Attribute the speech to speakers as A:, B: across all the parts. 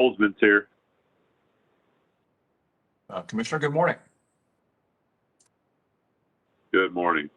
A: Holzman's here.
B: Commissioner, good morning.
A: Good morning.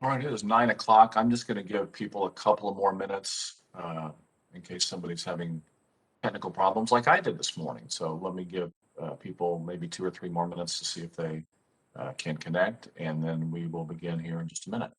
A: All right, it is 9 o'clock. I'm just going to give people a couple of more minutes in case somebody's having technical problems like I did this morning. So let me give people maybe 2 or 3 more minutes to see if they can connect, and then we will begin here in just a minute.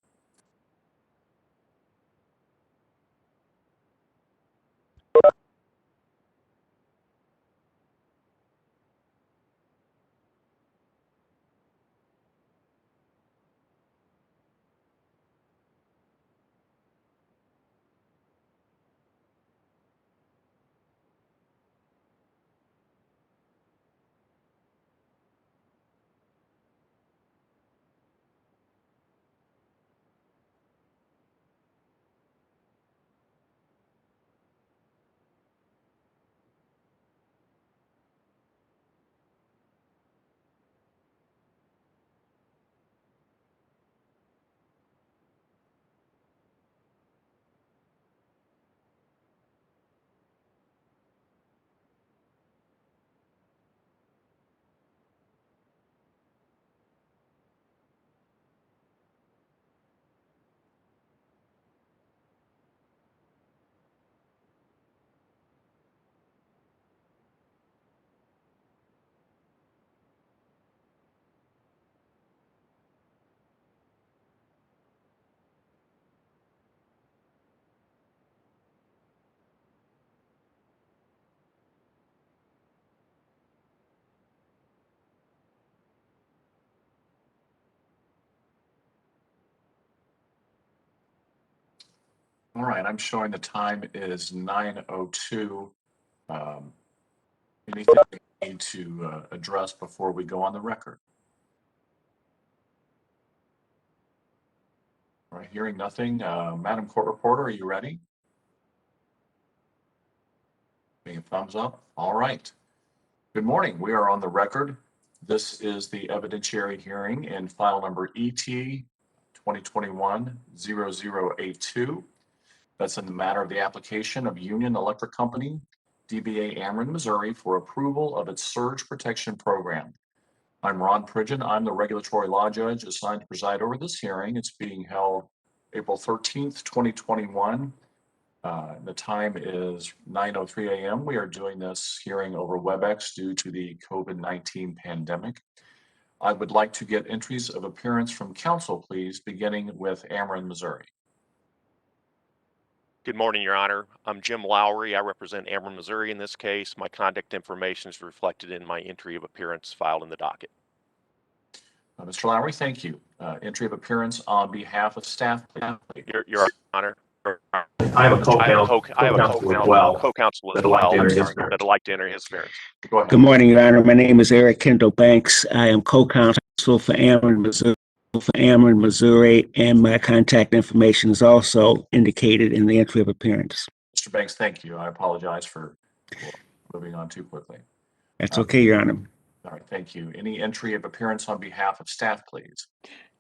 A: All right, I'm showing the time is 9:02. Anything we need to address before we go on the record? All right, hearing nothing. Madam Court Reporter, are you ready? Giving a thumbs up. All right. Good morning. We are on the record. This is the evidentiary hearing in file number ET-2021-0082. That's in the matter of the application of Union Electric Company, DBA Ameren, Missouri, for approval of its surge protection program. I'm Ron Pridgeon. I'm the regulatory law judge assigned to preside over this hearing. It's being held April 13th, 2021. The time is 9:03 a.m. We are doing this hearing over WebEx due to the COVID-19 pandemic. I would like to get entries of appearance from counsel, please, beginning with Ameren, Missouri.
B: Good morning, Your Honor. I'm Jim Lowry. I represent Ameren, Missouri in this case. My contact information is reflected in my entry of appearance filed in the docket.
A: Mr. Lowry, thank you. Entry of appearance on behalf of staff, please.
B: Your Honor.
C: I have a co-counsel as well.
B: Co-counsel as
C: That'd like
B: well.
C: to enter his appearance.
B: That'd like to enter his appearance.
A: Go ahead.
D: Good morning, Your Honor. My name is Eric Kendall Banks. I am co-counsel for Ameren, Missouri, and my contact information is also indicated in the entry of appearance.
A: Mr. Banks, thank you. I apologize for moving on too quickly.
D: That's okay, Your Honor.
A: All right, thank you. Any entry of appearance on behalf of staff, please?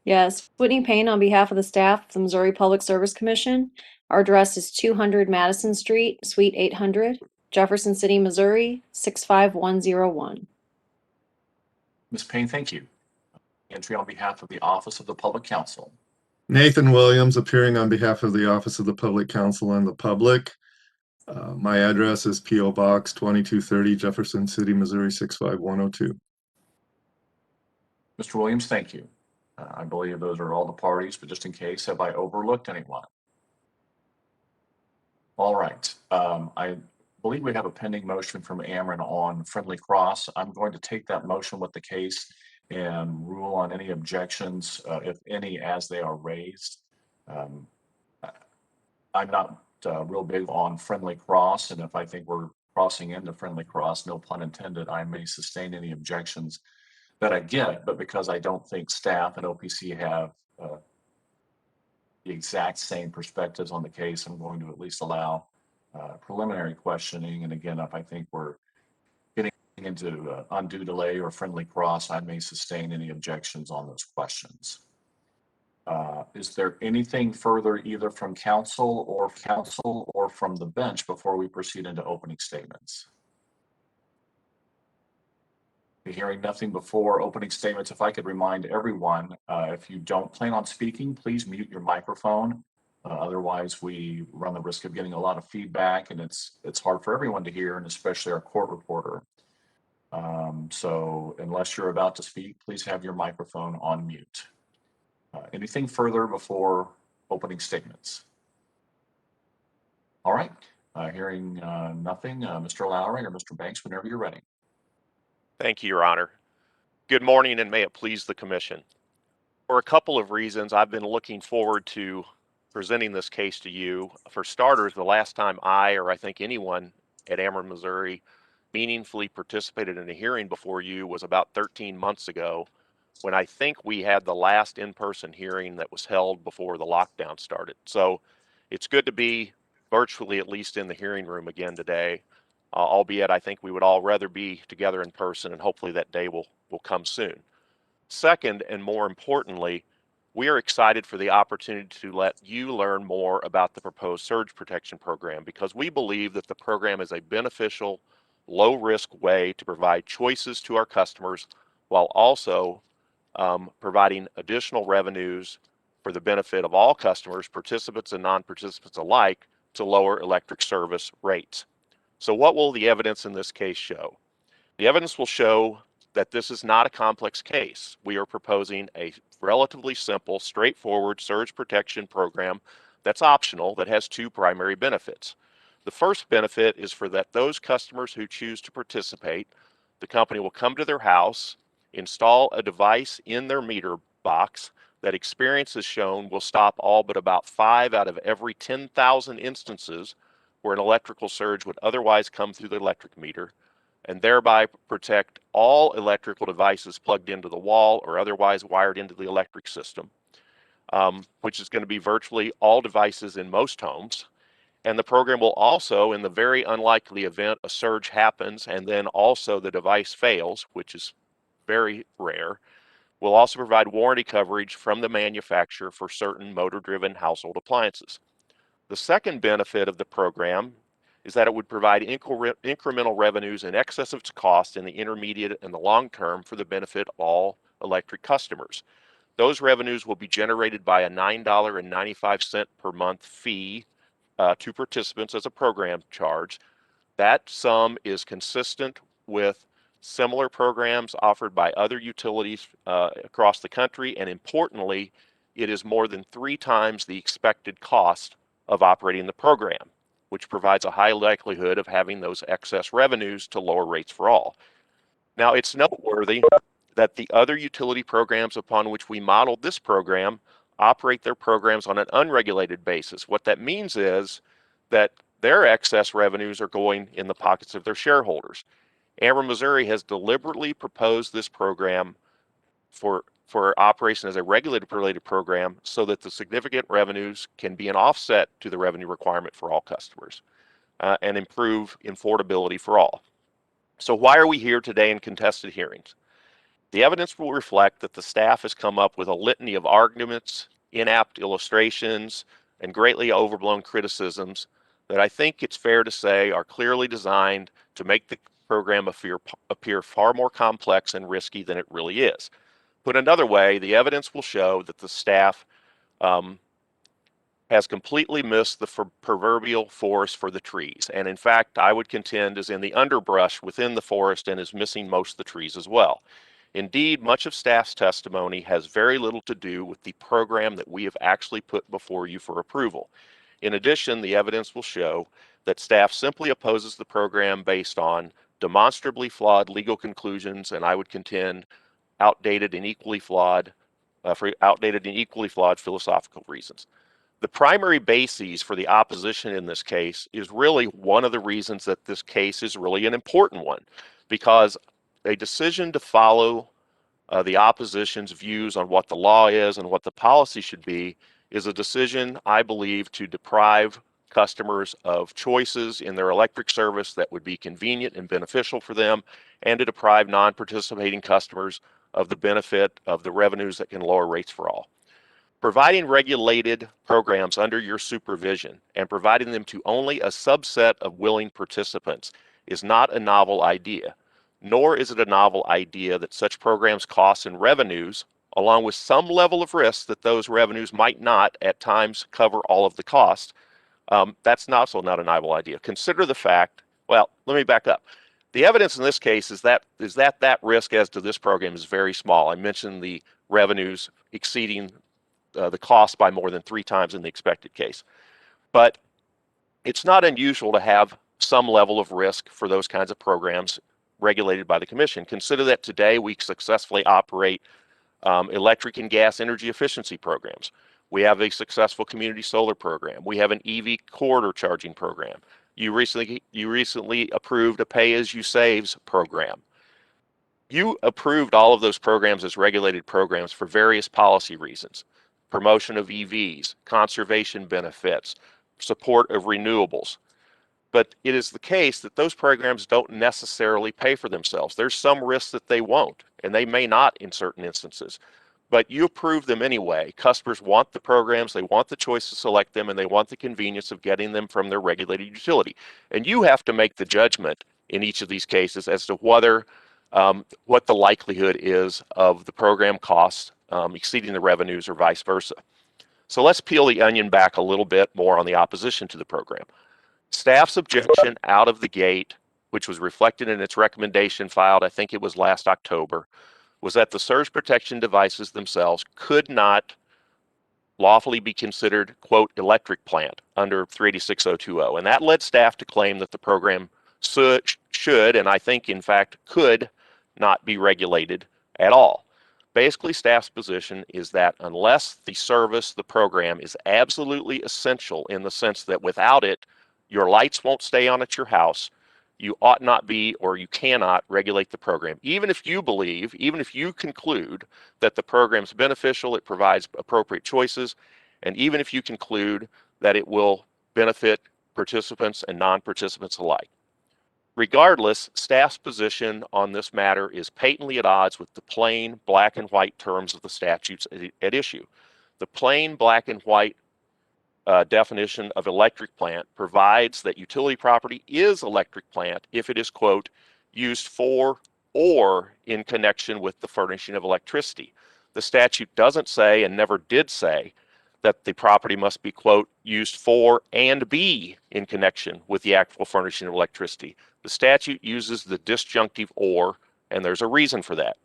E: Yes, Whitney Payne on behalf of the staff of the Missouri Public Service Commission. Our address is 200 Madison Street, Suite 800, Jefferson City, Missouri, 65101.
A: Ms. Payne, thank you. Entry on behalf of the Office of the Public Counsel.
F: Nathan Williams, appearing on behalf of the Office of the Public Counsel and the public. My address is P.O. Box 2230, Jefferson City, Missouri 65102.
A: Mr. Williams, thank you. I believe those are all the parties, but just in case, have I overlooked anyone? All right. I believe we have a pending motion from Ameren on Friendly Cross. I'm going to take that motion with the case and rule on any objections, if any, as they are raised. I'm not real big on Friendly Cross, and if I think we're crossing into Friendly Cross, no pun intended, I may sustain any objections that I get, but because I don't think staff and OPC have the exact same perspectives on the case, I'm going to at least allow preliminary questioning. And again, if I think we're getting into undue delay or Friendly Cross, I may sustain any objections on those questions. Is there anything further either from counsel or from the bench before we proceed into opening statements? Hearing nothing before opening statements, if I could remind everyone, if you don't plan on speaking, please mute your microphone. Otherwise, we run the risk of getting a lot of feedback, and it's hard for everyone to hear, and especially our court reporter. So unless you're about to speak, please have your microphone on mute. Anything further before opening statements? All right, hearing nothing, Mr. Lowry or Mr. Banks, whenever you're ready.
B: Thank you, Your Honor. Good morning, and may it please the Commission. For a couple of reasons, I've been looking forward to presenting this case to you. For starters, the last time I think anyone at Ameren, Missouri meaningfully participated in a hearing before you was about 13 months ago, when I think we had the last in-person hearing that was held before the lockdown started. So it's good to be virtually at least in the hearing room again today, albeit I think we would all rather be together in person, and hopefully that day will come soon. Second, and more importantly, we are excited for the opportunity to let you learn more about the proposed surge protection program, because we believe that the program is a beneficial, low-risk way to provide choices to our customers while also providing additional revenues for the benefit of all customers, participants and non-participants alike, to lower electric service rates. So what will the evidence in this case show? The evidence will show that this is not a complex case. We are proposing a relatively simple, straightforward surge protection program that's optional, that has two primary benefits. The first benefit is for those customers who choose to participate, the company will come to their house, install a device in their meter box that experience has shown will stop all but about 5 out of every 10,000 instances where an electrical surge would otherwise come through the electric meter, and thereby protect all electrical devices plugged into the wall or otherwise wired into the electric system, which is going to be virtually all devices in most homes. And the program will also, in the very unlikely event a surge happens and then also the device fails, which is very rare, will also provide warranty coverage from the manufacturer for certain motor-driven household appliances. The second benefit of the program is that it would provide incremental revenues in excess of its cost in the intermediate and the long term for the benefit of all electric customers. Those revenues will be generated by a $9.95 per month fee to participants as a program charge. That sum is consistent with similar programs offered by other utilities across the country, and importantly, it is more than 3 times the expected cost of operating the program, which provides a high likelihood of having those excess revenues to lower rates for all. Now, it's noteworthy that the other utility programs upon which we modeled this program operate their programs on an unregulated basis. What that means is that their excess revenues are going in the pockets of their shareholders. Ameren, Missouri has deliberately proposed this program for operation as a regulated related program so that the significant revenues can be an offset to the revenue requirement for all customers and improve affordability for all. So why are we here today in contested hearings? The evidence will reflect that the staff has come up with a litany of arguments, inapt illustrations, and greatly overblown criticisms that I think it's fair to say are clearly designed to make the program appear far more complex and risky than it really is. Put another way, the evidence will show that the staff has completely missed the proverbial forest for the trees. And in fact, I would contend is in the underbrush within the forest and is missing most of the trees as well. Indeed, much of staff's testimony has very little to do with the program that we have actually put before you for approval. In addition, the evidence will show that staff simply opposes the program based on demonstrably flawed legal conclusions, and I would contend outdated and equally flawed philosophical reasons. The primary basis for the opposition in this case is really one of the reasons that this case is really an important one, because a decision to follow the opposition's views on what the law is and what the policy should be is a decision, I believe, to deprive customers of choices in their electric service that would be convenient and beneficial for them, and to deprive non-participating customers of the benefit of the revenues that can lower rates for all. Providing regulated programs under your supervision and providing them to only a subset of willing participants is not a novel idea. nor is it a novel idea that such programs' costs and revenues, along with some level of risk that those revenues might not at times cover all of the costs, that's also not a novel idea. Consider the fact, well, let me back up. The evidence in this case is that risk as to this program is very small. I mentioned the revenues exceeding the cost by more than 3 times in the expected case. But it's not unusual to have some level of risk for those kinds of programs regulated by the Commission. Consider that today we successfully operate electric and gas energy efficiency programs. We have a successful community solar program. We have an EV corridor charging program. You recently approved a pay-as-you-saves program. You approved all of those programs as regulated programs for various policy reasons: promotion of EVs, conservation benefits, support of renewables. But it is the case that those programs don't necessarily pay for themselves. There's some risk that they won't, and they may not in certain instances. But you approve them anyway. Customers want the programs, they want the choice to select them, and they want the convenience of getting them from their regulated utility. And you have to make the judgment in each of these cases as to whether what the likelihood is of the program costs exceeding the revenues or vice versa. So let's peel the onion back a little bit more on the opposition to the program. Staff's objection out of the gate, which was reflected in its recommendation filed, I think it was last October, was that the surge protection devices themselves could not lawfully be considered, quote, electric plant under 386.020. And that led staff to claim that the program should, and I think in fact could, not be regulated at all. Basically, staff's position is that unless the service, the program, is absolutely essential in the sense that without it, your lights won't stay on at your house, you ought not be, or you cannot regulate the program. Even if you believe, even if you conclude that the program's beneficial, it provides appropriate choices, and even if you conclude that it will benefit participants and non-participants alike. Regardless, staff's position on this matter is patently at odds with the plain black and white terms of the statutes at issue. The plain black and white definition of electric plant provides that utility property is electric plant if it is, quote, used for or in connection with the furnishing of electricity. The statute doesn't say, and never did say, that the property must be, quote, used for and be in connection with the actual furnishing of electricity. The statute uses the disjunctive or, and there's a reason for that.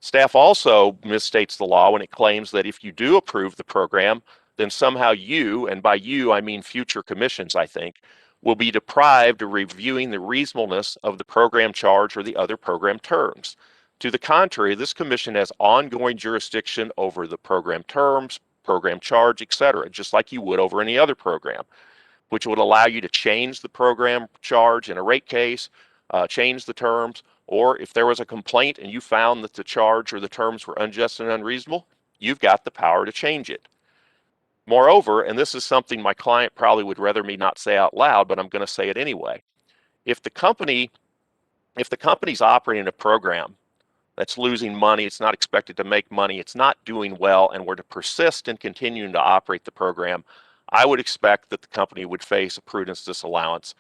B: Staff also misstates the law when it claims that if you do approve the program, then somehow you, and by you I mean future commissions, I think, will be deprived of reviewing the reasonableness of the program charge or the other program terms. To the contrary, this commission has ongoing jurisdiction over the program terms, program charge, etc., just like you would over any other program, which would allow you to change the program charge in a rate case, change the terms, or if there was a complaint and you found that the charge or the terms were unjust and unreasonable, you've got the power to change it. Moreover, and this is something my client probably would rather me not say out loud, but I'm going to say it anyway. If the company's operating a program that's losing money, it's not expected to make money, it's not doing well, and were to persist in continuing to operate the program, I would expect that the company would face a prudence disallowance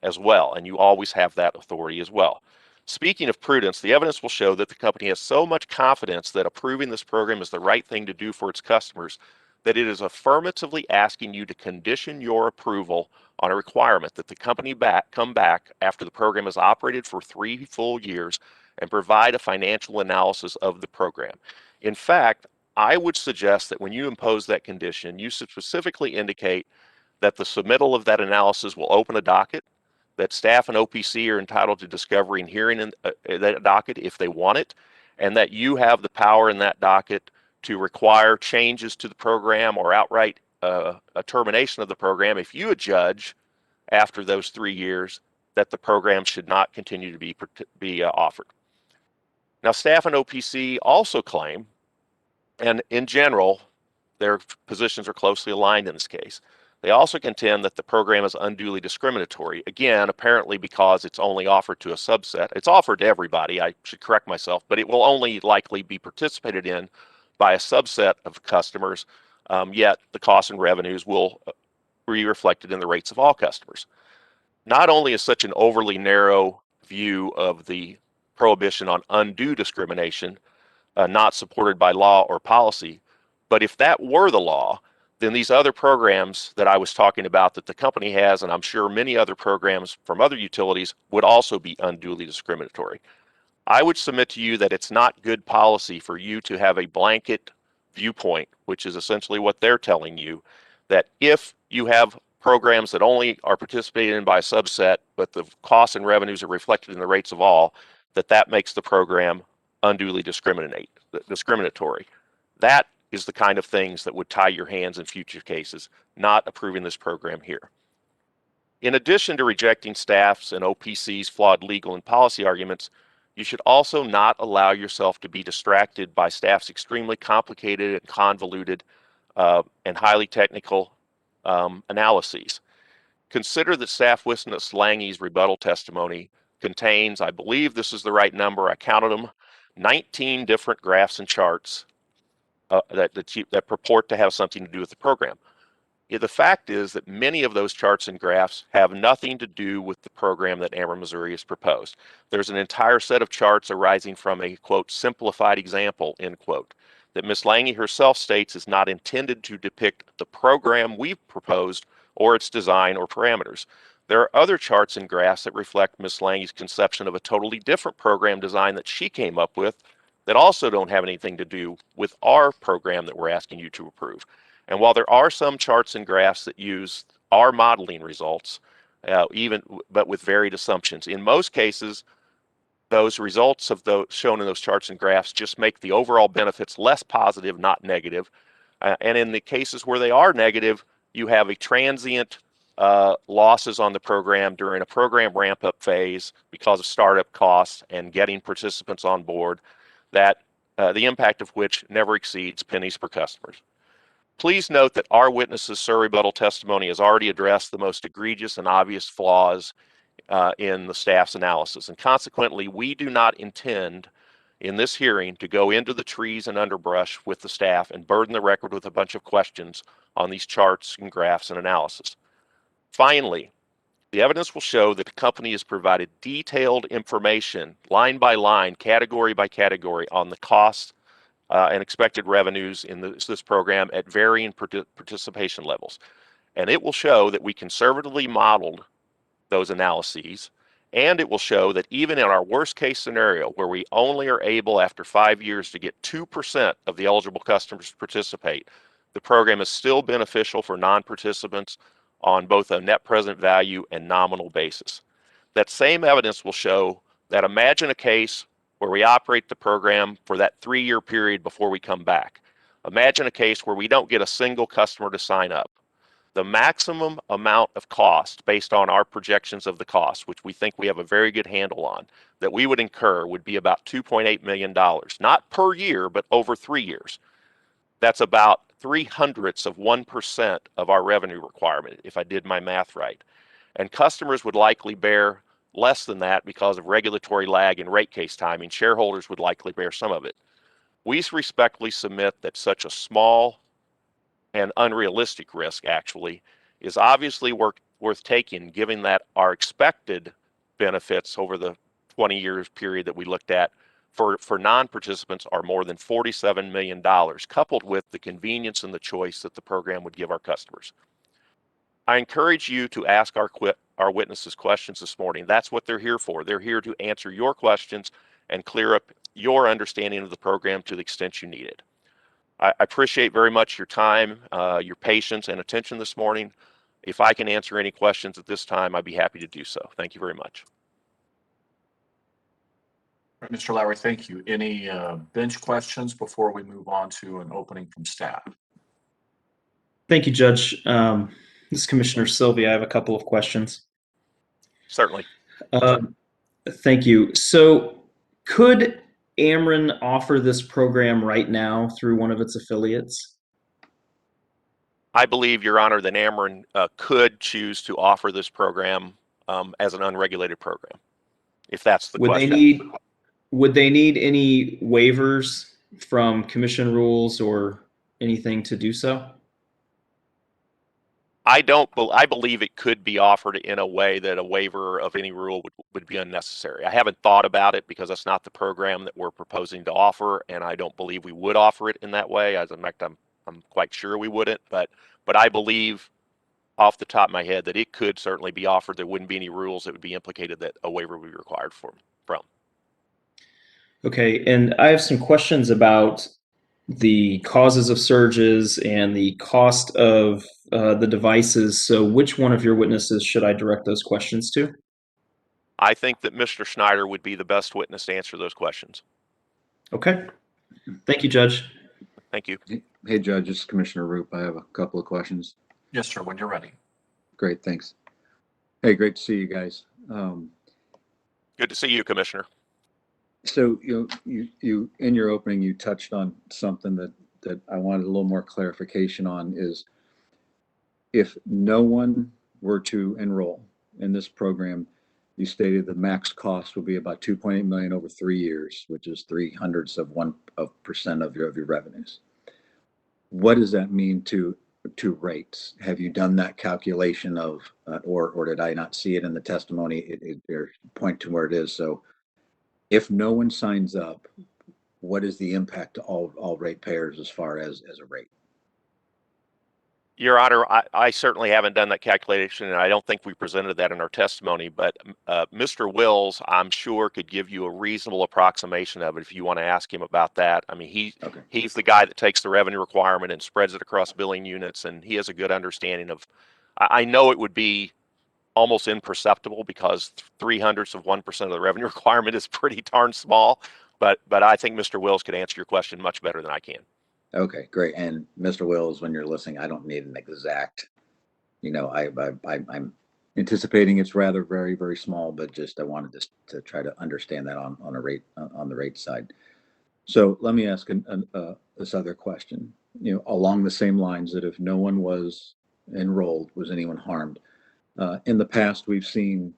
B: as well, and you always have that authority as well. Speaking of prudence, the evidence will show that the company has so much confidence that approving this program is the right thing to do for its customers that it is affirmatively asking you to condition your approval on a requirement that the company come back after the program has operated for 3 full years and provide a financial analysis of the program. In fact, I would suggest that when you impose that condition, you specifically indicate that the submittal of that analysis will open a docket, that staff and OPC are entitled to discovery and hearing in that docket if they want it, and that you have the power in that docket to require changes to the program or outright a termination of the program if you judge after those 3 years that the program should not continue to be offered. Now, staff and OPC also claim, and in general, their positions are closely aligned in this case, they also contend that the program is unduly discriminatory. Again, apparently because it's only offered to a subset. It's offered to everybody, I should correct myself, but it will only likely be participated in by a subset of customers, yet the costs and revenues will be reflected in the rates of all customers. Not only is such an overly narrow view of the prohibition on undue discrimination, not supported by law or policy. But if that were the law, then these other programs that I was talking about that the company has, and I'm sure many other programs from other utilities, would also be unduly discriminatory. I would submit to you that it's not good policy for you to have a blanket viewpoint, which is essentially what they're telling you, that if you have programs that only are participated in by a subset, but the costs and revenues are reflected in the rates of all, that makes the program unduly discriminatory. That is the kind of things that would tie your hands in future cases, not approving this program here. In addition to rejecting staff's and OPC's flawed legal and policy arguments, you should also not allow yourself to be distracted by staff's extremely complicated and convoluted and highly technical analyses. Consider that staff witness Lange's rebuttal testimony contains, I believe this is the right number, I counted them, 19 different graphs and charts that purport to have something to do with the program. The fact is that many of those charts and graphs have nothing to do with the program that Ameren Missouri has proposed. There's an entire set of charts arising from a, quote, simplified example, end quote, that Ms. Lange herself states is not intended to depict the program we've proposed or its design or parameters. There are other charts and graphs that reflect Ms. Lange's conception of a totally different program design that she came up with that also don't have anything to do with our program that we're asking you to approve. And while there are some charts and graphs that use our modeling results, but with varied assumptions, in most cases, those results of those shown in those charts and graphs just make the overall benefits less positive, not negative. And in the cases where they are negative, you have a transient losses on the program during a program ramp-up phase because of startup costs and getting participants on board, that the impact of which never exceeds pennies per customers. Please note that our witness's rebuttal testimony has already addressed the most egregious and obvious flaws in the staff's analysis, and consequently, we do not intend in this hearing to go into the trees and underbrush with the staff and burden the record with a bunch of questions on these charts and graphs and analysis. Finally, the evidence will show that the company has provided detailed information, line by line, category by category, on the costs and expected revenues in this program at varying participation levels. And it will show that we conservatively modeled those analyses, and it will show that even in our worst case scenario, where we only are able after 5 years to get 2% of the eligible customers to participate, the program is still beneficial for non-participants on both a net present value and nominal basis. That same evidence will show that imagine a case where we operate the program for that 3-year period before we come back. Imagine a case where we don't get a single customer to sign up. The maximum amount of cost based on our projections of the cost, which we think we have a very good handle on, that we would incur would be about $2.8 million, not per year, but over 3 years. That's about 0.03% of our revenue requirement, if I did my math right. And customers would likely bear less than that because of regulatory lag and rate case timing. Shareholders would likely bear some of it. We respectfully submit that such a small and unrealistic risk, actually, is obviously worth taking, given that our expected benefits over the 20 years period that we looked at for non-participants are more than $47 million, coupled with the convenience and the choice that the program would give our customers. I encourage you to ask our witnesses questions this morning. That's what they're here for. They're here to answer your questions and clear up your understanding of the program to the extent you need it. I appreciate very much your time, your patience and attention this morning. If I can answer any questions at this time, I'd be happy to do so. Thank you very much.
A: All right, Mr. Lowry, thank you. Any bench questions before we move on to an opening from staff?
G: Thank you, Judge. This is Commissioner Sylvia. I have a couple of questions.
B: Certainly.
G: Thank you. So could Ameren offer this program right now through one of its affiliates?
B: I believe, Your Honor, that Ameren could choose to offer this program as an unregulated program, if that's the question.
G: Would they need any waivers from commission rules or anything to do so?
B: I believe it could be offered in a way that a waiver of any rule would be unnecessary. I haven't thought about it because that's not the program that we're proposing to offer, and I don't believe we would offer it in that way. As a matter of fact, I'm quite sure we wouldn't, but I believe off the top of my head that it could certainly be offered. There wouldn't be any rules that would be implicated that a waiver would be required from.
G: Okay, and I have some questions about the causes of surges and the cost of the devices. So which one of your witnesses should I direct those questions to?
B: I think that Mr. Schneider would be the best witness to answer those questions.
G: Okay. Thank you, Judge.
B: Thank you.
H: Hey, Judge, this is Commissioner Roop. I have a couple of questions.
A: Yes, sir, when you're ready.
H: Great, thanks. Hey, great to see you guys.
B: Good to see you, Commissioner.
H: So you in your opening, you touched on something that I wanted a little more clarification on is if no one were to enroll in this program, you stated the max cost would be about 2.8 million over 3 years, which is 0.03% of your revenues. What does that mean to rates? Have you done that calculation of, or did I not see it in the testimony? It point to where it is. So if no one signs up, what is the impact to all ratepayers as far as a rate?
B: Your Honor, I certainly haven't done that calculation, and I don't think we presented that in our testimony, but Mr. Wills, I'm sure, could give you a reasonable approximation of it if you want to ask him about that. I mean, he's the guy that takes the revenue requirement and spreads it across billing units, and he has a good understanding of, I know it would be almost imperceptible because 0.03% of the revenue requirement is pretty darn small, but I think Mr. Wills could answer your question much better than I can.
H: Okay, great. And Mr. Wills, when you're listening, I don't need an exact, I'm anticipating it's rather very, very small, but just I wanted to try to understand that on a rate, on the rate side. So let me ask this other question, along the same lines that if no one was enrolled, was anyone harmed? In the past, we've seen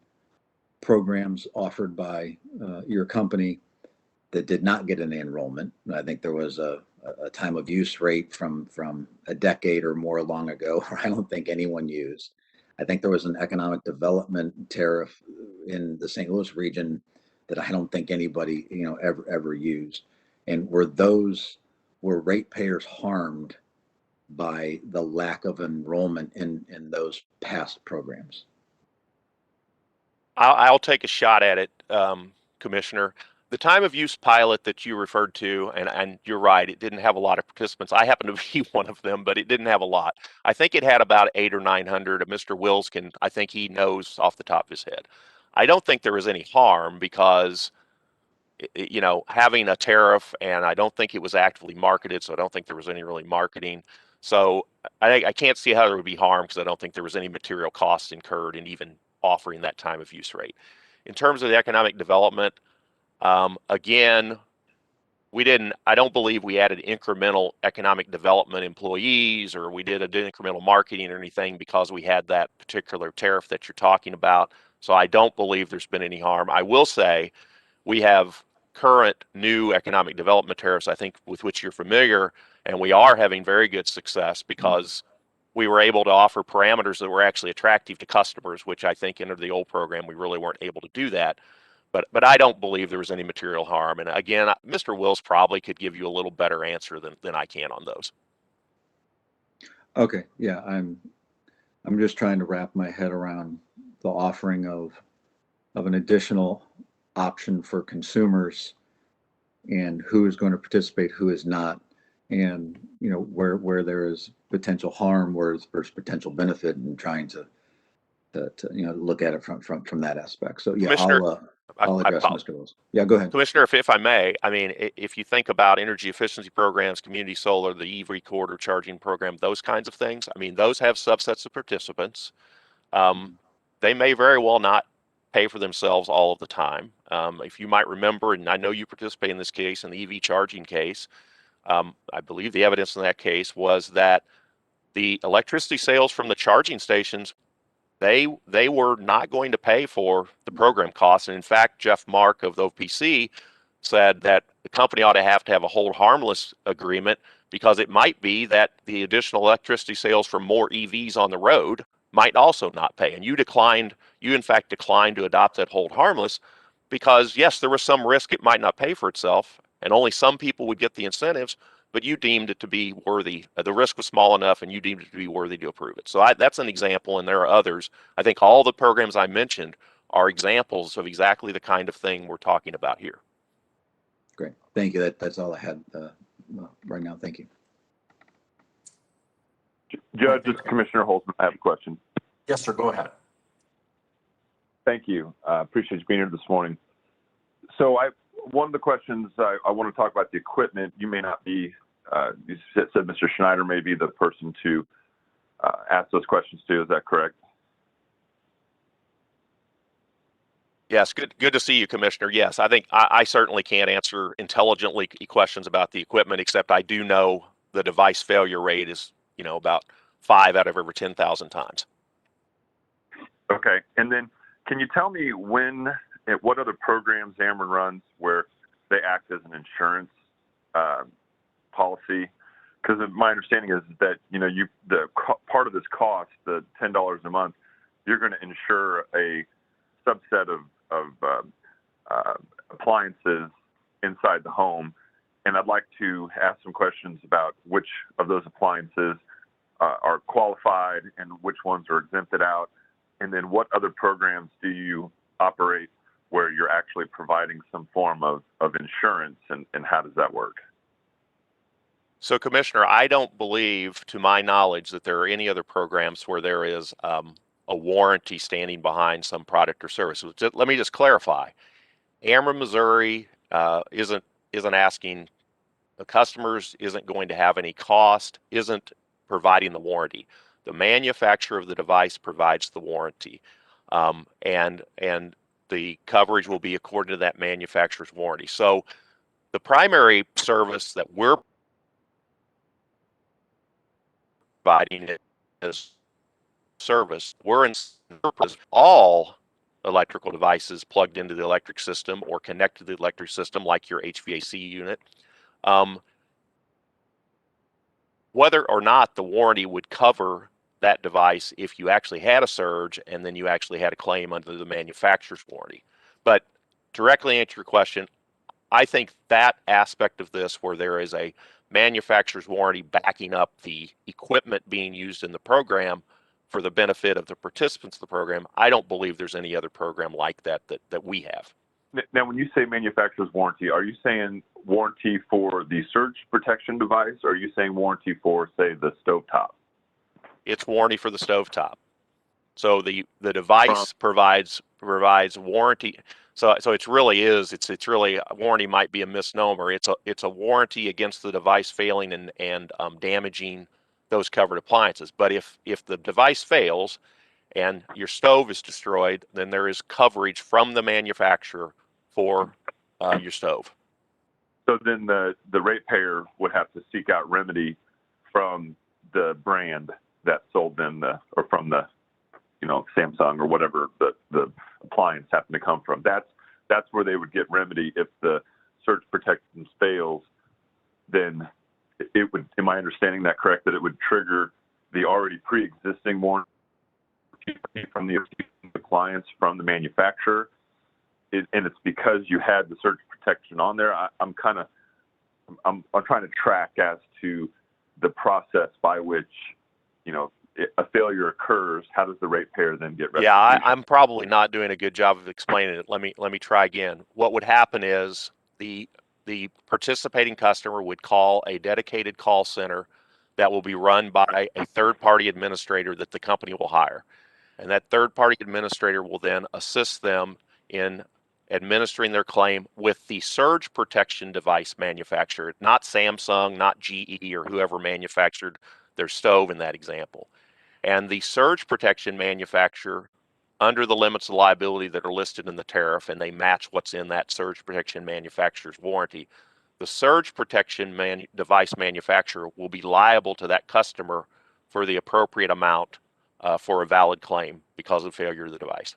H: programs offered by your company that did not get an enrollment. I think there was a time of use rate from a decade or more long ago, where I don't think anyone used. I think there was an economic development tariff in the St. Louis region that I don't think anybody, ever used. And were ratepayers harmed by the lack of enrollment in those past programs?
B: I'll take a shot at it, Commissioner. The time of use pilot that you referred to, and you're right, it didn't have a lot of participants. I happen to be one of them, but it didn't have a lot. I think it had about 800 or 900. Mr. Wills I think he knows off the top of his head. I don't think there was any harm because, having a tariff, and I don't think it was actively marketed, so I don't think there was any really marketing. So I can't see how there would be harm because I don't think there was any material costs incurred in even offering that time of use rate. In terms of the economic development, again, I don't believe we added incremental economic development employees or we did incremental marketing or anything because we had that particular tariff that you're talking about. So I don't believe there's been any harm. I will say we have current new economic development tariffs, I think, with which you're familiar, and we are having very good success because we were able to offer parameters that were actually attractive to customers, which I think under the old program, we really weren't able to do that. But I don't believe there was any material harm. And again, Mr. Wills probably could give you a little better answer than I can on those.
H: Okay, yeah, I'm just trying to wrap my head around the offering of an additional option for consumers and who is going to participate, who is not, and where there is potential harm, where there's potential benefit, and trying to look at it from that aspect. So yeah, I'll address Mr. Wills. Yeah, go ahead.
B: Commissioner, if I may, I mean, if you think about energy efficiency programs, community solar, the EV recorder charging program, those kinds of things, I mean, those have subsets of participants. They may very well not pay for themselves all of the time. If you might remember, and I know you participate in this case, in the EV charging case, I believe the evidence in that case was that the electricity sales from the charging stations, they were not going to pay for the program costs. And in fact, Jeff Mark of the OPC said that the company ought to have a hold harmless agreement because it might be that the additional electricity sales from more EVs on the road might also not pay. And you in fact declined to adopt that hold harmless because yes, there was some risk it might not pay for itself and only some people would get the incentives, but you deemed it to be worthy. The risk was small enough and you deemed it to be worthy to approve it. So that's an example, and there are others. I think all the programs I mentioned are examples of exactly the kind of thing we're talking about here.
H: Great. Thank you. That's all I had right now. Thank you.
I: Judge, this is Commissioner Holtzman. I have a question.
A: Yes, sir. Go ahead.
I: Thank you. Appreciate you being here this morning. So one of the questions I want to talk about the equipment. You may not be, you said Mr. Schneider may be the person to ask those questions to. Is that correct?
B: Yes, good to see you, Commissioner. Yes, I think I certainly can't answer intelligently questions about the equipment, except I do know the device failure rate is, about 5 out of every 10,000 times.
I: Okay, and then can you tell me what other programs Ameren runs where they act as an insurance policy? Because my understanding is that part of this cost, the $10 a month, you're going to insure a subset of appliances inside the home, and I'd like to ask some questions about which of those appliances are qualified and which ones are exempted out, and then what other programs do you operate where you're actually providing some form of insurance, and how does that work?
B: So, Commissioner, I don't believe, to my knowledge, that there are any other programs where there is a warranty standing behind some product or service. So let me just clarify. Ameren Missouri isn't asking the customers, isn't going to have any cost, isn't providing the warranty. The manufacturer of the device provides the warranty, and the coverage will be according to that manufacturer's warranty. So the primary service that we're providing it as service, we're in all electrical devices plugged into the electric system or connected to the electric system, like your HVAC unit. Whether or not the warranty would cover that device if you actually had a surge and then you actually had a claim under the manufacturer's warranty. But directly answer your question, I think that aspect of this, where there is a manufacturer's warranty backing up the equipment being used in the program for the benefit of the participants of the program, I don't believe there's any other program like that we have.
I: Now, when you say manufacturer's warranty, are you saying warranty for the surge protection device, or are you saying warranty for, say, the stovetop?
B: It's warranty for the stovetop. So the device provides warranty. So it really is. It's really, warranty might be a misnomer. It's a warranty against the device failing and damaging those covered appliances. But if the device fails and your stove is destroyed, then there is coverage from the manufacturer for your stove.
I: So then the ratepayer would have to seek out remedy from the brand that sold them or from the Samsung or whatever the appliance happened to come from. That's where they would get remedy. If the surge protection fails, then it would, am I understanding that correct, that it would trigger the already pre-existing warranty from the appliance from the manufacturer, and it's because you had the surge protection on there? I'm trying to track as to the process by which a failure occurs. How does the ratepayer then get restitution?
B: Yeah, I'm probably not doing a good job of explaining it. Let me try again. What would happen is the participating customer would call a dedicated call center that will be run by a third-party administrator that the company will hire. And that third-party administrator will then assist them in administering their claim with the surge protection device manufacturer, not Samsung, not GE, or whoever manufactured their stove in that example. And the surge protection manufacturer, under the limits of liability that are listed in the tariff, and they match what's in that surge protection manufacturer's warranty, the surge protection device manufacturer will be liable to that customer for the appropriate amount for a valid claim because of failure of the device.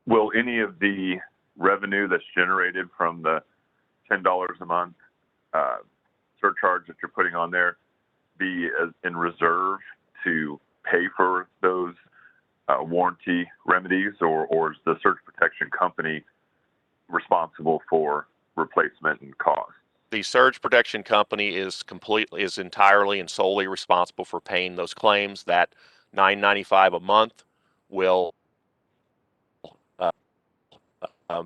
I: Will any of the revenue that's generated from the $10 a month surcharge that you're putting on there be in reserve to pay for those warranty remedies, or is the surge protection company responsible for replacement and cost?
B: The surge protection company is entirely and solely responsible for paying those claims. That $9.95 a month will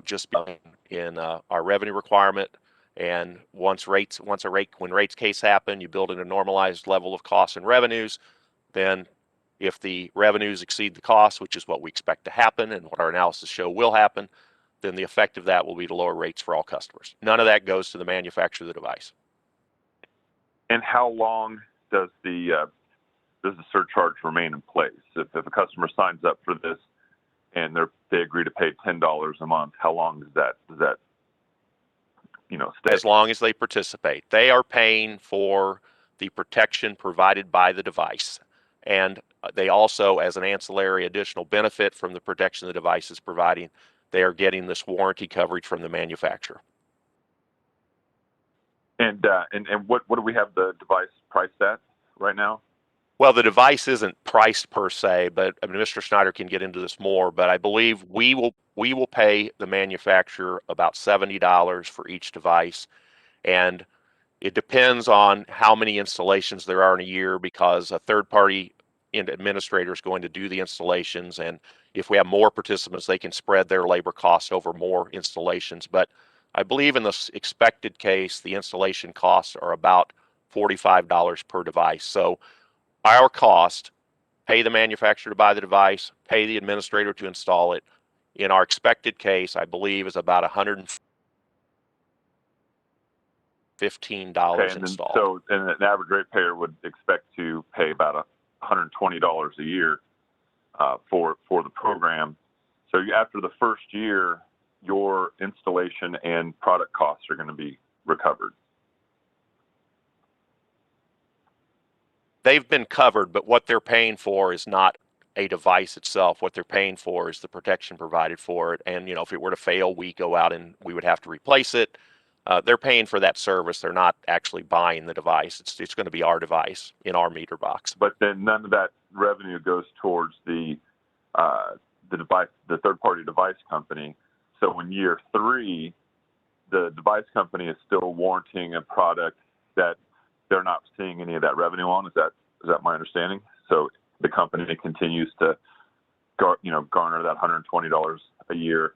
B: just be in our revenue requirement. And when rates case happen, you build in a normalized level of costs and revenues. Then if the revenues exceed the costs, which is what we expect to happen and what our analysis show will happen, then the effect of that will be to lower rates for all customers. None of that goes to the manufacturer of the device.
I: And how long does the surcharge remain in place? If a customer signs up for this and they agree to pay $10 a month, how long does that stay?
B: As long as they participate. They are paying for the protection provided by the device. And they also, as an ancillary additional benefit from the protection the device is providing, they are getting this warranty coverage from the manufacturer.
I: And what do we have the device priced at right now?
B: Well, the device isn't priced per se, but I mean, Mr. Schneider can get into this more, but I believe we will pay the manufacturer about $70 for each device. And it depends on how many installations there are in a year, because a third-party administrator is going to do the installations. And if we have more participants, they can spread their labor costs over more installations. But I believe in this expected case, the installation costs are about $45 per device. So our cost, pay the manufacturer to buy the device, pay the administrator to install it. In our expected case, I believe is about $115 installed.
I: So an average ratepayer would expect to pay about $120 a year for the program. So after the first year, your installation and product costs are going to be recovered.
B: They've been covered, but what they're paying for is not a device itself. What they're paying for is the protection provided for it. And, if it were to fail, we go out and we would have to replace it. They're paying for that service. They're not actually buying the device. It's going to be our device in our meter box.
I: But then none of that revenue goes towards the device, the third-party device company. So in year 3, the device company is still warranting a product that they're not seeing any of that revenue on. Is that my understanding? So the company continues to garner that $120 a year,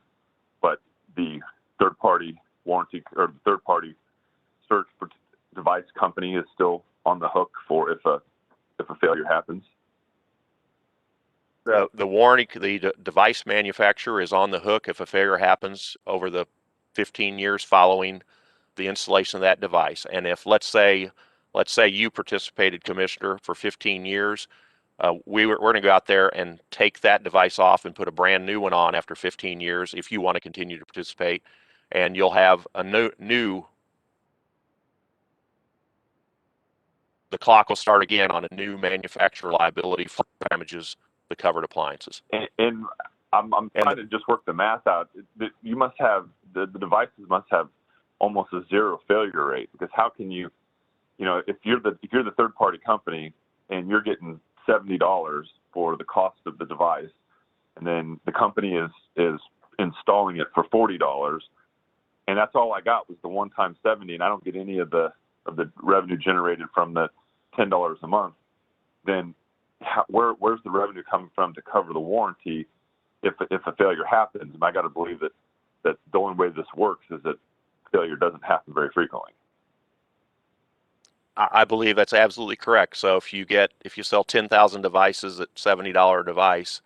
I: but the third-party warranty or the third-party search device company is still on the hook for if a failure happens.
B: The device manufacturer is on the hook if a failure happens over the 15 years following the installation of that device. And if let's say you participated, Commissioner, for 15 years, we're going to go out there and take that device off and put a brand new one on after 15 years if you want to continue to participate, and you'll have a new the clock will start again on a new manufacturer liability for damages the covered appliances.
I: And I'm trying to just work the math out. You must have the devices must have almost a zero failure rate, because how can you, if you're the third party company and you're getting $70 for the cost of the device, and then the company is installing it for $40, and that's all I got was the one-time $70, and I don't get any of the revenue generated from the $10 a month, then where's the revenue coming from to cover the warranty if a failure happens? And I got to believe that the only way this works is that failure doesn't happen very frequently.
B: I believe that's absolutely correct. So if you sell 10,000 devices at $70 a device,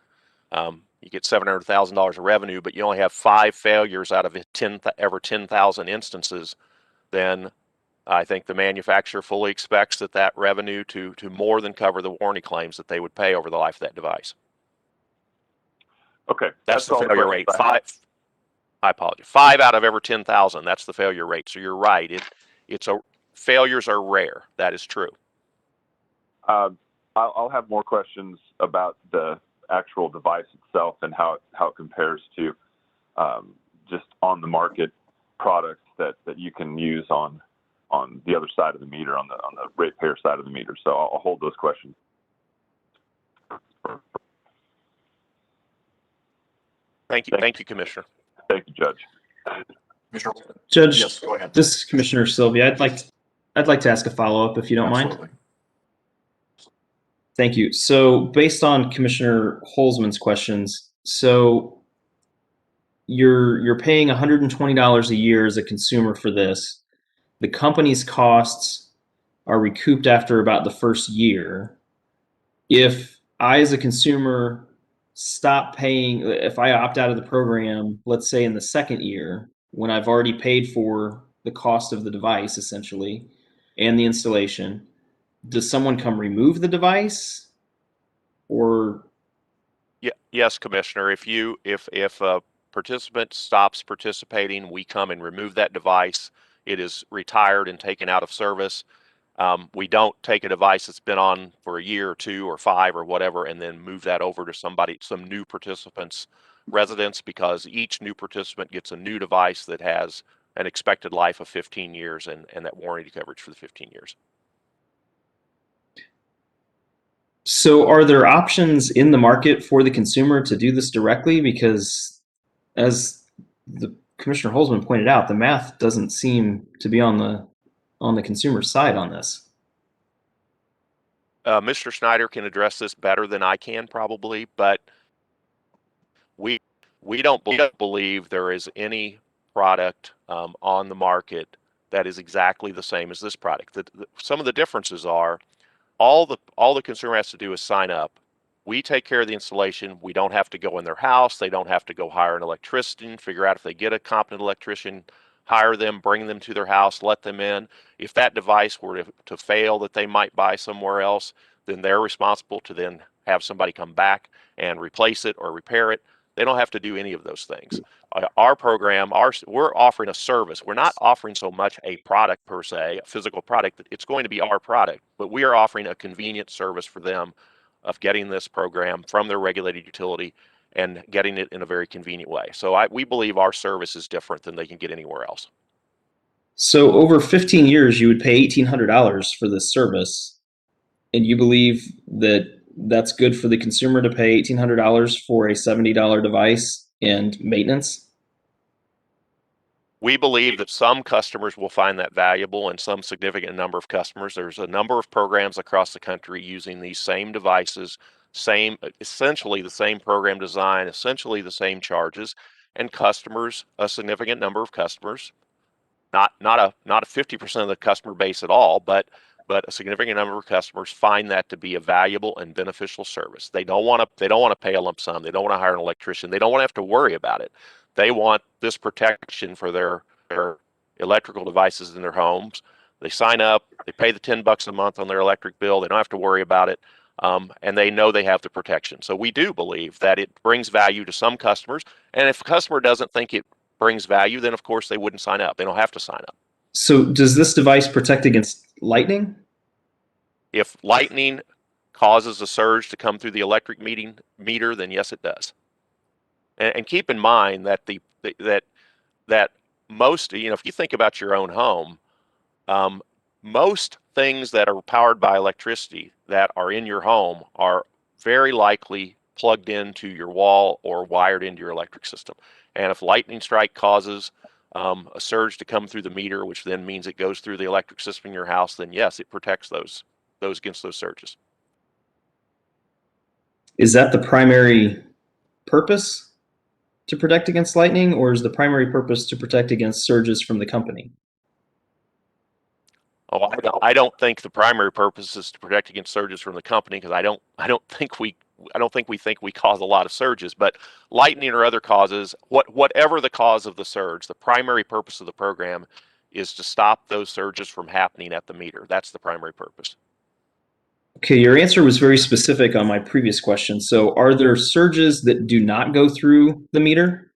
B: you get $700,000 of revenue, but you only have 5 failures out of every 10,000 instances, then I think the manufacturer fully expects that revenue to more than cover the warranty claims that they would pay over the life of that device.
I: Okay.
B: That's the failure rate. I apologize. 5 out of every 10,000. That's the failure rate. So you're right. Failures are rare. That is true.
I: I'll have more questions about the actual device itself and how it compares to just on the market products that you can use on on the other side of the meter, on the ratepayer side of the meter. So I'll hold those questions.
B: Thank you, Commissioner.
I: Thank you, Judge.
A: Commissioner,
G: Judge,
A: yes, go ahead.
G: this is Commissioner Sylvia. I'd like to ask a follow-up if you don't mind.
A: Absolutely.
G: Thank you. So based on Commissioner Holzman's questions, so you're paying $120 a year as a consumer for this. The company's costs are recouped after about the first year. If I, as a consumer, stop paying, if I opt out of the program, let's say in the second year, when I've already paid for the cost of the device essentially and the installation, does someone come remove the device? Or
B: Yes, Commissioner. If a participant stops participating, we come and remove that device. It is retired and taken out of service. We don't take a device that's been on for a year or 2 or 5 or whatever, and then move that over to some new participant's residence, because each new participant gets a new device that has an expected life of 15 years and that warranty coverage for the 15 years.
G: so are there options in the market for the consumer to do this directly? Because as the Commissioner Holzman pointed out, the math doesn't seem to be on the consumer side on this.
B: Mr. Schneider can address this better than I can probably, but we don't believe there is any product on the market that is exactly the same as this product. Some of the differences are all the consumer has to do is sign up. We take care of the installation. We don't have to go in their house. They don't have to go hire an electrician, figure out if they get a competent electrician, hire them, bring them to their house, let them in. If that device were to fail that they might buy somewhere else, then they're responsible to then have somebody come back and replace it or repair it. They don't have to do any of those things. Our program, we're offering a service. We're not offering so much a product per se, a physical product. It's going to be our product, but we are offering a convenient service for them of getting this program from their regulated utility and getting it in a very convenient way. So we believe our service is different than they can get anywhere else.
G: So over 15 years, you would pay $1,800 for this service, and you believe that that's good for the consumer to pay $1,800 for a $70 device and maintenance?
B: We believe that some customers will find that valuable, and some significant number of customers. There's a number of programs across the country using these same devices, essentially the same program design, essentially the same charges, and customers, a significant number of customers, not a 50% of the customer base at all, but a significant number of customers find that to be a valuable and beneficial service. They don't want to pay a lump sum. They don't want to hire an electrician. They don't want to have to worry about it. They want this protection for their electrical devices in their homes. They sign up, they pay the $10 a month on their electric bill. They don't have to worry about it. And they know they have the protection. So we do believe that it brings value to some customers. And if a customer doesn't think it brings value, then of course they wouldn't sign up. They don't have to sign up.
G: So does this device protect against lightning?
B: If lightning causes a surge to come through the electric meter, then yes, it does. And keep in mind that that most, if you think about your own home, most things that are powered by electricity that are in your home are very likely plugged into your wall or wired into your electric system. And if lightning strike causes a surge to come through the meter, which then means it goes through the electric system in your house, then yes, it protects those against those surges.
G: Is that the primary purpose, to protect against lightning, or is the primary purpose to protect against surges from the company?
B: Oh, I don't think the primary purpose is to protect against surges from the company, because I don't think we think we cause a lot of surges. But lightning or other causes, whatever the cause of the surge, the primary purpose of the program is to stop those surges from happening at the meter. That's the primary purpose.
G: Okay, your answer was very specific on my previous question. So are there surges that do not go through the meter?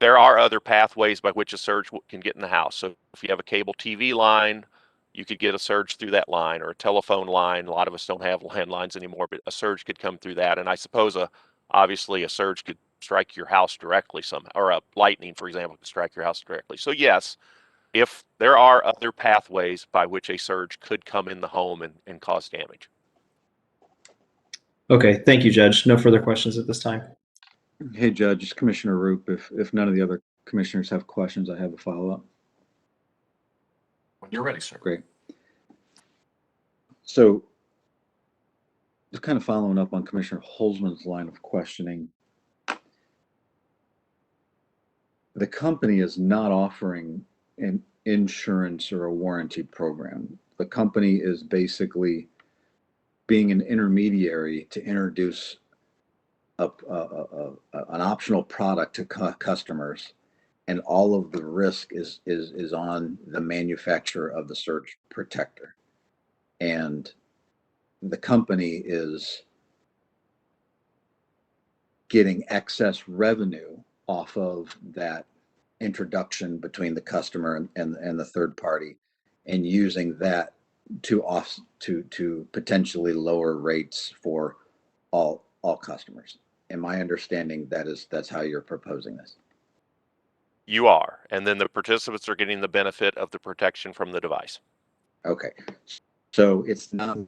B: There are other pathways by which a surge can get in the house. So if you have a cable TV line, you could get a surge through that line, or a telephone line. A lot of us don't have landlines anymore, but a surge could come through that. And I suppose obviously a surge could strike your house directly somehow, or a lightning, for example, could strike your house directly. So yes, if there are other pathways by which a surge could come in the home and cause damage.
G: Okay, thank you, Judge. No further questions at this time.
H: Hey, Judge, Commissioner Roop, if none of the other commissioners have questions, I have a follow-up.
A: When you're ready, sir.
H: Great. So just kind of following up on Commissioner Holzman's line of questioning, the company is not offering an insurance or a warranty program. The company is basically being an intermediary to introduce an optional product to customers, and all of the risk is on the manufacturer of the surge protector. And the company is getting excess revenue off of that introduction between the customer and the third party, and using that to potentially lower rates for all customers. Am I understanding that's how you're proposing this?
B: You are, and then the participants are getting the benefit of the protection from the device.
H: Okay. So it's not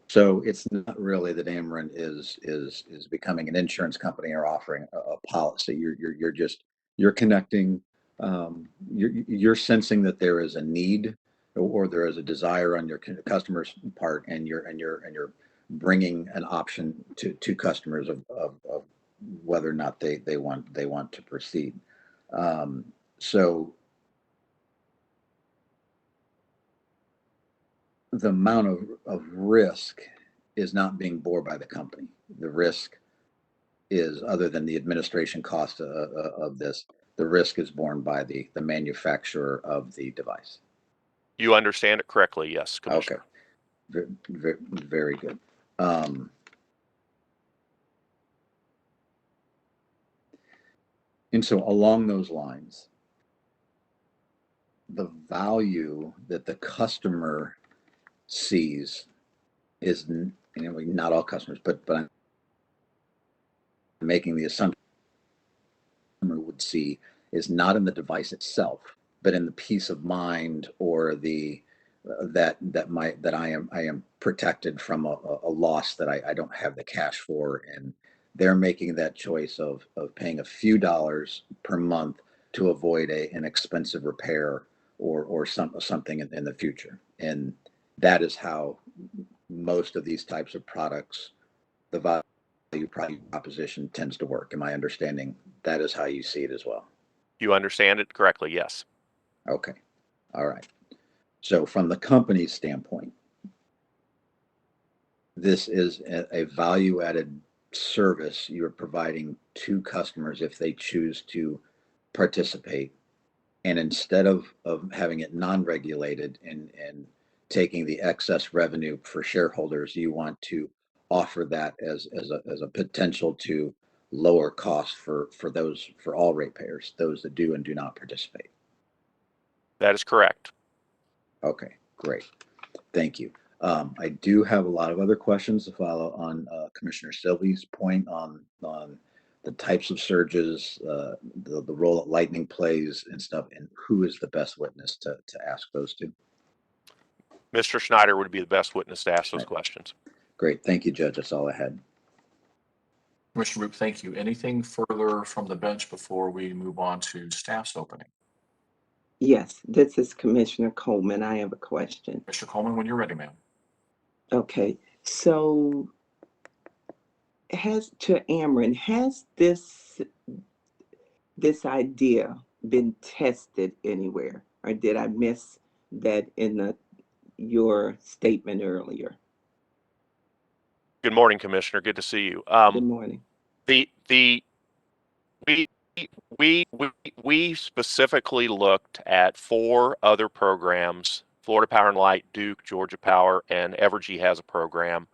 H: really that Ameren is becoming an insurance company or offering a policy. You're connecting. You're sensing that there is a need or there is a desire on your customer's part, and you're bringing an option to customers of whether or not they want to proceed. So the amount of risk is not being borne by the company. The risk is, other than the administration cost of this, the risk is borne by the manufacturer of the device.
B: You understand it correctly, yes, Commissioner.
H: Okay, very good. And so along those lines, the value that the customer sees is, not all customers, but I'm making the assumption would see is not in the device itself, but in the peace of mind or the that I am protected from a loss that I don't have the cash for, and they're making that choice of paying a few dollars per month to avoid an expensive repair or something in the future. And that is how most of these types of products, the value proposition tends to work. Am I understanding that is how you see it as well?
B: You understand it correctly, yes.
H: Okay. All right. So from the company's standpoint, this is a value-added service you're providing to customers if they choose to participate. And instead of having it non-regulated and taking the excess revenue for shareholders, you want to offer that as a potential to lower costs for all ratepayers, those that do and do not participate.
B: That is correct.
H: Okay, great. Thank you. I do have a lot of other questions to follow on Commissioner Sylvie's point on the types of surges, the role that lightning plays and stuff, and who is the best witness to ask those to.
B: Mr. Schneider would be the best witness to ask those questions.
H: Great. Thank you, Judge. That's all I had.
A: Commissioner Roop, thank you. Anything further from the bench before we move on to staff's opening?
J: Yes, this is Commissioner Coleman. I have a question.
A: Mr. Coleman, when you're ready, ma'am.
J: Okay, so has this idea been tested anywhere, or did I miss that in your statement earlier?
B: Good morning, Commissioner. Good to see you.
J: Good morning.
B: We specifically looked at 4 other programs: Florida Power and Light, Duke, Georgia Power, and Evergy has a program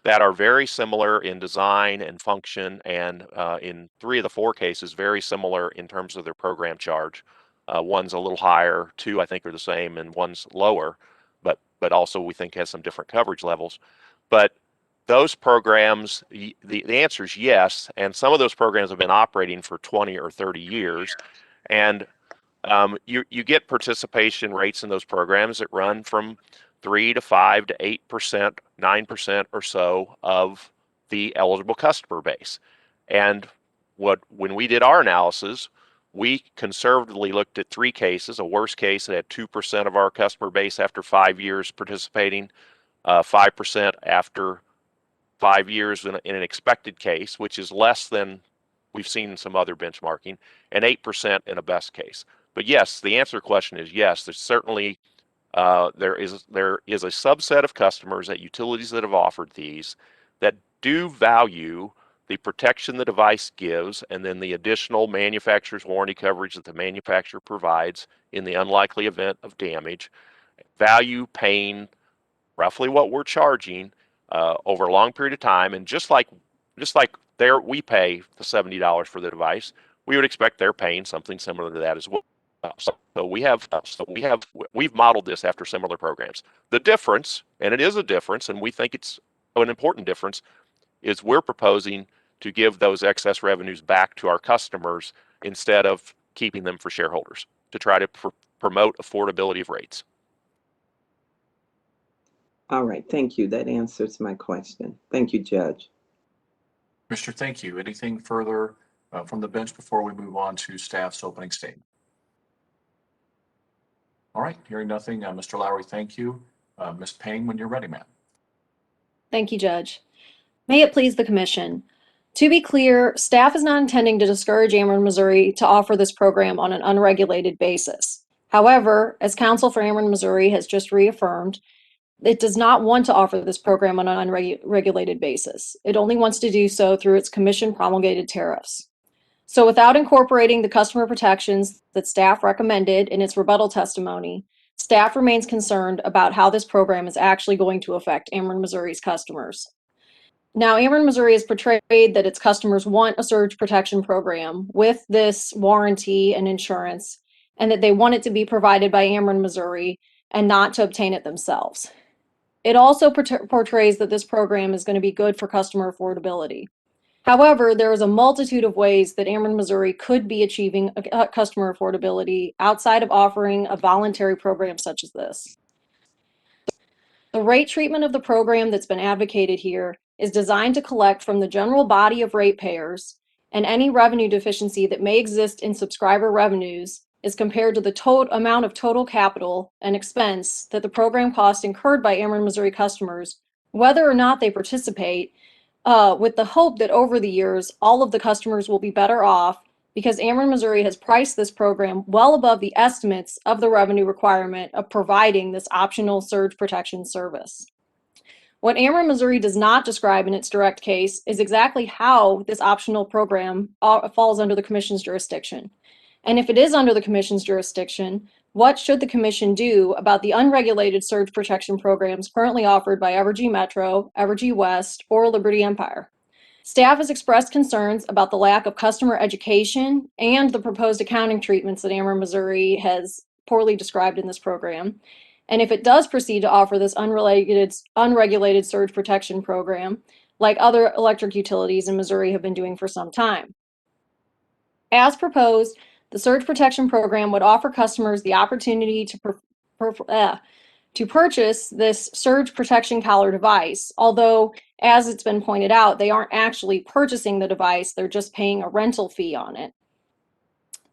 B: that are very similar in design and function, and in 3 of the 4 cases, very similar in terms of their program charge. One's a little higher, 2 I think are the same, and one's lower, but also we think has some different coverage levels. But those programs, the answer is yes, and some of those programs have been operating for 20 or 30 years. And You get participation rates in those programs that run from 3 to 5 to 8%, 9% or so of the eligible customer base. And when we did our analysis, we conservatively looked at 3 cases. A worst case that had 2% of our customer base after 5 years participating, 5% after 5 years in an expected case, which is less than we've seen in some other benchmarking, and 8% in a best case. But yes, the answer to the question is yes. There's certainly there is a subset of customers at utilities that have offered these that do value the protection the device gives, and then the additional manufacturer's warranty coverage that the manufacturer provides in the unlikely event of damage, value paying roughly what we're charging over a long period of time. And just like there we pay the $70 for the device, we would expect they're paying something similar to that as well. So we've modeled this after similar programs. The difference, and it is a difference, and we think it's an important difference, is we're proposing to give those excess revenues back to our customers instead of keeping them for shareholders to try to promote affordability of rates.
J: All right, thank you. That answers my question. Thank you, Judge.
A: Commissioner, thank you. Anything further from the bench before we move on to staff's opening statement? All right, hearing nothing, Mr. Lowry, thank you. Ms. Payne, when you're ready, ma'am.
E: Thank you, Judge. May it please the Commission. To be clear, staff is not intending to discourage Ameren, Missouri to offer this program on an unregulated basis. However, as counsel for Ameren, Missouri has just reaffirmed, it does not want to offer this program on an unregulated basis. It only wants to do so through its commission promulgated tariffs. So without incorporating the customer protections that staff recommended in its rebuttal testimony, staff remains concerned about how this program is actually going to affect Ameren, Missouri's customers. Now, Ameren, Missouri has portrayed that its customers want a surge protection program with this warranty and insurance, and that they want it to be provided by Ameren, Missouri, and not to obtain it themselves. It also portrays that this program is going to be good for customer affordability. However, there is a multitude of ways that Ameren, Missouri could be achieving customer affordability outside of offering a voluntary program such as this. The rate treatment of the program that's been advocated here is designed to collect from the general body of ratepayers, and any revenue deficiency that may exist in subscriber revenues is compared to the total amount of total capital and expense that the program cost incurred by Ameren, Missouri customers, whether or not they participate, with the hope that over the years, all of the customers will be better off because Ameren, Missouri has priced this program well above the estimates of the revenue requirement of providing this optional surge protection service. What Ameren, Missouri does not describe in its direct case is exactly how this optional program falls under the Commission's jurisdiction. And if it is under the Commission's jurisdiction, what should the Commission do about the unregulated surge protection programs currently offered by Evergy Metro, Evergy West, or Liberty Empire? Staff has expressed concerns about the lack of customer education and the proposed accounting treatments that Ameren, Missouri has poorly described in this program. And if it does proceed to offer this unregulated surge protection program, like other electric utilities in Missouri have been doing for some time. As proposed, the surge protection program would offer customers the opportunity to purchase this surge protection collar device, although, as it's been pointed out, they aren't actually purchasing the device, they're just paying a rental fee on it.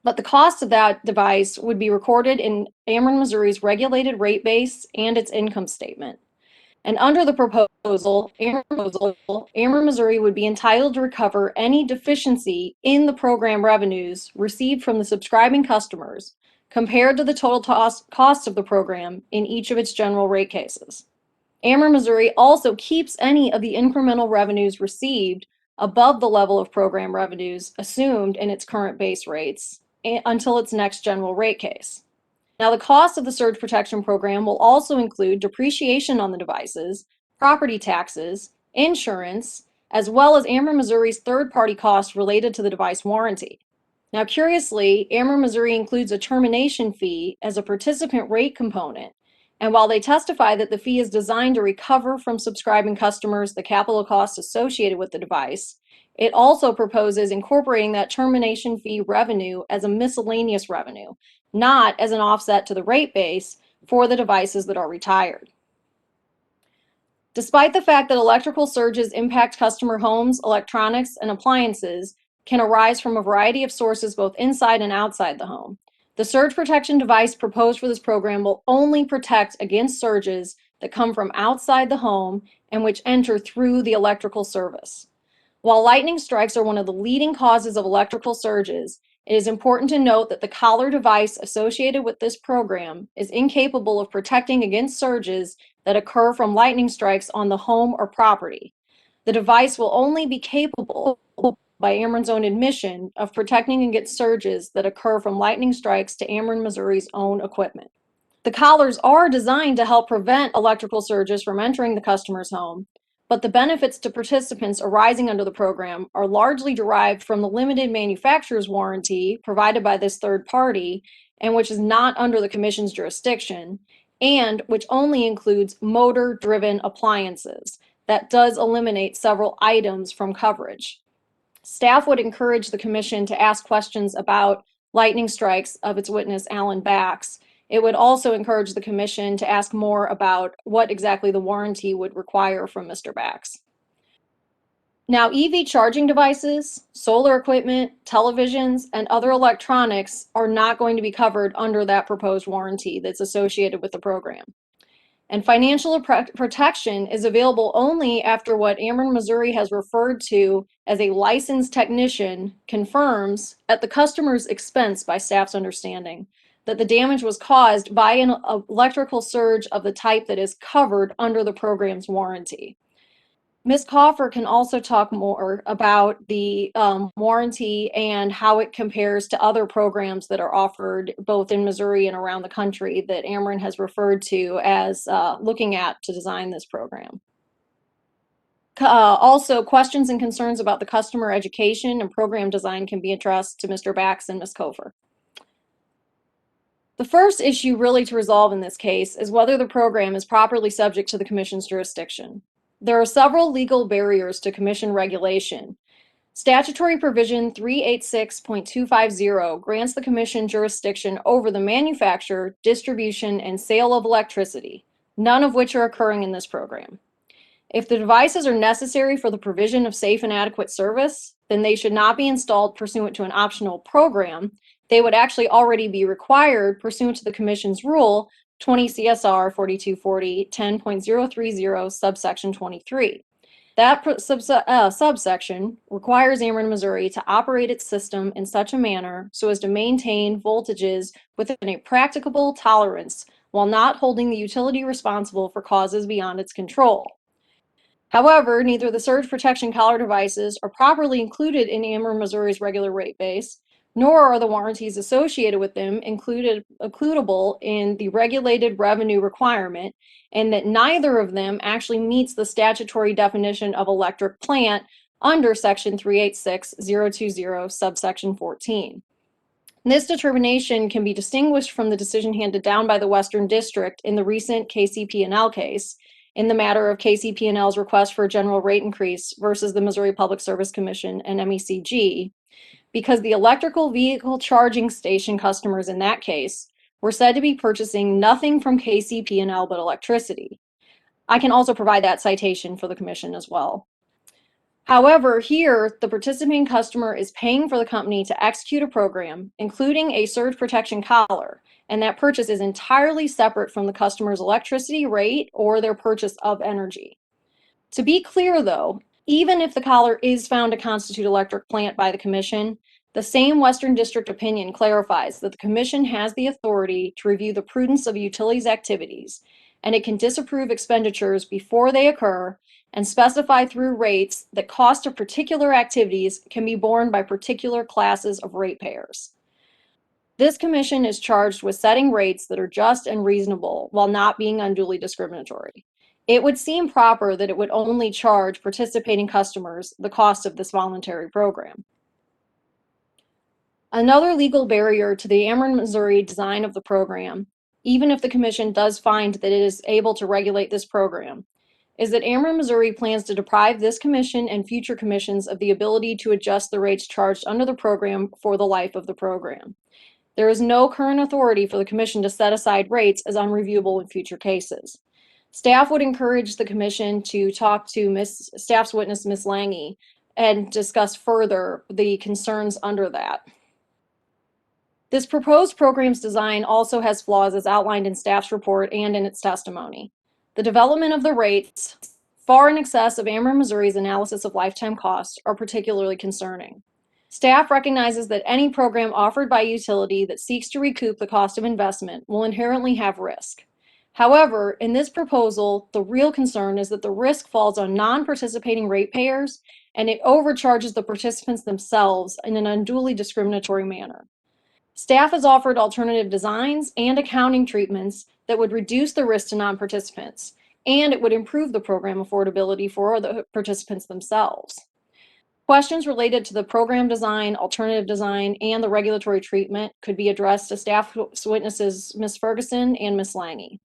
E: But the cost of that device would be recorded in Ameren, Missouri's regulated rate base and its income statement. And under the proposal, Ameren, Missouri would be entitled to recover any deficiency in the program revenues received from the subscribing customers compared to the total cost of the program in each of its general rate cases. Ameren, Missouri also keeps any of the incremental revenues received above the level of program revenues assumed in its current base rates until its next general rate case. Now, the cost of the surge protection program will also include depreciation on the devices, property taxes, insurance, as well as Ameren, Missouri's third-party costs related to the device warranty. Now, curiously, Ameren, Missouri includes a termination fee as a participant rate component. And while they testify that the fee is designed to recover from subscribing customers the capital costs associated with the device, it also proposes incorporating that termination fee revenue as a miscellaneous revenue, not as an offset to the rate base for the devices that are retired. Despite the fact that electrical surges impact customer homes, electronics, and appliances can arise from a variety of sources both inside and outside the home, the surge protection device proposed for this program will only protect against surges that come from outside the home and which enter through the electrical service. While lightning strikes are one of the leading causes of electrical surges, it is important to note that the collar device associated with this program is incapable of protecting against surges that occur from lightning strikes on the home or property. The device will only be capable, by Ameren's own admission, of protecting against surges that occur from lightning strikes to Ameren, Missouri's own equipment. The collars are designed to help prevent electrical surges from entering the customer's home, but the benefits to participants arising under the program are largely derived from the limited manufacturer's warranty provided by this third party, and which is not under the Commission's jurisdiction, and which only includes motor-driven appliances. That does eliminate several items from coverage. Staff would encourage the Commission to ask questions about lightning strikes of its witness, Alan Bax. It would also encourage the Commission to ask more about what exactly the warranty would require from Mr. Bax. Now, EV charging devices, solar equipment, televisions, and other electronics are not going to be covered under that proposed warranty that's associated with the program. And financial protection is available only after what Ameren, Missouri has referred to as a licensed technician confirms, at the customer's expense by staff's understanding, that the damage was caused by an electrical surge of the type that is covered under the program's warranty. Ms. Coffer can also talk more about the warranty and how it compares to other programs that are offered both in Missouri and around the country that Ameren has referred to as looking at to design this program. Also, questions and concerns about the customer education and program design can be addressed to Mr. Bax and Ms. Coffer. The first issue really to resolve in this case is whether the program is properly subject to the Commission's jurisdiction. There are several legal barriers to Commission regulation. Statutory provision 386.250 grants the Commission jurisdiction over the manufacture, distribution, and sale of electricity, none of which are occurring in this program. If the devices are necessary for the provision of safe and adequate service, then they should not be installed pursuant to an optional program. They would actually already be required pursuant to the Commission's rule 20 CSR 4240 10.030 subsection 23. That subsection requires Ameren, Missouri to operate its system in such a manner so as to maintain voltages within a practicable tolerance while not holding the utility responsible for causes beyond its control. However, neither the surge protection collar devices are properly included in Ameren, Missouri's regular rate base, nor are the warranties associated with them includable in the regulated revenue requirement, and that neither of them actually meets the statutory definition of electric plant under section 386.020 subsection 14. This determination can be distinguished from the decision handed down by the Western District in the recent KCP&L case in the matter of KCP&L's request for a general rate increase versus the Missouri Public Service Commission and MECG, because the electrical vehicle charging station customers in that case were said to be purchasing nothing from KCP&L but electricity. I can also provide that citation for the Commission as well. However, here, the participating customer is paying for the company to execute a program, including a surge protection collar, and that purchase is entirely separate from the customer's electricity rate or their purchase of energy. To be clear, though, even if the collar is found to constitute electric plant by the Commission, the same Western District opinion clarifies that the Commission has the authority to review the prudence of a utility's activities, and it can disapprove expenditures before they occur and specify through rates that cost of particular activities can be borne by particular classes of ratepayers. This Commission is charged with setting rates that are just and reasonable while not being unduly discriminatory. It would seem proper that it would only charge participating customers the cost of this voluntary program. Another legal barrier to the Ameren, Missouri design of the program, even if the Commission does find that it is able to regulate this program, is that Ameren, Missouri plans to deprive this Commission and future commissions of the ability to adjust the rates charged under the program for the life of the program. There is no current authority for the commission to set aside rates as unreviewable in future cases. Staff would encourage the commission to talk to staff's witness, Ms. Lange, and discuss further the concerns under that. This proposed program's design also has flaws as outlined in staff's report and in its testimony. The development of the rates, far in excess of Ameren Missouri's analysis of lifetime costs, are particularly concerning. Staff recognizes that any program offered by a utility that seeks to recoup the cost of investment will inherently have risk. However, in this proposal, the real concern is that the risk falls on non-participating ratepayers, and it overcharges the participants themselves in an unduly discriminatory manner. Staff has offered alternative designs and accounting treatments that would reduce the risk to non-participants, and it would improve the program affordability for the participants themselves. Questions related to the program design, alternative design, and the regulatory treatment could be addressed to staff witnesses Ms. Ferguson and Ms. Lange.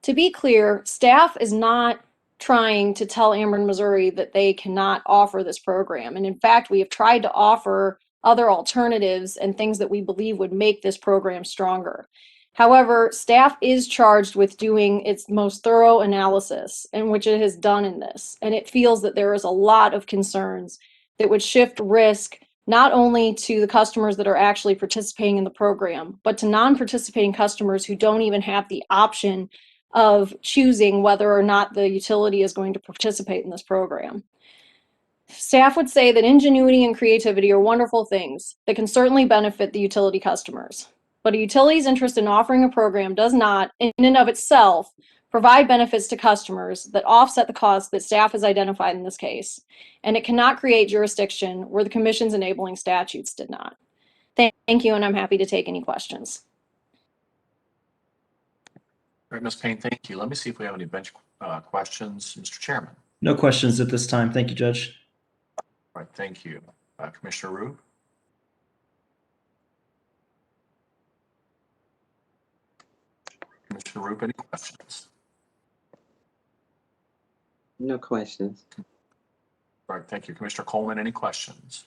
E: To be clear, staff is not trying to tell Ameren Missouri that they cannot offer this program. And in fact, we have tried to offer other alternatives and things that we believe would make this program stronger. However, staff is charged with doing its most thorough analysis, and which it has done in this. And it feels that there is a lot of concerns that would shift risk not only to the customers that are actually participating in the program, but to non-participating customers who don't even have the option of choosing whether or not the utility is going to participate in this program. Staff would say that ingenuity and creativity are wonderful things that can certainly benefit the utility customers. But a utility's interest in offering a program does not, in and of itself, provide benefits to customers that offset the costs that staff has identified in this case. And it cannot create jurisdiction where the commission's enabling statutes did not. Thank you, and I'm happy to take any questions.
A: All right, Ms. Payne, thank you. Let me see if we have any bench questions. Mr. Chairman.
G: No questions at this time. Thank you, Judge.
A: All right, thank you. Commissioner Rube? Commissioner Rube, any questions?
J: No questions.
A: All right, thank you. Commissioner Coleman, any questions?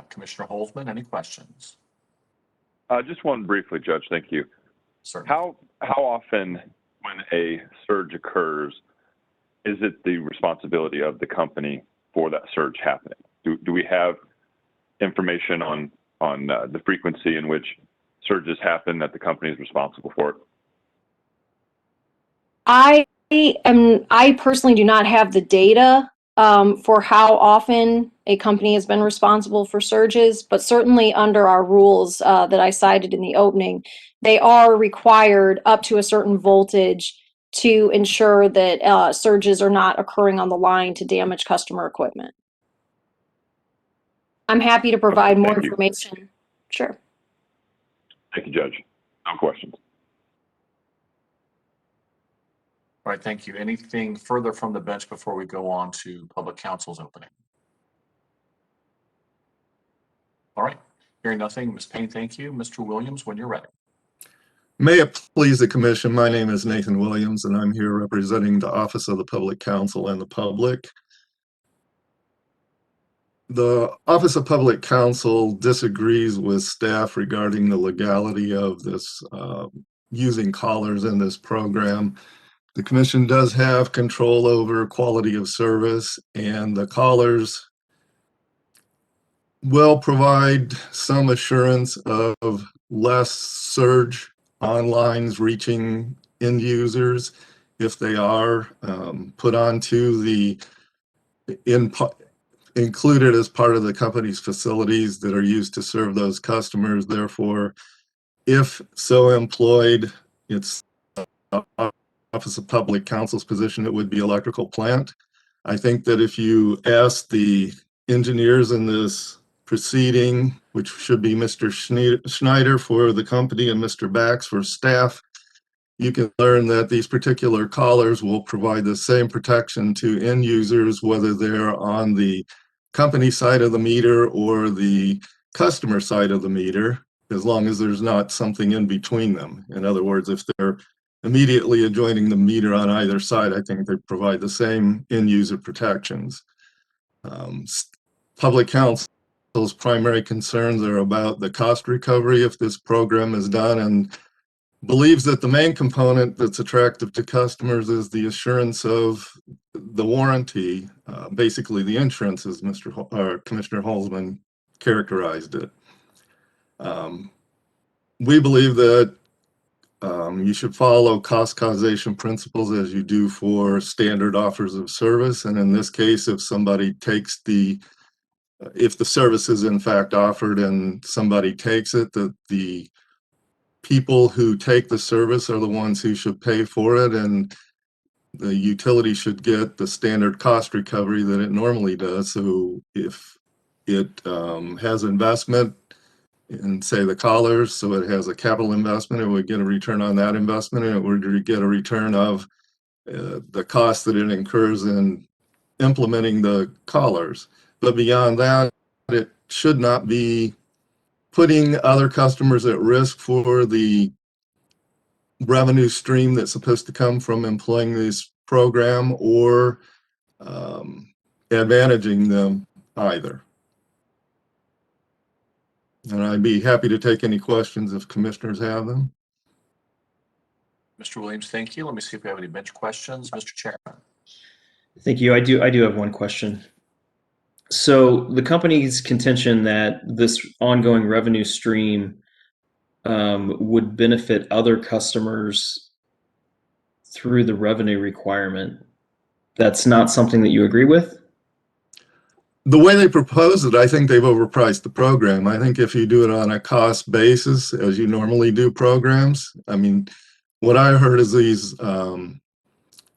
A: Commissioner Holzman, any questions?
I: Just one briefly, Judge. Thank you.
A: Certainly.
I: How often, when a surge occurs, is it the responsibility of the company for that surge happening? Do we have information on the frequency in which surges happen that the company is responsible for it?
E: I personally do not have the data for how often a company has been responsible for surges, but certainly under our rules that I cited in the opening, they are required up to a certain voltage to ensure that surges are not occurring on the line to damage customer equipment. I'm happy to provide more information. Sure.
I: Thank you, Judge. No questions.
A: All right, thank you. Anything further from the bench before we go on to public counsel's opening? All right, hearing nothing, Ms. Payne, thank you. Mr. Williams, when you're ready.
F: May it please the commission, my name is Nathan Williams and I'm here representing the Office of the Public Counsel and the public. The Office of Public Counsel disagrees with staff regarding the legality of this using callers in this program. The commission does have control over quality of service, and the callers will provide some assurance of less surge on lines reaching end users if they are put onto the included as part of the company's facilities that are used to serve those customers. Therefore, if so employed, it's Office of Public Counsel's position, it would be electrical plant. I think that if you ask the engineers in this proceeding, which should be Mr. Schneider for the company and Mr. Bax for staff, you can learn that these particular collars will provide the same protection to end users, whether they're on the company side of the meter or the customer side of the meter, as long as there's not something in between them. In other words, if they're immediately adjoining the meter on either side, I think they provide the same end user protections. public counsel's primary concerns are about the cost recovery if this program is done, and believes that the main component that's attractive to customers is the assurance of the warranty, basically the insurance, as Commissioner Holzman characterized it. We believe that you should follow cost causation principles as you do for standard offers of service. And in this case, if somebody takes if the service is in fact offered and somebody takes it, that the people who take the service are the ones who should pay for it, and the utility should get the standard cost recovery that it normally does. So if it has investment in, say, the collars, so it has a capital investment, it would get a return on that investment, and it would get a return of the cost that it incurs in implementing the collars. But beyond that, it should not be putting other customers at risk for the revenue stream that's supposed to come from employing this program, or advantaging them either. And I'd be happy to take any questions if commissioners have them.
A: Mr. Williams, thank you. Let me see if we have any bench questions. Mr. Chairman.
G: Thank you. I do have one question. So the company's contention that this ongoing revenue stream would benefit other customers through the revenue requirement, that's not something that you agree with?
F: The way they propose it, I think they've overpriced the program. I think if you do it on a cost basis, as you normally do programs, I mean, what I heard is these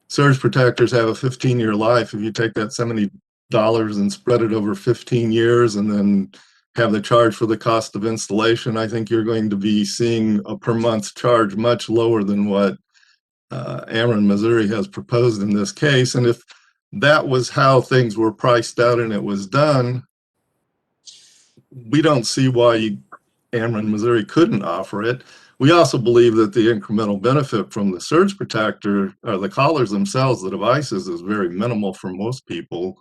F: surge protectors have a 15-year life. If you take that $70 and spread it over 15 years and then have the charge for the cost of installation, I think you're going to be seeing a per month charge much lower than what Ameren, Missouri has proposed in this case. And if that was how things were priced out and it was done, we don't see why Ameren, Missouri couldn't offer it. We also believe that the incremental benefit from the surge protector, or the collars themselves, the devices, is very minimal for most people.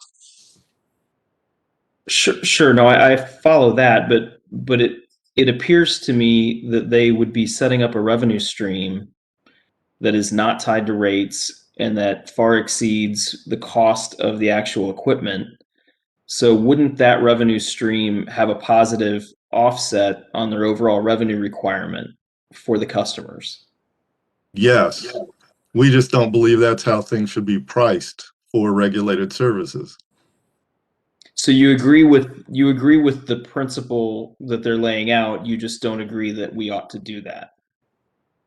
G: Sure. No, I follow that, but it appears to me that they would be setting up a revenue stream that is not tied to rates and that far exceeds the cost of the actual equipment. So wouldn't that revenue stream have a positive offset on their overall revenue requirement for the customers?
F: Yes. We just don't believe that's how things should be priced for regulated services.
G: So you agree with the principle that they're laying out, you just don't agree that we ought to do that?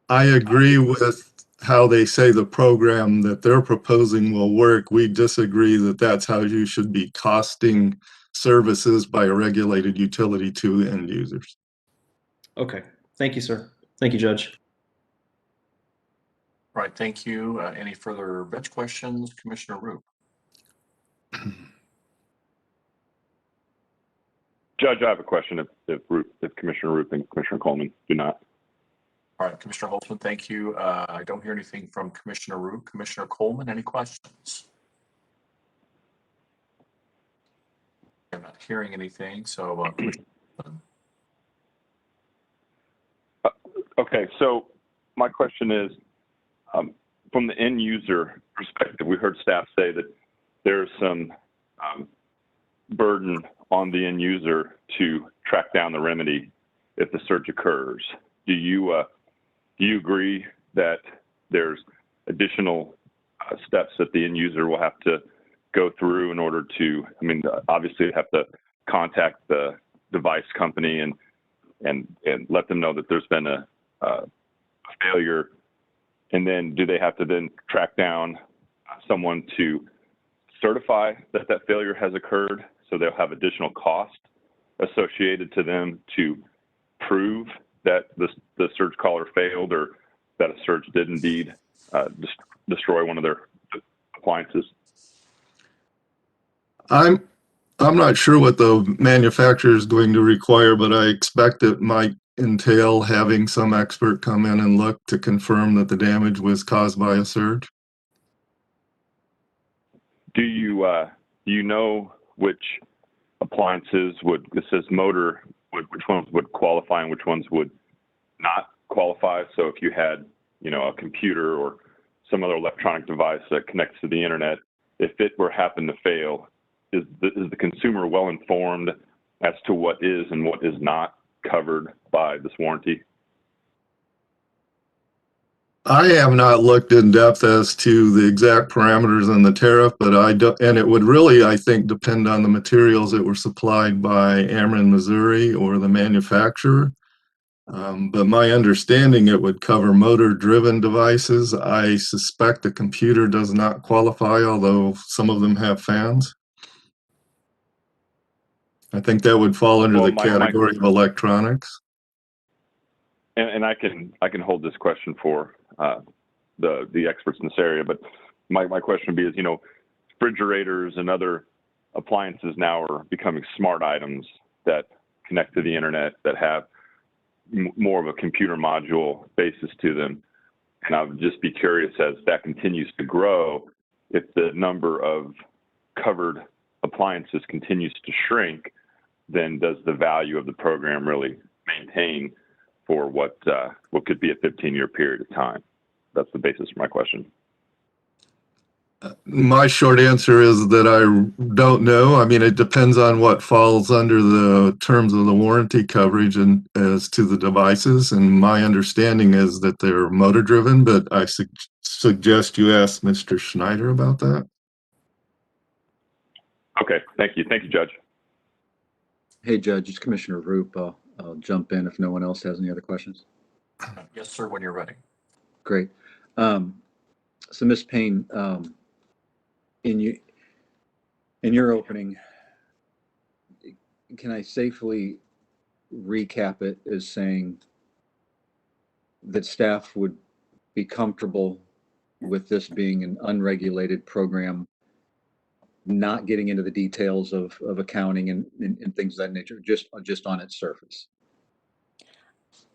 F: I agree with how they say the program that they're proposing will work. We disagree that that's how you should be costing services by a regulated utility to end users.
G: Okay. Thank you, sir. Thank you, Judge.
A: All right, thank you. Any further bench questions? Commissioner Roop.
I: Judge, I have a question if Commissioner Roop and Commissioner Coleman do not.
A: All right, Commissioner Holtzman, thank you. I don't hear anything from Commissioner Roop. Commissioner Coleman, any questions? I'm not hearing anything, so
I: Okay, so my question is, from the end user perspective, we heard staff say that there's some burden on the end user to track down the remedy if the surge occurs. Do you agree that there's additional steps that the end user will have to go through in order to, I mean, obviously have to contact the device company and let them know that there's been a failure, and then do they have to then track down someone to certify that that failure has occurred? So they'll have additional cost associated to them to prove that the surge caller failed or that a surge did indeed destroy one of their appliances.
F: I'm not sure what the manufacturer is going to require, but I expect it might entail having some expert come in and look to confirm that the damage was caused by a surge.
I: Do you know which appliances would, it says motor, which ones would qualify and which ones would not qualify. So if you had, a computer or some other electronic device that connects to the internet, if it were happen to fail, is the consumer well informed as to what is and what is not covered by this warranty?
F: I have not looked in depth as to the exact parameters in the tariff, but and it would really, I think, depend on the materials that were supplied by Ameren, Missouri, or the manufacturer. But my understanding, it would cover motor-driven devices. I suspect a computer does not qualify, although some of them have fans. I think that would fall under the category of electronics.
I: And I can hold this question for the experts in this area, but my question would be is, refrigerators and other appliances now are becoming smart items that connect to the internet, that have more of a computer module basis to them. And I would just be curious, as that continues to grow, if the number of covered appliances continues to shrink, then does the value of the program really maintain for what could be a 15-year period of time? That's the basis for my question.
F: My short answer is that I don't know. I mean, it depends on what falls under the terms of the warranty coverage and as to the devices. And my understanding is that they're motor driven, but I suggest you ask Mr. Schneider about that.
I: Okay, thank you. Thank you, Judge.
H: Hey, Judge, it's Commissioner Roop. I'll jump in if no one else has any other questions.
A: Yes, sir, when you're ready.
H: Great. So Ms. Payne, in your opening, can I safely recap it as saying that staff would be comfortable with this being an unregulated program, not getting into the details of accounting and things of that nature, just on its surface?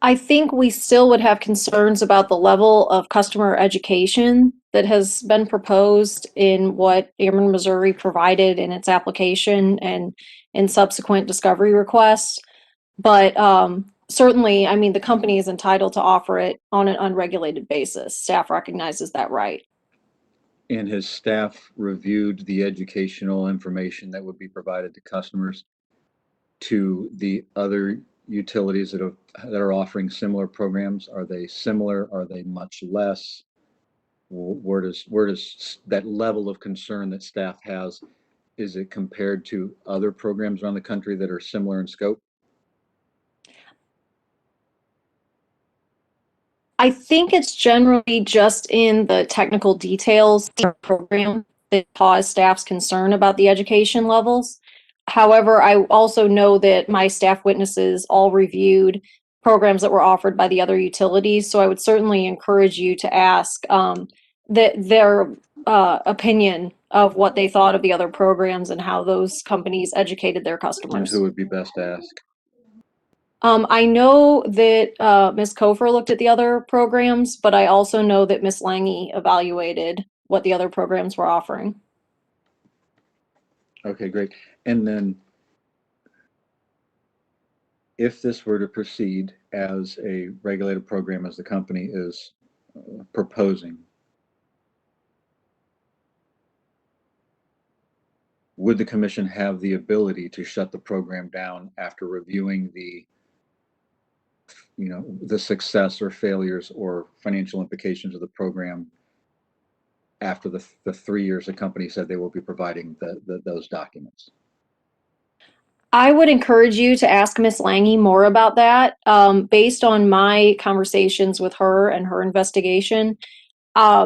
E: I think we still would have concerns about the level of customer education that has been proposed in what Ameren, Missouri provided in its application and in subsequent discovery requests. But certainly, I mean, the company is entitled to offer it on an unregulated basis. Staff recognizes that right.
H: And has staff reviewed the educational information that would be provided to customers to the other utilities that are offering similar programs? Are they similar? Are they much less? Where does that level of concern that staff has, is it compared to other programs around the country that are similar in scope?
E: I think it's generally just in the technical details of the program that cause staff's concern about the education levels. However, I also know that my staff witnesses all reviewed programs that were offered by the other utilities, so I would certainly encourage you to ask their opinion of what they thought of the other programs and how those companies educated their
H: And
E: customers.
H: who would be best to ask?
E: I know that Ms. Kofer looked at the other programs, but I also know that Ms. Lange evaluated what the other programs were offering.
H: Okay, great. And then if this were to proceed as a regulated program as the company is proposing, would the commission have the ability to shut the program down after reviewing the success or failures or financial implications of the program after the 3 years the company said they will be providing those documents?
E: I would encourage you to ask Ms. Lange more about that. Based on my conversations with her and her investigation,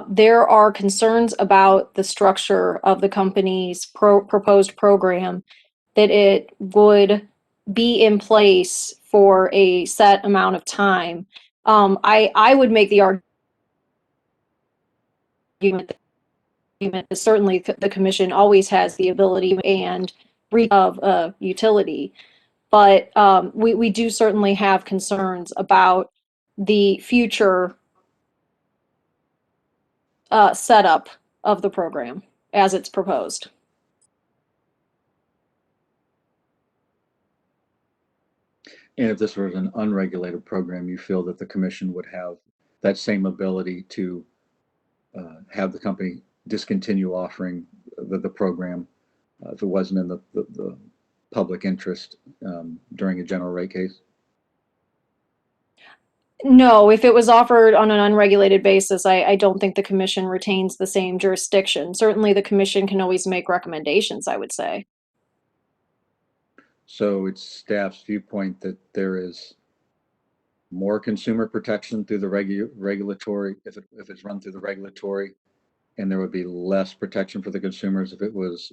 E: there are concerns about the structure of the company's proposed program, that it would be in place for a set amount of time. I would make the argument that certainly the commission always has the ability and of a utility. But we do certainly have concerns about the future setup of the program as it's proposed.
H: And if this was an unregulated program, you feel that the commission would have that same ability to have the company discontinue offering the program if it wasn't in the public interest during a general rate case?
E: No, if it was offered on an unregulated basis, I don't think the commission retains the same jurisdiction. Certainly, the commission can always make recommendations, I would say.
H: So it's staff's viewpoint that there is more consumer protection through the regulatory, if it's run through the regulatory, and there would be less protection for the consumers if it was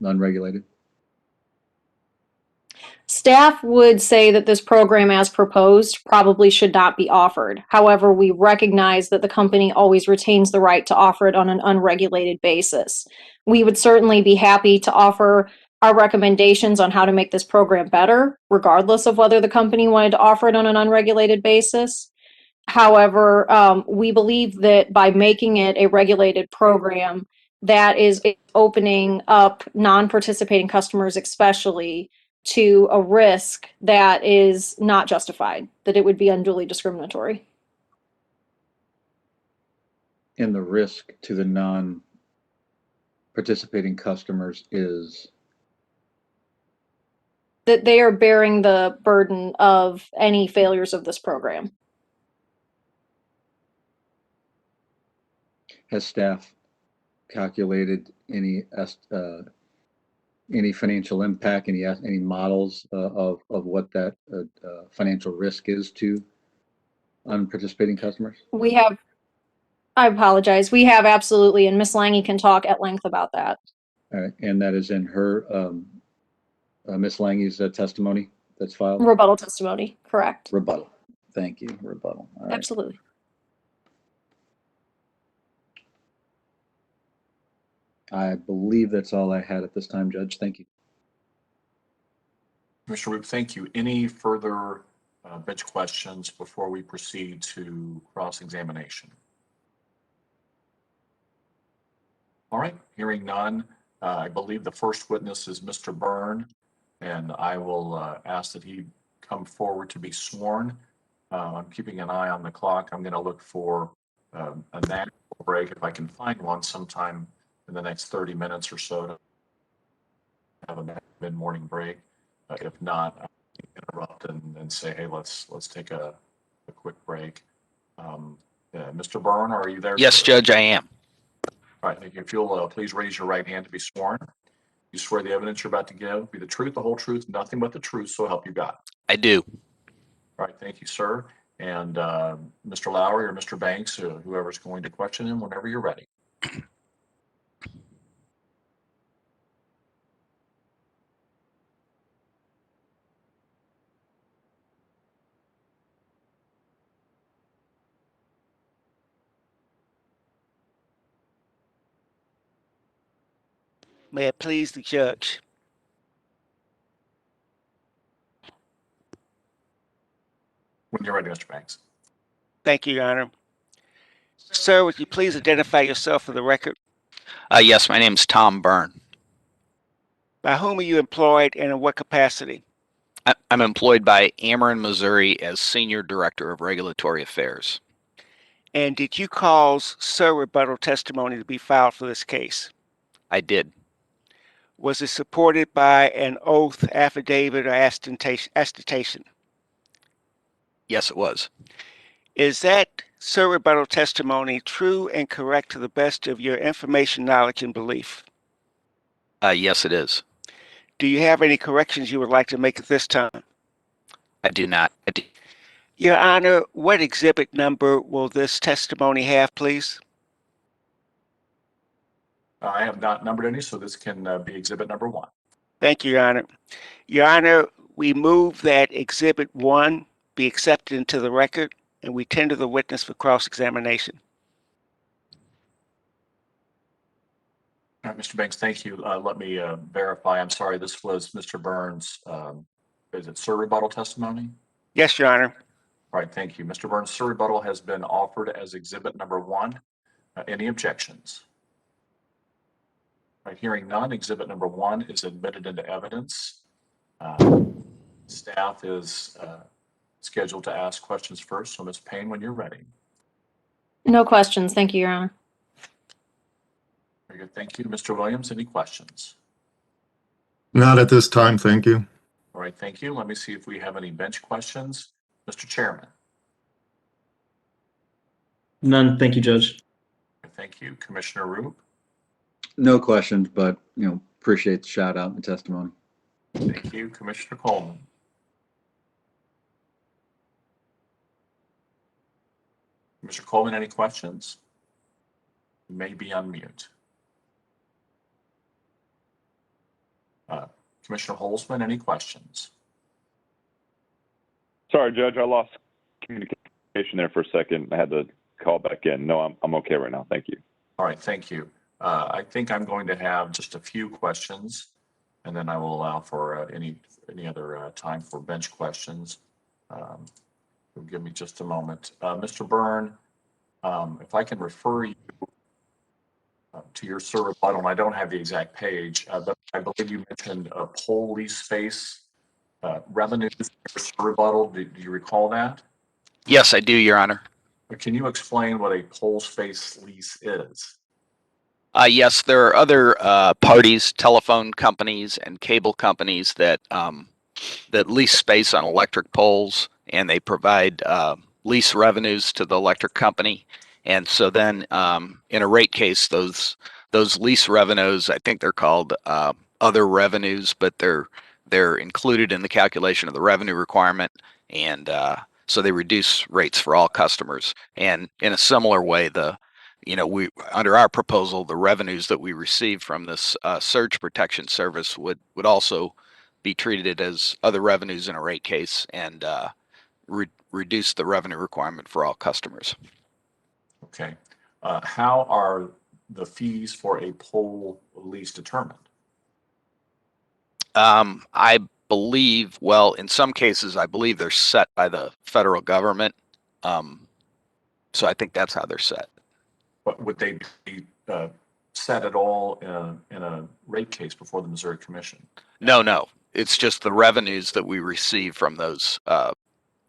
H: unregulated?
E: Staff would say that this program as proposed probably should not be offered. However, we recognize that the company always retains the right to offer it on an unregulated basis. We would certainly be happy to offer our recommendations on how to make this program better, regardless of whether the company wanted to offer it on an unregulated basis. However, we believe that by making it a regulated program, that is opening up non-participating customers especially to a risk that is not justified, that it would be unduly discriminatory.
H: And the risk to the non-participating customers is?
E: That they are bearing the burden of any failures of this program.
H: Has staff calculated any financial impact, any models of what that financial risk is to unparticipating customers?
E: We have, I apologize, we have absolutely, and Ms. Lange can talk at length about that.
H: All right, and that is in her, Ms. Lange's testimony that's filed?
E: Rebuttal testimony, correct.
H: Rebuttal. Thank you, rebuttal. All right.
E: Absolutely.
H: I believe that's all I had at this time, Judge. Thank you.
A: Mr. Roop, thank you. Any further bench questions before we proceed to cross-examination? All right, hearing none, I believe the first witness is Mr. Byrne, and I will ask that he come forward to be sworn. I'm keeping an eye on the clock. I'm going to look for a natural break if I can find one sometime in the next 30 minutes or so to have a mid-morning break. If not, I'll interrupt and say, hey, let's take a quick break. Mr. Byrne, are you there?
K: Yes, Judge, I am.
A: All right, if you'll please raise your right hand to be sworn. You swear the evidence you're about to give be the truth, the whole truth, nothing but the truth, so help you God.
K: I do.
A: All right, thank you, sir. And Mr. Lowry or Mr. Banks, whoever's going to question him, whenever you're ready.
L: May it please the judge.
A: When you're ready, Mr. Banks.
L: Thank you, Your Honor. Sir, would you please identify yourself for the record?
K: Yes, my name's Tom Byrne.
L: By whom are you employed and in what capacity?
K: I'm employed by Ameren, Missouri as Senior Director of Regulatory Affairs.
L: And did you cause sir rebuttal testimony to be filed for this case?
K: I did.
L: Was it supported by an oath, affidavit, or attestation?
K: Yes, it was.
L: Is that sir rebuttal testimony true and correct to the best of your information, knowledge, and belief?
K: Yes, it is.
L: Do you have any corrections you would like to make at this time?
K: I do not.
L: Your Honor, what exhibit number will this testimony have, please?
A: I have not numbered any, so this can be exhibit number 1.
L: Thank you, Your Honor. Your Honor, we move that exhibit 1 be accepted into the record, and we tender the witness for cross-examination.
A: All right, Mr. Banks, thank you. Let me verify. I'm sorry, this was Mr. Burns' is it sir rebuttal testimony?
L: Yes, Your Honor.
A: All right, thank you. Mr. Burns' sir rebuttal has been offered as exhibit number 1. Any objections? All right, hearing none, exhibit number 1 is admitted into evidence. Staff is scheduled to ask questions first. So Ms. Payne, when you're ready.
E: No questions. Thank you, Your Honor.
A: Very good. Thank you. Mr. Williams, any questions?
F: Not at this time, thank you.
A: All right, thank you. Let me see if we have any bench questions. Mr. Chairman.
G: None. Thank you, Judge.
A: Thank you. Commissioner Roop.
H: No questions, but, appreciate the shout out and testimony.
A: Thank you. Commissioner Coleman. Commissioner Coleman, any questions? You may be on mute. Commissioner Holzman, any questions?
I: Sorry, Judge, I lost communication there for a second. I had to call back in. No, I'm okay right now. Thank you.
A: All right, thank you. I think I'm going to have just a few questions, and then I will allow for any other time for bench questions. Give me just a moment. Mr. Byrne, if I can refer you to your SIR rebuttal, and I don't have the exact page, but I believe you mentioned a pole lease space revenues in your SIR rebuttal. Do you recall that?
K: Yes, I do, Your Honor.
A: Can you explain what a pole space lease is?
K: Yes, there are other parties, telephone companies and cable companies that that lease space on electric poles, and they provide lease revenues to the electric company. And so then, in a rate case, those lease revenues, I think they're called other revenues, but they're included in the calculation of the revenue requirement, and so they reduce rates for all customers. And in a similar way, we under our proposal, the revenues that we receive from this surge protection service would also be treated as other revenues in a rate case and reduce the revenue requirement for all customers.
A: Okay. How are the fees for a pole lease determined?
K: I believe, well, in some cases, I believe they're set by the federal government. So I think that's how they're set.
A: But would they be set at all in a rate case before the Missouri Commission?
K: No. It's just the revenues that we receive from those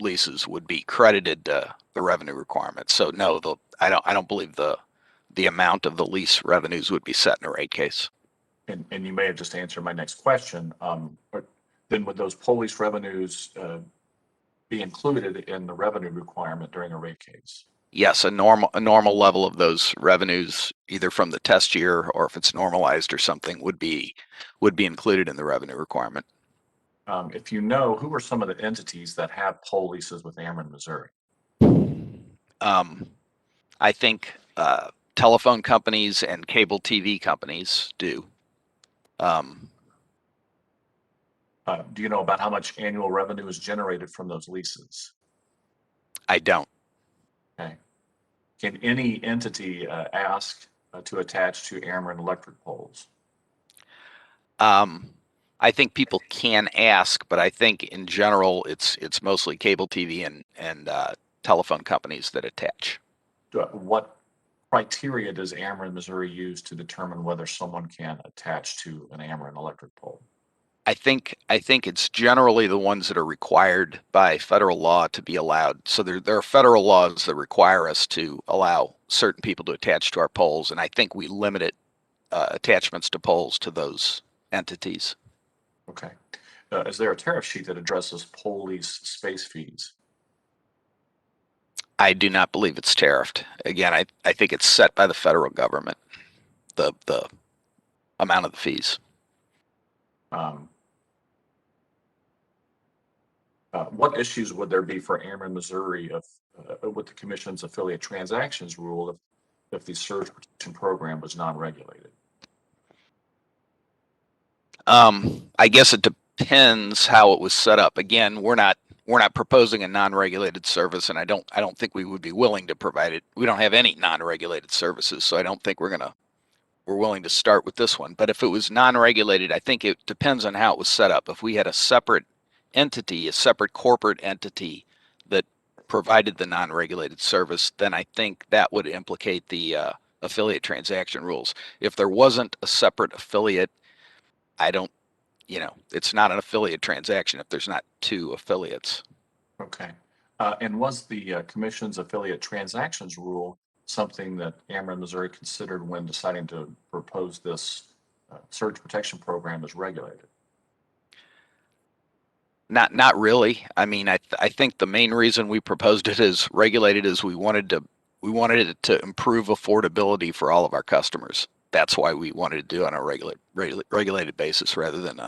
K: leases would be credited to the revenue requirement. So no, I don't believe the amount of the lease revenues would be set in a rate case.
A: And you may have just answered my next question. But then would those pole lease revenues be included in the revenue requirement during a rate case?
K: Yes, a normal level of those revenues, either from the test year or if it's normalized or something, would be included in the revenue requirement.
A: If you know, who are some of the entities that have pole leases with Ameren, Missouri?
K: I think telephone companies and cable TV companies do.
A: Do you know about how much annual revenue is generated from those leases?
K: I don't.
A: Okay. Can any entity ask to attach to Ameren electric poles?
K: I think people can ask, but I think in general it's mostly cable TV and telephone companies that attach.
A: What criteria does Ameren, Missouri use to determine whether someone can attach to an Ameren electric pole?
K: I think it's generally the ones that are required by federal law to be allowed. So there are federal laws that require us to allow certain people to attach to our poles, and I think we limit attachments to poles to those entities.
A: Okay. Is there a tariff sheet that addresses pole lease space fees?
K: I do not believe it's tariffed. Again, I think it's set by the federal government, the amount of the fees.
A: What issues would there be for Ameren, Missouri with the Commission's affiliate transactions rule if the surge protection program was non-regulated?
K: I guess it depends how it was set up. Again, we're not proposing a non-regulated service, and I don't think we would be willing to provide it. We don't have any non-regulated services, so I don't think we're willing to start with this one. But if it was non-regulated, I think it depends on how it was set up. If we had a separate entity, a separate corporate entity that provided the non-regulated service, then I think that would implicate the affiliate transaction rules. If there wasn't a separate affiliate, I don't it's not an affiliate transaction if there's not two affiliates.
A: Okay. And was the commission's affiliate transactions rule something that Ameren, Missouri considered when deciding to propose this surge protection program as regulated?
K: Not really. I mean, I think the main reason we proposed it as regulated is we wanted it to improve affordability for all of our customers. That's why we wanted to do it on a regulated basis rather than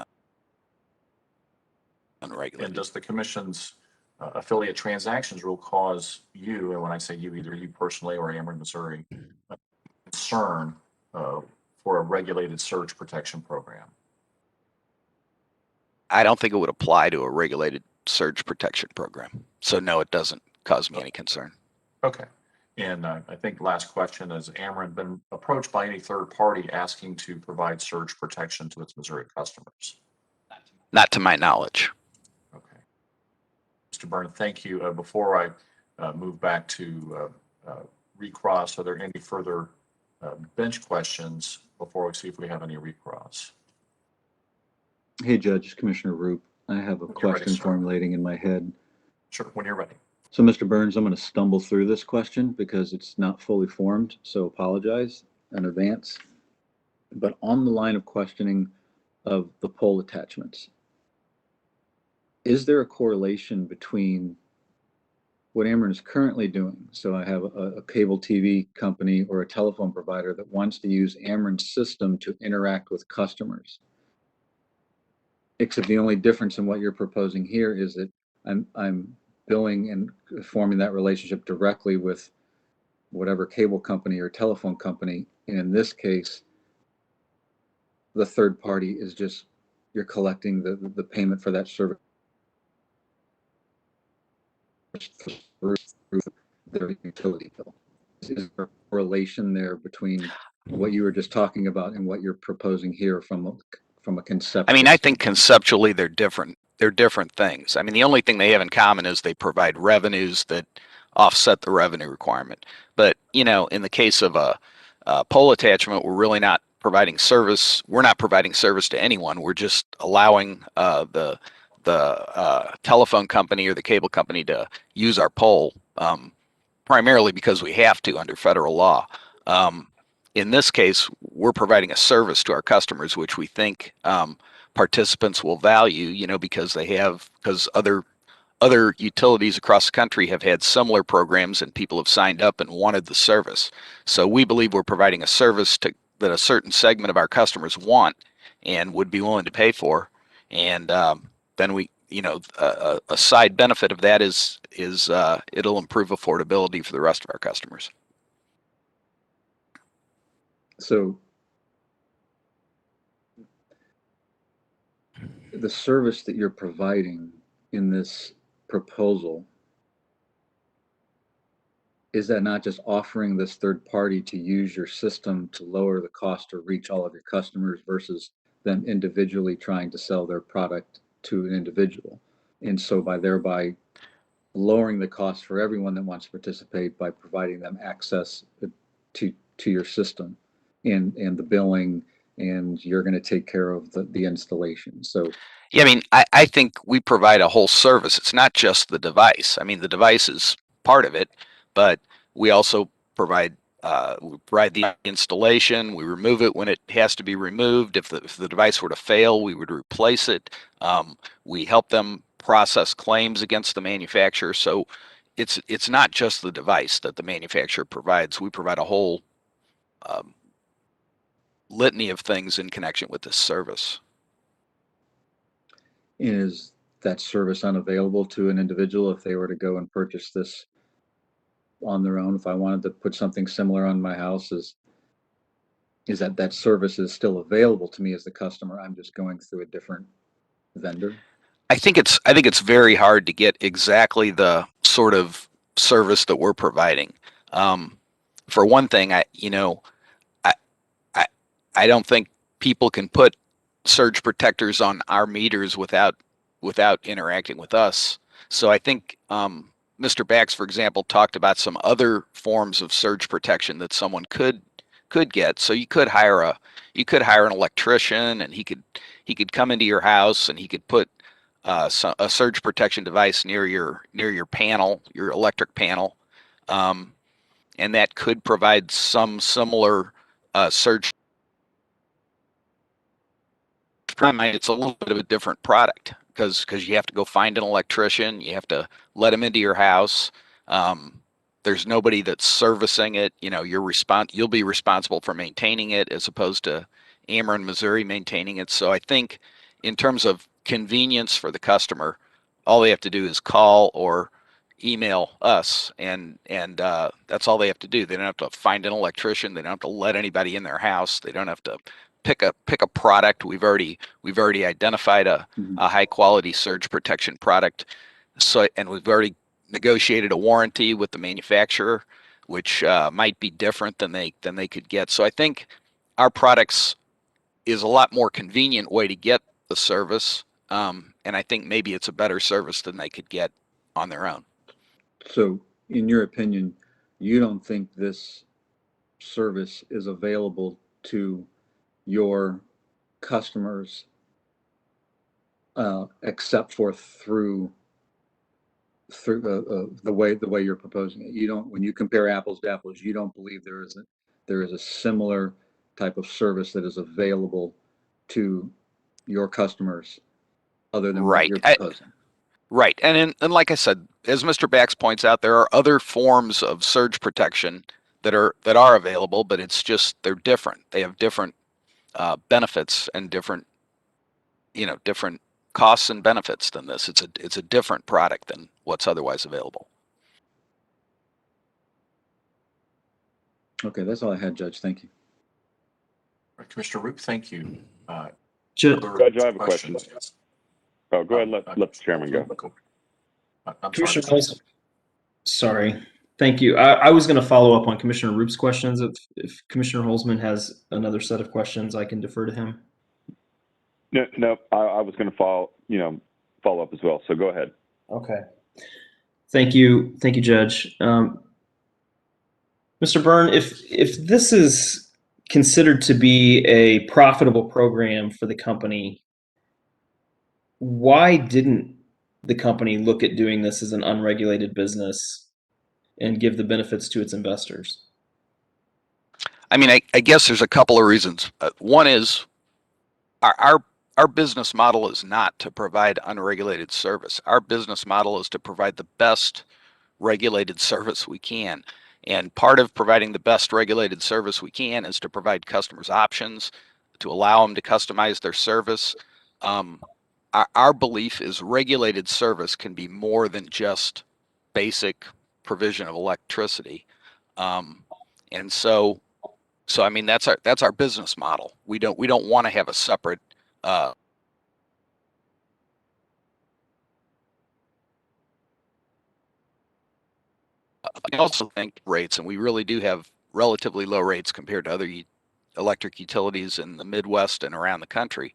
K: unregulated.
A: And does the commission's affiliate transactions rule cause you, and when I say you, either you personally or Ameren, Missouri, concern for a regulated surge protection program?
K: I don't think it would apply to a regulated surge protection program. So no, it doesn't cause me any concern.
A: Okay. And I think last question, has Ameren been approached by any third party asking to provide surge protection to its Missouri customers?
K: Not to my knowledge.
A: Okay. Mr. Byrne, thank you. Before I move back to recross, are there any further bench questions before we see if we have any recross?
H: Hey, Judge, Commissioner Roop, I have a question formulating in my head.
A: Sure, when you're ready.
H: So, Mr. Burns, I'm going to stumble through this question because it's not fully formed, so apologize in advance. But on the line of questioning of the pole attachments, is there a correlation between what Ameren is currently doing? So I have a cable TV company or a telephone provider that wants to use Ameren's system to interact with customers. Except the only difference in what you're proposing here is that I'm billing and forming that relationship directly with whatever cable company or telephone company. And in this case, the third party is just, you're collecting the payment for that service through their utility bill. Is there a correlation there between what you were just talking about and what you're proposing here from a conceptual?
K: I mean, I think conceptually they're different. They're different things. I mean, the only thing they have in common is they provide revenues that offset the revenue requirement. But, in the case of a pole attachment, we're really not providing service. We're not providing service to anyone. We're just allowing the telephone company or the cable company to use our pole, primarily because we have to under federal law. In this case, we're providing a service to our customers, which we think participants will value, because other utilities across the country have had similar programs and people have signed up and wanted the service. So we believe we're providing a service that a certain segment of our customers want and would be willing to pay for. And then we, a side benefit of that is it'll improve affordability for the rest of our customers.
H: So the service that you're providing in this proposal, is that not just offering this third party to use your system to lower the cost to reach all of your customers versus them individually trying to sell their product to an individual? And so by thereby lowering the cost for everyone that wants to participate by providing them access to your system and the billing, and you're going to take care of the installation. So
K: yeah, I mean, I think we provide a whole service. It's not just the device. I mean, the device is part of it, but we also provide the installation. We remove it when it has to be removed. If the device were to fail, we would replace it. We help them process claims against the manufacturer. So it's not just the device that the manufacturer provides. We provide a whole litany of things in connection with this service.
H: is that service unavailable to an individual if they were to go and purchase this on their own? If I wanted to put something similar on my house, is that service is still available to me as the customer? I'm just going through a different vendor.
K: I think it's very hard to get exactly the sort of service that we're providing. For one thing, I don't think people can put surge protectors on our meters without interacting with us. So I think Mr. Bax, for example, talked about some other forms of surge protection that someone could could get. So you could hire an electrician, and he could come into your house, and he could put a surge protection device near your panel, your electric panel, and that could provide some similar surge. It's a little bit of a different product because you have to go find an electrician, you have to let him into your house. There's nobody that's servicing it. You'll be responsible for maintaining it, as opposed to Ameren, Missouri maintaining it. So I think in terms of convenience for the customer, all they have to do is call or email us, and that's all they have to do. They don't have to find an electrician. They don't have to let anybody in their house. They don't have to pick a product. We've already identified a high quality surge protection product. So, and we've already negotiated a warranty with the manufacturer, which might be different than they could get. So I think our products is a lot more convenient way to get the service, and I think maybe it's a better service than they could get on their own.
H: So, in your opinion, you don't think this service is available to your customers except for through the way you're proposing it? You don't, when you compare apples to apples, you don't believe there is a similar type of service that is available to your customers other than what you're proposing.
K: Right. And like I said, as Mr. Bax points out, there are other forms of surge protection that are available, but it's just they're different. They have different benefits and different costs and benefits than this. It's a different product than what's otherwise available.
H: Okay, that's all I had, Judge. Thank you.
A: Commissioner Roop, thank you.
I: Judge, I have a question.
A: Yes.
I: Oh, go ahead. Let the chairman go.
A: I'm
G: Commissioner
A: sorry.
G: Holzman. Sorry. Thank you. I was going to follow up on Commissioner Roop's questions. If Commissioner Holzman has another set of questions, I can defer to him.
I: No, I was going to follow up as well. So go ahead.
G: Okay. Thank you, Judge. Mr. Byrne, if this is considered to be a profitable program for the company, why didn't the company look at doing this as an unregulated business and give the benefits to its investors?
K: I mean, I guess there's a couple of reasons. One is our business model is not to provide unregulated service. Our business model is to provide the best regulated service we can. And part of providing the best regulated service we can is to provide customers options, to allow them to customize their service. Our belief is regulated service can be more than just basic provision of electricity. And so I mean, that's our business model. We don't want to have a separate I also think rates, and we really do have relatively low rates compared to other electric utilities in the Midwest and around the country.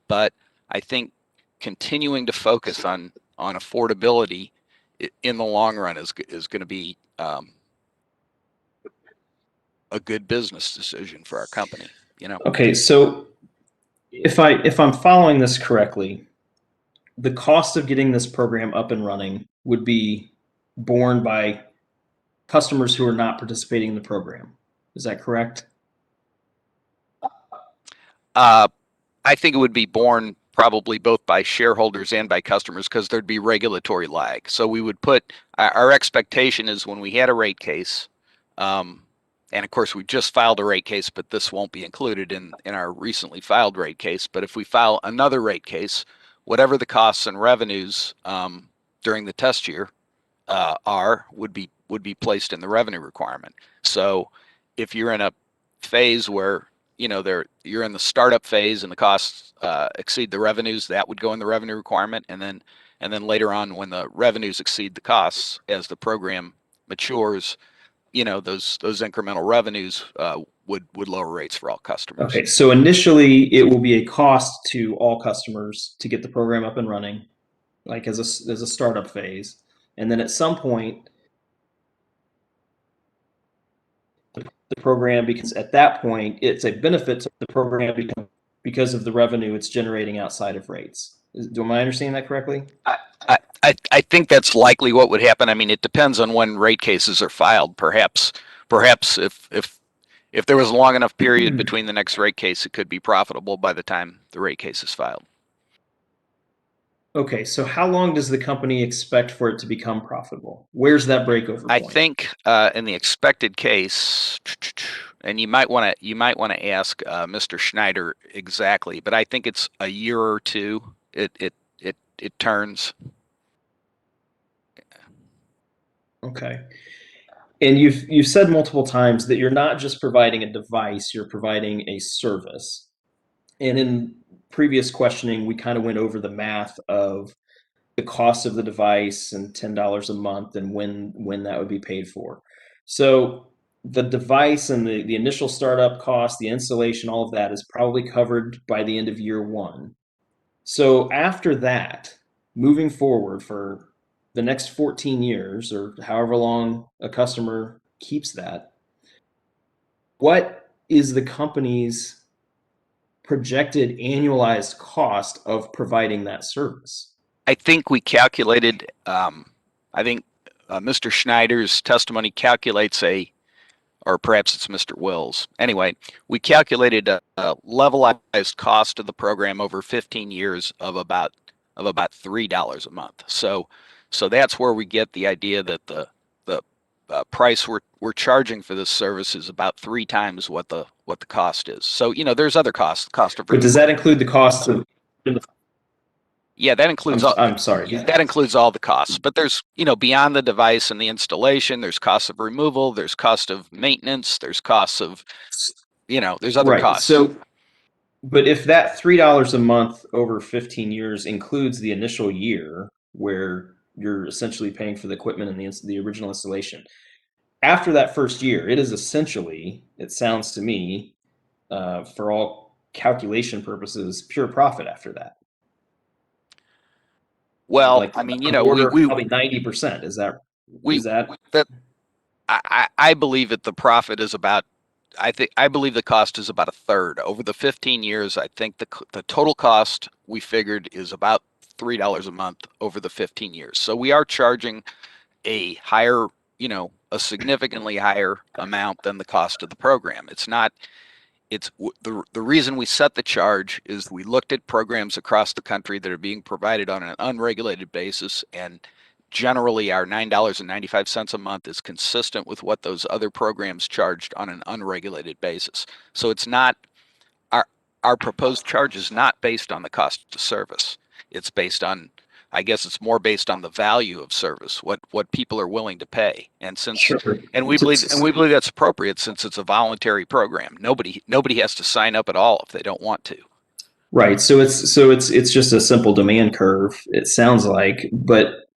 K: But I think continuing to focus on affordability in the long run is going to be a good business decision for our company.
G: Okay, so if I'm following this correctly, the cost of getting this program up and running would be borne by customers who are not participating in the program. Is that correct?
K: I think it would be borne probably both by shareholders and by customers, because there'd be regulatory lag. So we would put our expectation is when we had a rate case, and of course we just filed a rate case, but this won't be included in our recently filed rate case. But if we file another rate case, whatever the costs and revenues during the test year would be placed in the revenue requirement. So if you're in a phase where you're in the startup phase and the costs exceed the revenues, that would go in the revenue requirement, and then later on, when the revenues exceed the costs as the program matures, those incremental revenues would lower rates for all customers.
G: Okay, so initially it will be a cost to all customers to get the program up and running, like as a startup phase, and then at some point the program, because at that point it's a benefit to the program because of the revenue it's generating outside of rates. Am I understanding that correctly?
K: I think that's likely what would happen. I mean, it depends on when rate cases are filed. Perhaps if there was a long enough period between the next rate case, it could be profitable by the time the rate case is filed.
G: Okay, so how long does the company expect for it to become profitable? Where's that breakover point?
K: I think in the expected case, and you might want to ask Mr. Schneider exactly, but I think it's a year or two. It turns.
G: Okay. And you've said multiple times that you're not just providing a device, you're providing a service. And in previous questioning, we kind of went over the math of the cost of the device and $10 a month and when that would be paid for. So the device and the initial startup cost, the installation, all of that is probably covered by the end of year one. So after that, moving forward for the next 14 years or however long a customer keeps that, what is the company's projected annualized cost of providing that service?
K: I think we calculated, I think Mr. Schneider's testimony calculates or perhaps it's Mr. Wills. Anyway, we calculated a levelized cost of the program over 15 years of about $3 a month. So that's where we get the idea that the price we're charging for this service is about 3 times what the cost is. So there's other costs. Cost of.
G: But does that include the cost of?
K: Yeah, that includes.
G: I'm sorry.
K: That includes all the costs, but there's beyond the device and the installation, there's costs of removal, there's cost of maintenance, there's costs of, there's other costs.
G: So, but if that $3 a month over 15 years includes the initial year where you're essentially paying for the equipment and the original installation, after that first year, it is essentially, it sounds to me, for all calculation purposes, pure profit after that.
K: Well,
G: like,
K: I mean,
G: we probably 90%. Is that?
K: I believe that the profit is about. I believe the cost is about a third over the 15 years. I think the total cost we figured is about $3 a month over the 15 years. So we are charging a higher, a significantly higher amount than the cost of the program. It's not. It's the reason we set the charge is we looked at programs across the country that are being provided on an unregulated basis, and generally our $9.95 a month is consistent with what those other programs charged on an unregulated basis. So it's not our proposed charge is not based on the cost of service. It's based on, I guess it's more based on the value of service, what people are willing to pay. And we believe that's appropriate since it's a voluntary program. Nobody has to sign up at all if they don't want to.
G: Right. So it's just a simple demand curve, it sounds like, but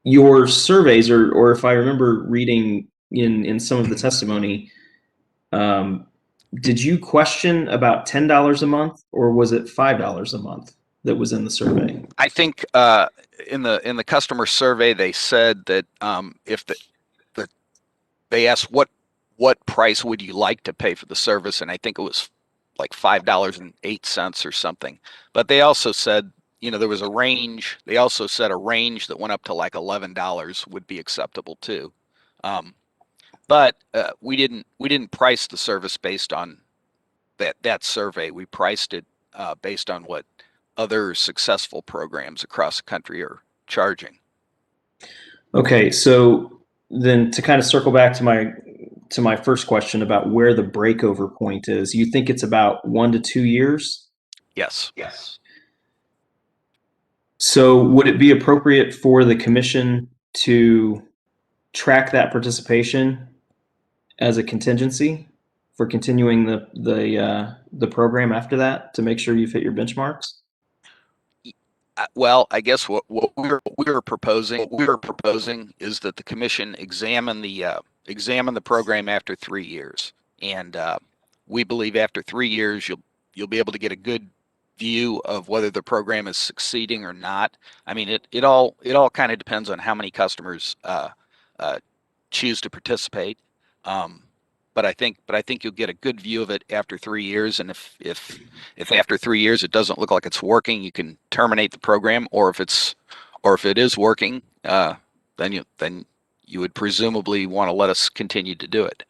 G: your surveys or if I remember reading in some of the testimony, did you question about $10 a month or was it $5 a month that was in the survey?
K: I think in the customer survey they said that if they asked what price would you like to pay for the service, and I think it was like $5.08 or something. But they also said there was a range. They also said a range that went up to like $11 would be acceptable too. But we didn't price the service based on that survey. We priced it based on what other successful programs across the country are charging.
G: Okay, so then to kind of circle back to my first question about where the breakover point is, you think it's about 1 to 2 years?
K: Yes.
G: So would it be appropriate for the commission to track that participation as a contingency for continuing the program after that to make sure you've hit your benchmarks?
K: Well, I guess what we were proposing is that the commission examine the program after 3 years, and we believe after 3 years you'll be able to get a good view of whether the program is succeeding or not. I mean, it all kind of depends on how many customers choose to participate. but I think you'll get a good view of it after 3 years. And if after 3 years it doesn't look like it's working, you can terminate the program. Or if it is working, then you would presumably want to let us continue to do it.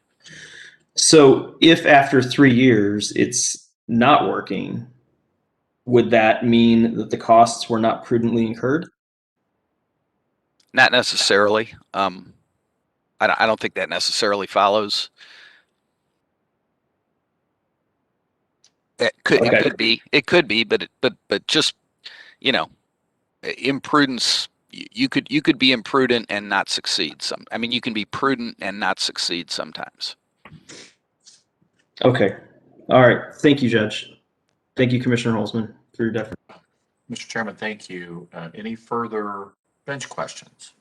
G: So if after 3 years it's not working, would that mean that the costs were not prudently incurred?
K: Not necessarily. I don't think that necessarily follows. It could be, but just, you know, imprudence. You could be imprudent and not succeed. You can be prudent and not succeed sometimes.
G: Okay. All right. Thank you, Judge. Thank you, Commissioner Holzman, for your deference.
A: Mr. Chairman, thank you. Any further bench questions?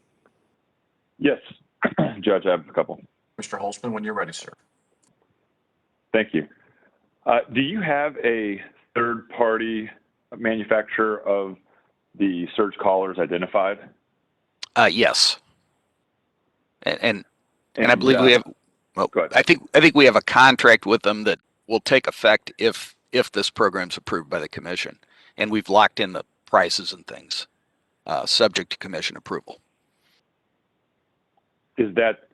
I: Yes, Judge, I have a couple.
A: Mr. Holzman, when you're ready, sir.
I: Thank you. Do you have a third-party manufacturer of the surge collars identified?
K: Yes. And I believe we have. Well,
I: go ahead.
K: I think we have a contract with them that will take effect if this program's approved by the commission, and we've locked in the prices and things, subject to commission approval.
I: Is that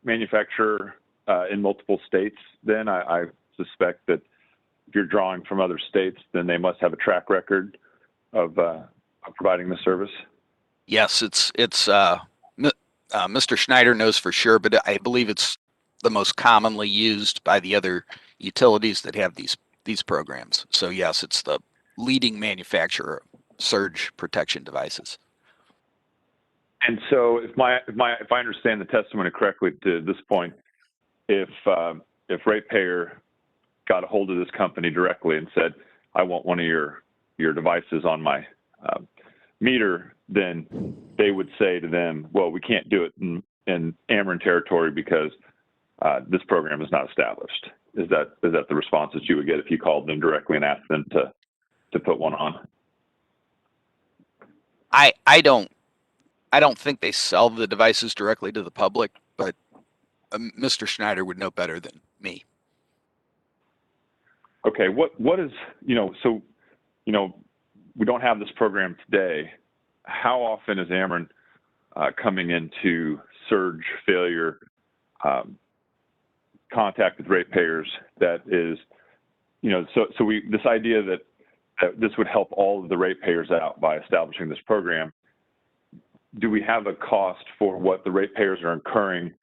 I: manufacturer in multiple states? Then I suspect that if you're drawing from other states, then they must have a track record of providing the service.
K: Yes, it's Mr. Schneider knows for sure, but I believe it's the most commonly used by the other utilities that have these programs. So yes, it's the leading manufacturer of surge protection devices.
I: And so, if I understand the testimony correctly to this point, if ratepayer got a hold of this company directly and said, "I want one of your devices on my meter," then they would say to them, "Well, we can't do it in Ameren territory because this program is not established." Is that the response that you would get if you called them directly and asked them to put one on?
K: I don't think they sell the devices directly to the public, but Mr. Schneider would know better than me.
I: Okay, what is, so, we don't have this program today. How often is Ameren coming into surge failure contact with ratepayers that is, this idea that this would help all of the ratepayers out by establishing this program. Do we have a cost for what the ratepayers are incurring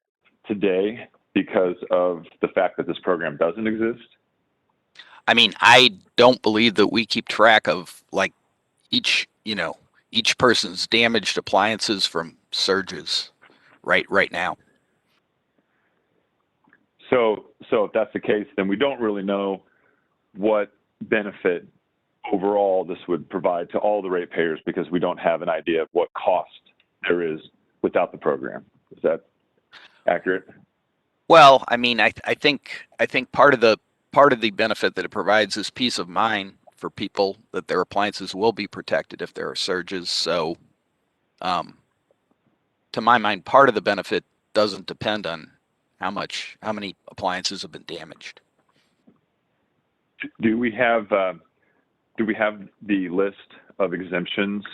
I: today because of the fact that this program doesn't exist?
K: I don't believe that we keep track of like each person's damaged appliances from surges right now.
I: So if that's the case, then we don't really know what benefit overall this would provide to all the ratepayers because we don't have an idea of what cost there is without the program. Is that accurate?
K: Well, I think part of the benefit that it provides is peace of mind for people that their appliances will be protected if there are surges. So, to my mind, part of the benefit doesn't depend on how many appliances have been damaged.
I: Do we have the list of exemptions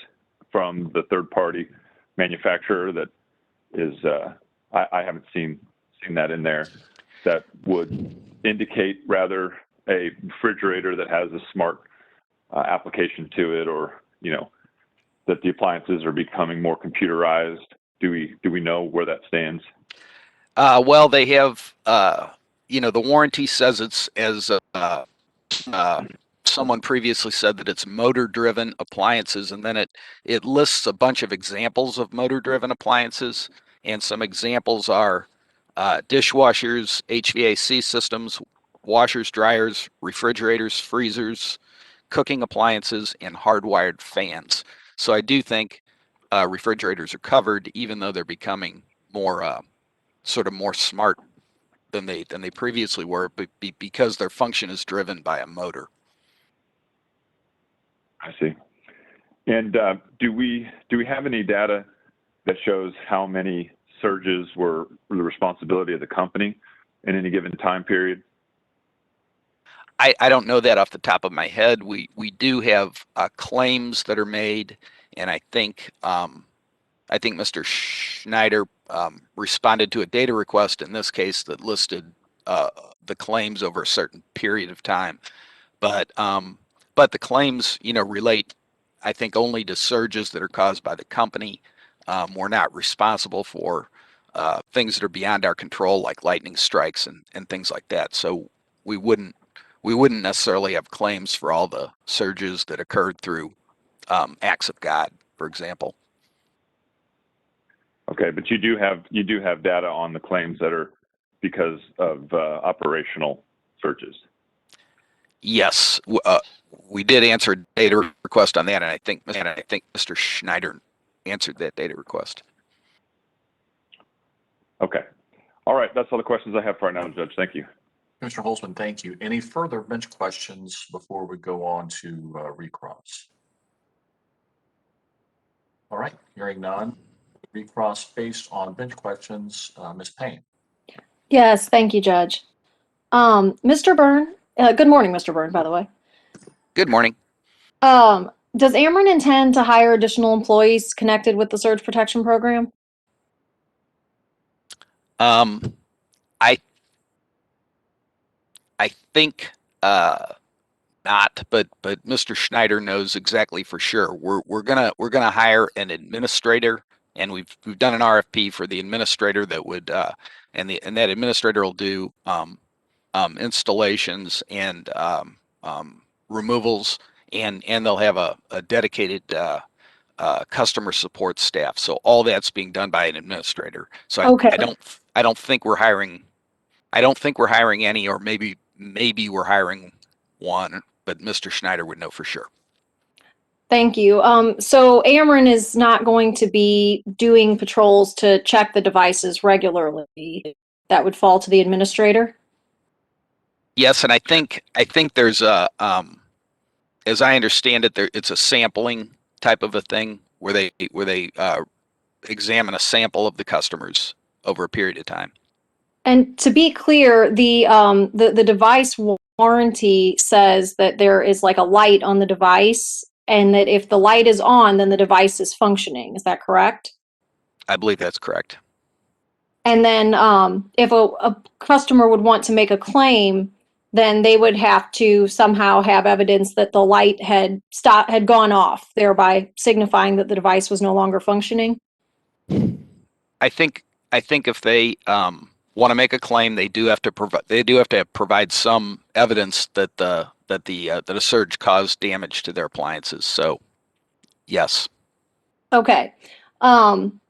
I: from the third-party manufacturer that is? I haven't seen that in there. That would indicate rather a refrigerator that has a smart application to it, or that the appliances are becoming more computerized. Do we know where that stands?
K: Well, they have, the warranty says it's as someone previously said that it's motor-driven appliances, and then it lists a bunch of examples of motor-driven appliances, and some examples are dishwashers, HVAC systems, washers, dryers, refrigerators, freezers, cooking appliances, and hardwired fans. So I do think refrigerators are covered, even though they're becoming more more smart than they previously were, but because their function is driven by a motor.
I: I see. And do we have any data that shows how many surges were the responsibility of the company in any given time period?
K: I don't know that off the top of my head. We do have claims that are made, and I think Mr. Schneider responded to a data request in this case that listed the claims over a certain period of time. But the claims, relate, I think, only to surges that are caused by the company. We're not responsible for things that are beyond our control, like lightning strikes and things like that. So we wouldn't necessarily have claims for all the surges that occurred through acts of God, for example.
I: Okay, but you do have data on the claims that are because of operational surges.
K: Yes, we did answer a data request on that, and I think Mr. Schneider answered that data request.
I: Okay. All right, that's all the questions I have for right now, Judge. Thank you.
A: Commissioner Holzman, thank you. Any further bench questions before we go on to recross? All right, hearing none. Recross based on bench questions, Ms. Payne.
E: Yes, thank you, Judge. Mr. Byrne, good morning, Mr. Byrne, by the way.
K: Good morning.
E: Does Ameren intend to hire additional employees connected with the surge protection program?
K: I think not, but Mr. Schneider knows exactly for sure. We're gonna hire an administrator, and we've done an RFP for the administrator that would and that administrator will do installations and removals, and they'll have a dedicated customer support staff. So all that's being done by an administrator. So
E: Okay.
K: I don't think we're hiring. I don't think we're hiring any, or maybe we're hiring one, but Mr. Schneider would know for sure.
E: Thank you. So Ameren is not going to be doing patrols to check the devices regularly. That would fall to the administrator?
K: Yes, and I think there's a as I understand it, it's a sampling type of a thing where they examine a sample of the customers over a period of time.
E: And to be clear, the device warranty says that there is like a light on the device, and that if the light is on, then the device is functioning. Is that correct?
K: I believe that's correct.
E: And then if a customer would want to make a claim, then they would have to somehow have evidence that the light had gone off, thereby signifying that the device was no longer functioning.
K: I think if they want to make a claim, they do have to provide some evidence that a surge caused damage to their appliances. So, yes.
E: Okay. And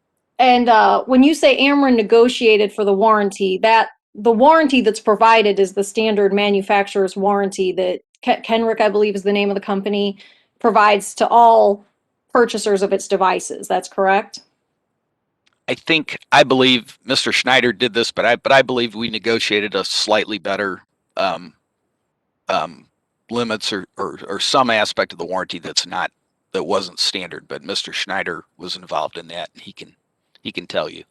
E: when you say Ameren negotiated for the warranty, that the warranty that's provided is the standard manufacturer's warranty that Kenrick, I believe is the name of the company, provides to all purchasers of its devices. That's correct?
K: I believe Mr. Schneider did this, but I believe we negotiated a slightly better limits or some aspect of the warranty that wasn't standard. But Mr. Schneider was involved in that, and he can tell you.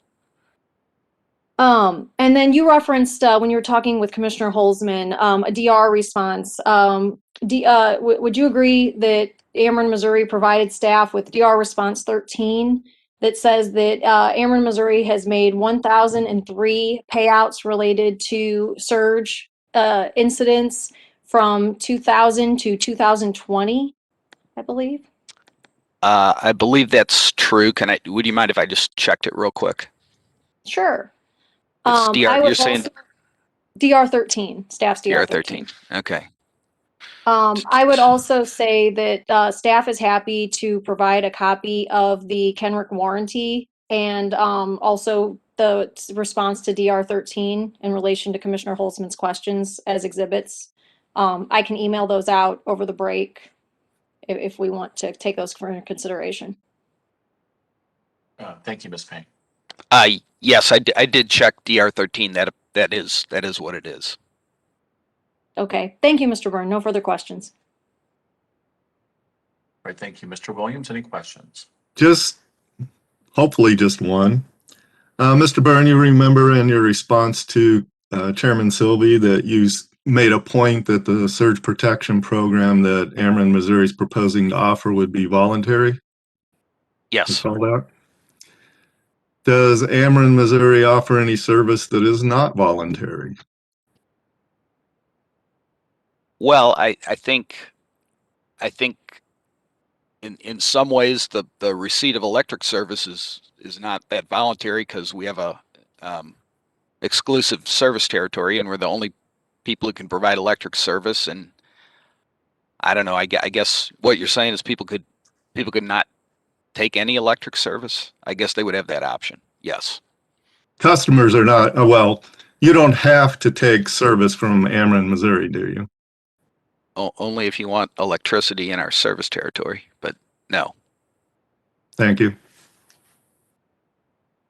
E: And then you referenced when you were talking with Commissioner Holzman, a DR response. Would you agree that Ameren, Missouri provided staff with DR response 13 that says that Ameren, Missouri has made 1,003 payouts related to surge incidents from 2000 to 2020, I believe?
K: I believe that's true. Would you mind if I just checked it real quick?
E: Sure.
K: It's DR, you're saying
E: DR 13, staff's
K: DR
E: DR 13.
K: 13. Okay.
E: I would also say that staff is happy to provide a copy of the Kenrick warranty and also the response to DR 13 in relation to Commissioner Holzman's questions as exhibits. I can email those out over the break if we want to take those for consideration.
A: Thank you, Ms. Payne.
K: Yes, I did check DR 13. That is what it is.
E: Okay. Thank you, Mr. Byrne. No further questions.
A: All right, thank you. Mr. Williams, any questions?
F: Hopefully just one. Mr. Byrne, you remember in your response to Chairman Sylvie, that you made a point that the surge protection program that Ameren, Missouri is proposing to offer would be voluntary.
K: Yes.
F: Call that. Does Ameren, Missouri offer any service that is not voluntary?
K: Well, I think in some ways the receipt of electric service is not that voluntary because we have a exclusive service territory and we're the only people who can provide electric service. And I don't know. I guess what you're saying is people could not take any electric service. I guess they would have that option. Yes.
F: Customers are not, well, you don't have to take service from Ameren, Missouri, do you?
K: Only if you want electricity in our service territory, but no.
F: Thank you.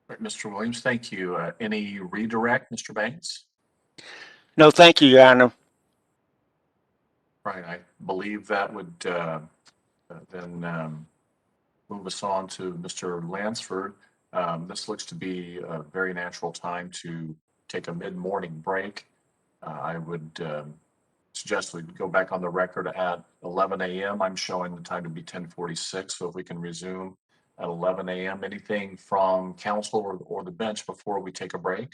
A: Right, Mr. Williams, thank you. Any redirect, Mr. Banks?
L: No, thank you, Your Honor.
A: Right, I believe that would then move us on to Mr. Lansford. This looks to be a very natural time to take a mid-morning break. I would suggest we go back on the record at 11 a.m. I'm showing the time to be 10:46, so if we can resume at 11 a.m. Anything from council or the bench before we take a break?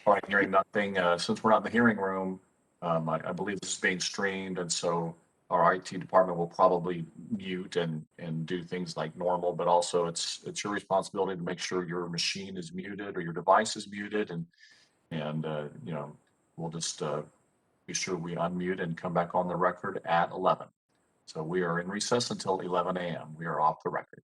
A: All right, hearing nothing, since we're not in the hearing room, I believe this is being streamed, and so our IT department will probably mute and do things like normal, but also it's your responsibility to make sure your machine is muted or your device is muted, and you know, we'll just be sure we unmute and come back on the record at 11. So we are in recess until 11 a.m. We are off the record.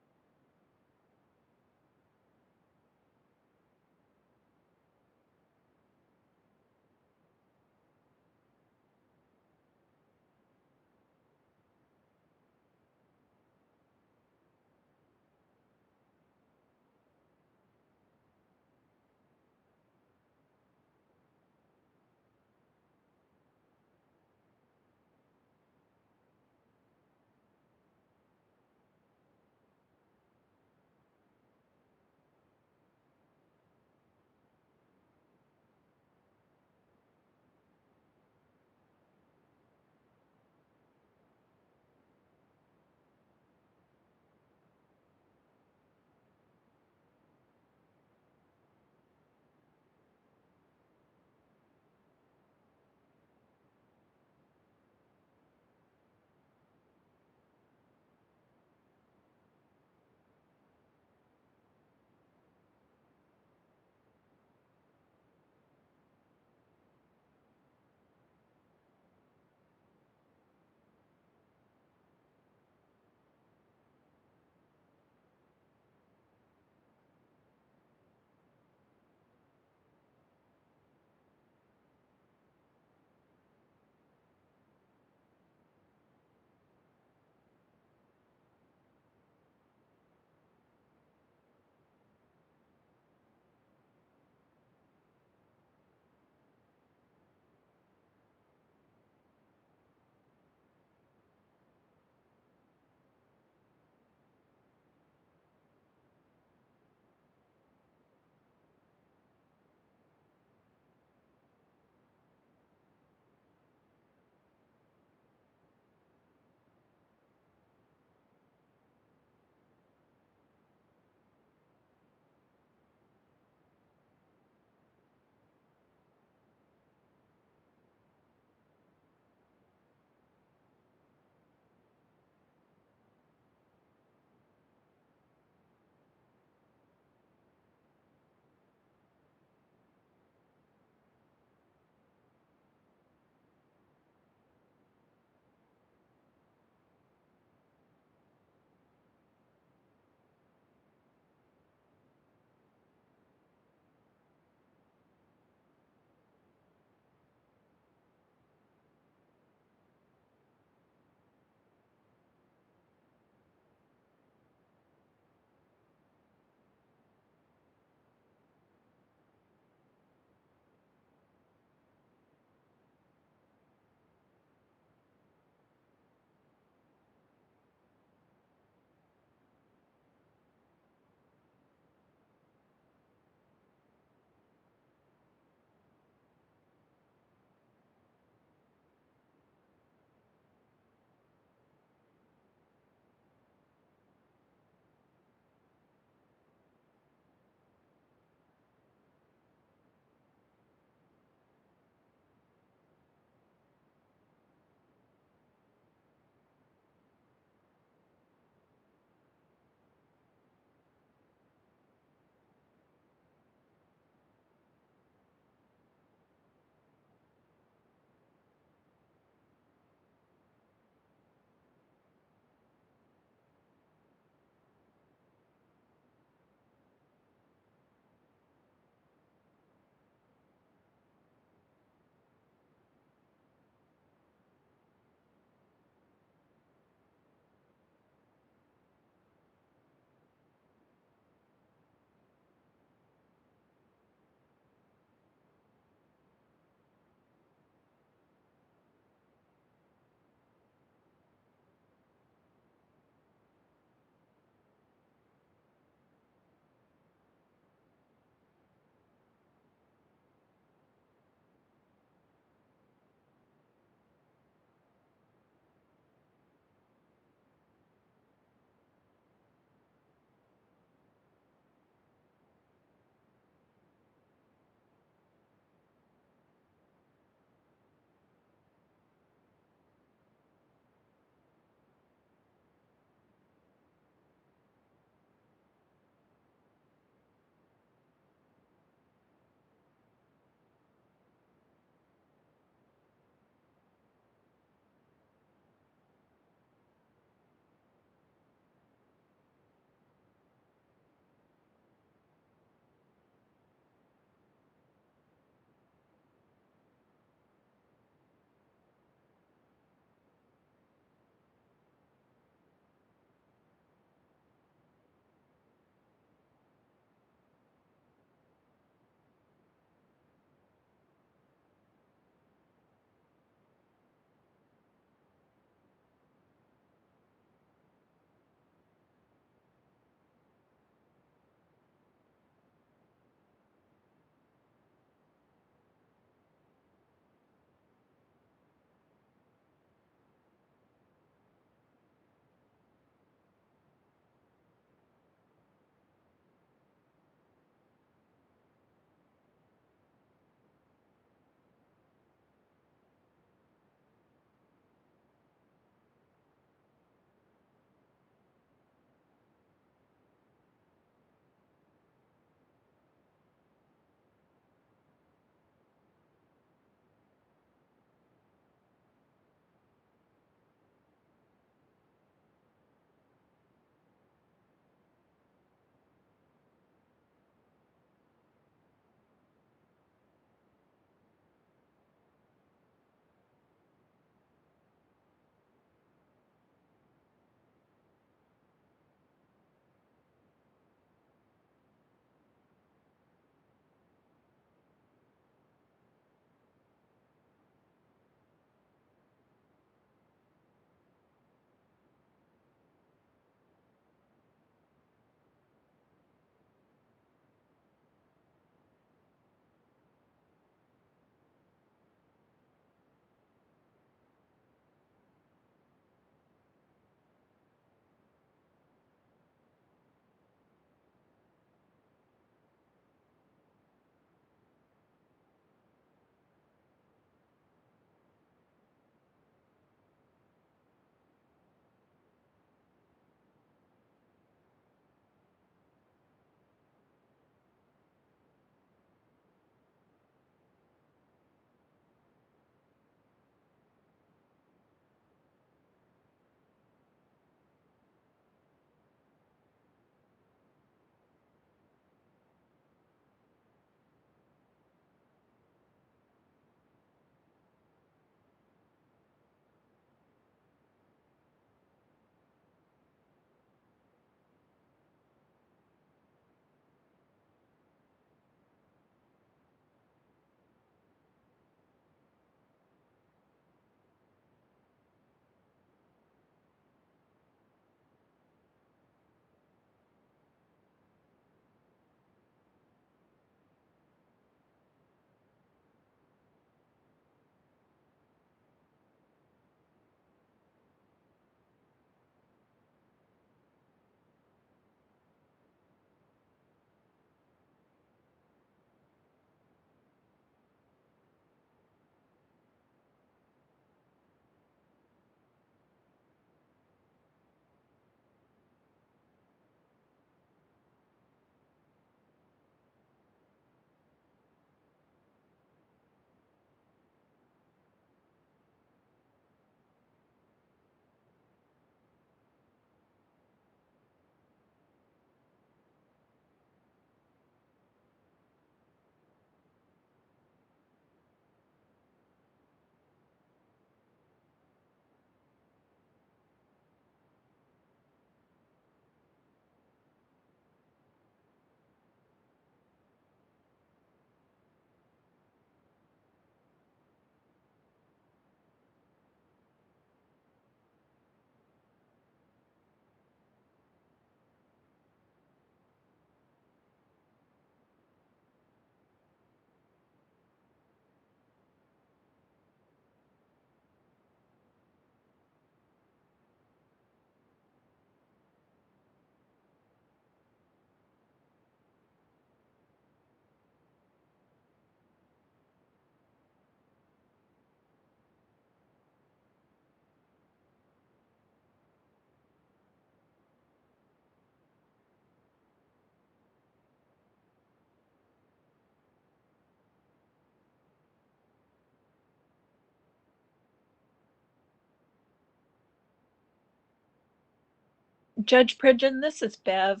M: Judge Pridgeon, this is Bev.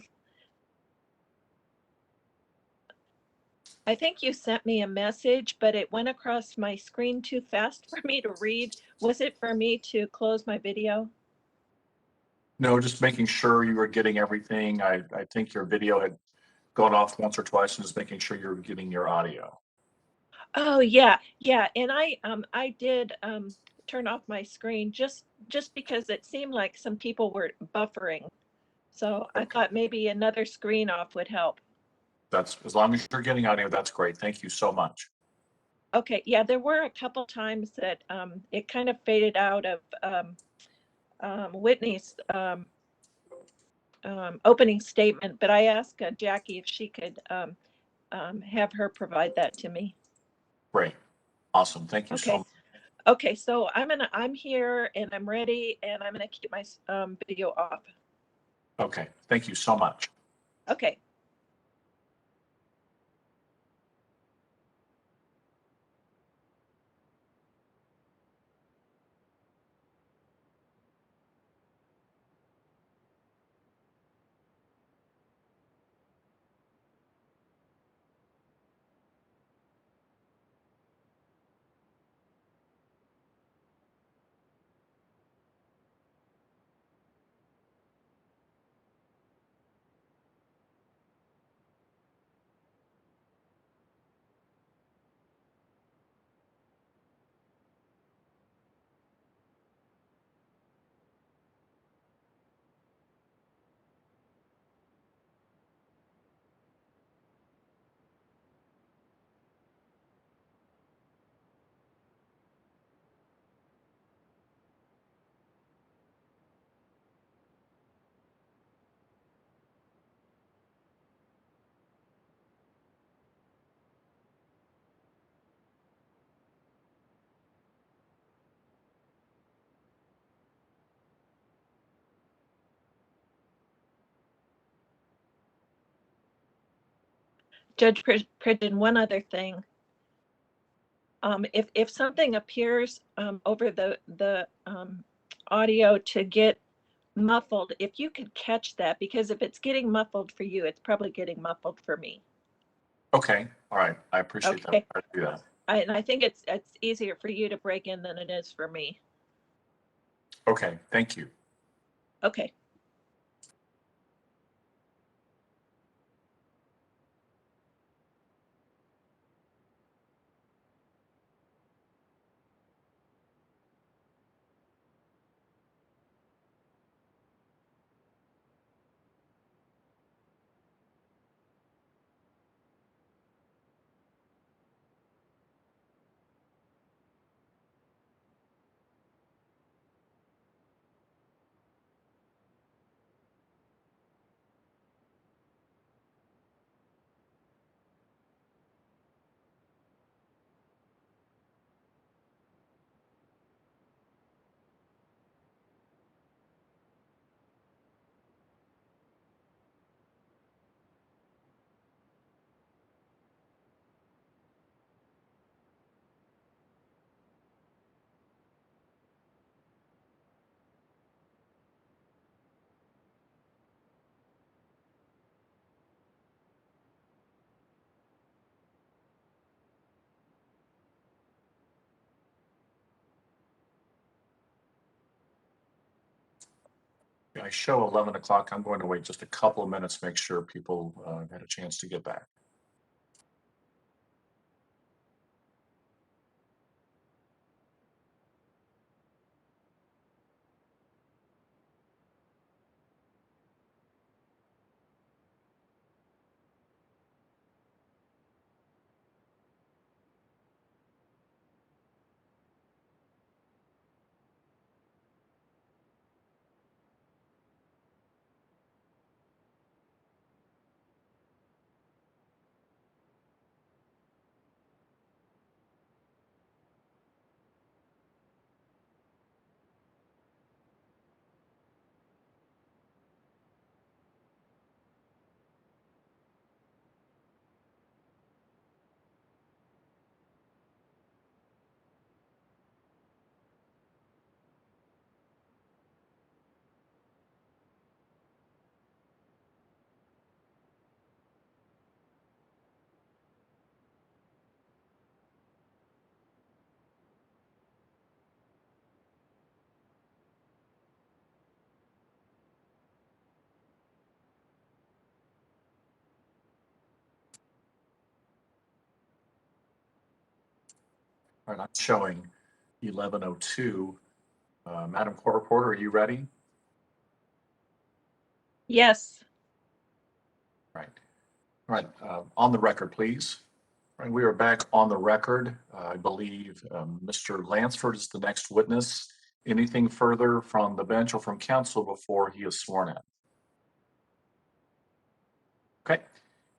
M: I think you sent me a message, but it went across my screen too fast for me to read. Was it for me to close my video?
A: No, just making sure you were getting everything. I think your video had gone off once or twice, and just making sure you're getting your audio.
M: Oh yeah, yeah. And I did turn off my screen just because it seemed like some people were buffering. So I thought maybe another screen off would help.
A: That's, as long as you're getting audio, that's great. Thank you so much.
M: Okay, yeah, there were a couple times that it kind of faded out of Whitney's opening statement, but I asked Jackie if she could have her provide that to me.
A: Great. Awesome. Thank you so
M: Okay.
A: much.
M: Okay, so I'm here and I'm ready, and I'm gonna keep my video off.
A: Okay. Thank you so much.
M: Okay. Judge Pridgeon, one other thing. If something appears over the audio to get muffled, if you could catch that, because if it's getting muffled for you, it's probably getting muffled for me.
A: Okay. All right. I appreciate
M: Okay.
A: that. I do that.
M: And I think it's easier for you to break in than it is for me.
A: Okay. Thank you.
M: Okay.
A: I show 11 o'clock. I'm going to wait just a couple of minutes, make sure people had a chance to get back. All right, I'm showing 1102. Madam Court Reporter, are you ready?
M: Yes.
A: Right. All right. On the record, please. All right, we are back on the record. I believe Mr. Lansford is the next witness. Anything further from the bench or from counsel before he is sworn in? Okay.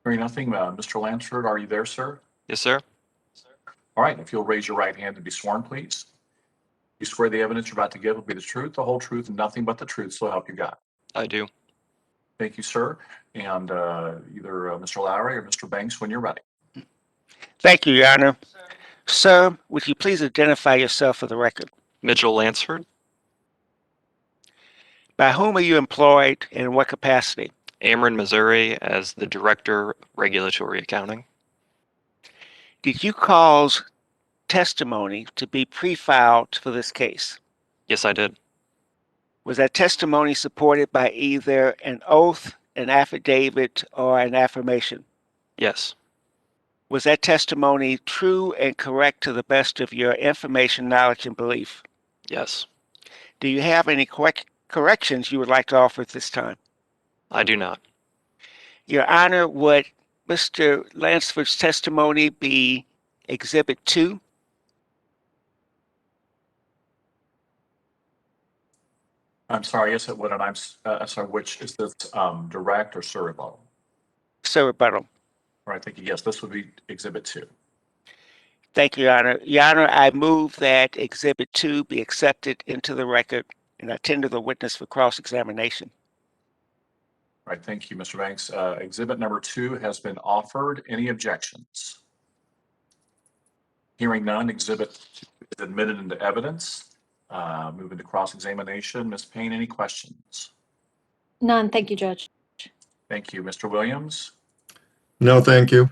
A: Hearing nothing, Mr. Lansford, are you there, sir?
N: Yes, sir.
A: All right. If you'll raise your right hand to be sworn, please. You swear the evidence you're about to give will be the truth, the whole truth, and nothing but the truth, so help you God.
N: I do.
A: Thank you, sir. And either Mr. Lowry or Mr. Banks, when you're ready.
L: Thank you, Your Honor. Sir, would you please identify yourself for the record?
N: Mitchell Lansford,
L: By whom are you employed and in what capacity?
N: Ameren, Missouri, as the Director, Regulatory Accounting.
L: Did you cause testimony to be pre-filed for this case?
N: Yes, I did.
L: Was that testimony supported by either an oath, an affidavit, or an affirmation?
N: Yes.
L: Was that testimony true and correct to the best of your information, knowledge, and belief?
N: Yes.
L: Do you have any corrections you would like to offer at this time?
N: I do not.
L: Your Honor, would Mr. Lansford's testimony be Exhibit 2?
A: I'm sorry, yes, it would, and I'm sorry, which is this direct or surrebuttal?
L: Sir, rebuttal.
A: All right, thank you. Yes, this would be Exhibit 2.
L: Thank you, Your Honor. Your Honor, I move that Exhibit 2 be accepted into the record and I tender the witness for cross-examination.
A: All right, thank you, Mr. Banks. Exhibit number 2 has been offered. Any objections? Hearing none, Exhibit 2 is admitted into evidence. Moving to cross-examination. Ms. Payne, any questions?
E: None, thank you, Judge.
A: Thank you. Mr. Williams?
F: No, thank you.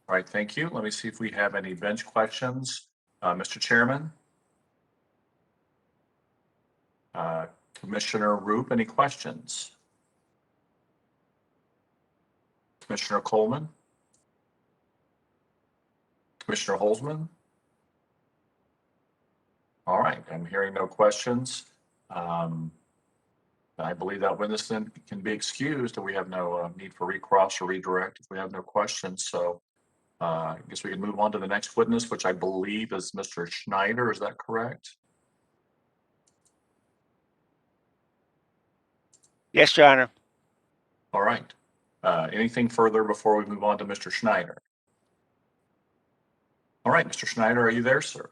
A: All right, thank you. Let me see if we have any bench questions. Mr. Chairman? Commissioner Roop, any questions? Commissioner Coleman? Commissioner Holzman? All right, I'm hearing no questions. I believe that witness then can be excused and we have no need for recross or redirect if we have no questions. So I guess we can move on to the next witness, which I believe is Mr. Schneider. Is that correct?
L: Yes, Your Honor.
A: All right. Anything further before we move on to Mr. Schneider? All right, Mr. Schneider, are you there, sir?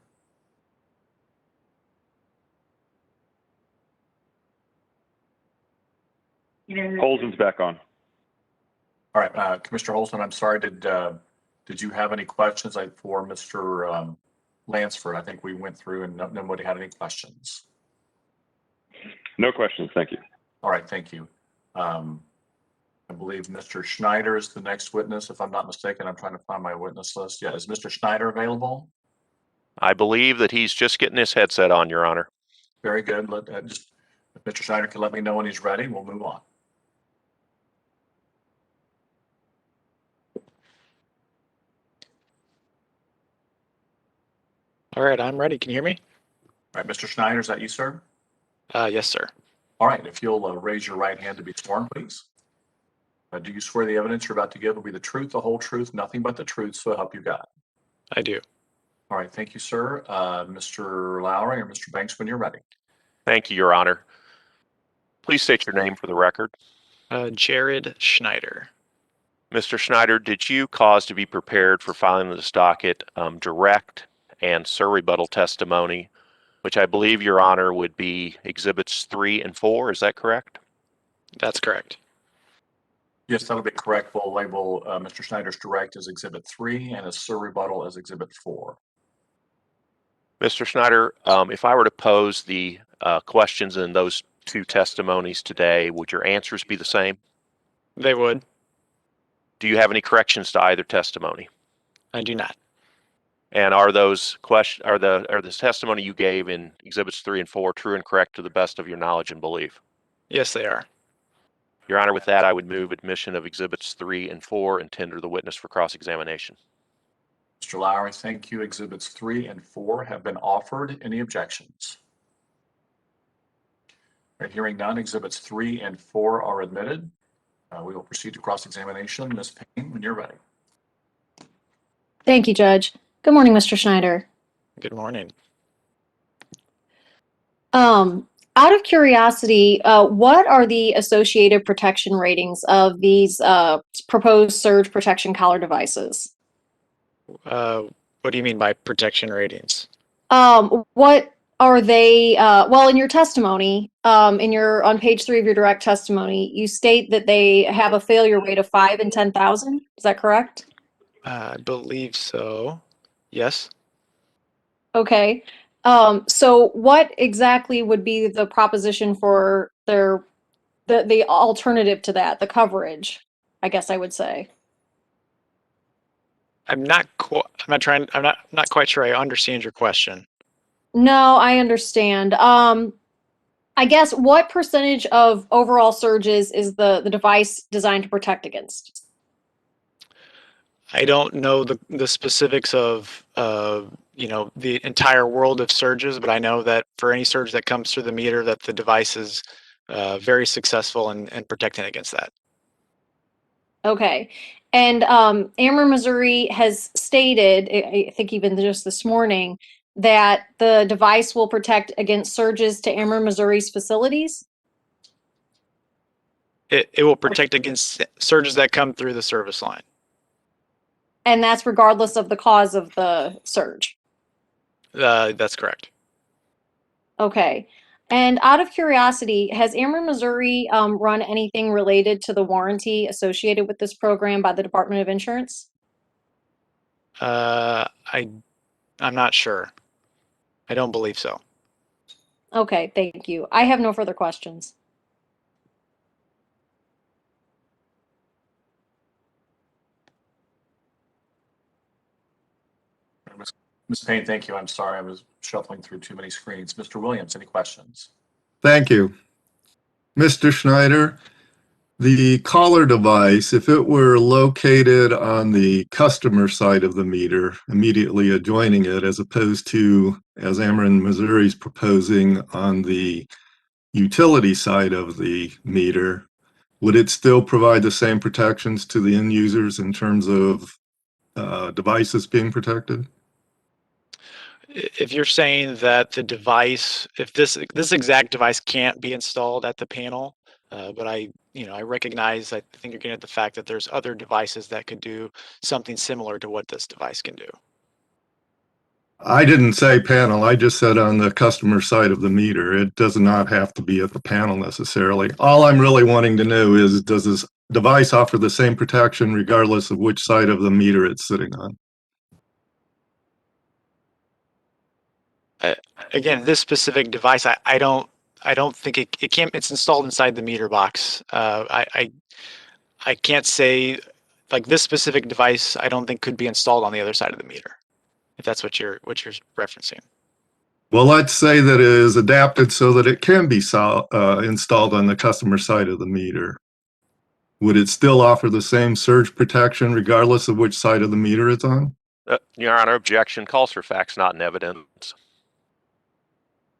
I: Holzen's back on.
A: All right, Commissioner Holzman, I'm sorry. Did you have any questions for Mr. Lansford? I think we went through and nobody had any questions.
I: No questions, thank you.
A: All right, thank you. I believe Mr. Schneider is the next witness, if I'm not mistaken. I'm trying to find my witness list. Yeah, is Mr. Schneider available?
B: I believe that he's just getting his headset on, Your Honor.
A: Very good. Just if Mr. Schneider can let me know when he's ready, we'll move on.
N: All right, I'm ready. Can you hear me?
A: All right, Mr. Schneider, is that you, sir?
N: Yes, sir.
A: All right, if you'll raise your right hand to be sworn, please. Do you swear the evidence you're about to give will be the truth, the whole truth, nothing but the truth, so help you God?
N: I do.
A: All right, thank you, sir. Mr. Lowry or Mr. Banks, when you're ready.
B: Thank you, Your Honor. Please state your name for the record.
N: Jared Schneider.
B: Mr. Schneider, did you cause to be prepared for filing this docket direct and surrebuttal testimony, which I believe, Your Honor, would be Exhibits 3 and 4? Is that correct?
N: That's correct.
A: Yes, that'll be correct. We'll label Mr. Schneider's direct as Exhibit 3 and his surrebuttal as Exhibit 4.
B: Mr. Schneider, if I were to pose the questions in those two testimonies today, would your answers be the same?
N: They would.
B: Do you have any corrections to either testimony?
N: I do not.
B: And are those questions, are the testimony you gave in Exhibits 3 and 4 true and correct to the best of your knowledge and belief?
N: Yes, they are.
B: Your Honor, with that, I would move admission of Exhibits 3 and 4 and tender the witness for cross-examination.
A: Mr. Lowry, thank you. Exhibits 3 and 4 have been offered. Any objections? All right, hearing none, exhibits 3 and 4 are admitted. We will proceed to cross-examination. Ms. Payne, when you're ready.
E: Thank you, Judge. Good morning, Mr. Schneider.
N: Good morning.
E: Out of curiosity, what are the associated protection ratings of these proposed surge protection collar devices?
N: What do you mean by protection ratings?
E: What are they? Well, in your testimony, on page 3 of your direct testimony, you state that they have a failure rate of 5 in 10,000. Is that correct?
N: I believe so. Yes.
E: Okay. So what exactly would be the proposition for the alternative to that, the coverage, I guess I would say?
N: I'm not quite sure I understand your question.
E: No, I understand. I guess what percentage of overall surges is the device designed to protect against?
N: I don't know the specifics of the entire world of surges, but I know that for any surge that comes through the meter, that the device is very successful in protecting against that.
E: Okay. And Ameren, Missouri has stated, I think even just this morning, that the device will protect against surges to Ameren, Missouri's facilities?
N: It will protect against surges that come through the service line.
E: And that's regardless of the cause of the surge?
N: That's correct.
E: Okay. And out of curiosity, has Ameren, Missouri run anything related to the warranty associated with this program by the Department of Insurance?
N: I'm not sure. I don't believe so.
E: Okay, thank you. I have no further questions.
A: Ms. Payne, thank you. I'm sorry, I was shuffling through too many screens. Mr. Williams, any questions?
F: Thank you. Mr. Schneider, the collar device, if it were located on the customer side of the meter, immediately adjoining it, as opposed to, as Ameren, Missouri is proposing, on the utility side of the meter, would it still provide the same protections to the end users in terms of devices being protected?
N: If you're saying that the device, if this exact device can't be installed at the panel, but I recognize, I think you're getting at the fact that there's other devices that could do something similar to what this device can do.
F: I didn't say panel, I just said on the customer side of the meter. It does not have to be at the panel necessarily. All I'm really wanting to know is, does this device offer the same protection regardless of which side of the meter it's sitting on?
N: Again, this specific device, I don't think it can't. It's installed inside the meter box. I can't say, like, this specific device, I don't think could be installed on the other side of the meter, if that's what you're referencing.
F: Well, let's say that it is adapted so that it can be installed on the customer side of the meter. Would it still offer the same surge protection regardless of which side of the meter it's on?
B: Your Honor, objection calls for facts, not in evidence.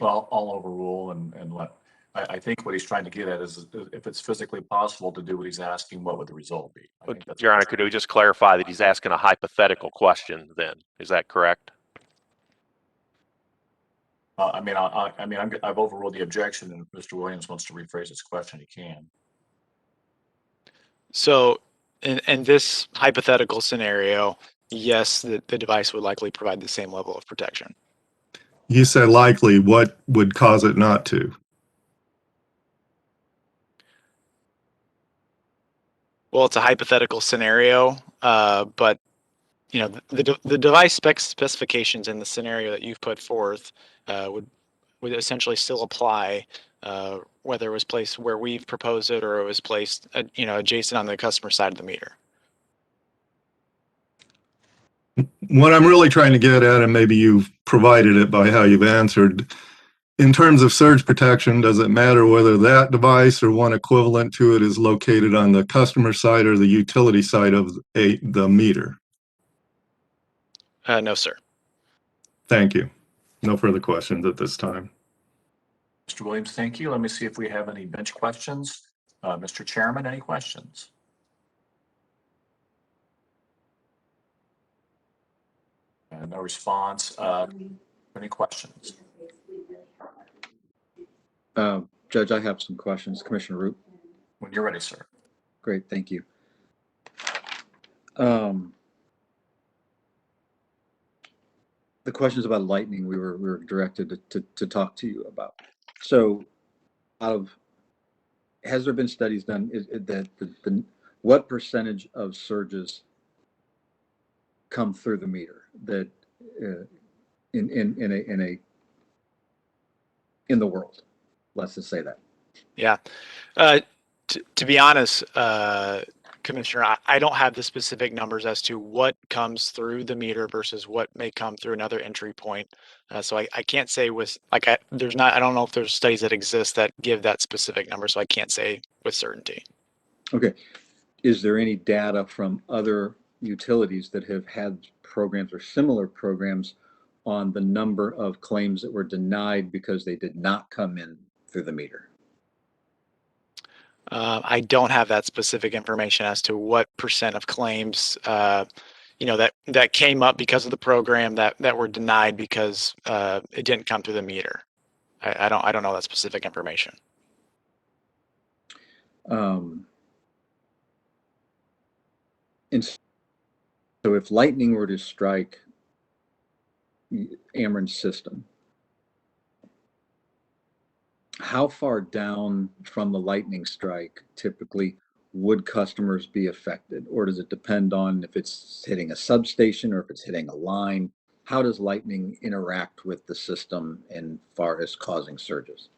A: Well, I'll overrule and let, I think what he's trying to get at is if it's physically possible to do what he's asking, what would the result be? I think that's
B: Your Honor, could we just clarify that he's asking a hypothetical question then? Is that correct?
A: I've overruled the objection, and if Mr. Williams wants to rephrase his question, he can.
N: So in this hypothetical scenario, yes, the device would likely provide the same level of protection.
F: You said likely. What would cause it not to?
N: Well, it's a hypothetical scenario, but the device specifications in the scenario that you've put forth would essentially still apply, whether it was placed where we've proposed it or it was placed adjacent on the customer side of the meter.
F: What I'm really trying to get at, and maybe you've provided it by how you've answered, in terms of surge protection, does it matter whether that device or one equivalent to it is located on the customer side or the utility side of the meter?
N: No, sir.
F: Thank you. No further questions at this time.
A: Mr. Williams, thank you. Let me see if we have any bench questions. Mr. Chairman, any questions? No response. Any questions?
H: Judge, I have some questions. Commissioner Root.
A: When you're ready, sir.
H: Great, thank you. The questions about lightning we were directed to talk to you about. So, has there been studies done what percentage of surges come through the meter that in the world? Let's just say that.
N: Yeah. To be honest, Commissioner, I don't have the specific numbers as to what comes through the meter versus what may come through another entry point. So I can't say with I don't know if there's studies that exist that give that specific number, so I can't say with certainty.
H: Okay. Is there any data from other utilities that have had programs or similar programs on the number of claims that were denied because they did not come in through the meter?
N: I don't have that specific information as to what percent of claims, that came up because of the program that were denied because it didn't come through the meter. I don't know that specific information.
H: And so if lightning were to strike Ameren's system, how far down from the lightning strike typically would customers be affected? Or does it depend on if it's hitting a substation or if it's hitting a line? How does lightning interact with the system as far as causing surges?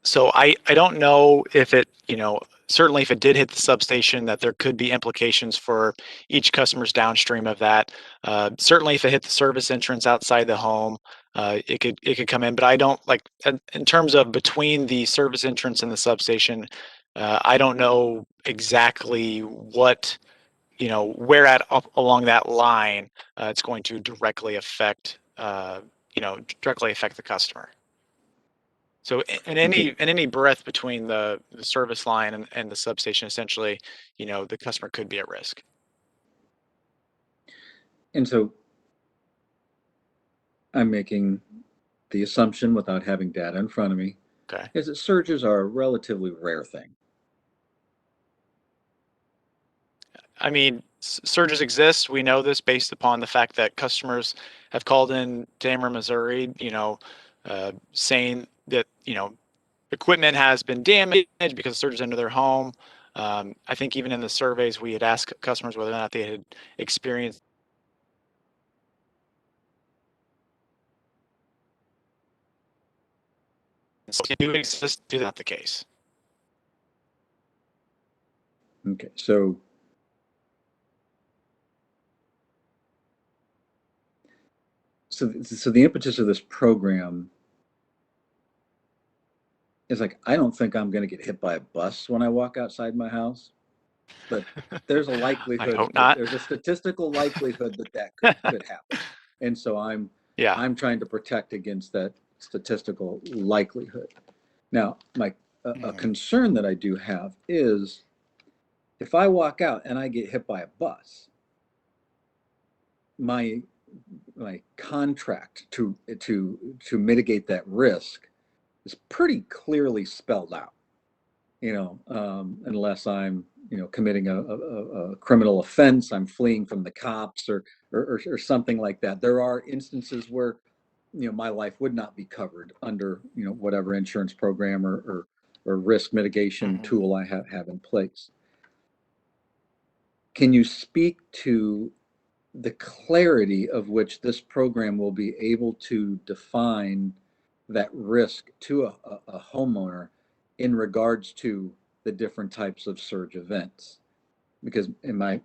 N: So I don't know if it, certainly if it did hit the substation, that there could be implications for each customer's downstream of that. Certainly if it hit the service entrance outside the home, it could come in, but I don't in terms of between the service entrance and the substation, I don't know exactly what, where along that line it's going to directly affect, directly affect the customer. So in any breath between the service line and the substation, essentially, the customer could be at risk.
H: And so I'm making the assumption without having data in front of me,
N: Okay.
H: is that surges are a relatively rare thing.
N: I mean, surges exist. We know this based upon the fact that customers have called in to Ameren, Missouri, saying that, equipment has been damaged because of surges into their home. I think even in the surveys, we had asked customers whether or not they had experienced do exist. Is not the case.
H: Okay, so the impetus of this program is I don't think I'm going to get hit by a bus when I walk outside my house, but there's a likelihood.
N: I hope not.
H: There's a statistical likelihood that could happen, and so I'm trying to protect against that statistical likelihood. Now, a concern that I do have is if I walk out and I get hit by a bus, my contract to mitigate that risk is pretty clearly spelled out, unless I'm, committing a criminal offense, I'm fleeing from the cops or something like that. There are instances where, my life would not be covered under, whatever insurance program or risk mitigation tool I have in place. Can you speak to the clarity of which this program will be able to define that risk to a homeowner in regards to the different types of surge events? Because I'm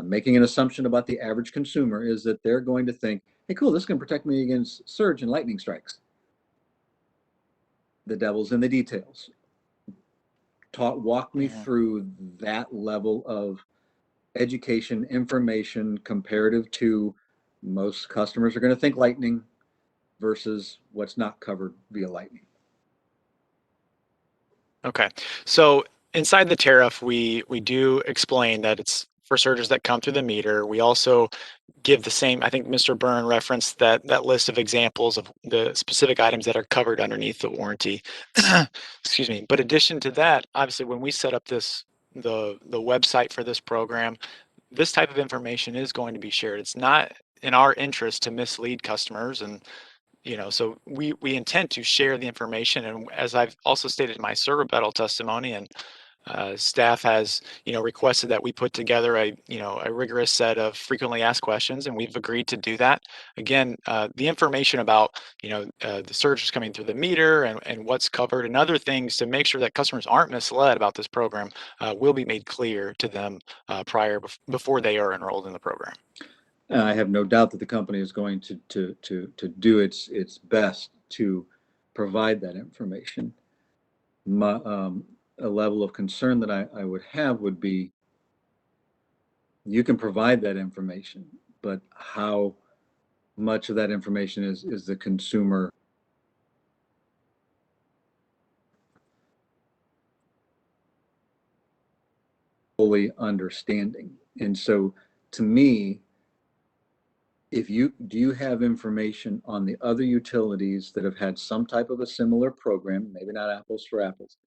H: making an assumption about the average consumer is that they're going to think, hey, cool, this can protect me against surge and lightning strikes. The devil's in the details. Walk me through that level of education, information comparative to most customers are going to think Lightning versus what's not covered via Lightning.
N: Okay, so inside the tariff, we do explain that it's for surges that come through the meter. We also give the same, I think Mr. Byrne referenced that list of examples of the specific items that are covered underneath the warranty. Excuse me. But addition to that, obviously, when we set up the website for this program, this type of information is going to be shared. It's not in our interest to mislead customers, and so we intend to share the information. And as I've also stated in my server battle testimony, and staff has requested that we put together a rigorous set of frequently asked questions, and we've agreed to do that. Again, the information about the surges coming through the meter and what's covered and other things to make sure that customers aren't misled about this program will be made clear to them before they are enrolled in the program.
H: I have no doubt that the company is going to do its best to provide that information. A level of concern that I would have would be, you can provide that information, but how much of that information is the consumer fully understanding? And so to me, do you have information on the other utilities that have had some type of a similar program, maybe not apples for apples,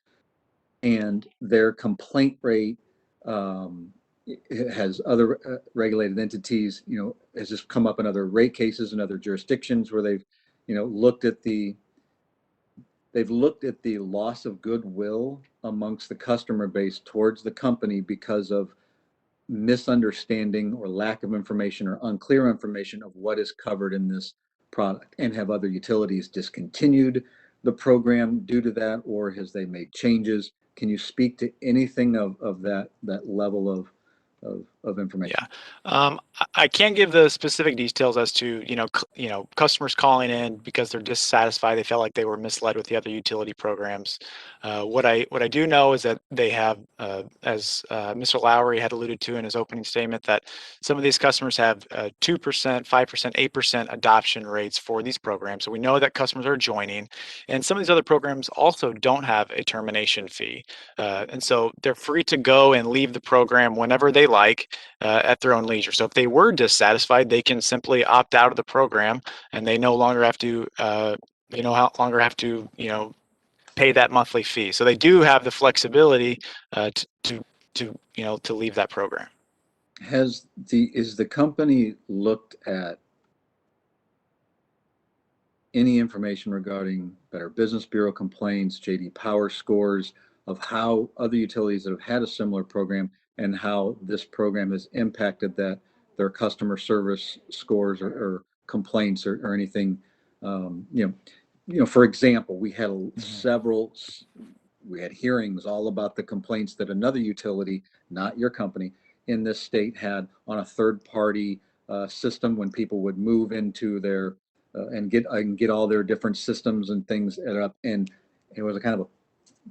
H: and their complaint rate has other regulated entities, has just come up in other rate cases in other jurisdictions where they've, looked at the loss of goodwill amongst the customer base towards the company because of misunderstanding or lack of information or unclear information of what is covered in this product, and have other utilities discontinued the program due to that, or has they made changes? Can you speak to anything of that level of information?
N: Yeah, I can't give the specific details as to customers calling in because they're dissatisfied. They felt like they were misled with the other utility programs. What I do know is that they have, as Mr. Lowry had alluded to in his opening statement, that some of these customers have 2%, 5%, 8% adoption rates for these programs. So we know that customers are joining, and some of these other programs also don't have a termination fee, and so they're free to go and leave the program whenever they like at their own leisure. So if they were dissatisfied, they can simply opt out of the program, and they no longer have to pay that monthly fee. So they do have the flexibility to leave that program.
H: Is the company looked at any information regarding Better Business Bureau complaints, JD Power scores, of how other utilities that have had a similar program and how this program has impacted their customer service scores or complaints or anything? For example, we had we had hearings all about the complaints that another utility, not your company, in this state had on a third-party system when people would move into their and get all their different systems and things up, and it was a kind of a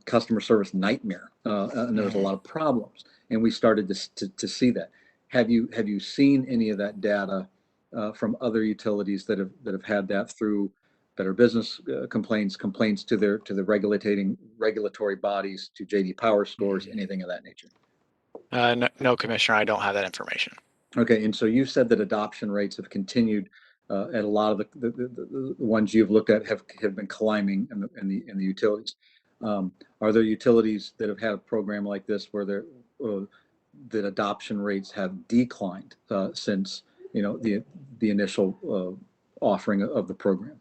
H: customer service nightmare, and there was a lot of problems, and we started to see that. Have you seen any of that data from other utilities that have had that through Better Business complaints to the regulatory bodies, to JD Power scores, anything of that nature?
N: No, Commissioner, I don't have that information.
H: Okay, and so you said that adoption rates have continued at a lot of the ones you've looked at have been climbing in the utilities. Are there utilities that have had a program like this where that adoption rates have declined since the initial offering of the program?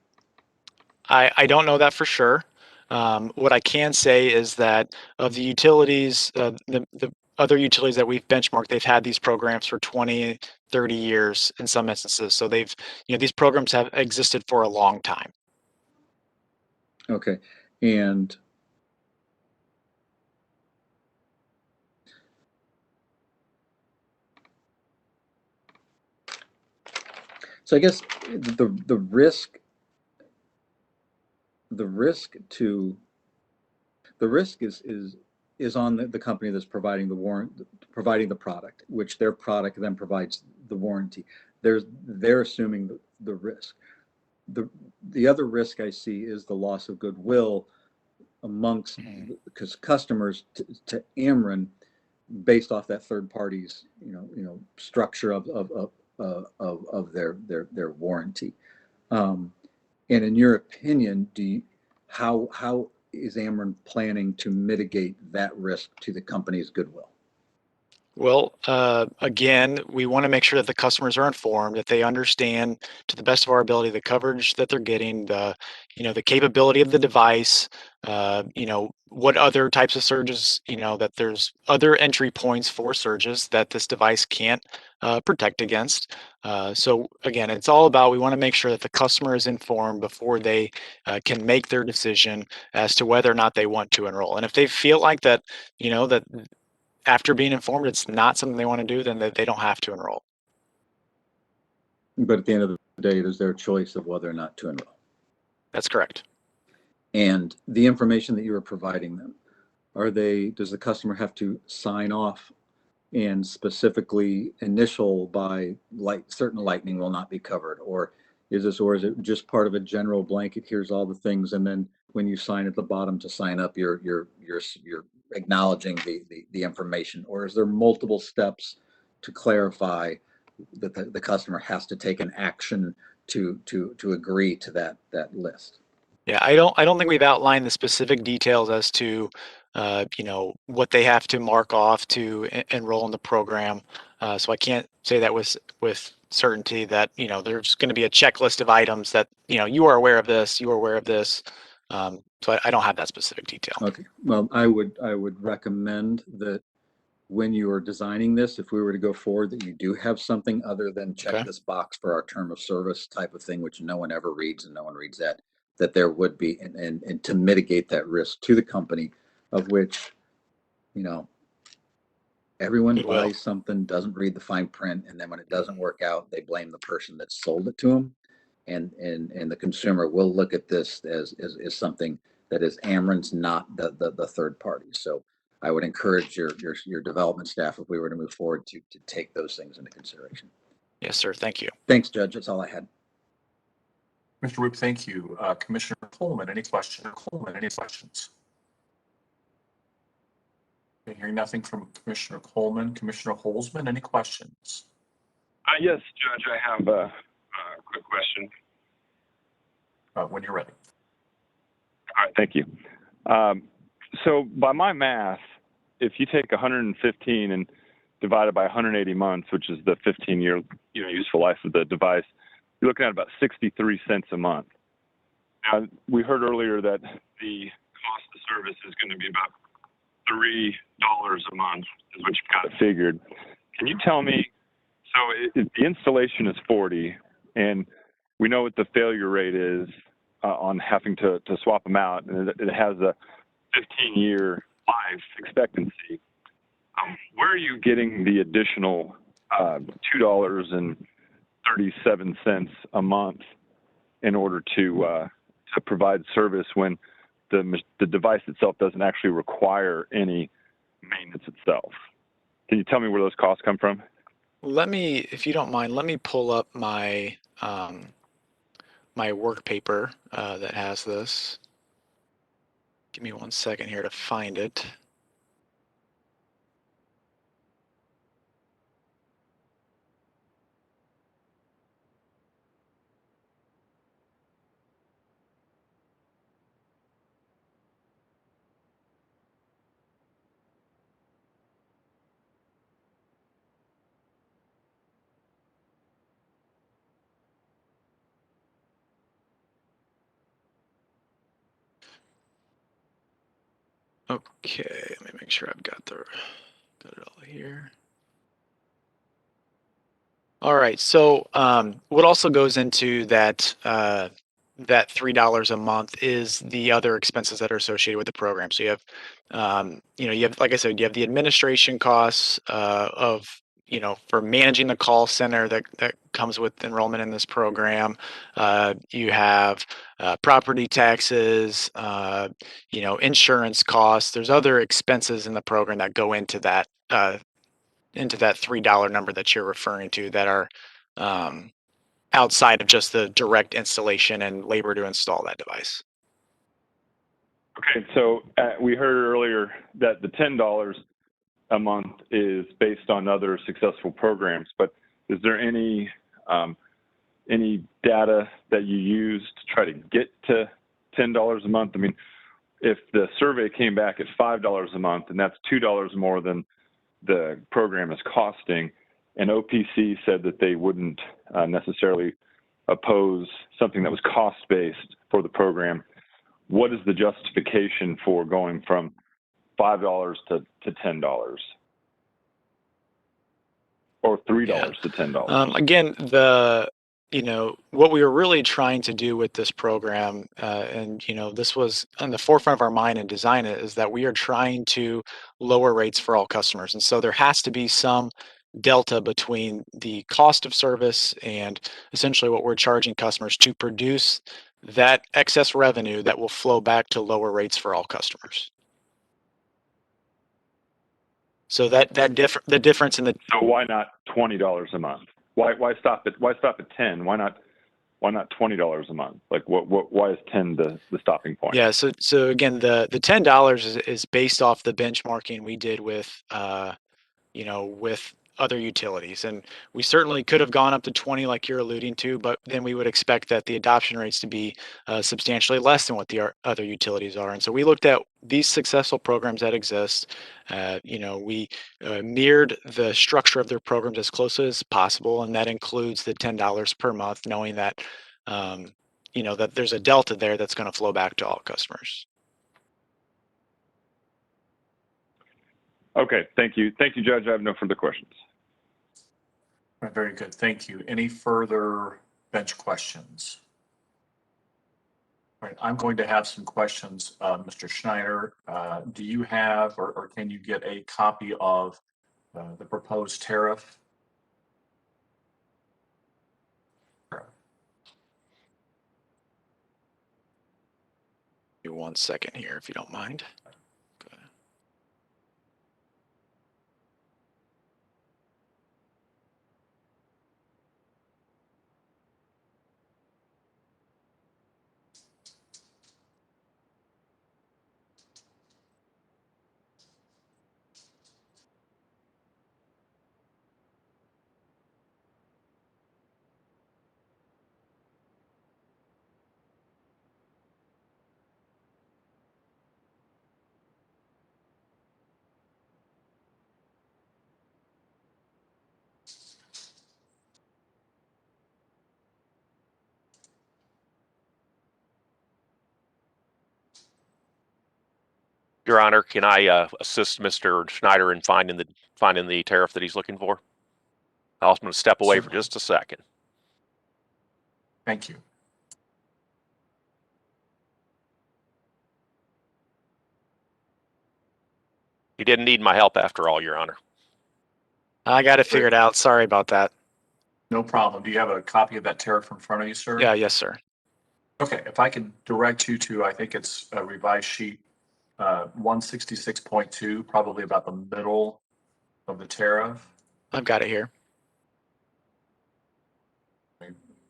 N: I don't know that for sure. What I can say is that of the utilities, the other utilities that we've benchmarked, they've had these programs for 20, 30 years in some instances. So these programs have existed for a long time.
H: Okay, and so I guess the risk is is on the company that's providing providing the product, which their product then provides the warranty. They're assuming the risk. The other risk I see is the loss of goodwill amongst, because customers to Ameren, based off that third party's structure of their warranty. And in your opinion, how is Ameren planning to mitigate that risk to the company's goodwill?
N: Well, again, we want to make sure that the customers are informed, that they understand to the best of our ability the coverage that they're getting, the capability of the device, what other types of surges, that there's other entry points for surges that this device can't protect against. So again, it's all about, we want to make sure that the customer is informed before they can make their decision as to whether or not they want to enroll. And if they feel like that, that after being informed it's not something they want to do, then they don't have to enroll.
H: But at the end of the day, it is their choice of whether or not to enroll.
N: That's correct.
H: And the information that you are providing them, does the customer have to sign off and specifically initial by certain lightning will not be covered? Or is it just part of a general blanket, here's all the things, and then when you sign at the bottom to sign up, you're acknowledging the information? Or is there multiple steps to clarify that the customer has to take an action to agree to that list?
N: Yeah, I don't think we've outlined the specific details as to what they have to mark off to enroll in the program. So I can't say that with certainty that there's going to be a checklist of items that you are aware of this, you are aware of this. So I don't have that specific detail.
H: Okay. Well, I would recommend that when you are designing this, if we were to go forward, that you do have something other than check this box for our term of service type of thing, which no one ever reads and no one reads that there would be, and to mitigate that risk to the company, of which, everyone buys something, doesn't read the fine print, and then when it doesn't work out, they blame the person that sold it to them. And the consumer will look at this as something that is Ameren's, not the third party. So I would encourage your development staff, if we were to move forward, to take those things into consideration.
N: Yes, sir. Thank you.
H: Thanks, Judge. That's all I had.
A: Mr. Roop, thank you. Commissioner Coleman, any questions? Hearing nothing from Commissioner Coleman. Commissioner Holzman, any questions?
I: Yes, Judge, I have a quick question.
A: When you're ready.
I: All right, thank you. So by my math, if you take 115 and divide it by 180 months, which is the 15-year useful life of the device, you're looking at about 63 cents a month. Now, we heard earlier that the cost of service is going to be about $3 a month, is what you've got it figured. Can you tell me, so if the installation is 40, and we know what the failure rate is on having to swap them out, and it has a 15-year life expectancy, where are you getting the additional $2.37 a month in order to provide service when the device itself doesn't actually require any maintenance itself? Can you tell me where those costs come from?
N: Let me, if you don't mind, let me pull up my my work paper that has this. Give me 1 second here to find it. Okay, let me make sure I've got it all here. All right, so what also goes into that that $3 a month is the other expenses that are associated with the program. So you have, you have, like I said, you have the administration costs of for managing the call center that comes with enrollment in this program. You have property taxes, insurance costs. There's other expenses in the program that go into that $3 number that you're referring to that are outside of just the direct installation and labor to install that device.
I: Okay, so we heard earlier that the $10 a month is based on other successful programs, but is there any data that you use to try to get to $10 a month? I mean, if the survey came back at $5 a month, and that's $2 more than the program is costing, and OPC said that they wouldn't necessarily oppose something that was cost-based for the program, what is the justification for going from $5 to $10 or $3 to $10?
N: Again, what we were really trying to do with this program, and this was on the forefront of our mind and design it, is that we are trying to lower rates for all customers, and so there has to be some delta between the cost of service and essentially what we're charging customers to produce that excess revenue that will flow back to lower rates for all customers. So the difference in the.
I: So why not $20 a month? Why stop at 10? Why not $20 a month? Like why is 10 the stopping point?
N: Yeah. So again, the $10 is based off the benchmarking we did with with other utilities, and we certainly could have gone up to 20 like you're alluding to, but then we would expect that the adoption rates to be substantially less than what the other utilities are. And so we looked at these successful programs that exist. We mirrored the structure of their programs as close as possible, and that includes the $10 per month, knowing that that there's a delta there that's going to flow back to all customers.
I: Okay, thank you, Judge. I have no further questions.
A: All right, very good, thank you. Any further bench questions? All right, I'm going to have some questions. Mr. Schneider, do you have or can you get a copy of the proposed tariff?
N: Give me 1 second here, if you don't mind.
B: Your Honor, can I assist Mr. Schneider in finding the tariff that he's looking for? I'm going to step away for just a second.
A: Thank you.
B: You didn't need my help after all, Your Honor.
N: I got it figured out. Sorry about that.
A: No problem. Do you have a copy of that tariff in front of you, sir?
N: Yeah, yes, sir.
A: Okay, if I could direct you to, I think it's a revised sheet 166.2, probably about the middle of the tariff.
N: I've got it here.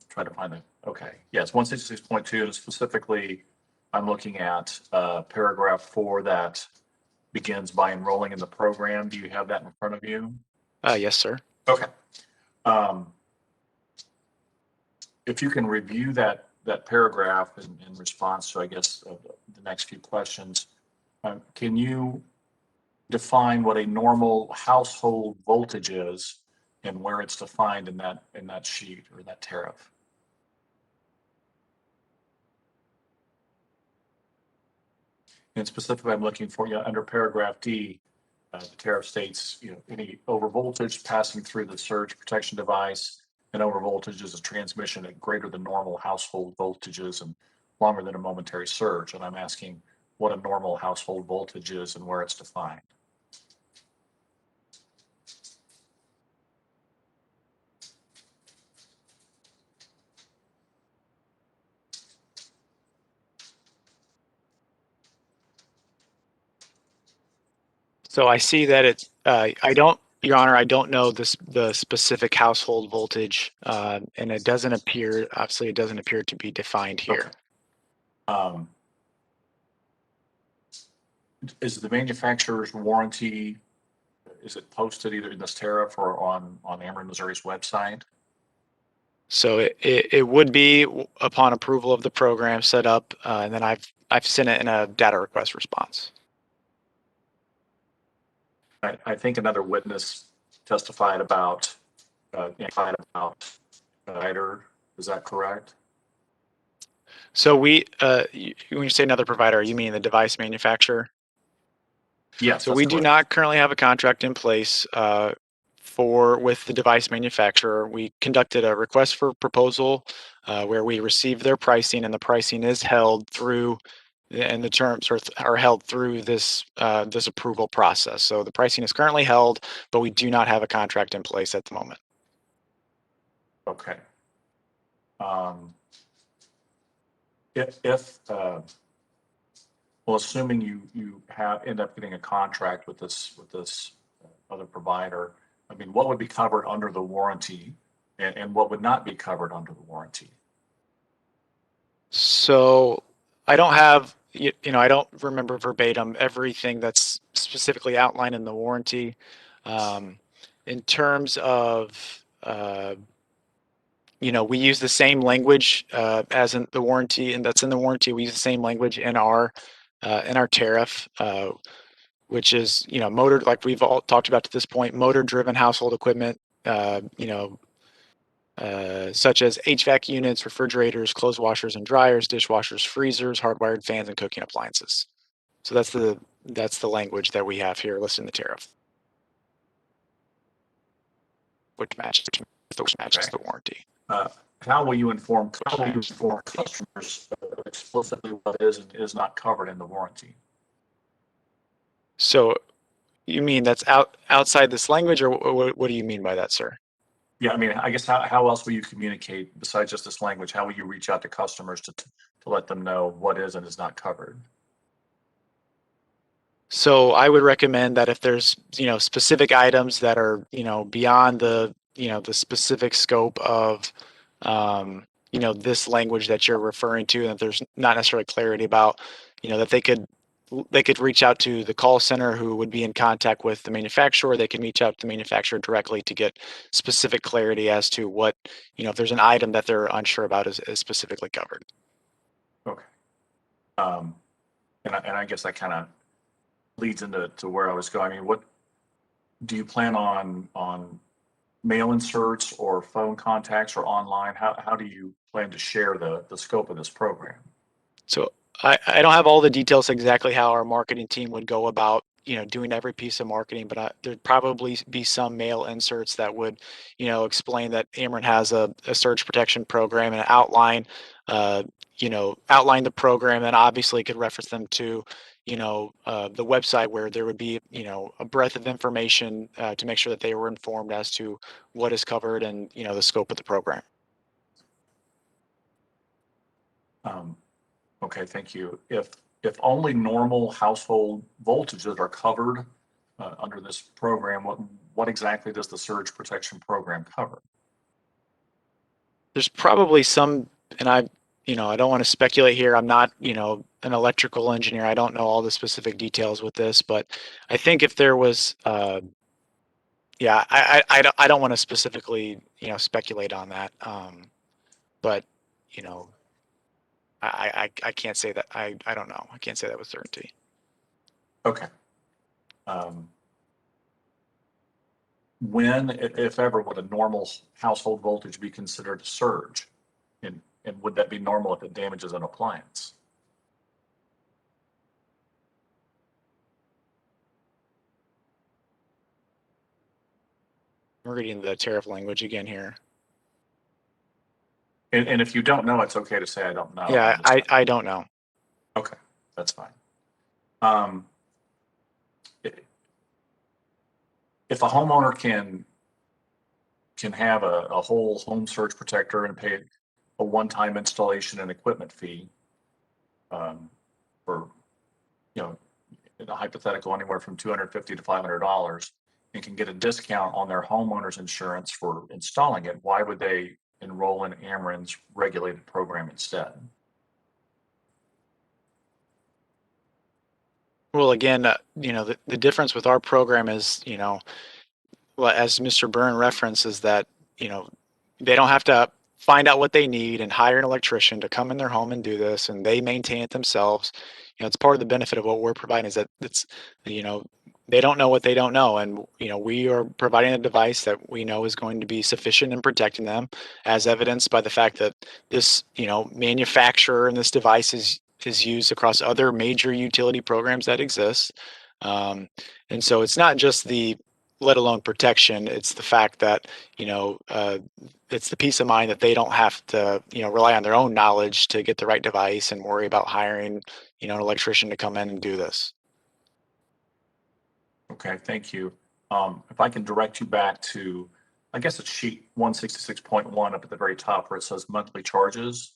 A: Try to find it. Okay, yes, 166.2, and specifically, I'm looking at paragraph 4 that begins by enrolling in the program. Do you have that in front of you?
N: Yes, sir.
A: Okay. If you can review that paragraph in response to, I guess, the next few questions, can you define what a normal household voltage is and where it's defined in that sheet or that tariff? And specifically, I'm looking for under paragraph D. The tariff states, any overvoltage passing through the surge protection device, and overvoltage is a transmission at greater than normal household voltages and longer than a momentary surge. And I'm asking what a normal household voltage is and where it's defined.
N: So I see that it's, Your Honor, I don't know the specific household voltage, and it doesn't appear, obviously it doesn't appear to be defined here.
A: Okay. Is the manufacturer's warranty, is it posted either in this tariff or on Ameren Missouri's website?
N: So it would be upon approval of the program set up, and then I've sent it in a data request response.
A: I think another witness testified about provider. Is that correct?
N: So when you say another provider, you mean the device manufacturer?
A: Yes.
N: So we do not currently have a contract in place with the device manufacturer. We conducted a request for proposal where we received their pricing, and the pricing is held through, and the terms are held through this this approval process. So the pricing is currently held, but we do not have a contract in place at the moment.
A: Okay. Well, assuming you end up getting a contract with this other provider, I mean, what would be covered under the warranty, and what would not be covered under the warranty?
N: So I don't have, I don't remember verbatim everything that's specifically outlined in the warranty. In terms of, we use the same language as in the warranty, and that's in the warranty. We use the same language in our tariff, which is, motor, like we've all talked about to this point, motor-driven household equipment, such as HVAC units, refrigerators, clothes washers and dryers, dishwashers, freezers, hardwired fans, and cooking appliances. So that's the language that we have here listed in the tariff, which matches the warranty.
A: How will you inform customers explicitly what is and is not covered in the warranty?
N: So you mean that's outside this language, or what do you mean by that, sir?
A: Yeah, I mean, I guess how else will you communicate besides just this language? How will you reach out to customers to let them know what is and is not covered?
N: So I would recommend that if there's, specific items that are, beyond the, the specific scope of, this language that you're referring to, and that there's not necessarily clarity about, that they could reach out to the call center who would be in contact with the manufacturer. They can reach out to the manufacturer directly to get specific clarity as to what, if there's an item that they're unsure about is specifically covered.
A: Okay. And I guess that kind of leads into where I was going. I mean, what do you plan on mail inserts or phone contacts or online? How do you plan to share the scope of this program?
N: So I don't have all the details exactly how our marketing team would go about, doing every piece of marketing, but there'd probably be some mail inserts that would, explain that Ameren has a surge protection program and outline the program, and obviously could reference them to, the website where there would be, a breadth of information to make sure that they were informed as to what is covered and, the scope of the program.
A: Okay, thank you. If only normal household voltages are covered under this program, what exactly does the surge protection program cover?
N: There's probably some, and I don't want to speculate here. I'm not, an electrical engineer. I don't know all the specific details with this, but I think if there was, yeah, I don't want to specifically, speculate on that. But, I can't say that. I don't know. I can't say that with certainty.
A: Okay. When, if ever, would a normal household voltage be considered a surge? And would that be normal if it damages an appliance?
N: I'm reading the tariff language again here.
A: And if you don't know, it's okay to say I don't know.
N: Yeah, I don't know.
A: Okay, that's fine. If a homeowner can have a whole home surge protector and pay a one-time installation and equipment fee for, in a hypothetical, anywhere from $250 to $500 and can get a discount on their homeowner's insurance for installing it, why would they enroll in Ameren's regulated program instead?
N: Well, again, the difference with our program is, well, as Mr. Byrne references that, they don't have to find out what they need and hire an electrician to come in their home and do this, and they maintain it themselves. It's part of the benefit of what we're providing is that they don't know what they don't know, and we are providing a device that we know is going to be sufficient in protecting them, as evidenced by the fact that this manufacturer and this device is used across other major utility programs that exist. And so it's not just the let alone protection, it's the fact that it's the peace of mind that they don't have to rely on their own knowledge to get the right device and worry about hiring an electrician to come in and do this.
A: Okay, thank you. If I can direct you back to, I guess it's sheet 166.1 up at the very top where it says monthly charges.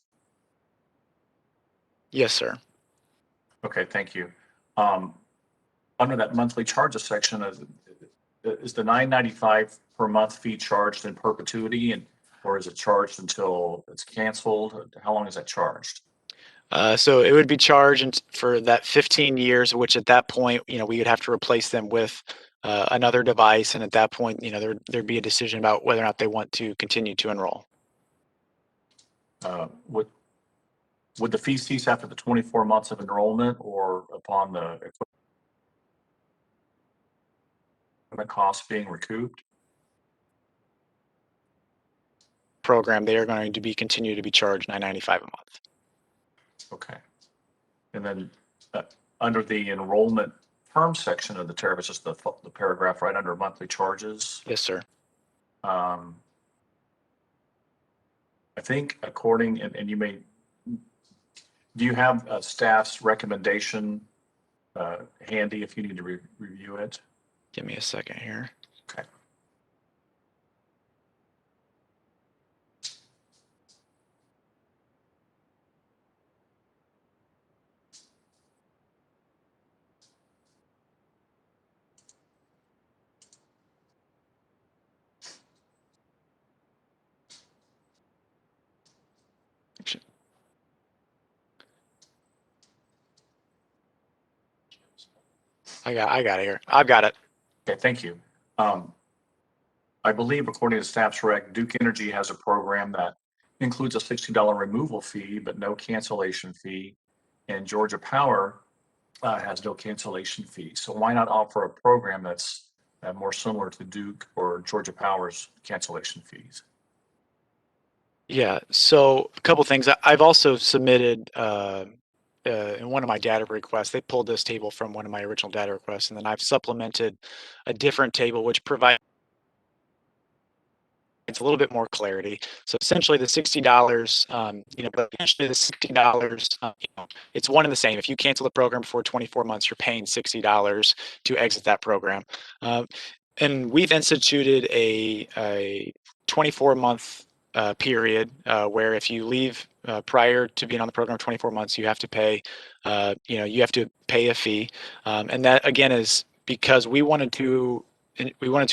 N: Yes, sir.
A: Okay, thank you. Under that monthly charges section, is the $9.95 per month fee charged in perpetuity, or is it charged until it's canceled? How long is that charged?
N: So it would be charged for that 15 years, which at that point, we would have to replace them with another device, and at that point, there'd be a decision about whether or not they want to continue to enroll.
A: Would the fee cease after the 24 months of enrollment or upon the equipment costs being recouped?
N: Program, they are going to continue to be charged $9.95 a month.
A: Okay. And then under the enrollment term section of the tariff, it's just the paragraph right under monthly charges.
N: Yes, sir.
A: I think according, and you may, do you have staff's recommendation handy if you need to review it?
N: Give me a second here.
A: Okay.
N: I got it here. I've got it.
A: Okay, thank you. I believe according to staff's rec, Duke Energy has a program that includes a $60 removal fee, but no cancellation fee. And Georgia Power has no cancellation fee. So why not offer a program that's more similar to Duke or Georgia Power's cancellation fees?
N: Yeah, so a couple things. I've also submitted in one of my data requests, they pulled this table from one of my original data requests, and then I've supplemented a different table which provides a little bit more clarity. So essentially the $60, but essentially the $60, it's one and the same. If you cancel the program before 24 months, you're paying $60 to exit that program. And we've instituted a 24-month period where if you leave prior to being on the program 24 months, you have to pay, you have to pay a fee. And that again is because we wanted to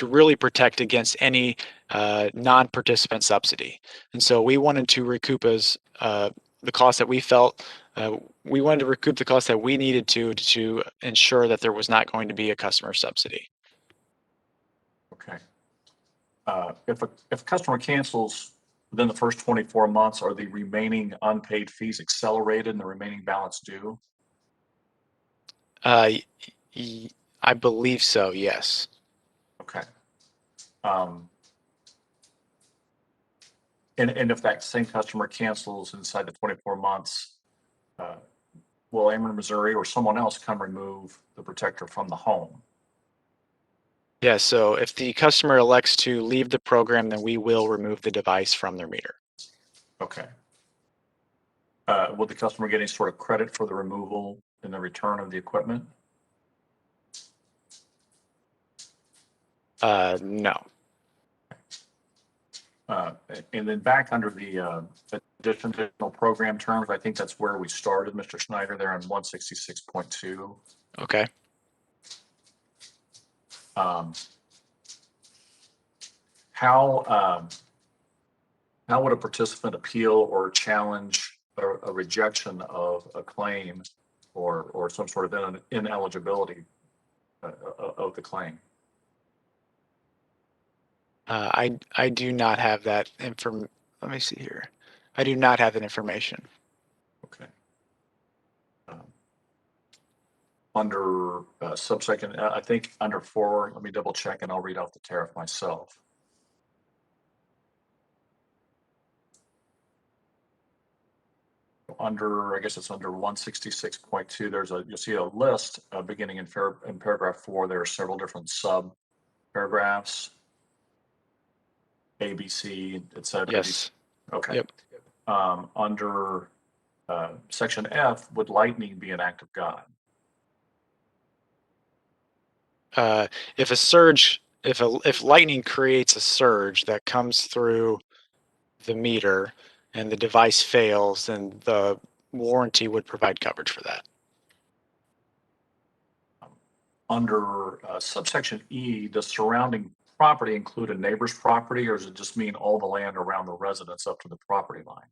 N: really protect against any non-participant subsidy. And so we wanted to recoup the cost that we felt, we wanted to recoup the cost that we needed to ensure that there was not going to be a customer subsidy.
A: Okay. If a customer cancels within the first 24 months, are the remaining unpaid fees accelerated and the remaining balance due?
N: I believe so, yes.
A: Okay. And if that same customer cancels inside the 24 months, will Ameren, Missouri or someone else come remove the protector from the home?
N: Yeah, so if the customer elects to leave the program, then we will remove the device from their meter.
A: Okay. Will the customer get any sort of credit for the removal and the return of the equipment?
N: No.
A: And then back under the additional program terms, I think that's where we started, Mr. Schneider, there on 166.2.
N: Okay.
A: How would a participant appeal or challenge a rejection of a claim or some sort of ineligibility of the claim?
N: I do not have that let me see here. I do not have that information.
A: Okay. Under subsection, I think under 4, let me double check and I'll read off the tariff myself. Under, I guess it's under 166.2, you'll see a list beginning in paragraph 4. There are several different sub paragraphs, A, B, C, et cetera.
N: Yes.
A: Okay.
N: Yep.
A: Under section F, would lightning be an act of God?
N: If a surge, if lightning creates a surge that comes through the meter and the device fails, then the warranty would provide coverage for that.
A: Under subsection E, does surrounding property include a neighbor's property, or does it just mean all the land around the residence up to the property line?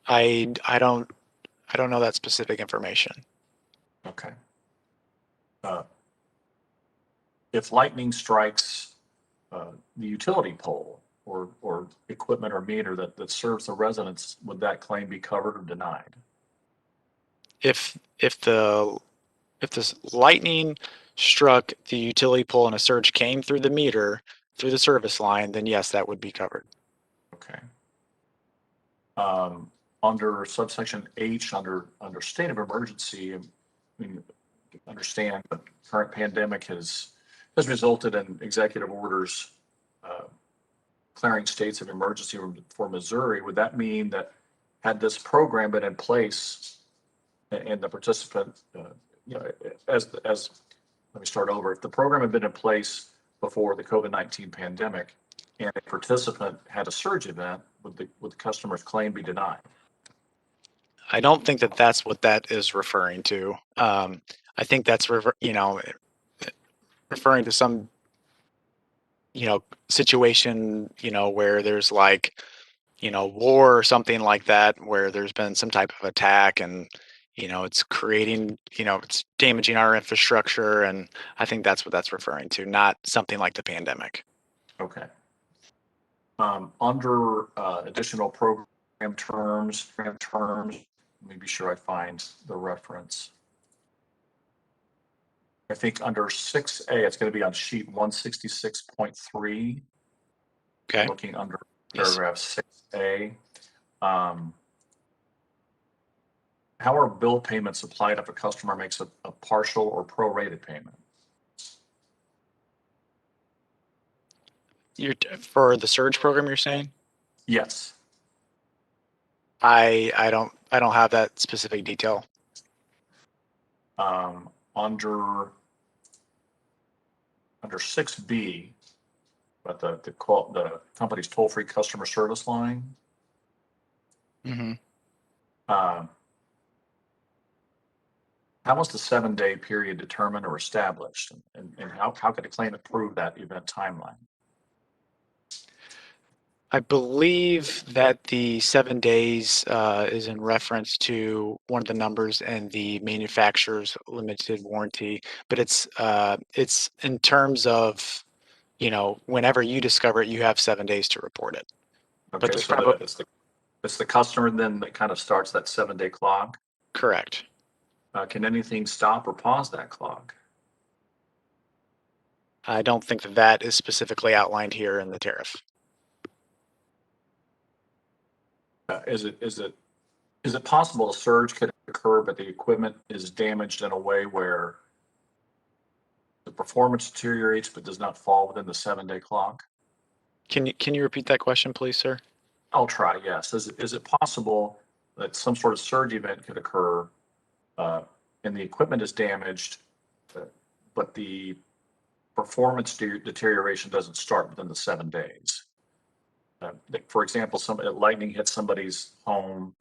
N: I don't know that specific information.
A: Okay. If lightning strikes the utility pole or equipment or meter that serves the residents, would that claim be covered or denied?
N: If this lightning struck the utility pole and a surge came through the meter, through the service line, then yes, that would be covered.
A: Okay. Under subsection H, under state of emergency, I mean, understand the current pandemic has resulted in executive orders declaring states of emergency for Missouri. Would that mean that had this program been in place and the participant, let me start over. If the program had been in place before the COVID-19 pandemic and a participant had a surge event, would the customer's claim be denied?
N: I don't think that that's what that is referring to. I think that's referring to some situation where there's like war or something like that, where there's been some type of attack and it's creating it's damaging our infrastructure, and I think that's what that's referring to, not something like the pandemic.
A: Okay. Under additional program terms, let me be sure I find the reference. I think under 6A, it's going to be on sheet 166.3.
N: Okay.
A: Looking under
N: Yes.
A: paragraph 6A. How are bill payments applied if a customer makes a partial or prorated payment?
N: For the surge program, you're saying?
A: Yes.
N: I don't have that specific detail.
A: Under 6B, but the company's toll-free customer service line.
N: Mm-hmm.
A: How was the 7-day period determined or established, and how could a claimant prove that event timeline?
N: I believe that the 7 days is in reference to one of the numbers in the manufacturer's limited warranty, but it's in terms of whenever you discover it, you have 7 days to report it.
A: Okay,
N: But
A: so it's the customer then that kind of starts that 7-day clock.
N: Correct.
A: Can anything stop or pause that clock?
N: I don't think that is specifically outlined here in the tariff.
A: Is it possible a surge could occur, but the equipment is damaged in a way where the performance deteriorates but does not fall within the 7-day clock?
N: Can you repeat that question, please, sir?
A: I'll try. Yes. Is it possible that some sort of surge event could occur, and the equipment is damaged, but the performance deterioration doesn't start within the 7 days? For example, lightning hits somebody's home,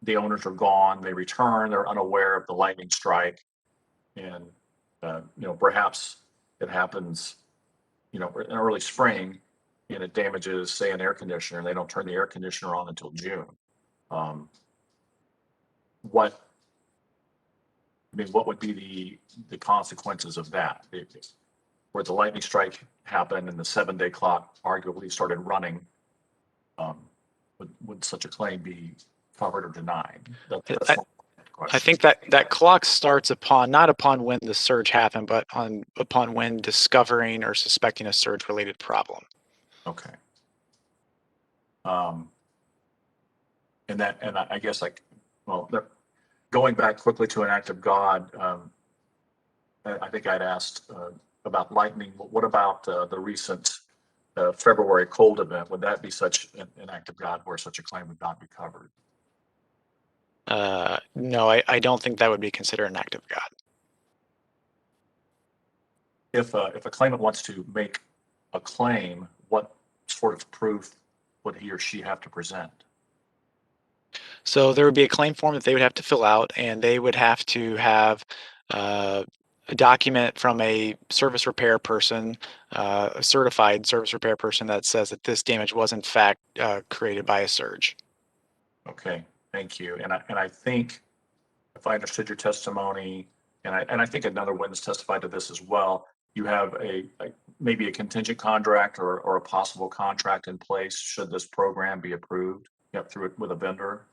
A: the owners are gone, they return, they're unaware of the lightning strike. And, perhaps it happens, in early spring and it damages, say, an air conditioner, and they don't turn the air conditioner on until June. What would be the consequences of that? Where the lightning strike happened and the 7-day clock arguably started running, would such a claim be covered or denied? That's my question.
N: I think that clock starts not upon when the surge happened, but upon when discovering or suspecting a surge related problem.
A: Okay. And I guess going back quickly to an act of God, I think I'd asked about lightning. What about the recent February cold event? Would that be such an act of God where such a claim would not be covered?
N: No, I don't think that would be considered an act of God.
A: If a claimant wants to make a claim, what sort of proof would he or she have to present?
N: So there would be a claim form that they would have to fill out, and they would have to have a document from a service repair person, a certified service repair person that says that this damage was in fact created by a surge.
A: Okay, thank you. And I think if I understood your testimony, and I think another witness testified to this as well, you have maybe a contingent contract or a possible contract in place should this program be approved through it with a vendor.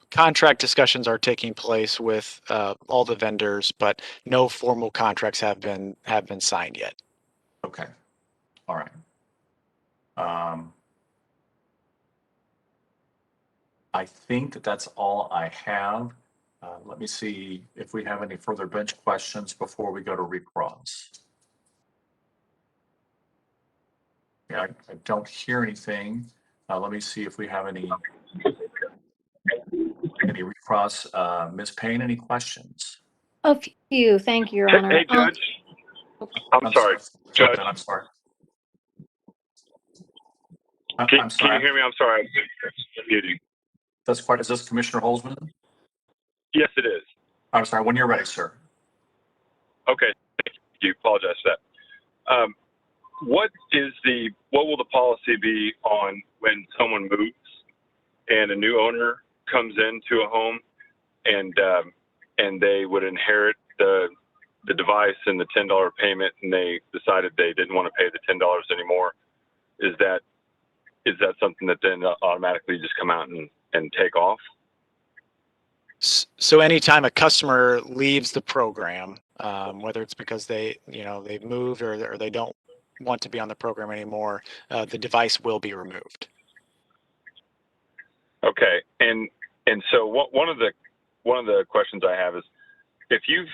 N: Contract discussions are taking place with all the vendors, but no formal contracts have been signed yet.
A: Okay, all right. I think that's all I have. Let me see if we have any further bench questions before we go to recross. Yeah, I don't hear anything. Let me see if we have any recross. Ms. Payne, any questions?
E: A few, thank you, Your Honor.
I: Hey, Judge. I'm sorry. Judge.
A: I'm sorry.
I: Can you hear me? I'm sorry. I'm muting.
A: That's quite. Is this Commissioner Holzman?
I: Yes, it is.
A: I'm sorry. When you're ready, sir.
I: Okay. Thank you. Apologize for that. What will the policy be on when someone moves and a new owner comes into a home and they would inherit the device and the $10 payment, and they decided they didn't want to pay the $10 anymore? Is that something that then automatically just come out and take off?
N: So anytime a customer leaves the program, whether it's because they've moved or they don't want to be on the program anymore, the device will be removed.
I: Okay, and so one of the questions I have is, if you've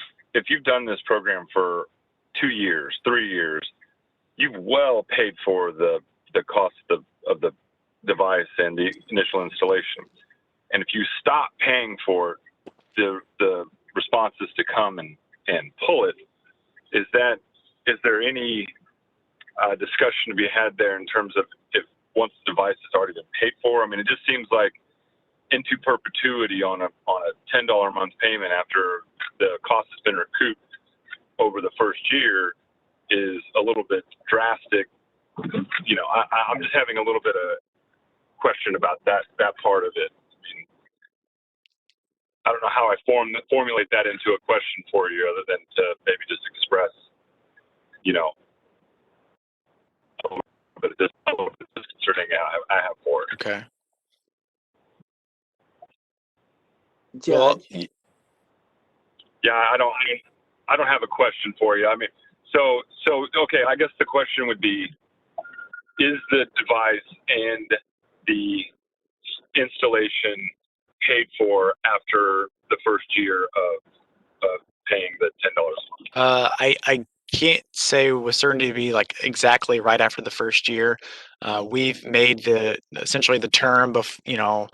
I: done this program for 2 years, 3 years, you've well paid for the cost of the device and the initial installation, and if you stop paying for the responses to come and pull it, is there any discussion to be had there in terms of if once the device has already been paid for? I mean, it just seems like into perpetuity on a $10 a month payment after the cost has been recouped over the first year is a little bit drastic. I'm just having a little bit of question about that part of it. I mean, I don't know how I formulate that into a question for you, other than to maybe just express, a little bit disconcerting I have for it.
N: Okay.
J: Judge.
N: Well,
I: Yeah, I don't have a question for you. I mean, so okay. I guess the question would be: is the device and the installation paid for after the first year of paying the $10?
N: I can't say with certainty to be like exactly right after the first year. We've made essentially the term before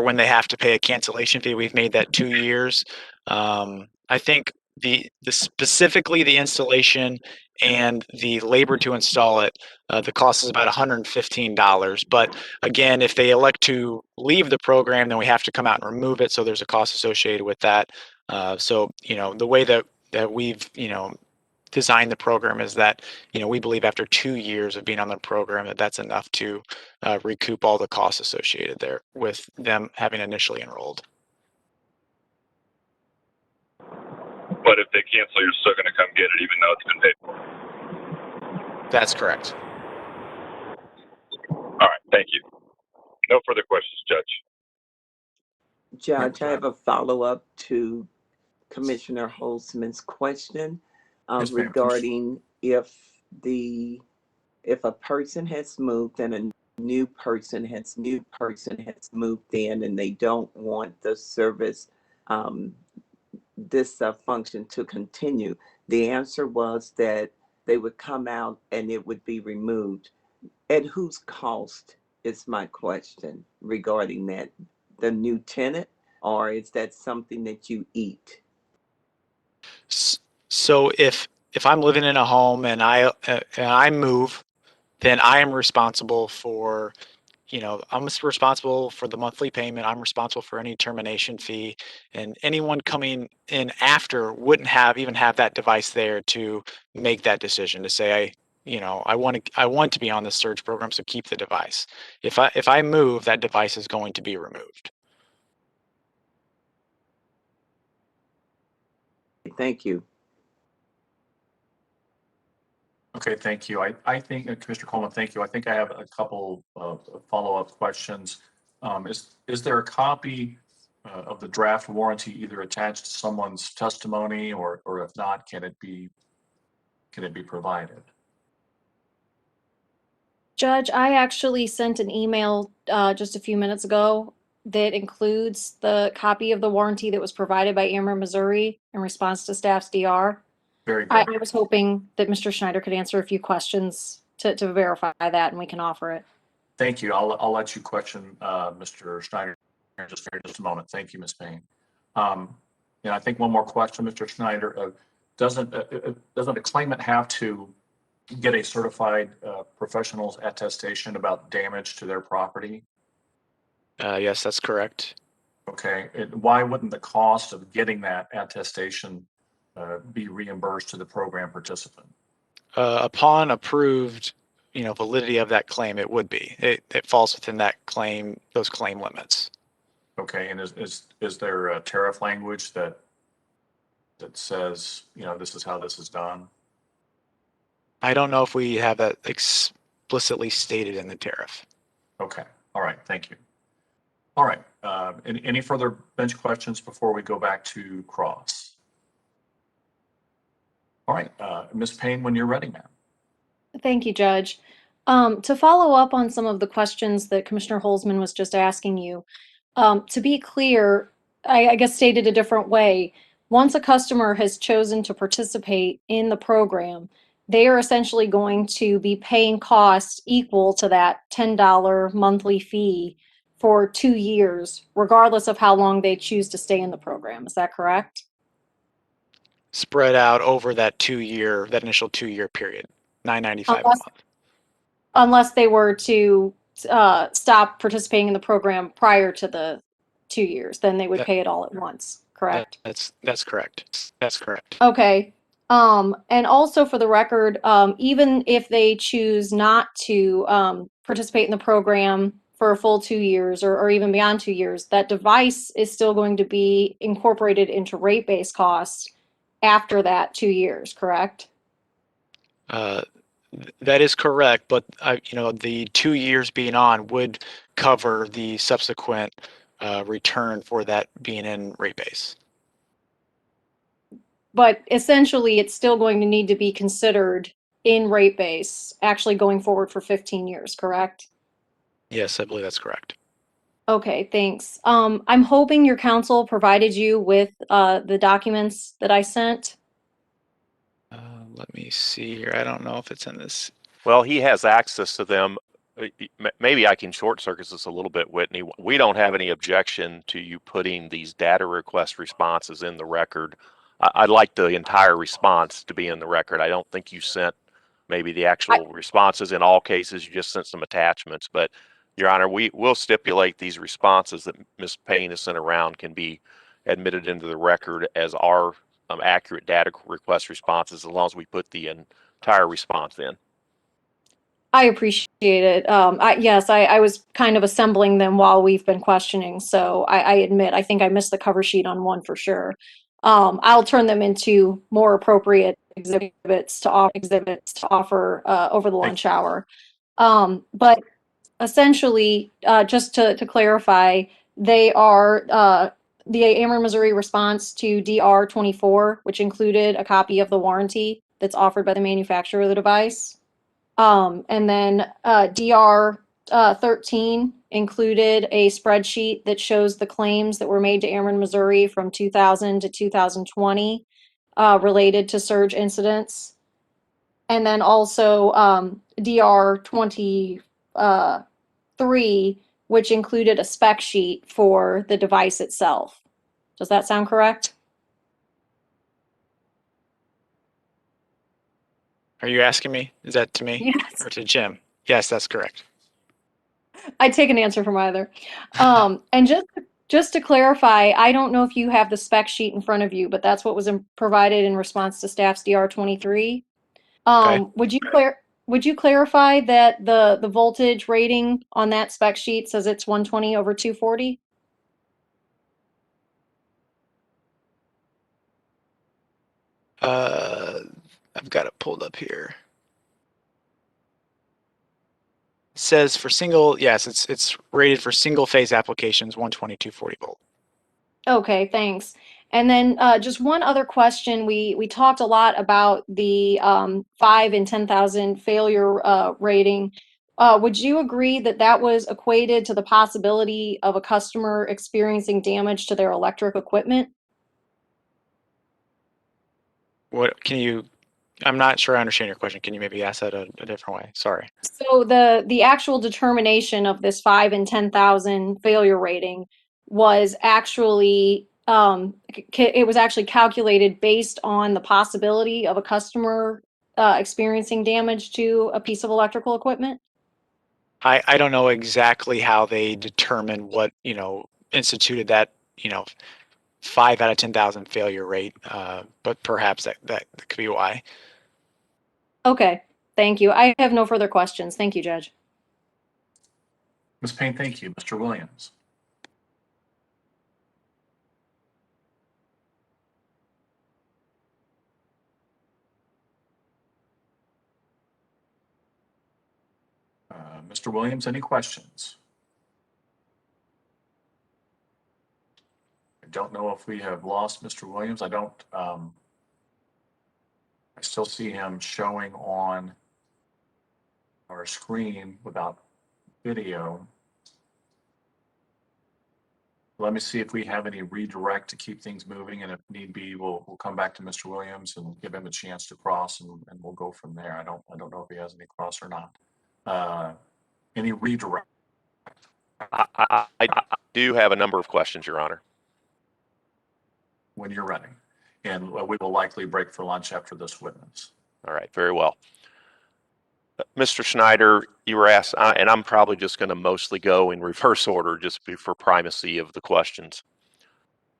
N: when they have to pay a cancellation fee. We've made that 2 years. I think the specifically the installation and the labor to install it, the cost is about $115. But again, if they elect to leave the program, then we have to come out and remove it. So there's a cost associated with that. So the way that we've designed the program is that we believe after 2 years of being on the program that's enough to recoup all the costs associated there with them having initially enrolled.
I: But if they cancel, you're still going to come get it, even though it's been paid for.
N: That's correct.
I: All right, thank you. No further questions, Judge.
J: Judge, I have a follow-up to Commissioner Holzman's question
A: Yes, ma'am.
J: regarding if a person has moved and a new person has moved in and they don't want the service, this function to continue. The answer was that they would come out and it would be removed. At whose cost is my question regarding that? The new tenant, or is that something that you eat?
N: So if I'm living in a home and I move, then I am responsible for I'm responsible for the monthly payment. I'm responsible for any termination fee, and anyone coming in after wouldn't even have that device there to make that decision to say, I want to be on the surge program, so keep the device. If I move, that device is going to be removed.
J: Thank you.
A: Okay, thank you. I think, Commissioner Coleman, thank you. I think I have a couple of follow-up questions. Is there a copy of the draft warranty either attached to someone's testimony, or if not, can it be provided?
E: Judge, I actually sent an email just a few minutes ago that includes the copy of the warranty that was provided by Ameren, Missouri in response to staff's DR.
A: Very
E: I
A: good.
E: was hoping that Mr. Schneider could answer a few questions to verify that, and we can offer it.
A: Thank you. I'll let you question Mr. Schneider in just a moment. Thank you, Ms. Payne. And I think one more question, Mr. Schneider. Doesn't a claimant have to get a certified professional's attestation about damage to their property?
N: Yes, that's correct.
A: Okay. Why wouldn't the cost of getting that attestation be reimbursed to the program participant?
N: Upon approved, validity of that claim, it would be. It falls within those claim limits.
A: Okay. And is there a tariff language that says, this is how this is done?
N: I don't know if we have that explicitly stated in the tariff.
A: Okay. All right. Thank you. All right. Any further bench questions before we go back to cross? All right. Ms. Payne, when you're ready, ma'am.
E: Thank you, Judge. To follow up on some of the questions that Commissioner Holzman was just asking you, to be clear, I guess stated a different way, once a customer has chosen to participate in the program, they are essentially going to be paying costs equal to that $10 monthly fee for 2 years, regardless of how long they choose to stay in the program. Is that correct?
N: Spread out over that initial 2-year period, $9.95 a month.
E: Unless they were to stop participating in the program prior to the 2 years, then they would pay it all at once, correct?
N: That's correct. That's correct.
E: Okay. And also for the record, even if they choose not to participate in the program for a full 2 years or even beyond 2 years, that device is still going to be incorporated into rate-based costs after that 2 years, correct?
N: That is correct, but the 2 years being on would cover the subsequent return for that being in rate base.
E: But essentially, it's still going to need to be considered in rate base, actually going forward for 15 years, correct?
N: Yes, I believe that's correct.
E: Okay, thanks. I'm hoping your counsel provided you with the documents that I sent.
N: Let me see here. I don't know if it's in this.
B: Well, he has access to them. Maybe I can short circuit this a little bit, Whitney. We don't have any objection to you putting these data request responses in the record. I'd like the entire response to be in the record. I don't think you sent maybe the actual responses in all cases. You just sent some attachments. But, Your Honor, we will stipulate these responses that Ms. Payne has sent around can be admitted into the record as our accurate data request responses, as long as we put the entire response in.
E: I appreciate it. Yes, I was kind of assembling them while we've been questioning, so I admit I think I missed the cover sheet on one for sure. I'll turn them into more appropriate exhibits to offer over the lunch hour. But essentially, just to clarify, they are the Ameren, Missouri response to DR 24, which included a copy of the warranty that's offered by the manufacturer of the device. And then DR 13 included a spreadsheet that shows the claims that were made to Ameren, Missouri from 2000 to 2020 related to surge incidents. And then also DR 23, which included a spec sheet for the device itself. Does that sound correct?
N: Are you asking me? Is that to me?
E: Yes.
N: Or to Jim? Yes, that's correct.
E: I'd take an answer from either. And just to clarify, I don't know if you have the spec sheet in front of you, but that's what was provided in response to staff's DR 23.
N: Okay.
E: Would you clarify that the voltage rating on that spec sheet says it's 120 over 240?
N: I've got it pulled up here. It says for single, yes, it's rated for single phase applications, 120, 240 volt.
E: Okay, thanks. And then just one other question. We talked a lot about the 5 in 10,000 failure rating. Would you agree that that was equated to the possibility of a customer experiencing damage to their electric equipment?
N: What can you? I'm not sure I understand your question. Can you maybe ask that a different way? Sorry.
E: So the actual determination of this 5 in 10,000 failure rating was actually it was actually calculated based on the possibility of a customer experiencing damage to a piece of electrical equipment.
N: I don't know exactly how they determine what, instituted that, 5 out of 10,000 failure rate, but perhaps that could be why.
E: Okay, thank you. I have no further questions. Thank you, Judge.
A: Ms. Payne, thank you. Mr. Williams. Mr. Williams, any questions? I don't know if we have lost Mr. Williams. I still see him showing on our screen without video. Let me see if we have any redirect to keep things moving, and if need be, we'll come back to Mr. Williams and give him a chance to cross, and we'll go from there. I don't know if he has any cross or not. Any redirect?
B: I do have a number of questions, Your Honor.
A: When you're ready, and we will likely break for lunch after this witness.
B: All right, very well. Mr. Schneider, you were asked, and I'm probably just going to mostly go in reverse order just for primacy of the questions.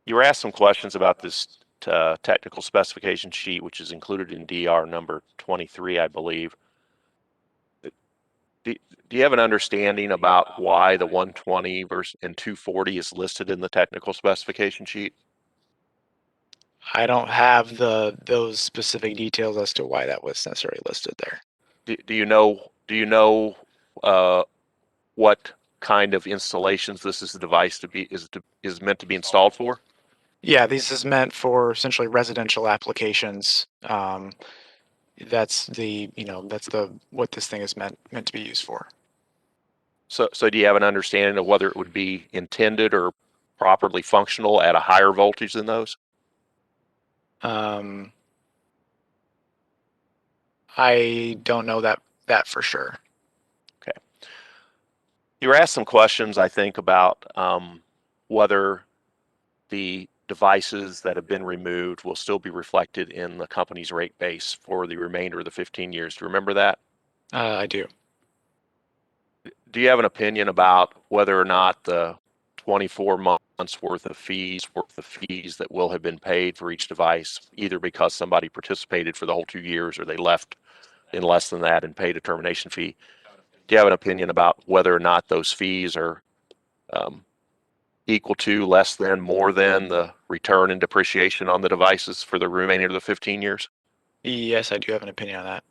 B: You were asked some questions about this technical specification sheet, which is included in DR number 23, I believe. Do you have an understanding about why the 120 and 240 is listed in the technical specification sheet?
N: I don't have those specific details as to why that was necessarily listed there.
B: Do you know what kind of installations this is the device is meant to be installed for?
N: Yeah, this is meant for essentially residential applications. That's what this thing is meant to be used for.
B: So do you have an understanding of whether it would be intended or properly functional at a higher voltage than those?
N: I don't know that for sure.
B: Okay. You were asked some questions, I think, about whether the devices that have been removed will still be reflected in the company's rate base for the remainder of the 15 years. Do you remember that?
N: I do.
B: Do you have an opinion about whether or not the 24 months worth of fees that will have been paid for each device, either because somebody participated for the whole 2 years or they left in less than that and paid a termination fee? Do you have an opinion about whether or not those fees are equal to, less than, more than the return and depreciation on the devices for the remainder of the 15 years?
N: Yes, I do have an opinion on that.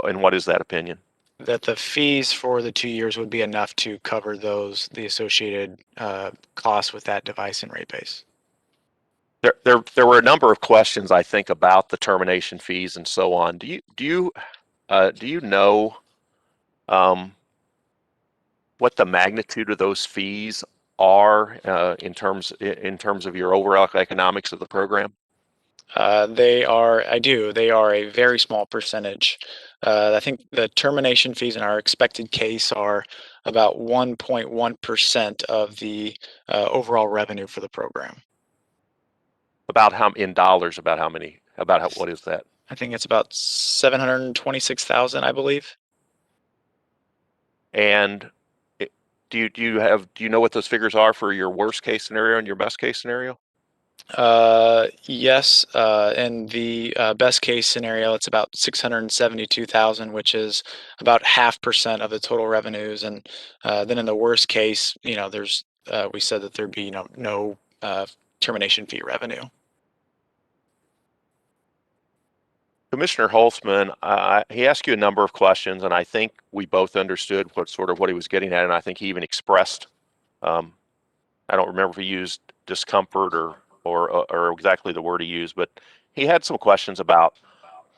B: And what is that opinion?
N: That the fees for the 2 years would be enough to cover the associated costs with that device and rate base.
B: There were a number of questions, I think, about the termination fees and so on. Do you know what the magnitude of those fees are in terms of your overall economics of the program?
N: They are a very small percentage. I think the termination fees in our expected case are about 1.1% of the overall revenue for the program.
B: About how in dollars? About how many? What is that?
N: I think it's about 726,000, I believe.
B: And do you know what those figures are for your worst case scenario and your best case scenario?
N: Yes. In the best case scenario, it's about 672,000, which is about 0.5% of the total revenues. And then in the worst case, there's we said that there'd be no termination fee revenue.
B: Commissioner Holtzman, he asked you a number of questions, and I think we both understood what he was getting at, and I think he even expressed, I don't remember if he used discomfort or exactly the word he used, but he had some questions about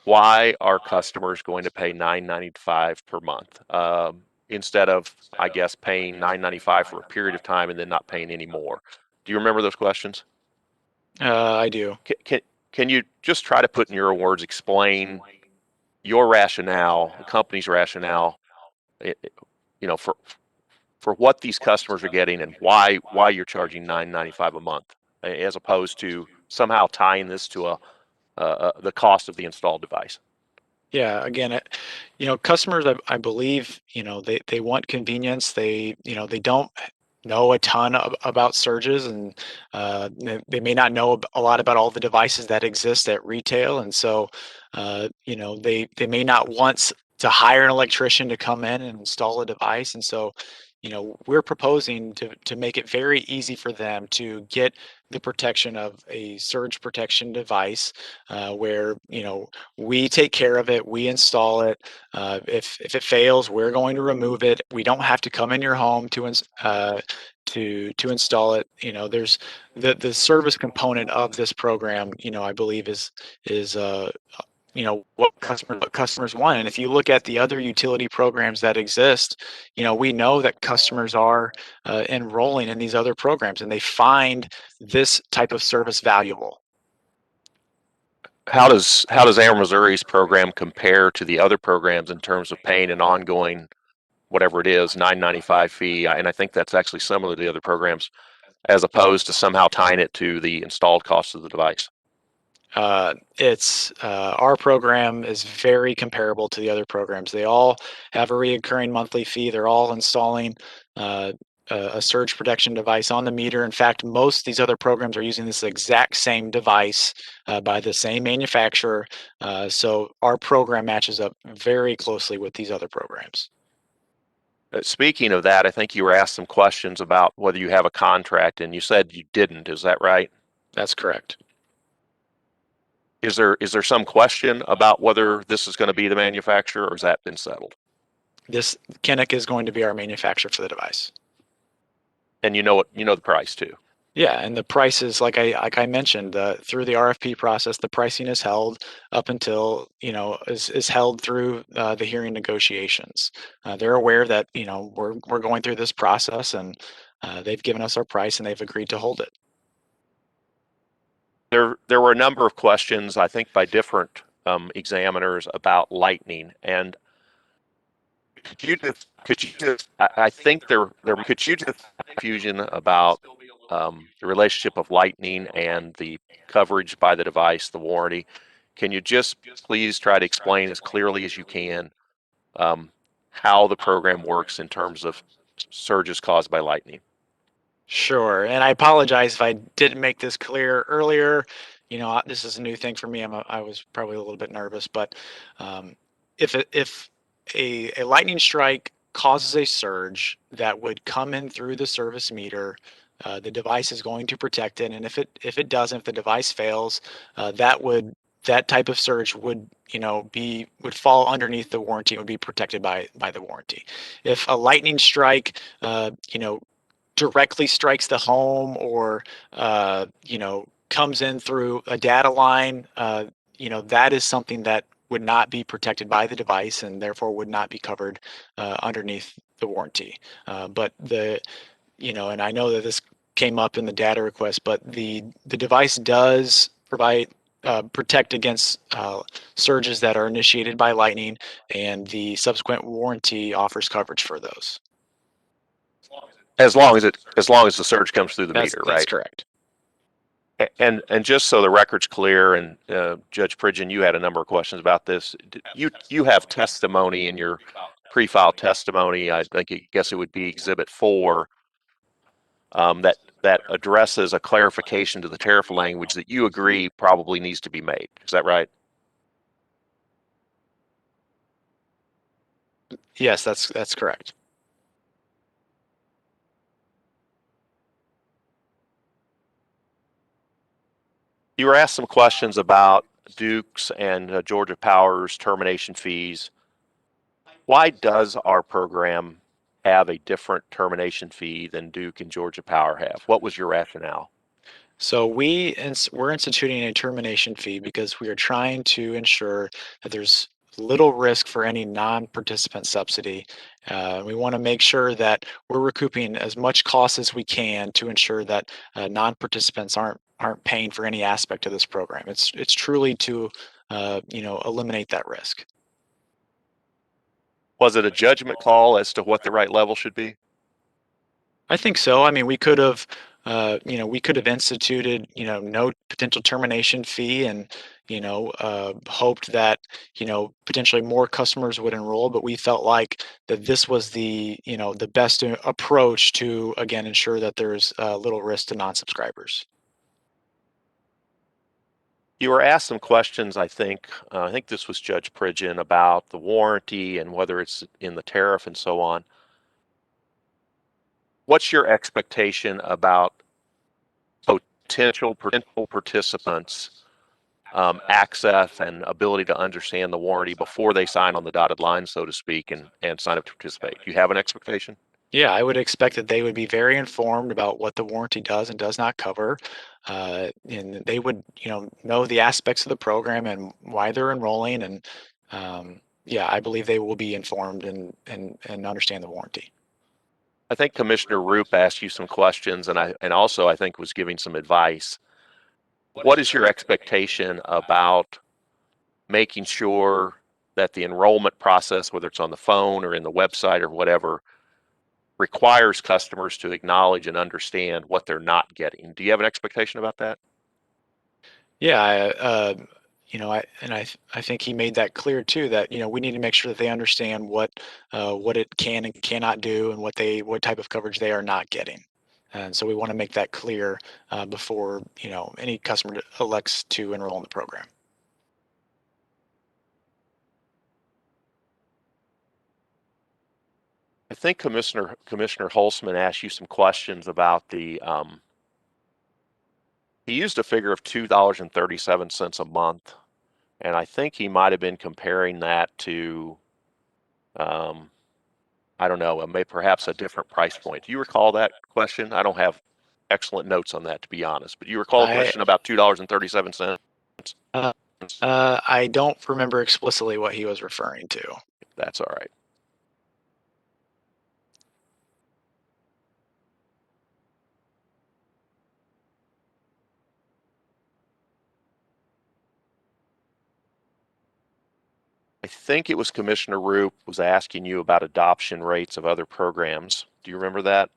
B: why are customers going to pay $9.95 per month instead of, I guess, paying $9.95 for a period of time and then not paying any more. Do you remember those questions?
N: I do.
B: Can you just try to put in your words, explain your rationale, the company's rationale, for what these customers are getting and why you're charging $9.95 a month, as opposed to somehow tying this to the cost of the installed device?
N: Yeah, again, customers, I believe, they want convenience. They don't know a ton about surges, and they may not know a lot about all the devices that exist at retail, and so they may not want to hire an electrician to come in and install a device, and so we're proposing to make it very easy for them to get the protection of a surge protection device, where we take care of it, we install it. If it fails, we're going to remove it. We don't have to come in your home to install it. There's the service component of this program. I believe is what customers want. And if you look at the other utility programs that exist, we know that customers are enrolling in these other programs, and they find this type of service valuable.
B: How does Ameren Missouri's program compare to the other programs in terms of paying an ongoing, whatever it is, $9.95 fee? And I think that's actually similar to the other programs, as opposed to somehow tying it to the installed cost of the device.
N: Our program is very comparable to the other programs. They all have a recurring monthly fee. They're all installing a surge protection device on the meter. In fact, most of these other programs are using this exact same device by the same manufacturer. So our program matches up very closely with these other programs.
B: Speaking of that, I think you were asked some questions about whether you have a contract, and you said you didn't. Is that right?
N: That's correct.
B: Is there some question about whether this is going to be the manufacturer, or has that been settled?
N: This Kinnick is going to be our manufacturer for the device. And
B: you know the price too.
N: Yeah, and the price is like I mentioned, through the RFP process, the pricing is held up until is held through the hearing negotiations. They're aware that we're going through this process, and they've given us our price, and they've agreed to hold it.
B: There were a number of questions, I think, by different examiners about lightning, and could you just confusion about the relationship of lightning and the coverage by the device, the warranty. Can you just please try to explain as clearly as you can how the program works in terms of surges caused by lightning?
N: Sure, and I apologize if I didn't make this clear earlier. You know, this is a new thing for me. I was probably a little bit nervous, but if a lightning strike causes a surge that would come in through the service meter, the device is going to protect it. And if it doesn't, if the device fails, that type of surge would would fall underneath the warranty and would be protected by the warranty. If a lightning strike directly strikes the home or comes in through a data line, that is something that would not be protected by the device and therefore would not be covered underneath the warranty. But and I know that this came up in the data request, but the device does provide protect against surges that are initiated by lightning, and the subsequent warranty offers coverage for those.
B: As long as the surge comes through the meter, right?
N: That's correct.
B: And just so the record's clear, and Judge Pridgeon, you had a number of questions about this. You have testimony in your pre-filed testimony. I guess it would be Exhibit 4 that addresses a clarification to the tariff language that you agree probably needs to be made. Is that right?
N: Yes, that's correct.
B: You were asked some questions about Duke's and Georgia Power's termination fees. Why does our program have a different termination fee than Duke and Georgia Power have? What was your rationale?
N: So we're instituting a termination fee because we are trying to ensure that there's little risk for any non-participant subsidy. We want to make sure that we're recouping as much cost as we can to ensure that non-participants aren't paying for any aspect of this program. It's truly to eliminate that risk.
B: Was it a judgment call as to what the right level should be?
N: I think so. I mean, we could have instituted, no potential termination fee and, hoped that, potentially more customers would enroll, but we felt like that this was the best approach to, again, ensure that there's little risk to non-subscribers.
B: You were asked some questions, I think this was Judge Pridgeon, about the warranty and whether it's in the tariff and so on. What's your expectation about potential participants' access and ability to understand the warranty before they sign on the dotted line, so to speak, and sign up to participate? Do you have an expectation?
N: Yeah, I would expect that they would be very informed about what the warranty does and does not cover. And they would, know the aspects of the program and why they're enrolling. And yeah, I believe they will be informed and understand the warranty.
B: I think Commissioner Roop asked you some questions, and also I think was giving some advice. What is your expectation about making sure that the enrollment process, whether it's on the phone or in the website or whatever, requires customers to acknowledge and understand what they're not getting? Do you have an expectation about that?
N: Yeah, I think he made that clear too, that we need to make sure that they understand what it can and cannot do and what type of coverage they are not getting. And so we want to make that clear before any customer elects to enroll in the program.
B: I think Commissioner Holzman asked you some questions about the. He used a figure of $2.37 a month, and I think he might have been comparing that to, I don't know, maybe perhaps a different price point. Do you recall that question? I don't have excellent notes on that, to be honest, but you recall a question about $2.37?
N: I don't remember explicitly what he was referring to.
B: That's all right. I think it was Commissioner Roop was asking you about adoption rates of other programs. Do you remember that?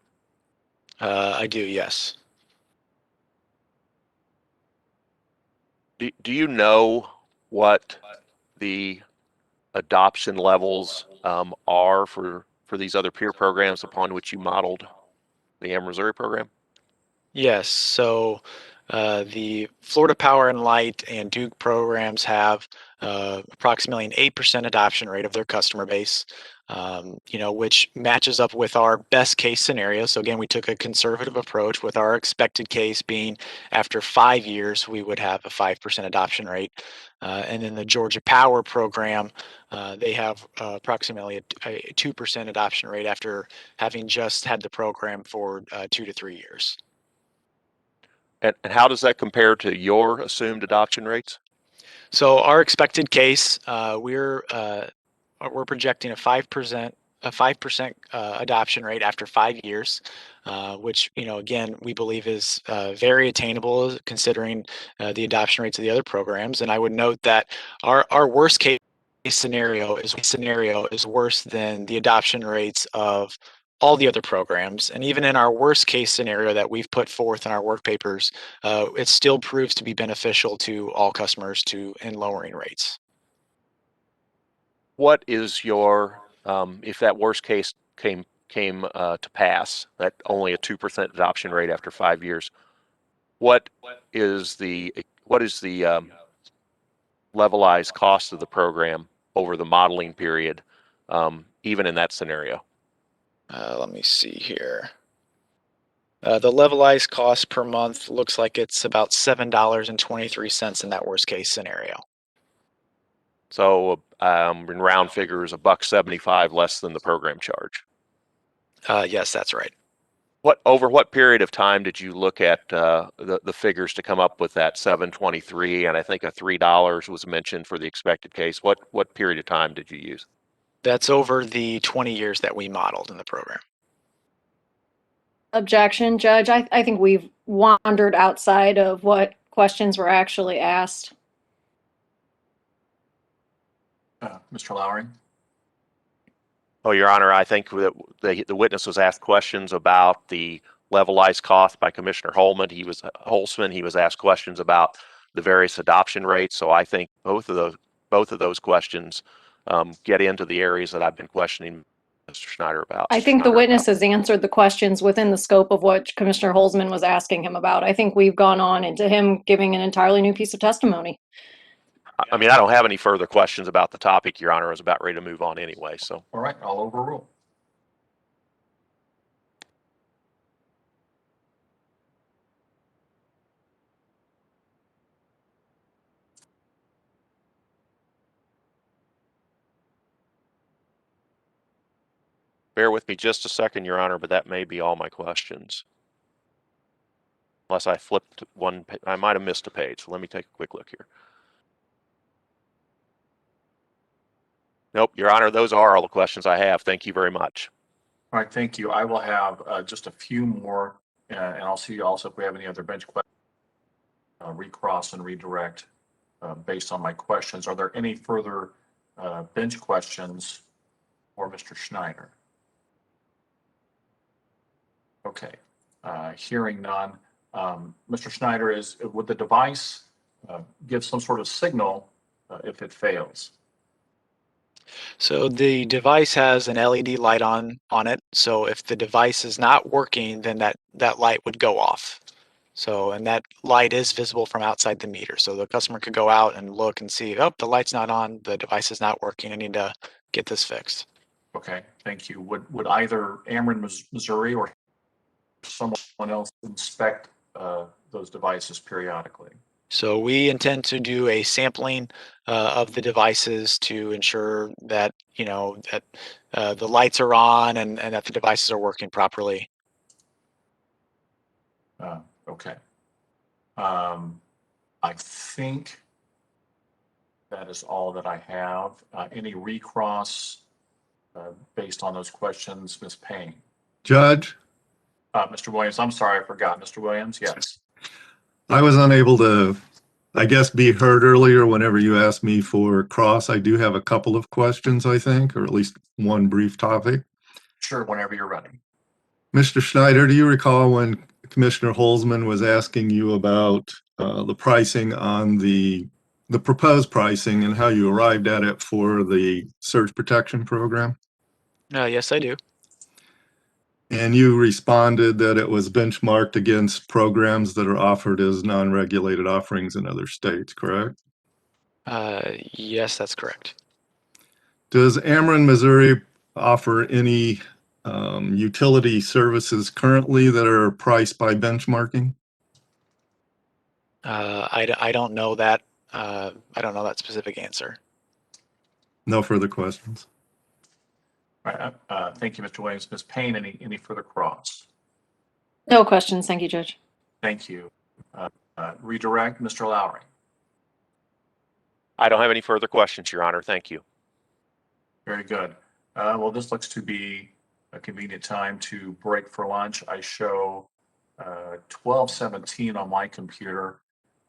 N: I do, yes.
B: Do you know what the adoption levels are for these other peer programs upon which you modeled the Ameren Missouri program?
N: Yes, so the Florida Power and Light and Duke programs have approximately an 8% adoption rate of their customer base, which matches up with our best case scenario. So again, we took a conservative approach with our expected case being after 5 years, we would have a 5% adoption rate. And in the Georgia Power program, they have approximately a 2% adoption rate after having just had the program for 2 to 3 years.
B: And how does that compare to your assumed adoption rates?
N: So our expected case, we're projecting a 5% adoption rate after 5 years, which again we believe is very attainable considering the adoption rates of the other programs. And I would note that our worst case scenario is worse than the adoption rates of all the other programs. And even in our worst case scenario that we've put forth in our work papers, it still proves to be beneficial to all customers in lowering rates.
B: What is your, if that worst case came to pass, that only a 2% adoption rate after 5 years, what is the levelized cost of the program over the modeling period, even in that scenario?
N: Let me see here. The levelized cost per month looks like it's about $7.23 in that worst case scenario.
B: So in round figures, $1.75 less than the program charge.
N: Yes, that's right.
B: Over what period of time did you look at the figures to come up with that 723, and I think a $3 was mentioned for the expected case? What period of time did you use?
N: That's over the 20 years that we modeled in the program.
E: Objection, Judge. I think we've wandered outside of what questions were actually asked.
A: Mr. Lowry?
B: Oh, Your Honor, I think that the witness was asked questions about the levelized cost by Commissioner Holzman. He was asked questions about the various adoption rates. So I think both of those questions get into the areas that I've been questioning Mr. Schneider about.
E: I think the witness has answered the questions within the scope of what Commissioner Holzman was asking him about. I think we've gone on into him giving an entirely new piece of testimony.
B: I mean, I don't have any further questions about the topic, Your Honor. I was about ready to move on anyway. So,
A: all right, I'll overrule.
B: bear with me just a second, Your Honor, but that may be all my questions. Unless I flipped one, I might have missed a page. So let me take a quick look here. Nope, Your Honor, those are all the questions I have. Thank you very much.
A: All right, thank you. I will have just a few more, and I'll see also if we have any other bench questions, recross and redirect based on my questions. Are there any further bench questions for Mr. Schneider? Okay, hearing none. Mr. Schneider, would the device give some sort of signal if it fails?
N: So the device has an LED light on it. So if the device is not working, then that light would go off. So, and that light is visible from outside the meter. So the customer could go out and look and see, oh, the light's not on, the device is not working. I need to get this fixed.
A: Okay, thank you. Would either Ameren, Missouri or someone else inspect those devices periodically?
N: So we intend to do a sampling of the devices to ensure that, that the lights are on and that the devices are working properly.
A: Okay. I think that is all that I have. Any recross based on those questions, Ms. Payne?
F: Judge?
A: Mr. Williams, I'm sorry, I forgot. Mr. Williams, yes.
F: I was unable to, I guess, be heard earlier whenever you asked me for cross. I do have a couple of questions, I think, or at least one brief topic.
A: Sure, whenever you're ready.
F: Mr. Schneider, do you recall when Commissioner Holzman was asking you about the pricing on the proposed pricing and how you arrived at it for the surge protection program?
N: Yes, I do.
F: And you responded that it was benchmarked against programs that are offered as non-regulated offerings in other states, correct?
N: Yes, that's correct.
F: Does Ameren, Missouri offer any utility services currently that are priced by benchmarking?
N: I don't know that. I don't know that specific answer.
F: No further questions.
A: All right, thank you, Mr. Williams. Ms. Payne, any further cross?
E: No questions. Thank you, Judge.
A: Thank you. Redirect, Mr. Lowry.
B: I don't have any further questions, Your Honor. Thank you.
A: Very good. Well, this looks to be a convenient time to break for lunch. I show 12:17 on my computer.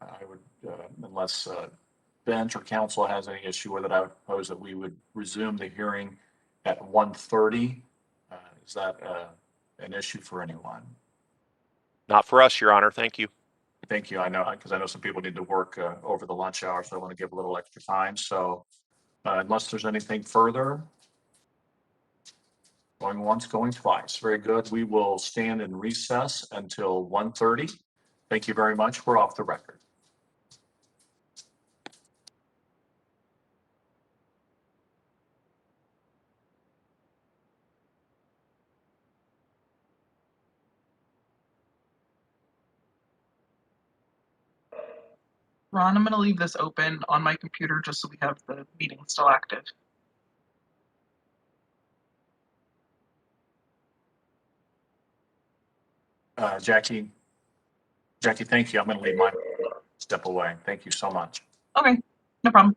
A: I would, unless bench or council has any issue with it, I would propose that we would resume the hearing at 1:30. Is that an issue for anyone?
B: Not for us, Your Honor. Thank you.
A: Thank you. I know, because I know some people need to work over the lunch hour, so I want to give a little extra time. So unless there's anything further, going once, going twice. Very good. We will stand in recess until 1:30. Thank you very much. We're off the record.
O: Ron, I'm going to leave this open on my computer just so we have the meeting still active.
A: Jackie, thank you. I'm going to leave my step away. Thank you so much.
O: Okay, no problem.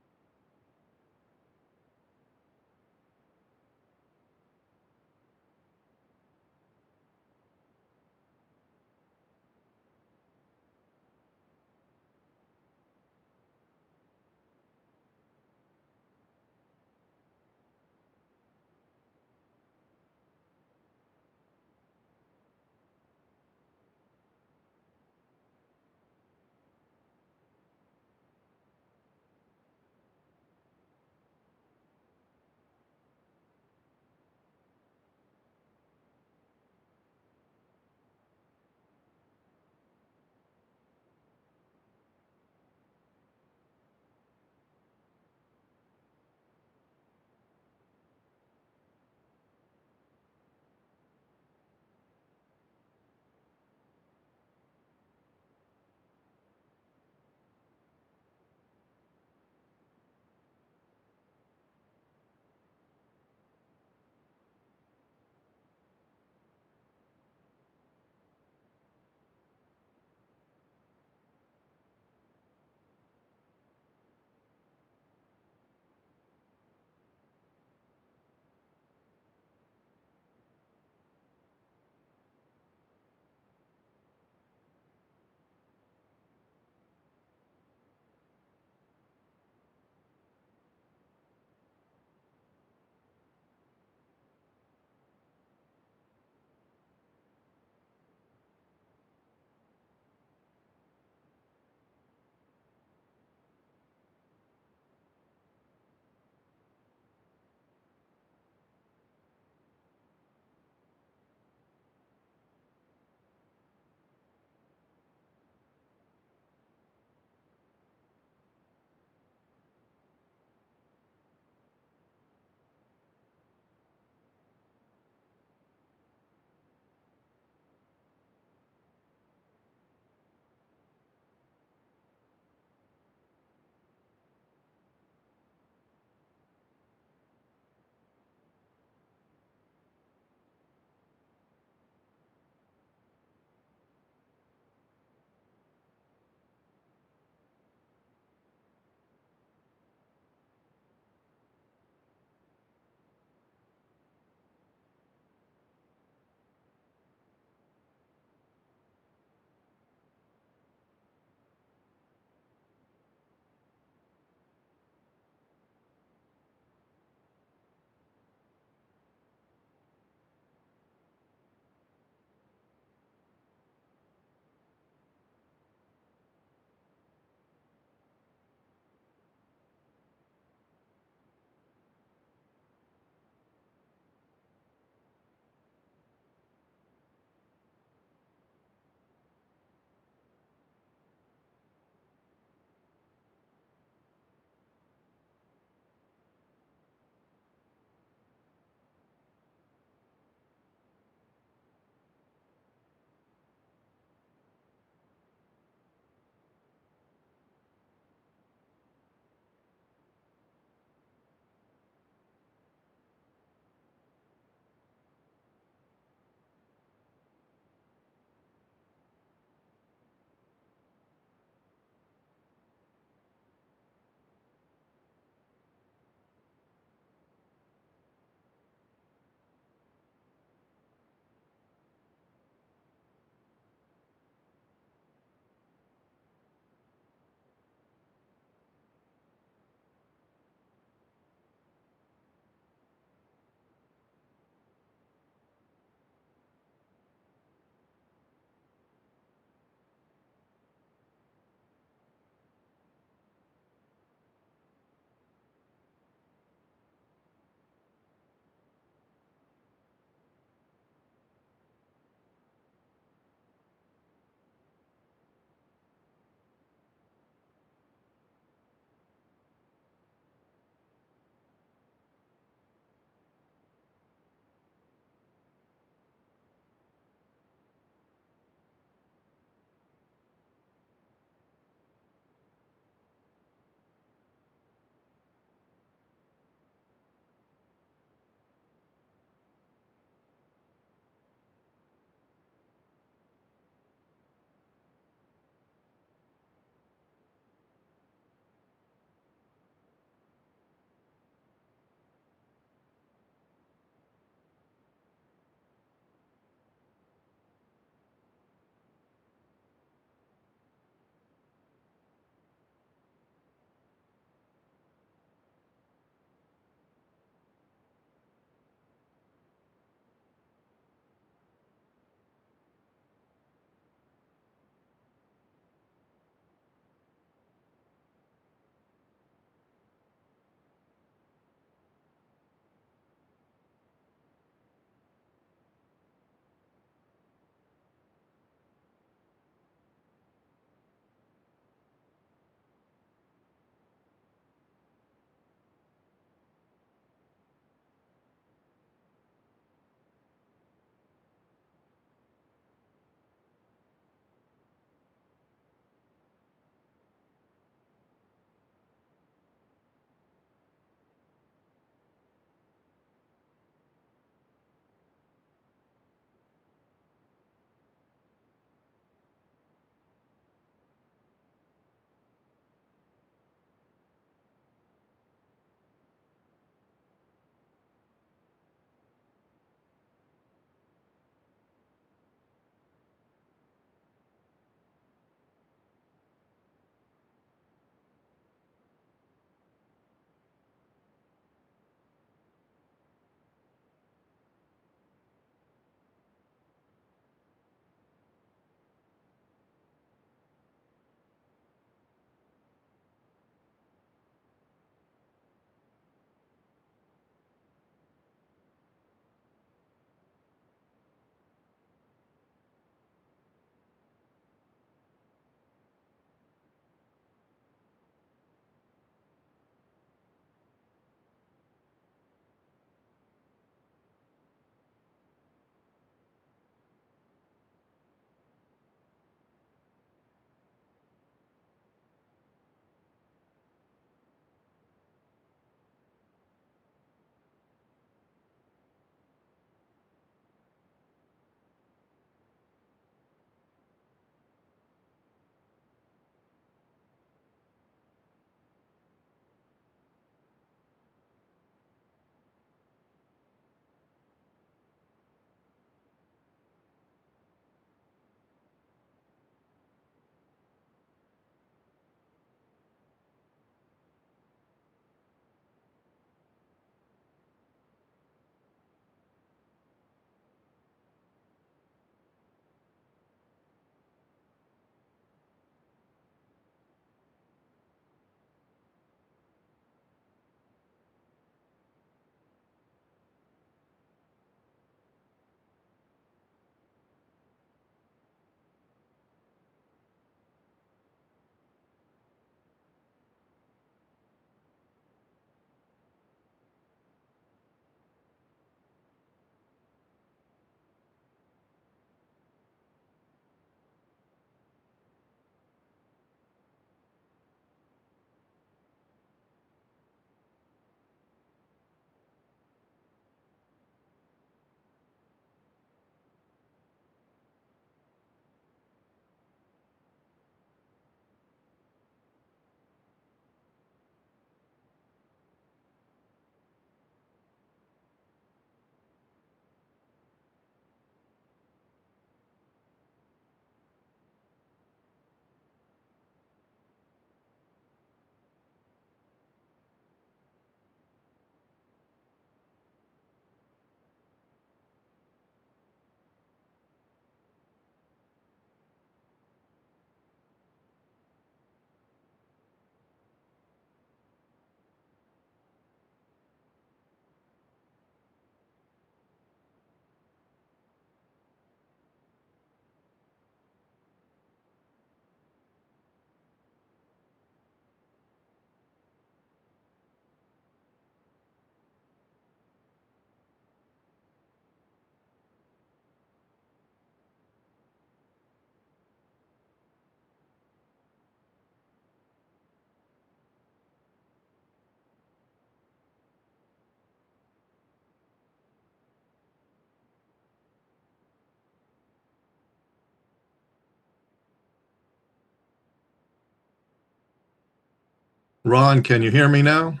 F: Ron, can you hear me now?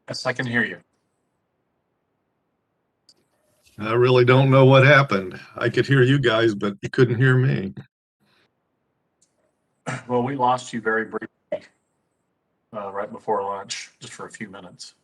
A: Yes, I can hear you.
F: I really don't know what happened. I could hear you guys, but you couldn't hear me.
A: Well, we lost you very briefly right before lunch, just for a few minutes.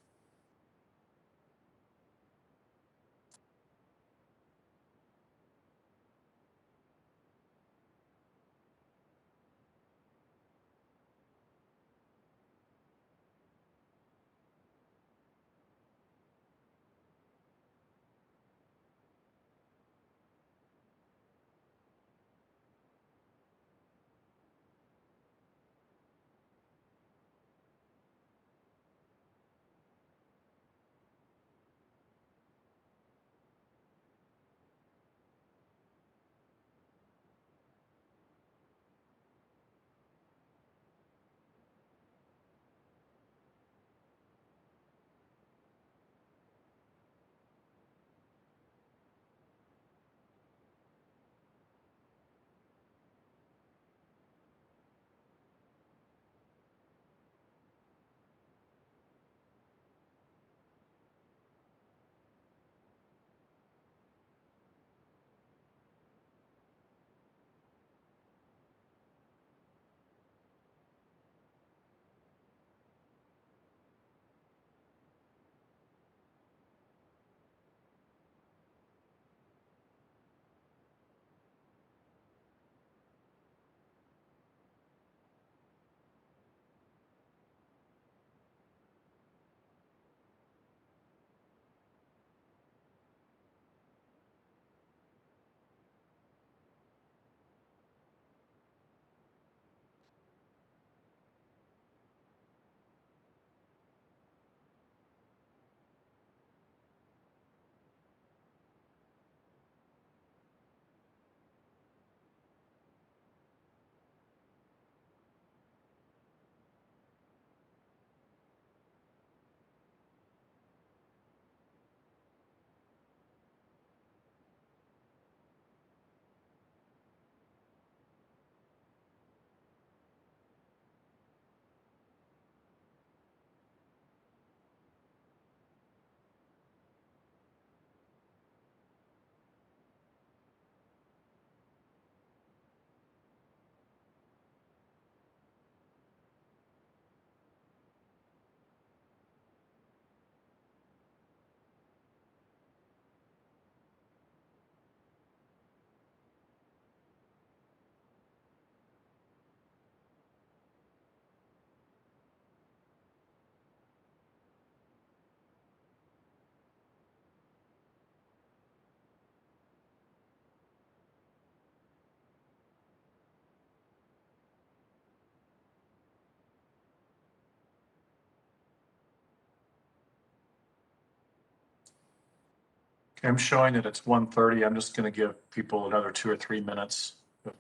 A: Okay, I'm showing that it's 1:30. I'm just going to give people another 2 or 3 minutes. If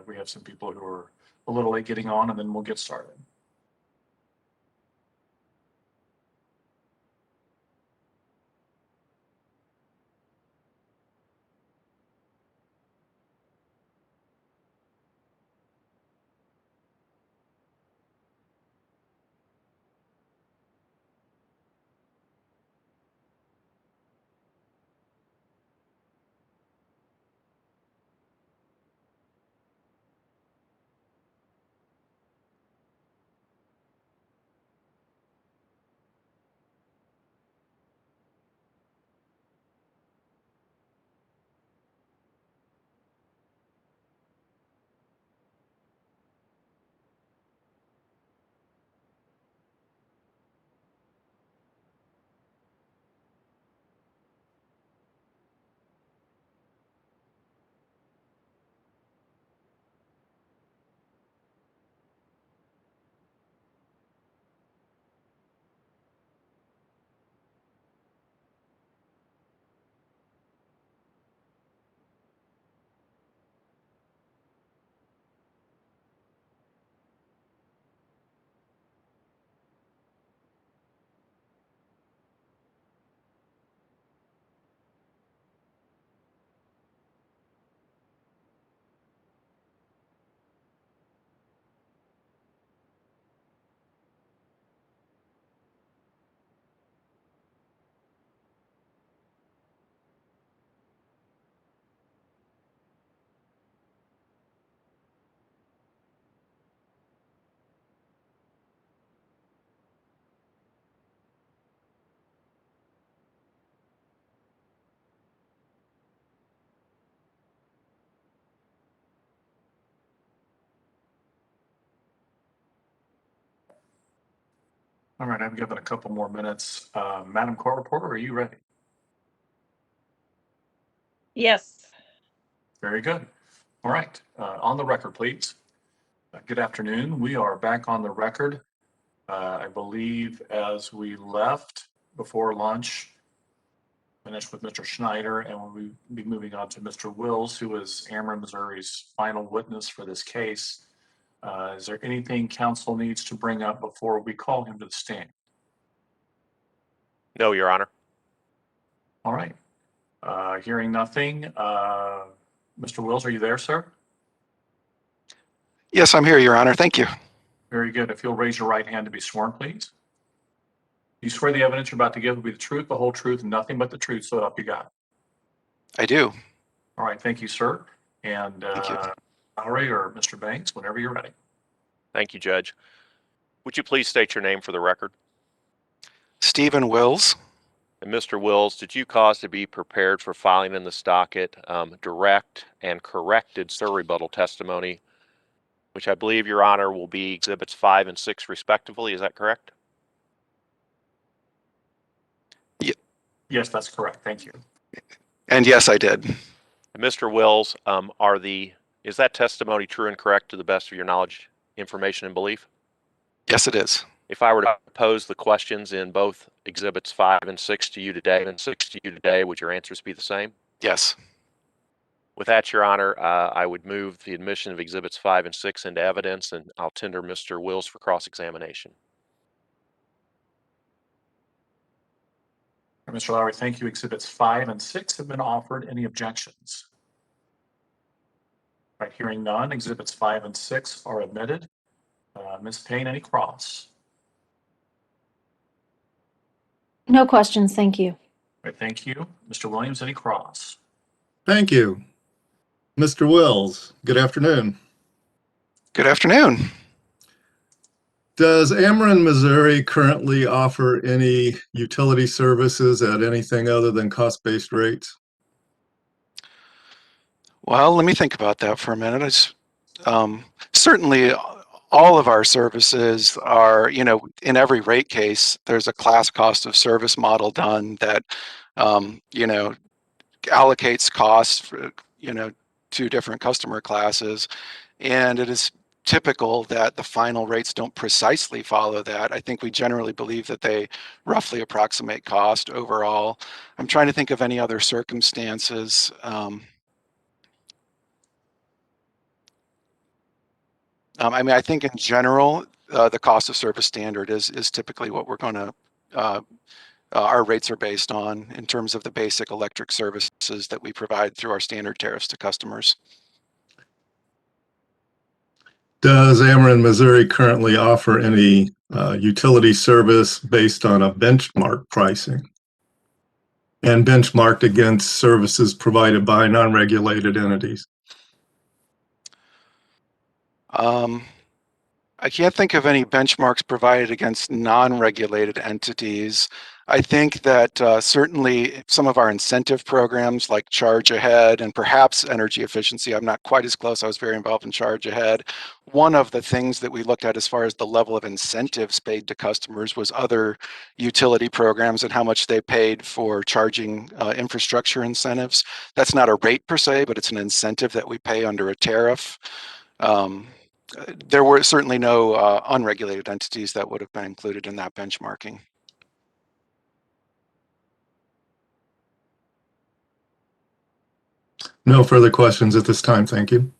A: we have some people who are a little late getting on, and then we'll get started. All right, I've given a couple more minutes. Madam Court Reporter, are you ready?
M: Yes.
A: Very good. All right, on the record, please. Good afternoon. We are back on the record. I believe as we left before lunch, finished with Mr. Schneider, and we'll be moving on to Mr. Wills, who is Ameren, Missouri's final witness for this case. Is there anything council needs to bring up before we call him to the stand?
B: No, Your Honor.
A: All right. Hearing nothing, Mr. Wills, are you there, sir?
P: Yes, I'm here, Your Honor. Thank you.
A: Very good. If you'll raise your right hand to be sworn, please. You swear the evidence you're about to give will be the truth, the whole truth, and nothing but the truth, so help you God.
P: I do.
A: All right. Thank you, sir. And
P: Thank you.
A: Valerie or Mr. Banks, whenever you're ready.
B: Thank you, Judge. Would you please state your name for the record?
P: Stephen Wills.
B: And Mr. Wills, did you cause to be prepared for filing in the docket direct and corrected rebuttal testimony, which I believe, Your Honor, will be Exhibits 5 and 6 respectively? Is that correct?
A: Yes, that's correct. Thank you.
P: And yes, I did.
B: And Mr. Wills, is that testimony true and correct to the best of your knowledge, information, and belief?
P: Yes, it is.
B: If I were to pose the questions in both Exhibits 5 and 6 to you today, would your answers be the same?
P: Yes.
B: With that, Your Honor, I would move the admission of Exhibits 5 and 6 into evidence, and I'll tender Mr. Wills for cross-examination.
A: Mr. Lowry, thank you. Exhibits 5 and 6 have been offered. Any objections? All right, hearing none, Exhibits 5 and 6 are admitted. Ms. Payne, any cross?
E: No questions, thank you.
A: All right, thank you. Mr. Williams, any cross?
F: Thank you. Mr. Wills, good afternoon.
P: Good afternoon.
F: Does Ameren, Missouri currently offer any utility services at anything other than cost-based rates?
P: Well, let me think about that for a minute. Certainly, all of our services are, in every rate case, there's a class cost of service model done that, allocates costs for, to different customer classes. And it is typical that the final rates don't precisely follow that. I think we generally believe that they roughly approximate cost overall. I'm trying to think of any other circumstances. I think in general, the cost of service standard is typically what we're going to, our rates are based on in terms of the basic electric services that we provide through our standard tariffs to customers.
F: Does Ameren, Missouri currently offer any utility service based on a benchmark pricing and benchmarked against services provided by non-regulated entities?
P: I can't think of any benchmarks provided against non-regulated entities. I think that certainly some of our incentive programs like Charge Ahead and perhaps energy efficiency, I'm not quite as close, I was very involved in Charge Ahead. One of the things that we looked at as far as the level of incentives paid to customers was other utility programs and how much they paid for charging infrastructure incentives. That's not a rate per se, but it's an incentive that we pay under a tariff. There were certainly no unregulated entities that would have been included in that benchmarking.
F: No further questions at this time. Thank you.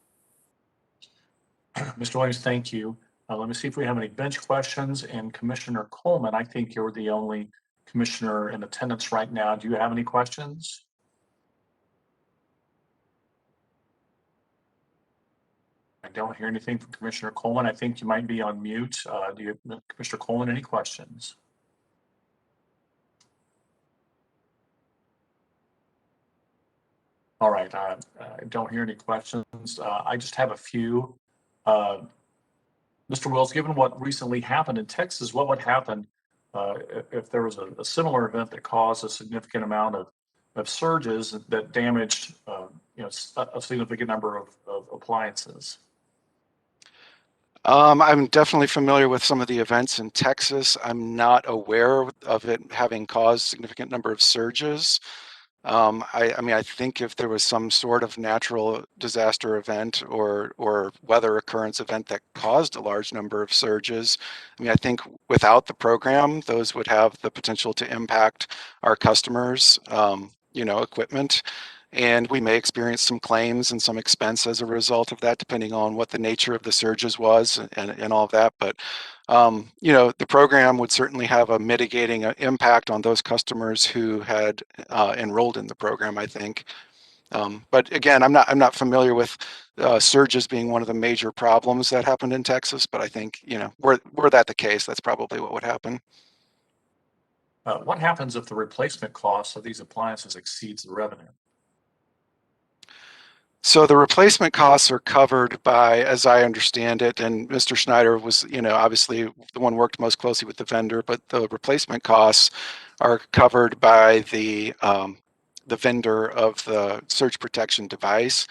A: Mr. Williams, thank you. Let me see if we have any bench questions. And Commissioner Coleman, I think you're the only commissioner in attendance right now. Do you have any questions? I don't hear anything from Commissioner Coleman. I think you might be on mute. Do you, Commissioner Coleman, any questions? All right, I don't hear any questions. I just have a few. Mr. Wills, given what recently happened in Texas, what would happen if there was a similar event that caused a significant amount of surges that damaged a significant number of appliances?
P: I'm definitely familiar with some of the events in Texas. I'm not aware of it having caused significant number of surges. I mean, I think if there was some sort of natural disaster event or weather occurrence event that caused a large number of surges, I mean, I think without the program, those would have the potential to impact our customers, equipment. And we may experience some claims and some expense as a result of that, depending on what the nature of the surges was and all of that. But the program would certainly have a mitigating impact on those customers who had enrolled in the program, I think. But again, I'm not familiar with surges being one of the major problems that happened in Texas. But I think were that the case, that's probably what would happen.
A: What happens if the replacement cost of these appliances exceeds the revenue?
P: So the replacement costs are covered by, as I understand it, and Mr. Schneider was, obviously the one worked most closely with the vendor, but the replacement costs are covered by the vendor of the surge protection device.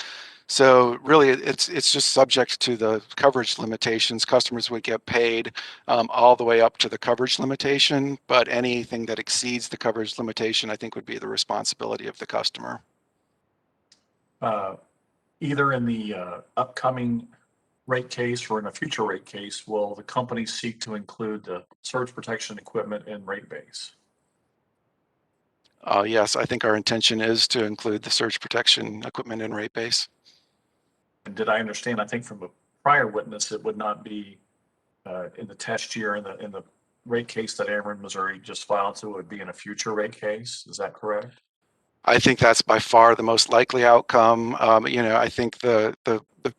P: So really, it's just subject to the coverage limitations. Customers would get paid all the way up to the coverage limitation, but anything that exceeds the coverage limitation, I think, would be the responsibility of the customer.
A: Either in the upcoming rate case or in a future rate case, will the company seek to include the surge protection equipment in rate base?
P: Yes, I think our intention is to include the surge protection equipment in rate base.
A: And did I understand? I think from a prior witness, it would not be in the test year in the rate case that Ameren, Missouri just filed, so it would be in a future rate case. Is that correct?
P: I think that's by far the most likely outcome. I think the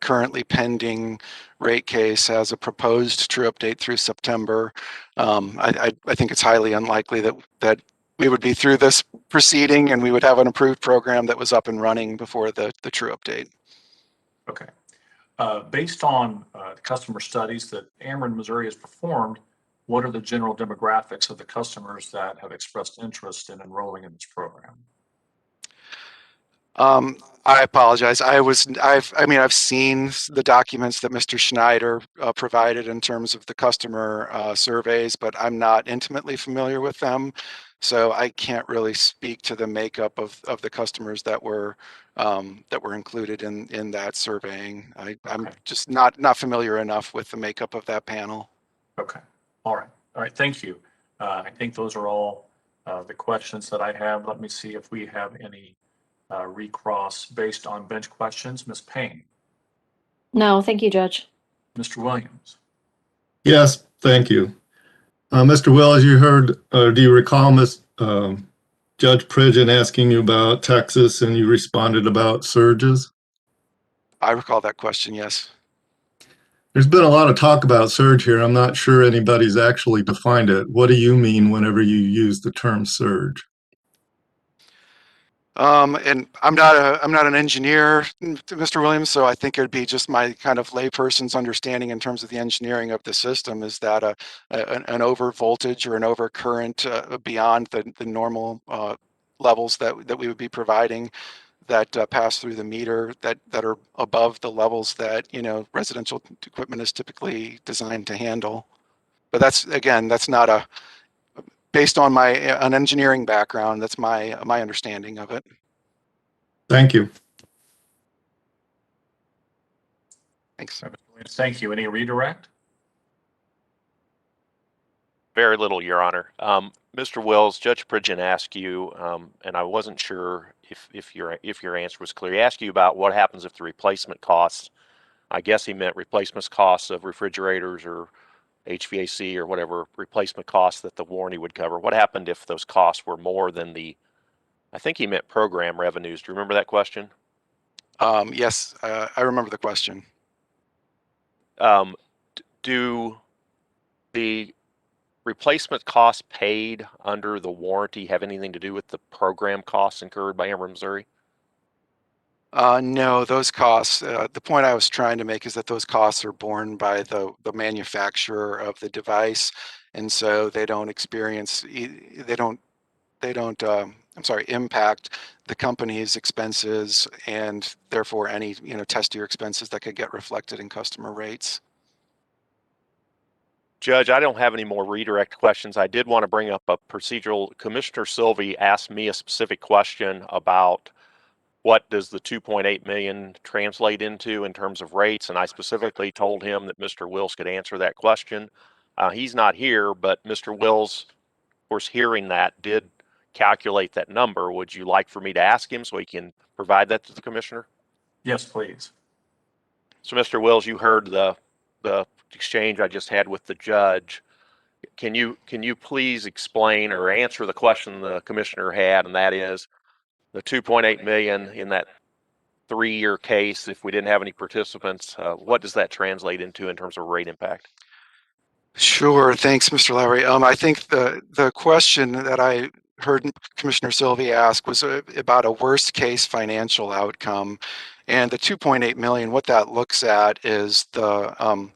P: currently pending rate case has a proposed true update through September. I think it's highly unlikely that we would be through this proceeding and we would have an approved program that was up and running before the true update.
A: Okay. Based on customer studies that Ameren, Missouri has performed, what are the general demographics of the customers that have expressed interest in enrolling in this program?
P: I apologize. I've seen the documents that Mr. Schneider provided in terms of the customer surveys, but I'm not intimately familiar with them. So I can't really speak to the makeup of the customers that were included in that surveying. I'm just not familiar enough with the makeup of that panel.
A: Okay. All right. Thank you. I think those are all the questions that I have. Let me see if we have any recross based on bench questions. Ms. Payne.
E: No, thank you, Judge.
A: Mr. Williams.
F: Yes, thank you. Mr. Wills, you heard, do you recall Judge Pridgeon asking you about Texas and you responded about surges?
P: I recall that question, yes.
F: There's been a lot of talk about surge here. I'm not sure anybody's actually defined it. What do you mean whenever you use the term surge?
P: And I'm not an engineer, Mr. Williams, so I think it would be just my kind of layperson's understanding in terms of the engineering of the system is that an over voltage or an over current beyond the normal levels that we would be providing that pass through the meter that are above the levels that residential equipment is typically designed to handle. But that's not based on an engineering background. That's my understanding of it.
F: Thank you.
P: Thanks.
A: Thank you. Any redirect?
B: Very little, Your Honor. Mr. Wills, Judge Pridgeon asked you, and I wasn't sure if your answer was clear. He asked you about what happens if the replacement costs, I guess he meant replacement costs of refrigerators or HVAC or whatever replacement costs that the warranty would cover. What happened if those costs were more than I think he meant program revenues. Do you remember that question?
P: Yes, I remember the question.
B: Do the replacement costs paid under the warranty have anything to do with the program costs incurred by Ameren, Missouri?
P: No, those costs, the point I was trying to make is that those costs are borne by the manufacturer of the device. And so they don't impact the company's expenses and therefore any, test year expenses that could get reflected in customer rates.
B: Judge, I don't have any more redirect questions. I did want to bring up a procedural. Commissioner Sylvie asked me a specific question about what does the 2.8 million translate into in terms of rates, and I specifically told him that Mr. Wills could answer that question. He's not here, but Mr. Wills, of course, hearing that, did calculate that number. Would you like for me to ask him so he can provide that to the commissioner?
A: Yes, please.
B: So, Mr. Wills, you heard the exchange I just had with the judge. Can you please explain or answer the question the commissioner had, and that is the 2.8 million in that 3-year case, if we didn't have any participants, what does that translate into in terms of rate impact?
P: Sure. Thanks, Mr. Lowry. I think the question that I heard Commissioner Sylvie ask was about a worst case financial outcome. And the 2.8 million, what that looks at is the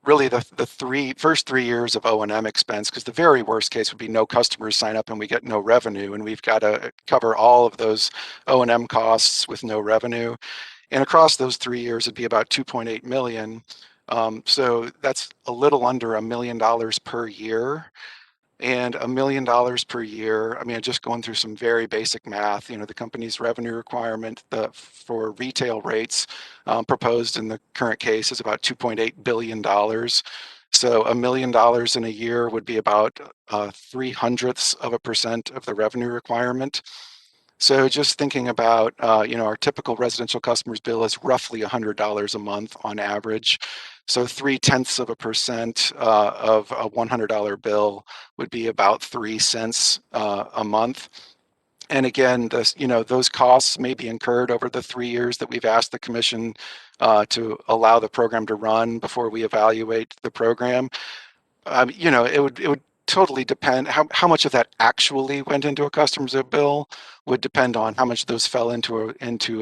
P: really the first 3 years of O&M expense, because the very worst case would be no customers sign up and we get no revenue, and we've got to cover all of those O&M costs with no revenue. And across those 3 years, it'd be about 2.8 million. So that's a little under $1 million per year. And $1 million per year, I mean, just going through some very basic math, you know, the company's revenue requirement for retail rates proposed in the current case is about $2.8 billion. So $1 million in a year would be about 0.03% of the revenue requirement. So just thinking about, you know, our typical residential customer's bill is roughly $100 a month on average. So 0.3% of a $100 bill would be about 3 cents a month. And again, you know, those costs may be incurred over the 3 years that we've asked the commission to allow the program to run before we evaluate the program. You know, it would totally depend how much of that actually went into a customer's bill would depend on how much those fell into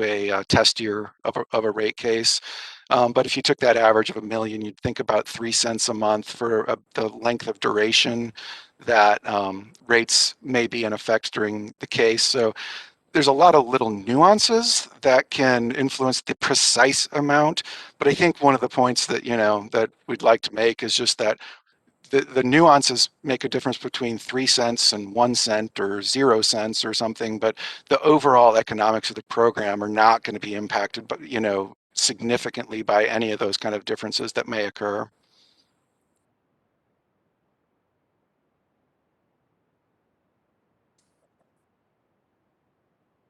P: a test year of a rate case. But if you took that average of $1 million, you'd think about 3 cents a month for the length of duration that rates may be in effect during the case. So there's a lot of little nuances that can influence the precise amount. But I think one of the points that, you know, that we'd like to make is just that the nuances make a difference between 3 cents and 1 cent or 0 cents or something, but the overall economics of the program are not going to be impacted, but, you know, significantly by any of those kind of differences that may occur.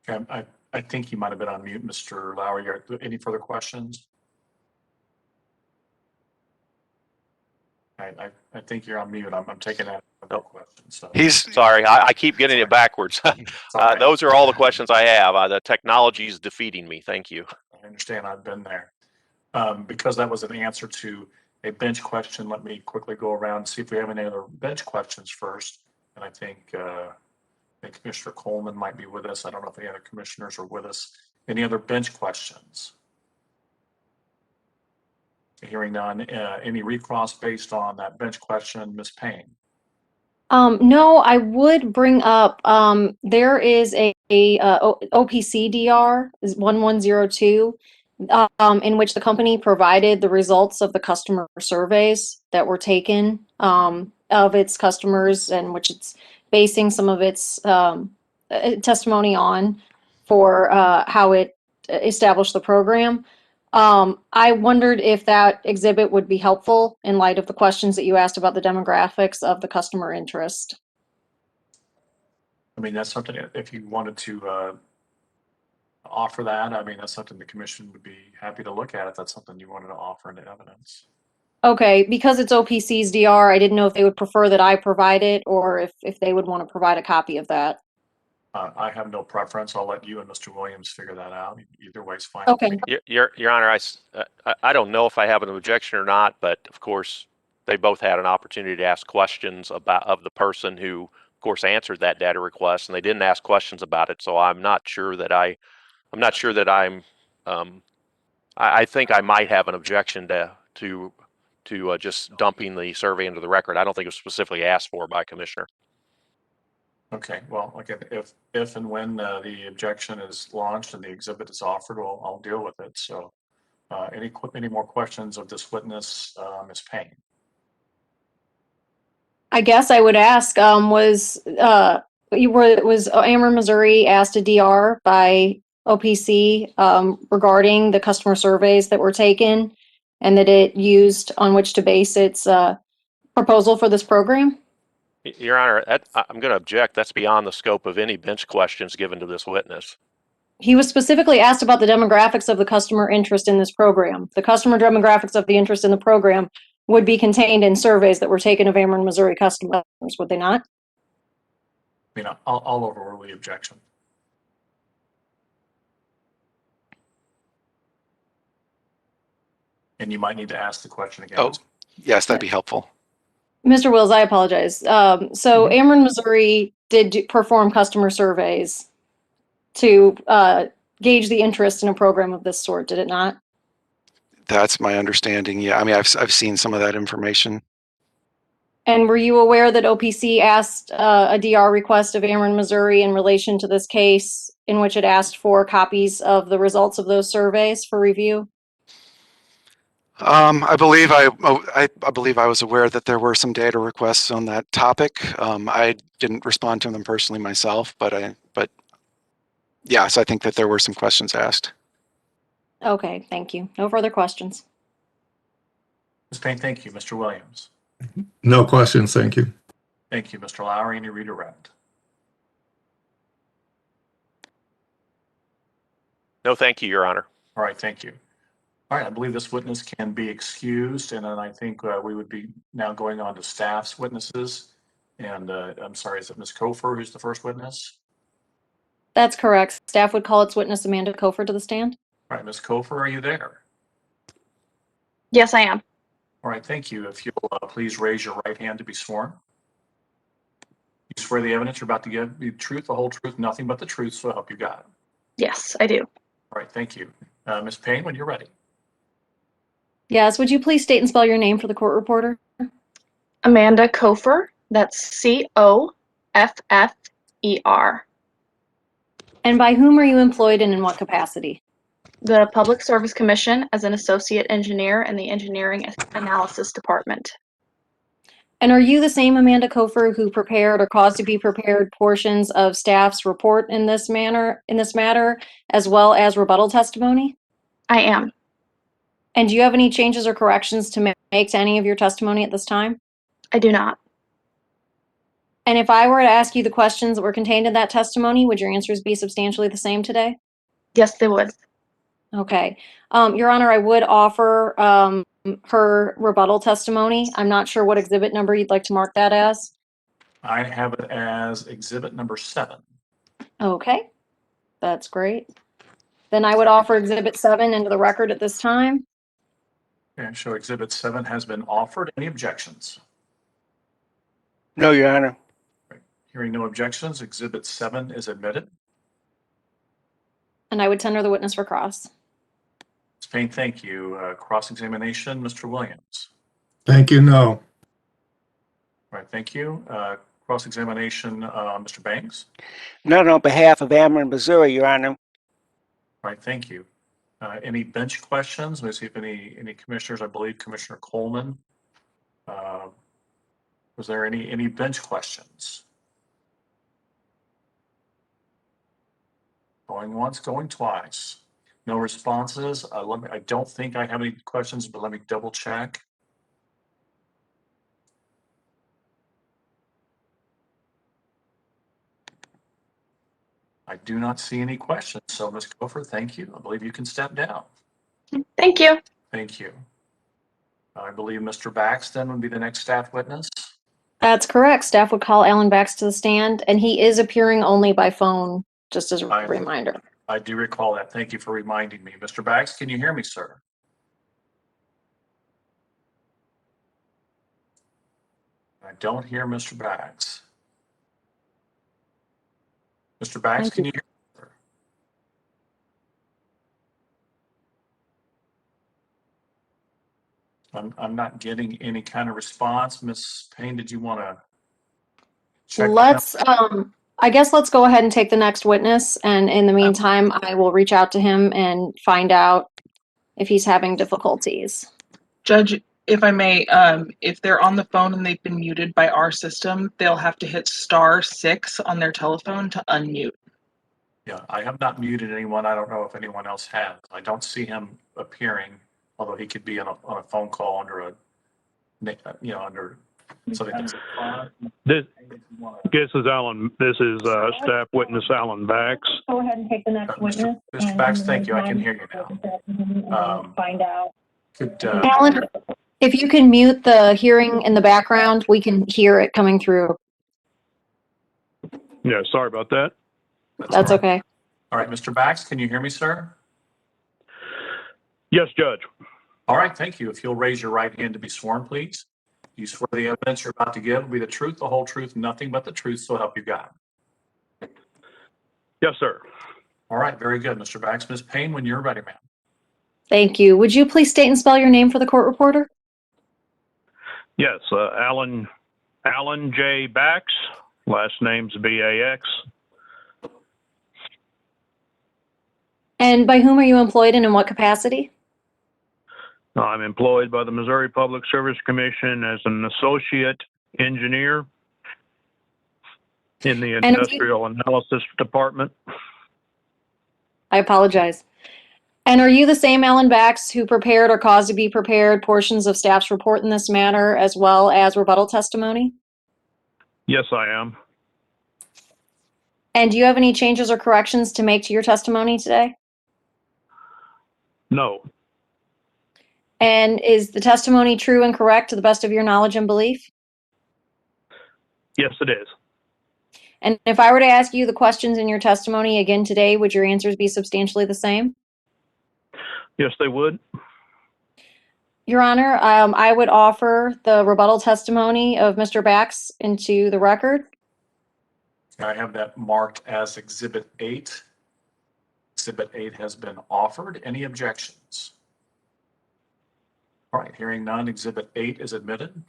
A: Okay, I think you might have been on mute, Mr. Lowry. Any further questions? I think you're on mute. I'm taking that. No questions. So.
B: He's sorry. I keep getting it backwards. Those are all the questions I have. The technology is defeating me. Thank you.
A: I understand. I've been there. Because that was an answer to a bench question, let me quickly go around and see if we have any other bench questions first. And I think Commissioner Coleman might be with us. I don't know if any other commissioners are with us. Any other bench questions? Hearing none. Any recross based on that bench question, Ms. Payne?
E: No, I would bring up, there is a OPCDR 1102, in which the company provided the results of the customer surveys that were taken, of its customers, and which it's basing some of its, testimony on for, how it established the program. I wondered if that exhibit would be helpful in light of the questions that you asked about the demographics of the customer interest.
A: I mean, that's something, if you wanted to offer that, I mean, that's something the commission would be happy to look at if that's something you wanted to offer into evidence.
E: Okay, because it's OPC's DR, I didn't know if they would prefer that I provide it or if they would want to provide a copy of that.
A: I have no preference. I'll let you and Mr. Williams figure that out. Either way is fine.
E: Okay.
B: Your Honor, I don't know if I have an objection or not, but of course, they both had an opportunity to ask questions of the person who, of course, answered that data request, and they didn't ask questions about it. So I'm not sure that I think I might have an objection to just dumping the survey into the record. I don't think it was specifically asked for by Commissioner.
A: Okay, well, okay, if and when the objection is launched and the exhibit is offered, I'll deal with it. So any more questions of this witness, Ms. Payne?
E: I guess I would ask, was Ameren, Missouri asked a DR by OPC regarding the customer surveys that were taken and that it used on which to base its proposal for this program?
B: Your Honor, I'm going to object. That's beyond the scope of any bench questions given to this witness.
E: He was specifically asked about the demographics of the customer interest in this program. The customer demographics of the interest in the program would be contained in surveys that were taken of Ameren, Missouri customers, would they not?
A: I mean, I'll overrule the objection. And you might need to ask the question again.
P: Oh, yes, that'd be helpful.
E: Mr. Wills, I apologize. So Ameren, Missouri did perform customer surveys to gauge the interest in a program of this sort, did it not?
P: That's my understanding. Yeah, I mean, I've seen some of that information.
E: And were you aware that OPC asked a DR request of Ameren, Missouri in relation to this case in which it asked for copies of the results of those surveys for review?
P: I believe I was aware that there were some data requests on that topic. I didn't respond to them personally myself, but yes, I think that there were some questions asked.
E: Okay, thank you. No further questions.
A: Ms. Payne, thank you. Mr. Williams.
F: No questions, thank you.
A: Thank you, Mr. Lowry. Any redirect?
B: No, thank you, Your Honor.
A: All right, thank you. All right, I believe this witness can be excused, and then I think we would be now going on to staff's witnesses. And I'm sorry, is it Ms. Kofer who's the first witness?
E: That's correct. Staff would call its witness Amanda Kofer to the stand.
A: All right, Ms. Kofer, are you there?
Q: Yes, I am.
A: All right, thank you. If you'll please raise your right hand to be sworn. You swear the evidence you're about to give the truth, the whole truth, nothing but the truth, so help you God.
Q: Yes, I do.
A: All right, thank you. Ms. Payne, when you're ready.
E: Yes, would you please state and spell your name for the court reporter?
Q: Amanda Kofer. That's Coffer.
E: And by whom are you employed and in what capacity?
Q: The Public Service Commission as an associate engineer in the Engineering Analysis Department.
E: And are you the same Amanda Kofer who prepared or caused to be prepared portions of staff's report in this matter, as well as rebuttal testimony?
Q: I am.
E: And do you have any changes or corrections to make to any of your testimony at this time?
Q: I do not.
E: And if I were to ask you the questions that were contained in that testimony, would your answers be substantially the same today?
Q: Yes, they would.
E: Okay. Your Honor, I would offer her rebuttal testimony. I'm not sure what exhibit number you'd like to mark that as.
A: I have it as exhibit number 7.
E: Okay, that's great. Then I would offer exhibit 7 into the record at this time.
A: And so exhibit 7 has been offered. Any objections?
L: No, Your Honor.
A: Hearing no objections, exhibit 7 is admitted.
E: And I would tender the witness for cross.
A: Ms. Payne, thank you. Cross-examination, Mr. Williams.
F: Thank you, no.
A: All right, thank you. Cross-examination, Mr. Banks.
L: None on behalf of Ameren, Missouri, Your Honor.
A: All right, thank you. Any bench questions? Let me see if any commissioners, I believe Commissioner Coleman. Was there any bench questions? Going once, going twice. No responses. I don't think I have any questions, but let me double check. I do not see any questions. So Ms. Kofer, thank you. I believe you can step down.
Q: Thank you.
A: Thank you. I believe Mr. Baxton would be the next staff witness.
E: That's correct. Staff would call Alan Bax to the stand, and he is appearing only by phone, just as a reminder.
A: I do recall that. Thank you for reminding me. Mr. Bax, can you hear me, sir? I don't hear Mr. Bax. Mr. Bax, can you hear me, sir? I'm not getting any kind of response. Ms. Payne, did you want to check?
E: I guess let's go ahead and take the next witness. And in the meantime, I will reach out to him and find out if he's having difficulties.
O: Judge, If I may, if they're on the phone and they've been muted by our system, they'll have to hit *6 on their telephone to unmute.
A: Yeah, I have not muted anyone. I don't know if anyone else has. I don't see him appearing, although he could be on a phone call under under something that's.
R: This is Alan. This is Staff Witness Alan Bax.
E: Go ahead and take the next witness.
A: Mr. Bax, thank you. I can hear you now.
E: Find out.
A: Could,
E: Alan, if you can mute the hearing in the background, we can hear it coming through.
R: Yeah, sorry about that.
E: That's okay.
A: All right, Mr. Bax, can you hear me, sir?
R: Yes, Judge.
A: All right, thank you. If you'll raise your right hand to be sworn, please. You swear the evidence you're about to give will be the truth, the whole truth, nothing but the truth, so help you God.
R: Yes, sir.
A: All right, very good, Mr. Bax. Ms. Payne, when you're ready, ma'am.
E: Thank you. Would you please state and spell your name for the court reporter?
R: Yes, Alan J. Bax. Last name's B-A-X.
E: And by whom are you employed and in what capacity?
R: I'm employed by the Missouri Public Service Commission as an associate engineer in the Industrial Analysis Department.
E: I apologize. And are you the same Alan Bax who prepared or caused to be prepared portions of staff's report in this matter, as well as rebuttal testimony?
R: Yes, I am.
E: And do you have any changes or corrections to make to your testimony today?
R: No.
E: And is the testimony true and correct to the best of your knowledge and belief?
R: Yes, it is.
E: And if I were to ask you the questions in your testimony again today, would your answers be substantially the same?
R: Yes, they would.
E: Your Honor, I would offer the rebuttal testimony of Mr. Bax into the record.
A: I have that marked as Exhibit 8. Exhibit 8 has been offered. Any objections? All right, hearing none, Exhibit 8 is admitted.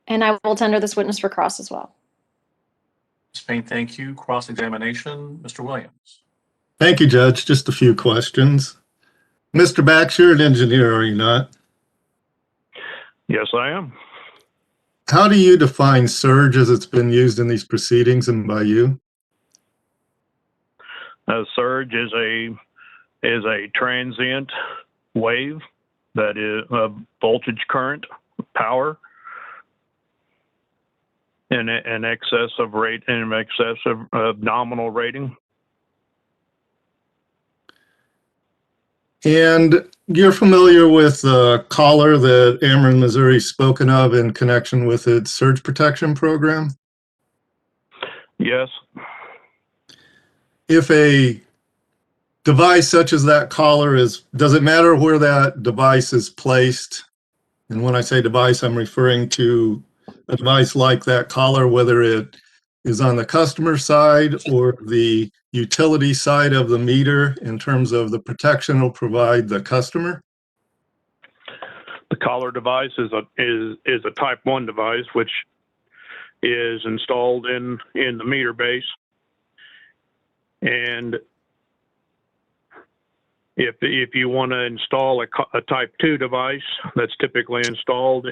E: And I will tender this witness for cross as well.
A: Ms. Payne, thank you. Cross-examination, Mr. Williams.
F: Thank you, Judge. Just a few questions. Mr. Bax, you're an engineer, are you not?
R: Yes, I am.
F: How do you define surge as it's been used in these proceedings and by you?
R: A surge is a transient wave that is a voltage current power in excess of rate, in excess of nominal rating.
F: And you're familiar with the collar that Ameren, Missouri is spoken of in connection with its surge protection program?
R: Yes.
F: If a device such as that collar does it matter where that device is placed? And when I say device, I'm referring to a device like that collar, whether it is on the customer side or the utility side of the meter in terms of the protection it'll provide the customer?
R: The collar device is a type 1 device, which is installed in the meter base. And if you want to install a type 2 device that's typically installed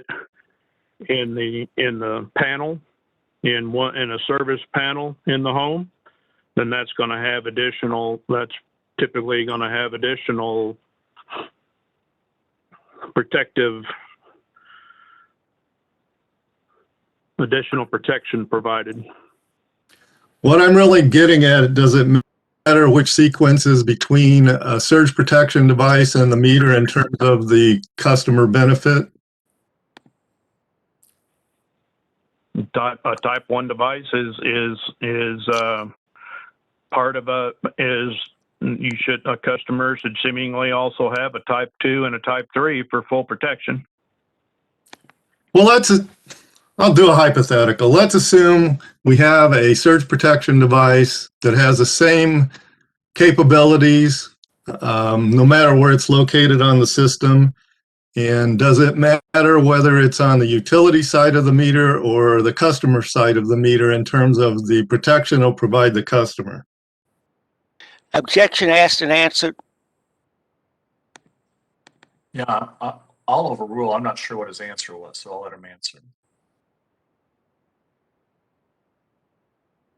R: in the panel, in a service panel in the home, then that's typically going to have additional protection provided.
F: What I'm really getting at, does it matter which sequence is between a surge protection device and the meter in terms of the customer benefit?
R: A type 1 device is part of customers should seemingly also have a type 2 and a type 3 for full protection.
F: Well, I'll do a hypothetical. Let's assume we have a surge protection device that has the same capabilities, no matter where it's located on the system. And does it matter whether it's on the utility side of the meter or the customer side of the meter in terms of the protection it'll provide the customer?
L: Objection asked and answered.
A: Yeah, I'll I'll overrule. I'm not sure what his answer was, so I'll let him answer.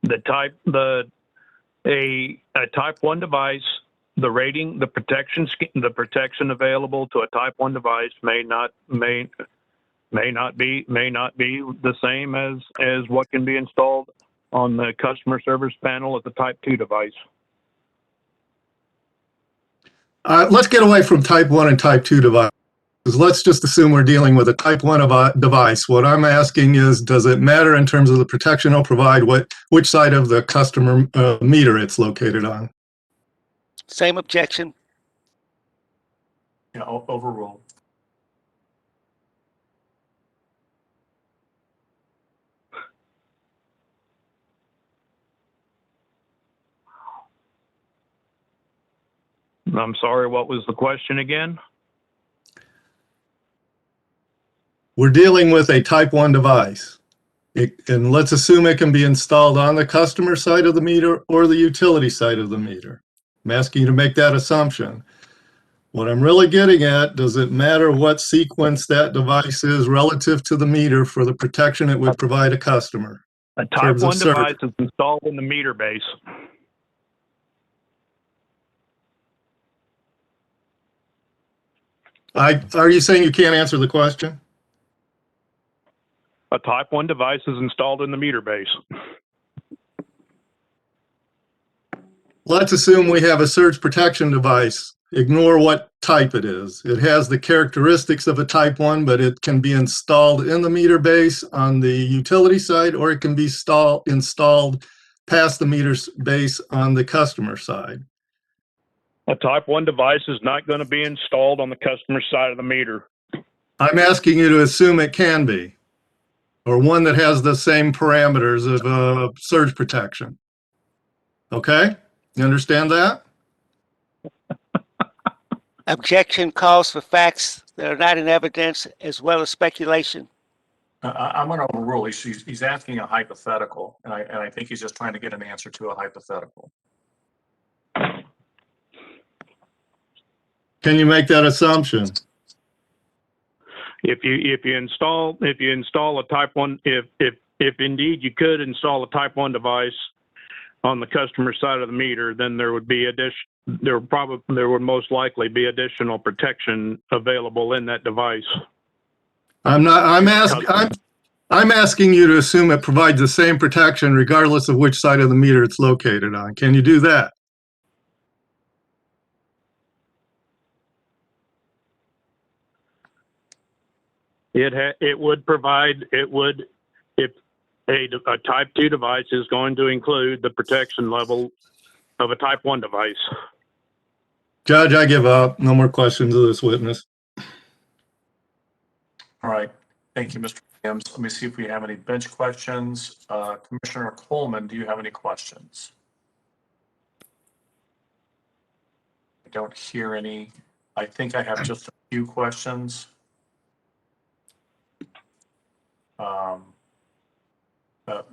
R: A type 1 device, the rating, the protection available to a type 1 device may not be the same as what can be installed on the customer service panel at the type 2 device.
F: Let's get away from type 1 and type 2 devices. Let's just assume we're dealing with a type 1 device. What I'm asking is, does it matter in terms of the protection it'll provide which side of the customer meter it's located on?
L: Same objection.
A: Yeah, overrule.
R: I'm sorry, what was the question again?
F: We're dealing with a type 1 device. And let's assume it can be installed on the customer side of the meter or the utility side of the meter. I'm asking you to make that assumption. What I'm really getting at, does it matter what sequence that device is relative to the meter for the protection it would provide a customer?
R: A type 1 device is installed in the meter base.
F: Are you saying you can't answer the question?
R: A type 1 device is installed in the meter base.
F: Let's assume we have a surge protection device. Ignore what type it is. It has the characteristics of a type 1, but it can be installed in the meter base on the utility side, or it can be installed past the meter base on the customer side.
R: A type 1 device is not going to be installed on the customer side of the meter.
F: I'm asking you to assume it can be, or one that has the same parameters of surge protection. Okay? You understand that?
L: Objection calls for facts that are not in evidence as well as speculation.
A: I'm going to overrule. He's asking a hypothetical, and I think he's just trying to get an answer to a hypothetical.
F: Can you make that assumption?
R: If you install a type 1, if indeed you could install a type 1 device on the customer side of the meter, then there would most likely be additional protection available in that device.
F: I'm asking you to assume it provides the same protection regardless of which side of the meter it's located on. Can you do that?
R: It would if a type 2 device is going to include the protection level of a type 1 device.
F: Judge, I give up. No more questions of this witness.
A: All right. Thank you, Mr. Williams. Let me see if we have any bench questions. Commissioner Coleman, do you have any questions? I don't hear any. I think I have just a few questions.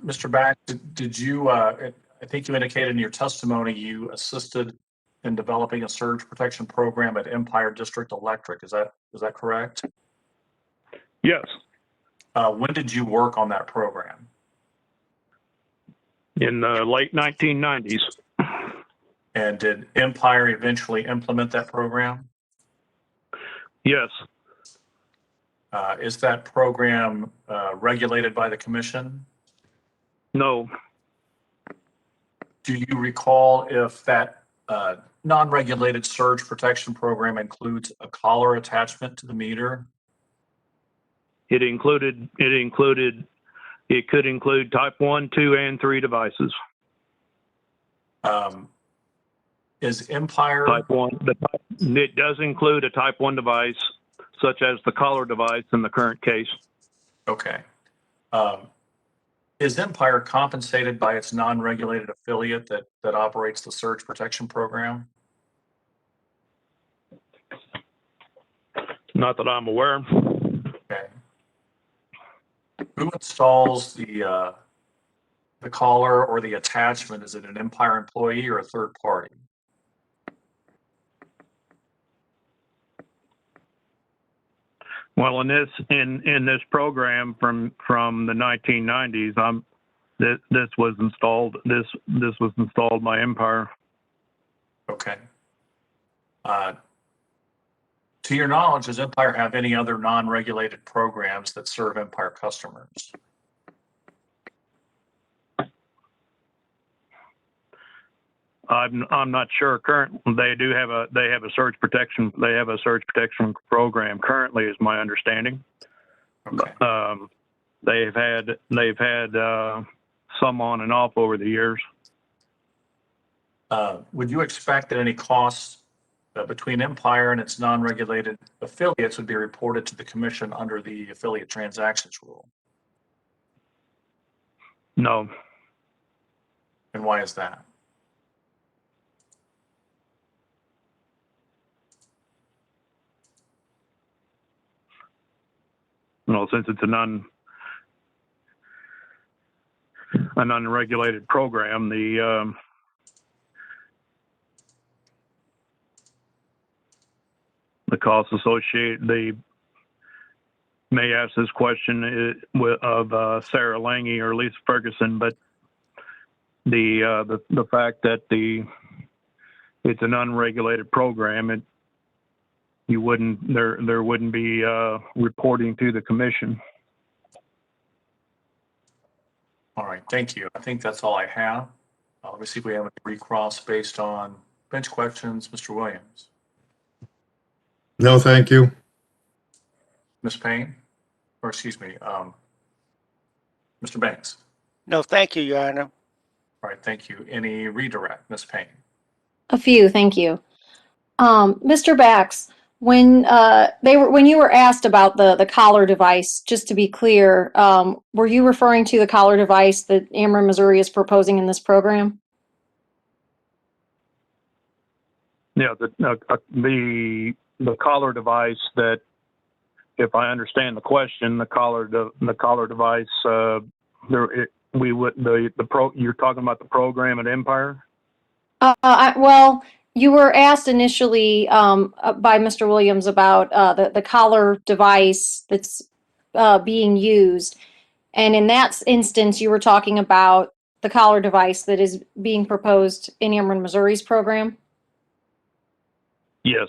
A: Mr. Back, did you, I think you indicated in your testimony you assisted in developing a surge protection program at Empire District Electric. Is that correct?
R: Yes.
A: When did you work on that program?
R: In the late 1990s.
A: And did Empire eventually implement that program?
R: Yes.
A: Is that program regulated by the commission?
R: No.
A: Do you recall if that non-regulated surge protection program includes a collar attachment to the meter?
R: It could include type 1, 2, and 3 devices.
A: Is Empire
R: type 1? It does include a type 1 device, such as the collar device in the current case.
A: Okay. Is Empire compensated by its non-regulated affiliate that operates the surge protection program?
R: Not that I'm aware.
A: Okay. Who installs the collar or the attachment? Is it an Empire employee or a third party?
R: Well, in this program from the 1990s, this was installed. This was installed by Empire.
A: Okay. To your knowledge, does Empire have any other non-regulated programs that serve Empire customers?
R: I'm not sure. They have a surge protection. They have a surge protection program currently, is my understanding.
A: Okay.
R: They've had some on and off over the years.
A: Would you expect that any costs between Empire and its non-regulated affiliates would be reported to the commission under the affiliate transactions rule?
R: No.
A: And why is that?
R: Well, since it's an unregulated program, the costs associated. They may ask this question of Sarah Lange or Lisa Ferguson, but the fact that it's an unregulated program, there wouldn't be reporting to the commission.
A: All right, thank you. I think that's all I have. Let me see if we have a recross based on bench questions. Mr. Williams.
F: No, thank you.
A: Ms. Payne, or excuse me, Mr. Banks.
L: No, thank you, Your Honor.
A: All right, thank you. Any redirect, Ms. Payne?
E: A few, thank you. Mr. Bax, when you were asked about the collar device, just to be clear, were you referring to the collar device that Ameren, Missouri is proposing in this program?
R: Yeah, the collar device that, if I understand the question, the collar device. You're talking about the program at Empire?
E: Well, you were asked initially by Mr. Williams about the collar device that's being used, and in that instance, you were talking about the collar device that is being proposed in Ameren, Missouri's program.
R: Yes.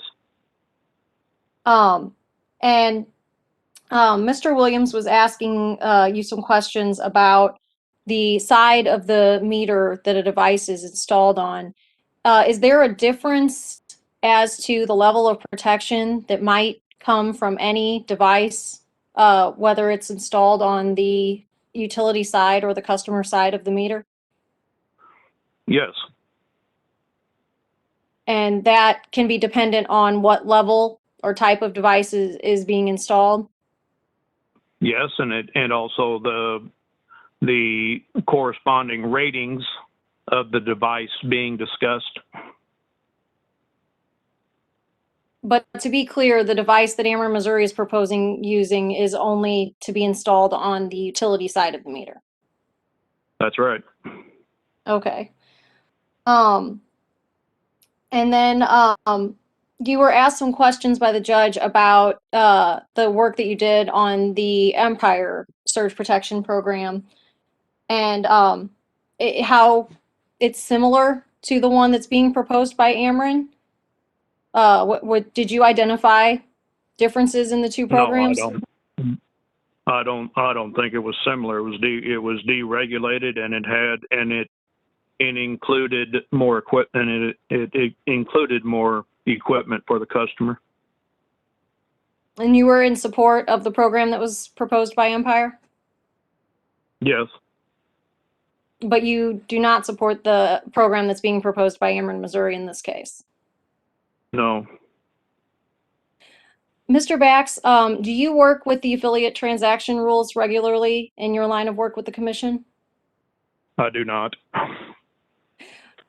E: And Mr. Williams was asking you some questions about the side of the meter that a device is installed on. Is there a difference as to the level of protection that might come from any device, whether it's installed on the utility side or the customer side of the meter?
R: Yes.
E: And that can be dependent on what level or type of device is being installed?
R: Yes, and also the corresponding ratings of the device being discussed.
E: But to be clear, the device that Ameren, Missouri is proposing using is only to be installed on the utility side of the meter.
R: That's right.
E: Okay. And then you were asked some questions by the judge about the work that you did on the Empire Surge Protection Program and how it's similar to the one that's being proposed by Ameren. What did you identify differences in the two programs?
R: No, I don't think it was similar. It was deregulated, and it included more equipment, and it included more equipment for the customer.
E: And you were in support of the program that was proposed by Empire?
R: Yes.
E: But you do not support the program that's being proposed by Ameren, Missouri in this case?
R: No.
E: Mr. Bax, do you work with the affiliate transaction rules regularly in your line of work with the commission?
R: I do not.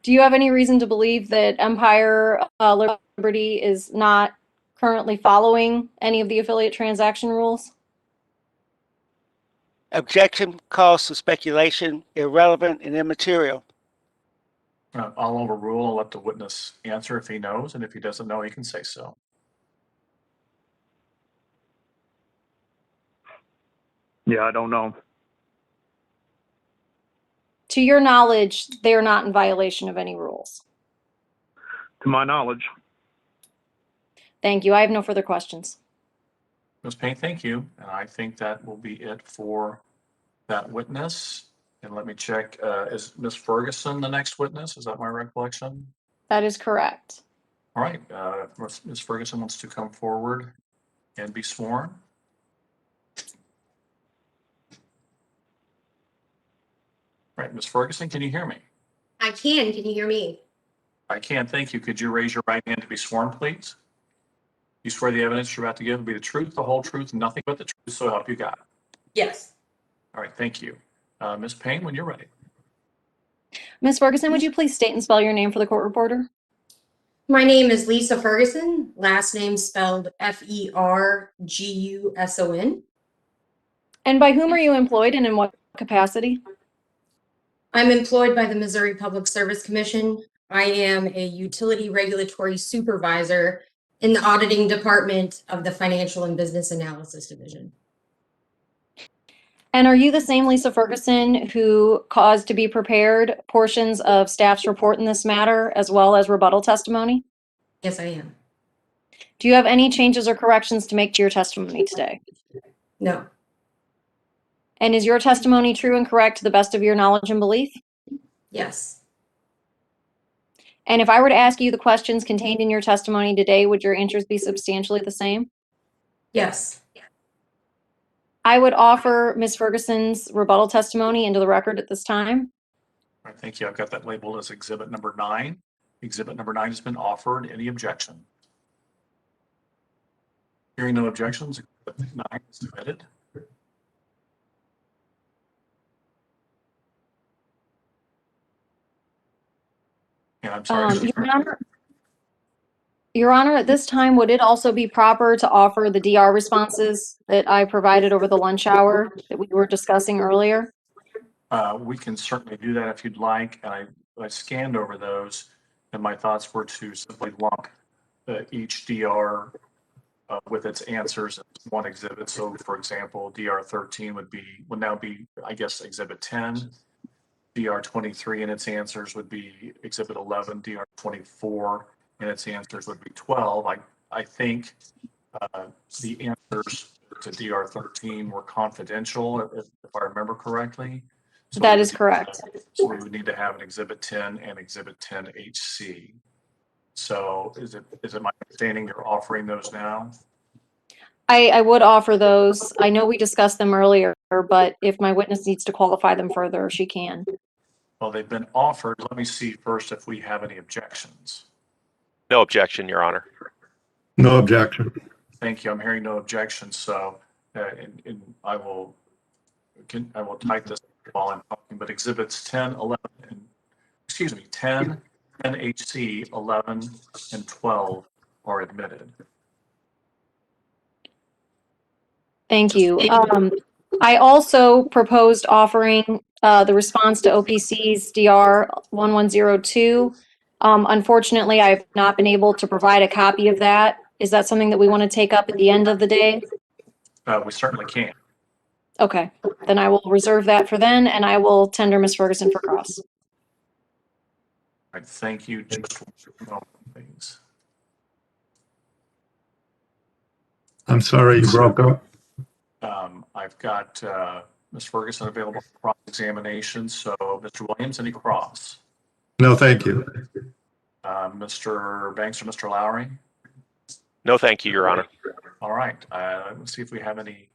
E: Do you have any reason to believe that Empire Liberty is not currently following any of the affiliate transaction rules?
L: Objection calls for speculation, irrelevant and immaterial.
A: I'll overrule. I'll let the witness answer if he knows, and if he doesn't know, he can say so.
R: Yeah, I don't know.
E: To your knowledge, they are not in violation of any rules.
R: To my knowledge.
E: Thank you. I have no further questions.
A: Ms. Payne, thank you. And I think that will be it for that witness. And let me check, is Ms. Ferguson the next witness? Is that my recollection?
E: That is correct.
A: All right, Ms. Ferguson wants to come forward and be sworn. All right, Ms. Ferguson, can you hear me?
S: I can. Can you hear me?
A: I can, thank you. Could you raise your right hand to be sworn, please? You swear the evidence you're about to give will be the truth, the whole truth, and nothing but the truth, so help you God.
S: Yes.
A: All right, thank you. Ms. Payne, when you're ready.
E: Ms. Ferguson, would you please state and spell your name for the court reporter?
S: My name is Lisa Ferguson. Last name spelled Ferguson.
E: And by whom are you employed and in what capacity?
S: I'm employed by the Missouri Public Service Commission. I am a utility regulatory supervisor in the auditing department of the Financial and Business Analysis Division.
E: And are you the same Lisa Ferguson who caused to be prepared portions of staff's report in this matter, as well as rebuttal testimony?
S: Yes, I am.
E: Do you have any changes or corrections to make to your testimony today?
S: No.
E: And is your testimony true and correct to the best of your knowledge and belief?
S: Yes.
E: And if I were to ask you the questions contained in your testimony today, would your answers be substantially the same?
S: Yes.
E: I would offer Ms. Ferguson's rebuttal testimony into the record at this time.
A: All right, thank you. I've got that labeled as exhibit number 9. Exhibit number 9 has been offered. Any objection? Hearing no objections, exhibit 9 is submitted. And I'm sorry.
E: Your Honor, at this time, would it also be proper to offer the DR responses that I provided over the lunch hour that we were discussing earlier?
A: We can certainly do that if you'd like. And I scanned over those, and my thoughts were to simply lump each DR with its answers as one exhibit. So, for example, DR 13 would now be, I guess, exhibit 10. DR 23 and its answers would be exhibit 11. DR 24 and its answers would be 12. I think the answers to DR 13 were confidential, if I remember correctly. So
E: that is correct.
A: So we would need to have an exhibit 10 and exhibit 10 HC. So is it my understanding you're offering those now?
E: I would offer those. I know we discussed them earlier, but if my witness needs to qualify them further, she can.
A: Well, they've been offered. Let me see first if we have any objections.
B: No objection, Your Honor.
F: No objection.
A: Thank you. I'm hearing no objections. So, and I will type this while I'm talking, but exhibits 10, 11, and 10, HC, 11, and 12 are admitted.
E: Thank you. I also proposed offering the response to OPC's DR 1102. Unfortunately, I've not been able to provide a copy of that. Is that something that we want to take up at the end of the day?
A: We certainly can.
E: Okay, then I will reserve that for then, and I will tender Ms. Ferguson for cross.
A: All right, thank you. Just one moment, please.
F: I'm sorry you broke up.
A: I've got Ms. Ferguson available for cross-examination. So, Mr. Williams, any cross?
F: No, thank you.
A: Mr. Banks or Mr. Lowry?
B: No, thank you, Your Honor.
A: All right. Let's see if we have any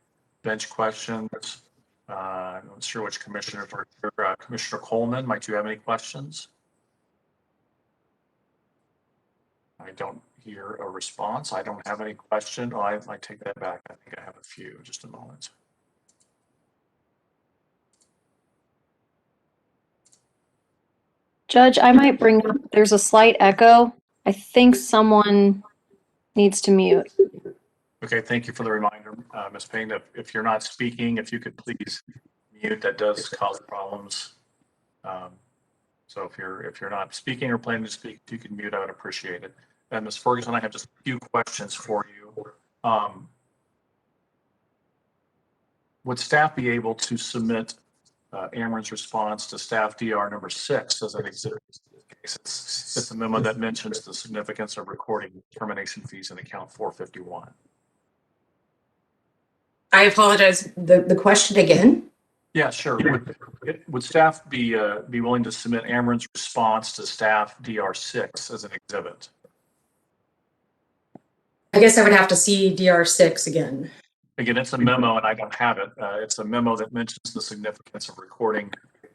A: bench questions. I'm not sure which commissioners are here. Commissioner Coleman, might you have any questions? I don't hear a response. I don't have any question. Oh, I might take that back. I think I have a few. Just a moment.
E: Judge, I might bring up, there's a slight echo. I think someone needs to mute.
A: Okay, thank you for the reminder, Ms. Payne. If you're not speaking, if you could please mute, that does cause problems. So if you're not speaking or planning to speak, if you can mute, I would appreciate it. And Ms. Ferguson, I have just a few questions for you. would staff be able to submit Ameren's response to staff DR number 6 as an exhibit? It's a memo that mentions the significance of recording termination fees in account 451.
S: I apologize. The question again?
A: Yeah, sure. Would staff be willing to submit Ameren's response to staff DR 6 as an exhibit?
S: I guess I would have to see DR 6 again.
A: Again, it's a memo and I don't have it. It's a memo that mentions the significance of recording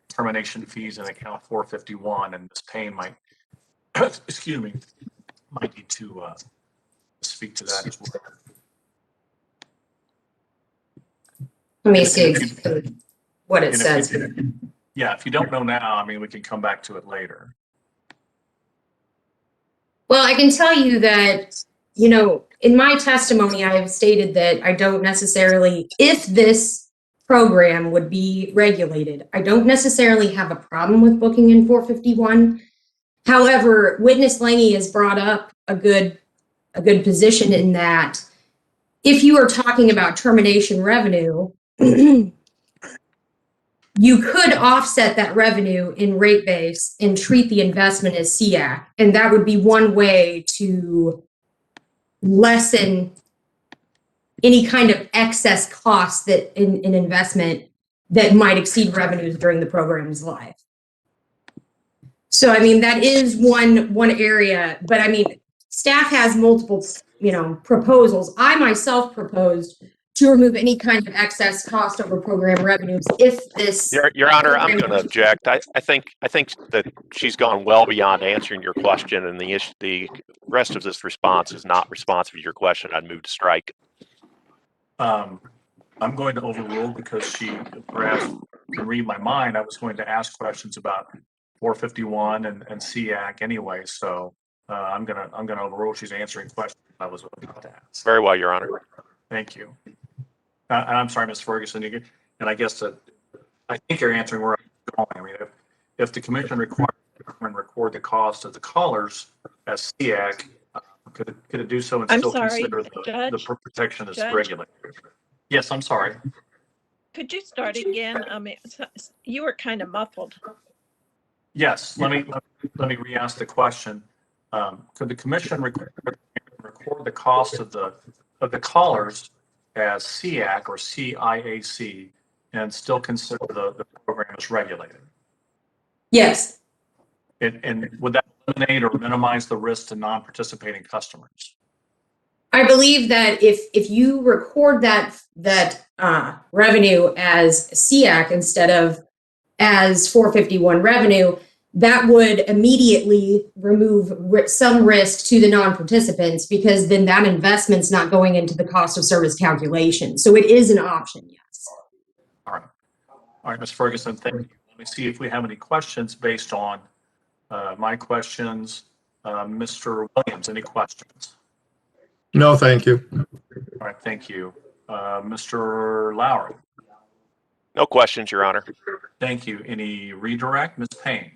A: termination fees in account 451, and Ms. Payne might, excuse me, might need to speak to that as well.
S: Let me see what it says.
A: Yeah, if you don't know now, I mean, we can come back to it later.
S: Well, I can tell you that, you know, in my testimony, I have stated that I don't necessarily, if this program would be regulated, I don't necessarily have a problem with booking in 451. However, witness Lange has brought up a good position in that if you are talking about termination revenue, you could offset that revenue in rate base and treat the investment as SEAC. And that would be one way to lessen any kind of excess cost that in investment that might exceed revenues during the program's life. So, I mean, that is one area, but I mean, staff has multiple, you know, proposals. I myself proposed to remove any kind of excess cost over program revenues if this.
B: Your Honor, I'm going to object. I think that she's gone well beyond answering your question, and the rest of this response is not responsive to your question. I'd move to strike.
A: I'm going to overrule because she perhaps can read my mind. I was going to ask questions about 451 and SEAC anyway, so I'm gonna overrule. She's answering questions I was about to ask.
B: Very well, Your Honor.
A: Thank you. And I'm sorry, Ms. Ferguson, and I guess that I think you're answering where I'm going. I mean, if the commission requires and record the cost of the callers as SEAC, could it do so and still consider the protection as regulated? Yes, I'm sorry.
M: Could you start again? You were kind of muffled.
A: Yes, let me re-ask the question. Could the commission record the cost of the callers as SEAC or CIAC and still consider the program as regulated?
S: Yes.
A: And would that eliminate or minimize the risk to non-participating customers?
S: I believe that if you record that revenue as SEAC instead of as 451 revenue, that would immediately remove some risk to the non-participants because then that investment's not going into the cost of service calculation. So it is an option, yes.
A: All right, Ms. Ferguson, thank you. Let me see if we have any questions based on my questions. Mr. Williams, any questions?
F: No, thank you.
A: All right, thank you. Mr. Lowry?
B: No questions, Your Honor.
A: Thank you. Any redirect? Ms. Payne?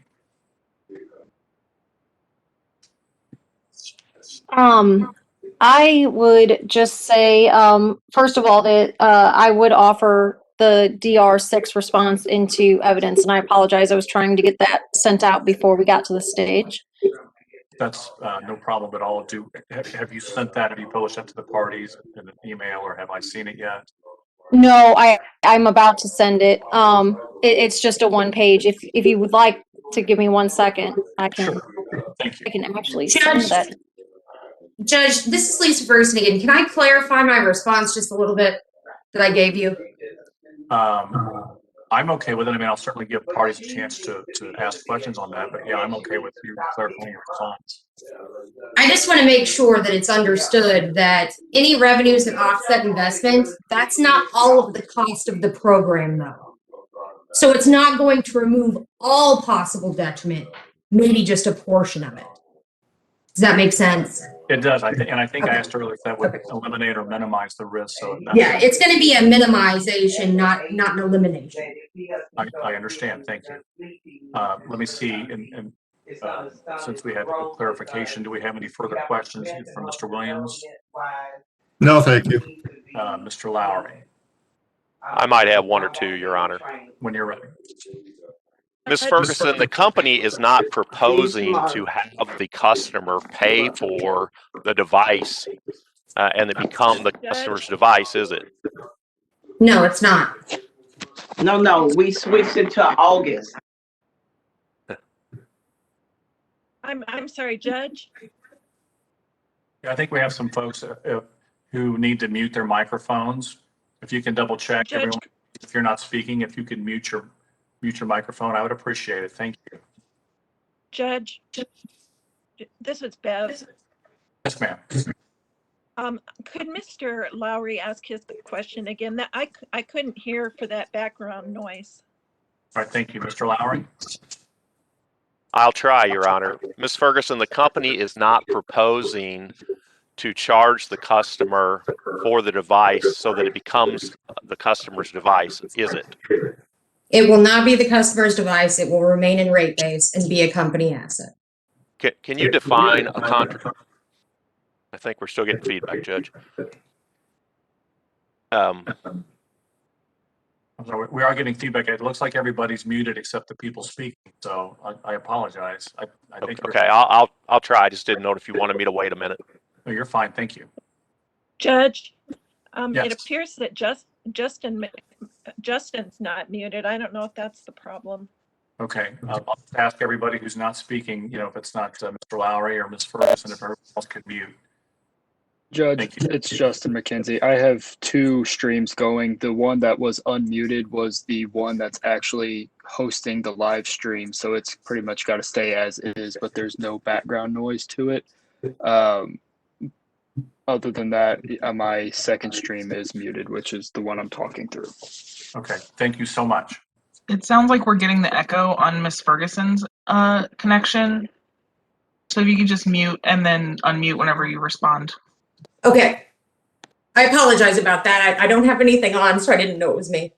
E: I would just say, first of all, that I would offer the DR6 response into evidence, and I apologize. I was trying to get that sent out before we got to the stage.
A: That's no problem at all. Have you sent that? Have you published that to the parties in an email, or have I seen it yet?
E: No, I'm about to send it. It's just a one page. If you would like to give me 1 second, I can.
A: Sure. Thank you.
E: I can actually send that.
S: Judge, this is Lisa Ferguson again. Can I clarify my response just a little bit that I gave you?
A: I'm okay with it. I mean, I'll certainly give parties a chance to ask questions on that, but yeah, I'm okay with you clarifying your response.
S: I just want to make sure that it's understood that any revenues that offset investment, that's not all of the cost of the program though. So it's not going to remove all possible detriment, maybe just a portion of it. Does that make sense?
A: It does. I think I asked earlier if that would eliminate or minimize the risk. So
S: yeah, it's going to be a minimization, not an elimination.
A: I understand. Thank you. Let me see. And since we had clarification, do we have any further questions from Mr. Williams?
F: No, thank you.
A: Mr. Lowry.
B: I might have one or two, Your Honor.
A: When you're ready.
B: Ms. Ferguson, the company is not proposing to have the customer pay for the device and it become the customer's device, is it?
S: No, it's not.
J: No, we switched it to August.
M: I'm sorry, Judge.
A: I think we have some folks who need to mute their microphones. If you can double check,
M: Judge,
A: everyone, if you're not speaking, if you can mute your microphone, I would appreciate it. Thank you.
M: Judge, this was Bev.
A: Yes, ma'am.
M: Could Mr. Lowry ask his question again? That I couldn't hear for that background noise.
A: All right, thank you. Mr. Lowry?
B: I'll try, Your Honor. Ms. Ferguson, the company is not proposing to charge the customer for the device so that it becomes the customer's device, is it?
S: It will not be the customer's device. It will remain in rate base and be a company asset.
B: Can you define a contract? I think we're still getting feedback, Judge.
A: I'm sorry, we are getting feedback. It looks like everybody's muted except the people speaking, so I apologize. I think
B: Okay, I'll try. I just didn't know if you wanted me to wait a minute.
A: No, you're fine. Thank you.
M: Judge,
A: Yes.
M: it appears that Justin's not muted. I don't know if that's the problem.
A: Okay, I'll just ask everybody who's not speaking, if it's not Mr. Lowry or Ms. Ferguson, if everyone else could mute.
T: Judge, it's Justin McKenzie. I have two streams going. The one that was unmuted was the one that's actually hosting the live stream. So it's pretty much got to stay as is, but there's no background noise to it. Other than that, my second stream is muted, which is the one I'm talking through.
A: Okay, thank you so much.
O: It sounds like we're getting the echo on Miss Ferguson's connection. So if you could just mute and then unmute whenever you respond.
S: Okay. I apologize about that. I don't have anything on, so I didn't know it was me.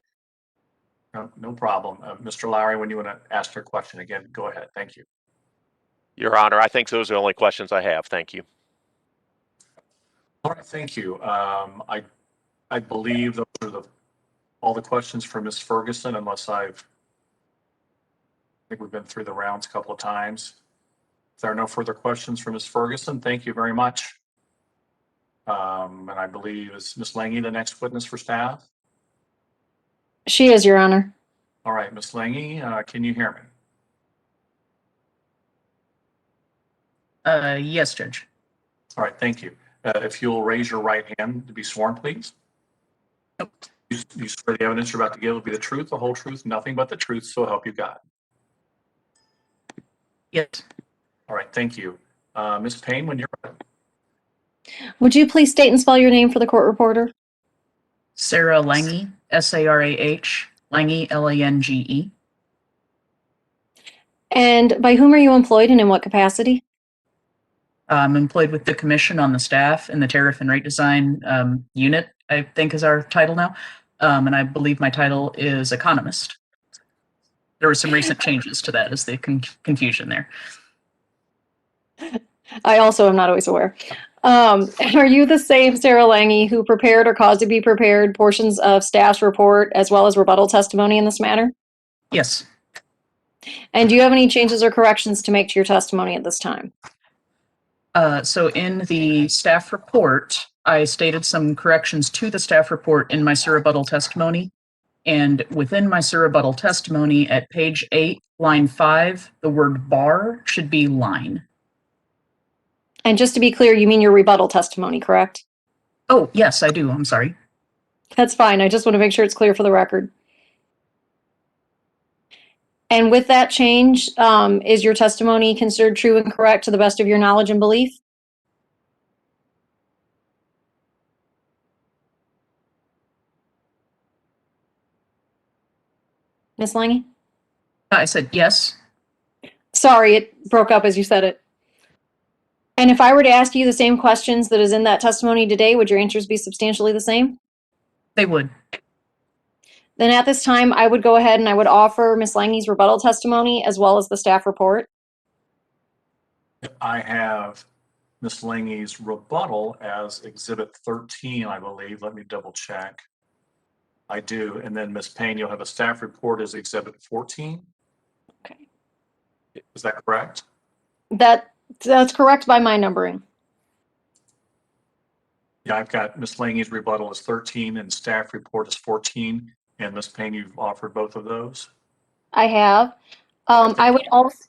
A: No problem. Mr. Lowry, when you want to ask your question again, go ahead. Thank you.
B: Your Honor, I think those are the only questions I have. Thank you.
A: All right, thank you. I believe those are all the questions for Ms. Ferguson, unless I think we've been through the rounds a couple of times. If there are no further questions for Ms. Ferguson, thank you very much. And I believe is Ms. Lange the next witness for staff?
E: She is, Your Honor.
A: All right, Ms. Lange, can you hear me?
U: Yes, Judge.
A: All right, thank you. If you'll raise your right hand to be sworn, please. You swear the evidence you're about to give will be the truth, the whole truth, nothing but the truth, so help you God.
U: Yes.
A: All right, thank you. Ms. Payne, when you're ready.
E: Would you please state and spell your name for the court reporter?
U: Sarah Lange, S-A-R-A-H, Lange, L-A-N-G-E.
E: And by whom are you employed and in what capacity?
U: I'm employed with the commission on the staff in the tariff and rate design unit, I think is our title now. And I believe my title is economist. There were some recent changes to that, is the confusion there.
E: I also am not always aware. Are you the same Sarah Lange who prepared or caused to be prepared portions of staff's report as well as rebuttal testimony in this matter?
U: Yes.
E: And do you have any changes or corrections to make to your testimony at this time?
U: So in the staff report, I stated some corrections to the staff report in my surrebuttal testimony. And within my surrebuttal testimony at page 8, line 5, the word bar should be line.
E: And just to be clear, you mean your rebuttal testimony, correct?
U: Oh, yes, I do. I'm sorry.
E: That's fine. I just want to make sure it's clear for the record. And with that change, is your testimony considered true and correct to the best of your knowledge and belief? Ms. Lange?
U: I said yes.
E: Sorry, it broke up as you said it. And if I were to ask you the same questions that is in that testimony today, would your answers be substantially the same?
U: They would.
E: Then at this time, I would go ahead and I would offer Ms. Lange's rebuttal testimony as well as the staff report.
A: I have Ms. Lange's rebuttal as Exhibit 13, I believe. Let me double check. I do. And then Ms. Payne, you'll have a staff report as Exhibit 14.
E: Okay.
A: Is that correct?
E: That's correct by my numbering.
A: Yeah, I've got Ms. Lange's rebuttal is 13 and staff report is 14. And Ms. Payne, you've offered both of those?
E: I have. I would also,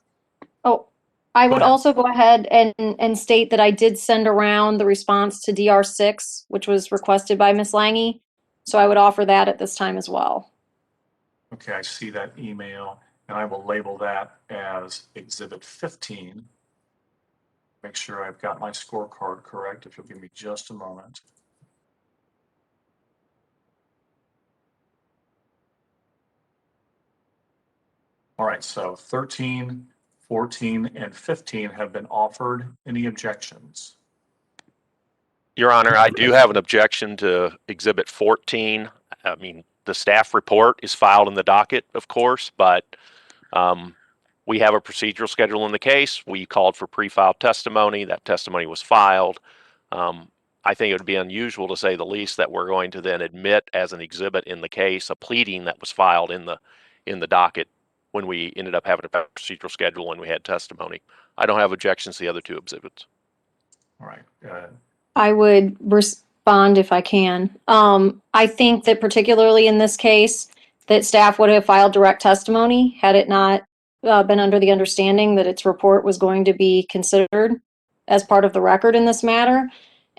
E: I would
A: ahead.
E: also go ahead and state that I did send around the response to DR6, which was requested by Ms. Lange. So I would offer that at this time as well.
A: Okay, I see that email, and I will label that as Exhibit 15. Make sure I've got my scorecard correct, if you'll give me just a moment. All right, so 13, 14, and 15 have been offered. Any objections?
B: Your Honor, I do have an objection to Exhibit 14. I mean, the staff report is filed in the docket, of course, but we have a procedural schedule in the case. We called for pre-filed testimony. That testimony was filed. I think it would be unusual, to say the least, that we're going to then admit as an exhibit in the case a pleading that was filed in the docket when we ended up having a procedural schedule and we had testimony. I don't have objections to the other two exhibits.
A: All right.
E: I would respond if I can. I think that particularly in this case, that staff would have filed direct testimony had it not been under the understanding that its report was going to be considered as part of the record in this matter.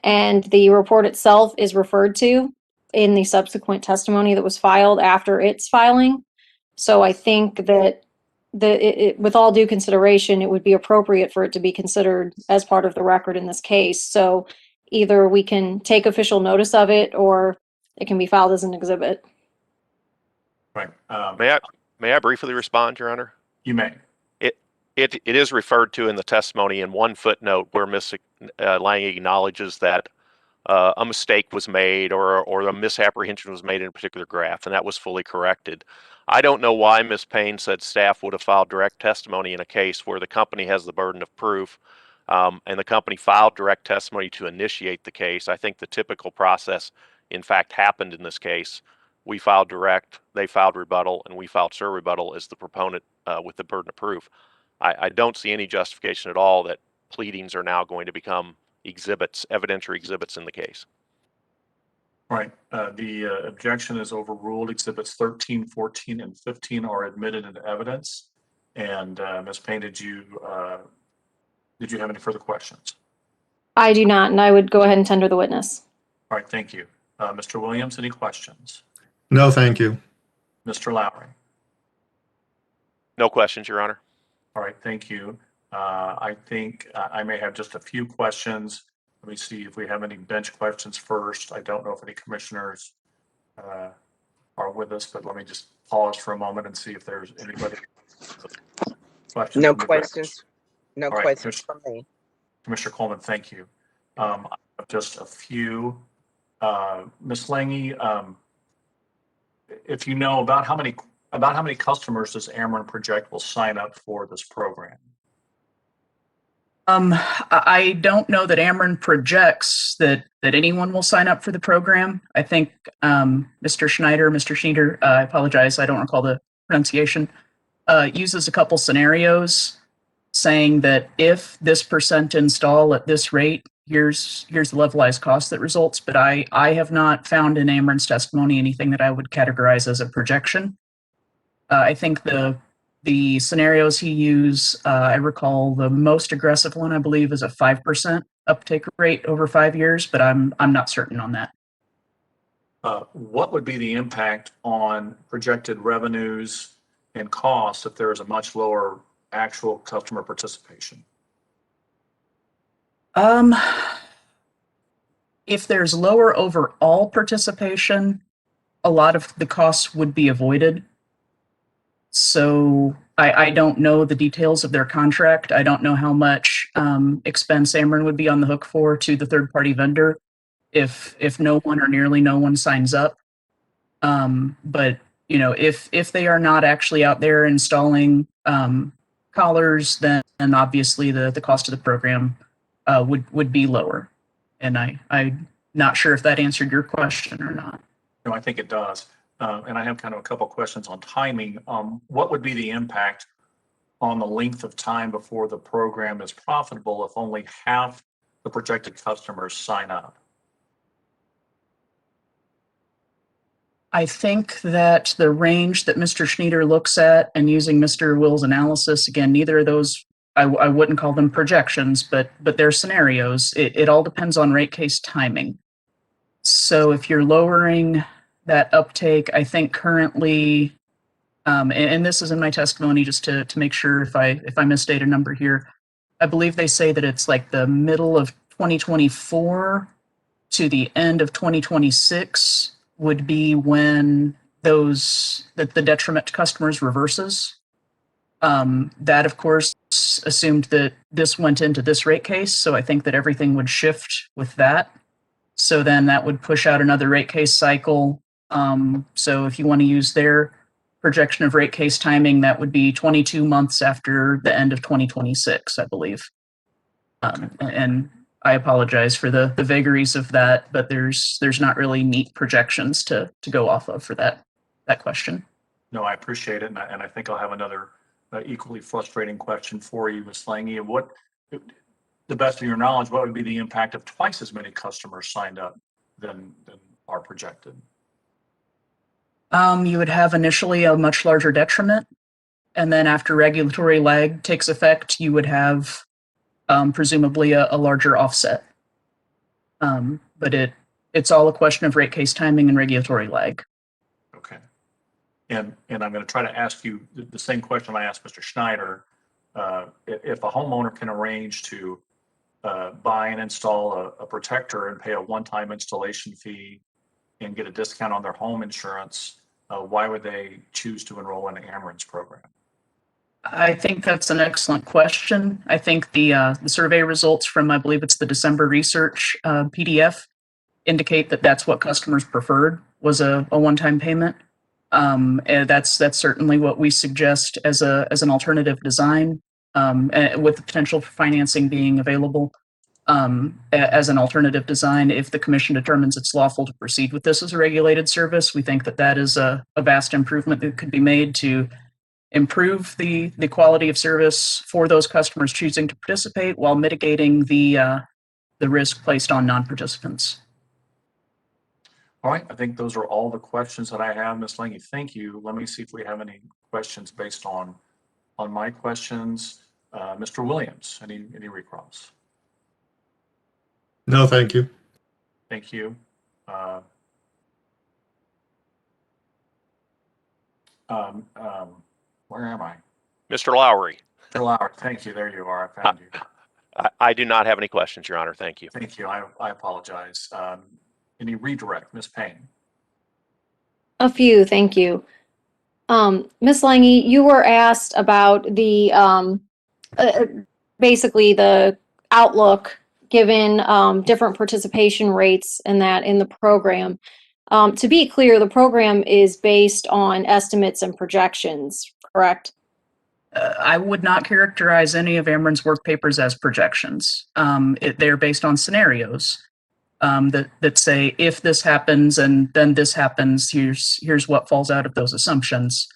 E: And the report itself is referred to in the subsequent testimony that was filed after its filing. So I think that with all due consideration, it would be appropriate for it to be considered as part of the record in this case. So either we can take official notice of it or it can be filed as an exhibit.
A: Right.
B: May I briefly respond, Your Honor?
A: You may.
B: It is referred to in the testimony in one footnote where Ms. Lange acknowledges that a mistake was made or a misapprehension was made in a particular graph, and that was fully corrected. I don't know why Ms. Payne said staff would have filed direct testimony in a case where the company has the burden of proof, and the company filed direct testimony to initiate the case. I think the typical process, in fact, happened in this case. We filed direct, they filed rebuttal, and we filed sur rebuttal as the proponent with the burden of proof. I don't see any justification at all that pleadings are now going to become exhibits, evidentiary exhibits in the case.
A: Right. The objection is overruled. Exhibits 13, 14, and 15 are admitted into evidence. And Ms. Payne, did you have any further questions?
E: I do not, and I would go ahead and tender the witness.
A: All right, thank you. Mr. Williams, any questions?
F: No, thank you.
A: Mr. Lowry?
B: No questions, Your Honor.
A: All right, thank you. I think I may have just a few questions. Let me see if we have any bench questions first. I don't know if any commissioners are with us, but let me just pause for a moment and see if there's anybody. Questions
J: No
A: from the bench.
J: questions. No
A: All right,
J: questions from me.
A: Commissioner Coleman, thank you. I have just a few. Ms. Lange, if you know about how many customers does Ameren project will sign up for this program?
U: I don't know that Ameren projects that anyone will sign up for the program. I think Mr. Schneider, I apologize, I don't recall the pronunciation, uses a couple scenarios saying that if this percent install at this rate, here's the levelized cost that results. But I have not found in Ameren's testimony anything that I would categorize as a projection. I think the scenarios he used, I recall the most aggressive one, I believe, is a 5% uptake rate over 5 years, but I'm not certain on that.
A: What would be the impact on projected revenues and costs if there is a much lower actual customer participation?
U: If there's lower overall participation, a lot of the costs would be avoided. So I don't know the details of their contract. I don't know how much expense Ameren would be on the hook for to the third-party vendor if no one or nearly no one signs up. But you know, if they are not actually out there installing collars, then obviously the cost of the program would be lower. And I'm not sure if that answered your question or not.
A: No, I think it does. and I have kind of a couple questions on timing. What would be the impact on the length of time before the program is profitable if only half the projected customers sign up?
U: I think that the range that Mr. Schneider looks at, and using Mr. Will's analysis, again, neither of those, I wouldn't call them projections, but they're scenarios. It all depends on rate case timing. So if you're lowering that uptake, I think currently, and this is in my testimony just to make sure if I misstate a number here, I believe they say that it's like the middle of 2024 to the end of 2026 would be when that the detriment to customers reverses. That of course assumed that this went into this rate case, so I think that everything would shift with that. So then that would push out another rate case cycle. So if you want to use their projection of rate case timing, that would be 22 months after the end of 2026, I believe. And I apologize for the vagaries of that, but there's not really neat projections to go off of for that question.
A: No, I appreciate it, and I think I'll have another equally frustrating question for you, Ms. Lange. What, the best of your knowledge, what would be the impact of twice as many customers signed up than are projected?
U: You would have initially a much larger detriment, and then after regulatory lag takes effect, you would have presumably a larger offset. But it's all a question of rate case timing and regulatory lag.
A: Okay. And I'm going to try to ask you the same question I asked Mr. Schneider. If a homeowner can arrange to buy and install a protector and pay a one-time installation fee and get a discount on their home insurance, why would they choose to enroll in Ameren's program?
U: I think that's an excellent question. I think the survey results from, I believe it's the December research PDF, indicate that that's what customers preferred, was a one-time payment. And that's certainly what we suggest as an alternative design, with the potential for financing being available as an alternative design. If the commission determines it's lawful to proceed with this as a regulated service, we think that is a vast improvement that could be made to improve the quality of service for those customers choosing to participate while mitigating the risk placed on non-participants.
A: All right, I think those are all the questions that I have, Ms. Lange. Thank you. Let me see if we have any questions based on my questions. Mr. Williams, any recalls?
F: No, thank you.
A: Thank you. Where am I?
B: Mr. Lowry.
A: Mr. Lowry, thank you. There you are. I found you.
B: I do not have any questions, Your Honor. Thank you.
A: Thank you. I apologize. Any redirect, Ms. Payne?
E: A few, thank you. Ms. Lange, you were asked about the basically the outlook given different participation rates and that in the program. To be clear, the program is based on estimates and projections, correct?
U: I would not characterize any of Ameren's work papers as projections. They're based on scenarios that say, if this happens and then this happens, here's what falls out of those assumptions.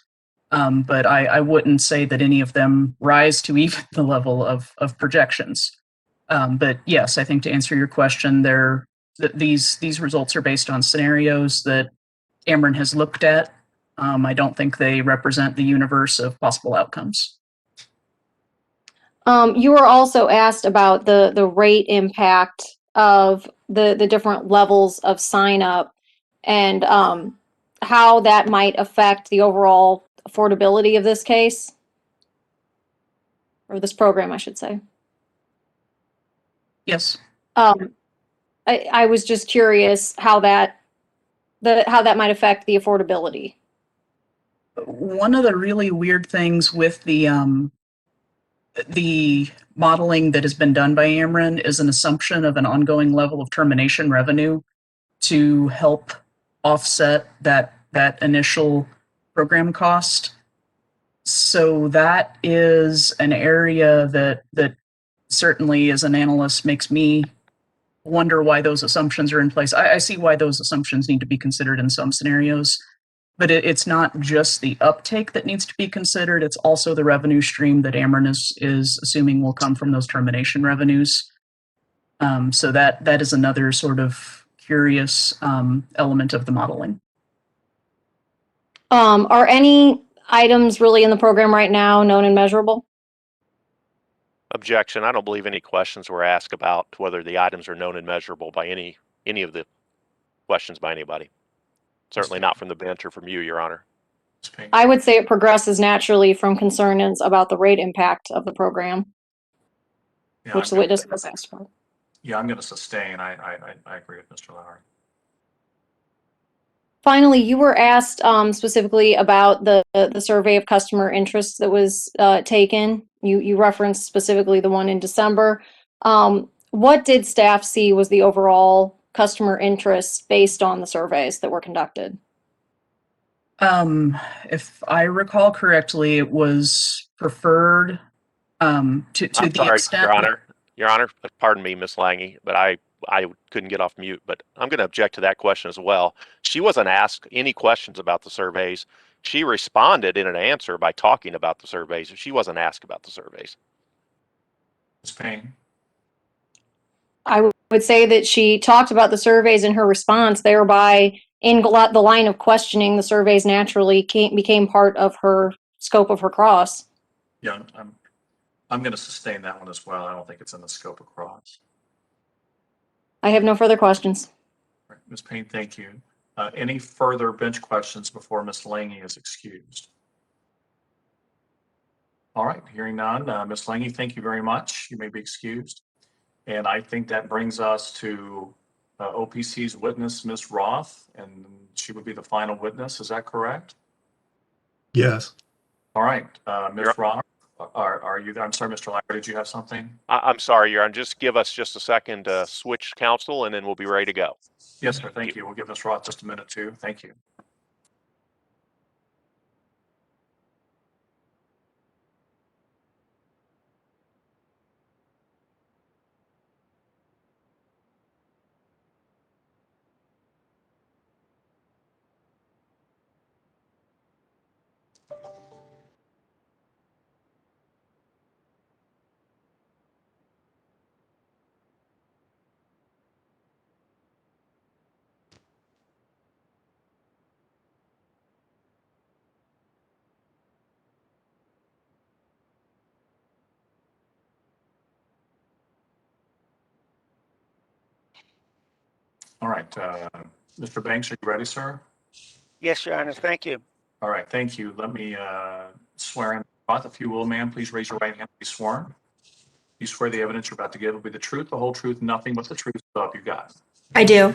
U: But I wouldn't say that any of them rise to even the level of projections. But yes, I think to answer your question, these results are based on scenarios that Ameren has looked at. I don't think they represent the universe of possible outcomes.
E: You were also asked about the rate impact of the different levels of sign up and how that might affect the overall affordability of this case, or this program, I should say.
U: Yes.
E: I was just curious how that might affect the affordability.
U: One of the really weird things with the modeling that has been done by Ameren is an assumption of an ongoing level of termination revenue to help offset that initial program cost. So that is an area that certainly as an analyst makes me wonder why those assumptions are in place. I see why those assumptions need to be considered in some scenarios. But it's not just the uptake that needs to be considered, it's also the revenue stream that Ameren is assuming will come from those termination revenues. So that is another sort of curious element of the modeling.
E: Are any items really in the program right now known and measurable?
B: Objection. I don't believe any questions were asked about whether the items are known and measurable by any of the questions by anybody. Certainly not from the bench or from you, Your Honor.
E: I would say it progresses naturally from concerns about the rate impact of the program,
A: Yeah,
E: which the witness was asked about.
A: Yeah, I'm going to sustain. I agree with Mr. Lowry.
E: Finally, you were asked specifically about the survey of customer interest that was taken. You referenced specifically the one in December. What did staff see was the overall customer interest based on the surveys that were conducted?
U: If I recall correctly, it was preferred to
B: I'm
U: the
B: sorry,
U: extent.
B: Your Honor, pardon me, Ms. Lange, but I couldn't get off mute, but I'm going to object to that question as well. She wasn't asked any questions about the surveys. She responded in an answer by talking about the surveys. She wasn't asked about the surveys.
A: Ms. Payne.
E: I would say that she talked about the surveys in her response, thereby in the line of questioning, the surveys naturally became part of her scope of her cross.
A: Yeah, I'm going to sustain that one as well. I don't think it's in the scope of cross.
E: I have no further questions.
A: Right, Ms. Payne, thank you. Any further bench questions before Ms. Lange is excused? All right, hearing none. Ms. Lange, thank you very much. You may be excused. And I think that brings us to OPC's witness, Ms. Roth, and she would be the final witness. Is that correct?
F: Yes.
A: All right, Ms. Roth, are you there? I'm sorry, Mr. Lowry, did you have something?
B: I'm sorry, Your Honor. Just give us just a second to switch counsel, and then we'll be ready to go.
A: Yes, sir. Thank you. We'll give Ms. Roth just a minute too. Thank you. All right, Mr. Banks, are you ready, sir?
L: Yes, Your Honor. Thank you.
A: All right, thank you. Let me swear in. Roth, if you will, ma'am, please raise your right hand to be sworn. You swear the evidence you're about to give will be the truth, the whole truth, nothing but the truth. So help you God.
S: I do.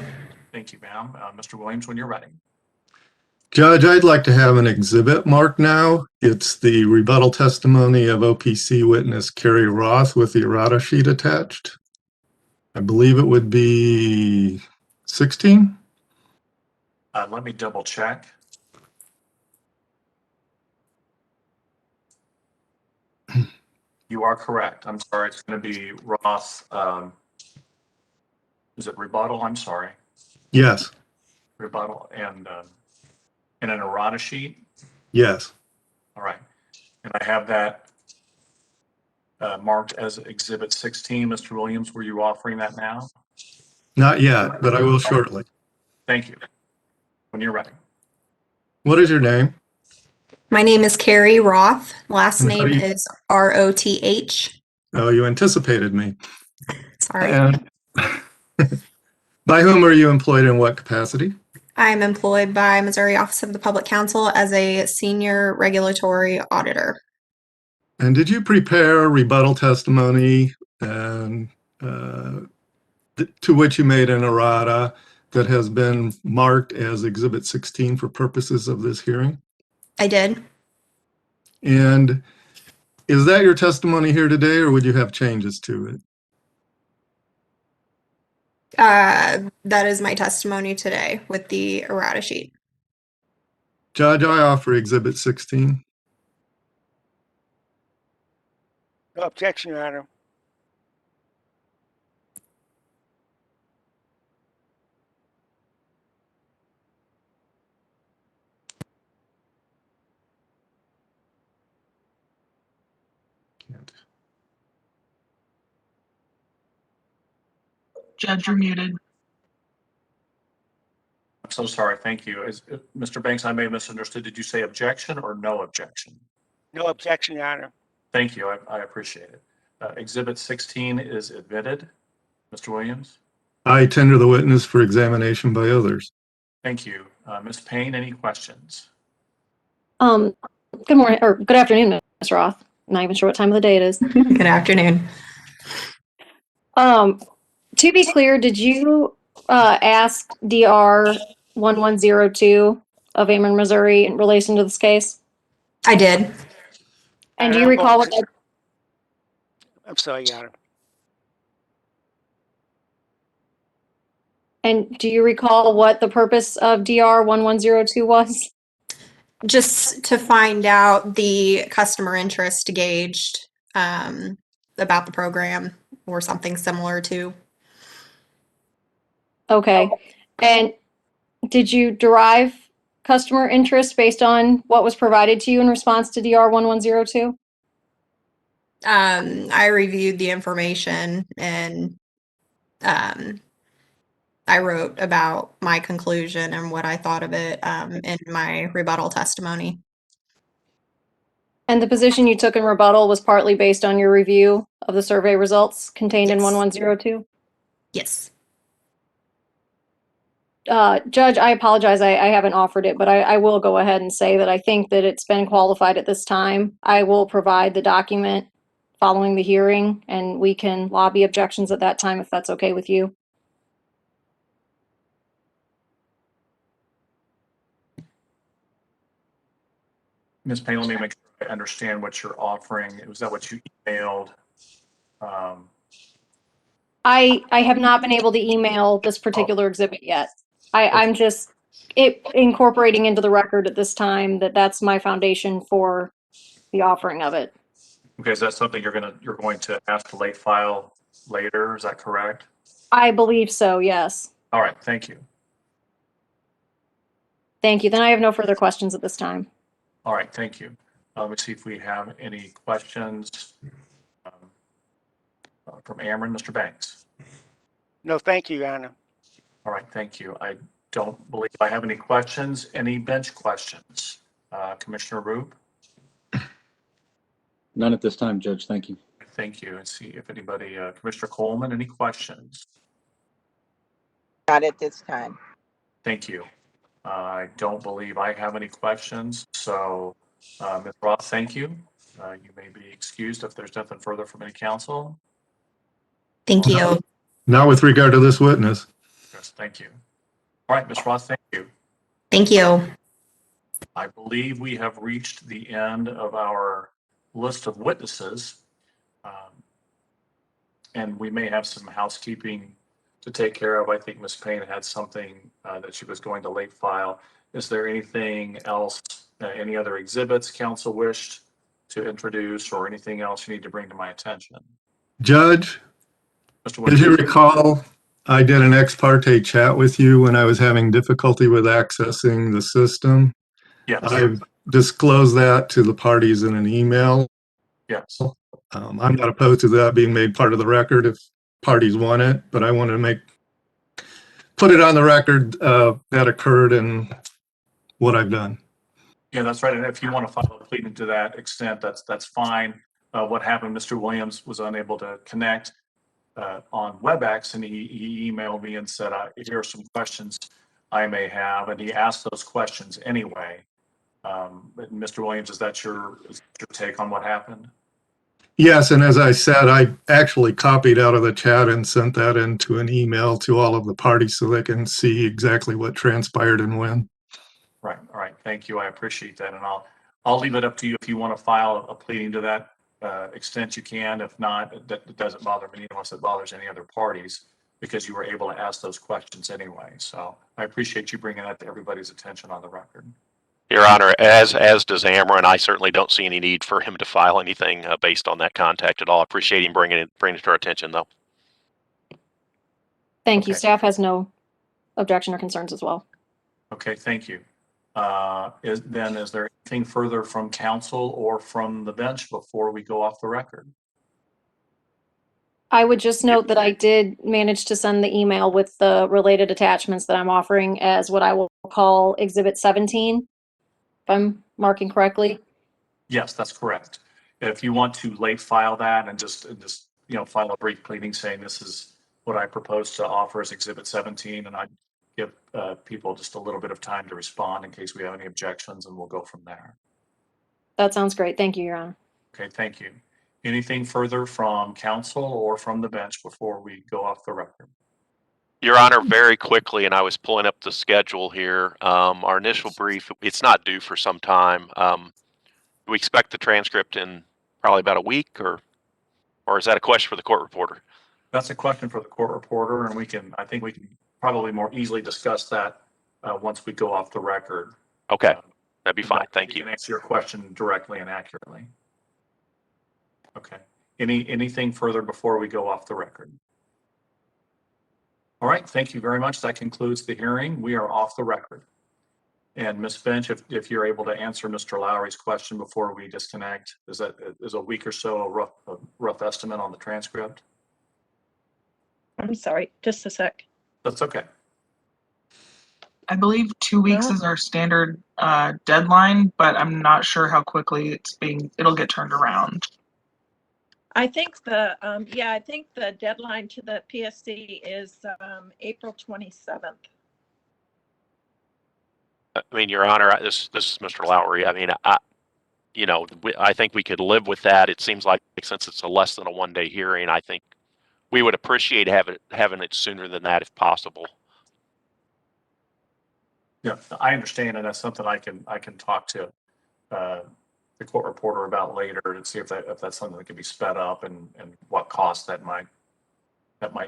A: Thank you, ma'am. Mr. Williams, when you're ready.
F: Judge, I'd like to have an exhibit marked now. It's the rebuttal testimony of OPC witness Carrie Roth with the errata sheet attached. I believe it would be 16.
A: Let me double check. You are correct. I'm sorry. It's going to be Roth. Is it rebuttal? I'm sorry.
F: Yes.
A: Rebuttal and an errata sheet.
F: Yes.
A: All right. And I have that marked as Exhibit 16. Mr. Williams, were you offering that now?
F: Not yet, but I will shortly.
A: Thank you. When you're ready.
F: What is your name?
S: My name is Carrie Roth. Last
F: And how
S: name
F: do you-
S: is Roth.
F: Oh, you anticipated me.
S: Sorry.
F: And by whom are you employed in what capacity?
S: I'm employed by Missouri Office of the Public Counsel as a senior regulatory auditor.
F: And did you prepare rebuttal testimony and to which you made an errata that has been marked as Exhibit 16 for purposes of this hearing?
S: I did.
F: And is that your testimony here today, or would you have changes to it?
S: That is my testimony today with the errata sheet.
F: Judge, I offer Exhibit 16.
L: No objection, Your Honor.
O: Judge, you're muted.
A: I'm so sorry. Thank you. Mr. Banks, I may have misunderstood. Did you say objection or no objection?
L: No objection, Your Honor.
A: Thank you. I appreciate it. Exhibit 16 is admitted. Mr. Williams?
F: I tender the witness for examination by others.
A: Thank you. Ms. Payne, any questions?
E: Good morning, or good afternoon, Ms. Roth. Not even sure what time of the day it is.
C: Good afternoon.
E: To be clear, did you ask DR 1102 of Ameren, Missouri in relation to this case?
C: I did.
E: And do you recall what that,
L: I'm sorry, Your Honor.
E: and do you recall what the purpose of DR 1102 was?
C: Just to find out the customer interest gauged about the program or something similar to.
E: Okay. And did you derive customer interest based on what was provided to you in response to DR 1102?
C: I reviewed the information and I wrote about my conclusion and what I thought of it in my rebuttal testimony.
E: And the position you took in rebuttal was partly based on your review of the survey results contained in 1102?
C: Yes.
E: Judge, I apologize, I haven't offered it, but I will go ahead and say that I think that it's been qualified at this time. I will provide the document following the hearing, and we can lobby objections at that time if that's okay with you.
A: Ms. Payne, let me make sure I understand what you're offering. Was that what you emailed?
E: I have not been able to email this particular exhibit yet. I'm just incorporating into the record at this time that that's my foundation for the offering of it.
A: Okay, is that something you're going to ask to late file later? Is that correct?
E: I believe so, yes.
A: All right, thank you.
E: Thank you. Then I have no further questions at this time.
A: All right, thank you. Let me see if we have any questions from Ameren. Mr. Banks.
L: No, thank you, Your Honor.
A: All right, thank you. I don't believe I have any questions. Any bench questions? Commissioner Rube?
H: None at this time, Judge. Thank you.
A: Thank you. Let's see if anybody, Commissioner Coleman, any questions?
J: Not at this time.
A: Thank you. I don't believe I have any questions. So, Ms. Roth, thank you. You may be excused if there's nothing further from any counsel.
C: Thank you.
F: Now with regard to this witness.
A: Yes, thank you. All right, Ms. Roth, thank you.
C: Thank you.
A: I believe we have reached the end of our list of witnesses. And we may have some housekeeping to take care of. I think Ms. Payne had something that she was going to late file. Is there anything else, any other exhibits council wished to introduce or anything else you need to bring to my attention?
F: Judge, as you recall, I did an ex parte chat with you when I was having difficulty with accessing the system.
A: Yes.
F: I've disclosed that to the parties in an email.
A: Yes.
F: I'm not opposed to that being made part of the record if parties want it, but I want to put it on the record that occurred and what I've done.
A: Yeah, that's right. And if you want to file a pleading to that extent, that's fine. What happened, Mr. Williams was unable to connect on WebEx, and he emailed me and said, here are some questions I may have, and he asked those questions anyway. Mr. Williams, is that your take on what happened?
F: Yes, and as I said, I actually copied out of the chat and sent that into an email to all of the parties so they can see exactly what transpired and when.
A: Right. All right. Thank you. I appreciate that. And I'll leave it up to you if you want to file a pleading to that extent you can. If not, that doesn't bother me unless it bothers any other parties because you were able to ask those questions anyway. So I appreciate you bringing that to everybody's attention on the record.
B: Your Honor, as does Ameren, I certainly don't see any need for him to file anything based on that contact at all. I appreciate him bringing it to our attention, though.
E: Thank you. Staff has no objection or concerns as well.
A: Okay, thank you. Is there anything anything further from council or from the bench before we go off the record?
E: I would just note that I did manage to send the email with the related attachments that I'm offering as what I will call Exhibit 17, if I'm marking correctly.
A: Yes, that's correct. If you want to late file that and just file a brief pleading saying this is what I propose to offer as Exhibit 17, and I give people just a little bit of time to respond in case we have any objections, and we'll go from there.
E: That sounds great. Thank you, Your Honor.
A: Okay, thank you. Anything further from council or from the bench before we go off the record?
B: Your Honor, very quickly, and I was pulling up the schedule here. Our initial brief, it's not due for some time. We expect the transcript in probably about a week, or is that a question for the court reporter?
A: That's a question for the court reporter, and I think we can probably more easily discuss that once we go off the record.
B: Okay, that'd be fine. Thank you.
A: Can answer your question directly and accurately. Okay. Anything further before we go off the record? All right. Thank you very much. That concludes the hearing. We are off the record. And Ms. Bench, if you're able to answer Mr. Lowry's question before we disconnect, is a week or so a rough estimate on the transcript?
M: I'm sorry, just a sec.
A: That's okay.
O: I believe 2 weeks is our standard deadline, but I'm not sure how quickly it'll get turned around.
M: I think I think the deadline to the PSC is April 27th.
B: I mean, Your Honor, this is Mr. Lowry. I mean, I think we could live with that. It seems like since it's a less than a one-day hearing, I think we would appreciate having it sooner than that if possible.
A: Yeah, I understand, and that's something I can talk to the court reporter about later and see if that's something that could be sped up and what cost that might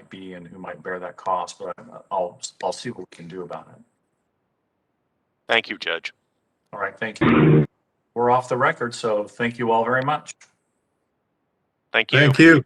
A: be and who might bear that cost. But I'll see what we can do about it.
B: Thank you, Judge.
A: All right, thank you. We're off the record, so thank you all very much.
B: Thank you.
F: Thank you.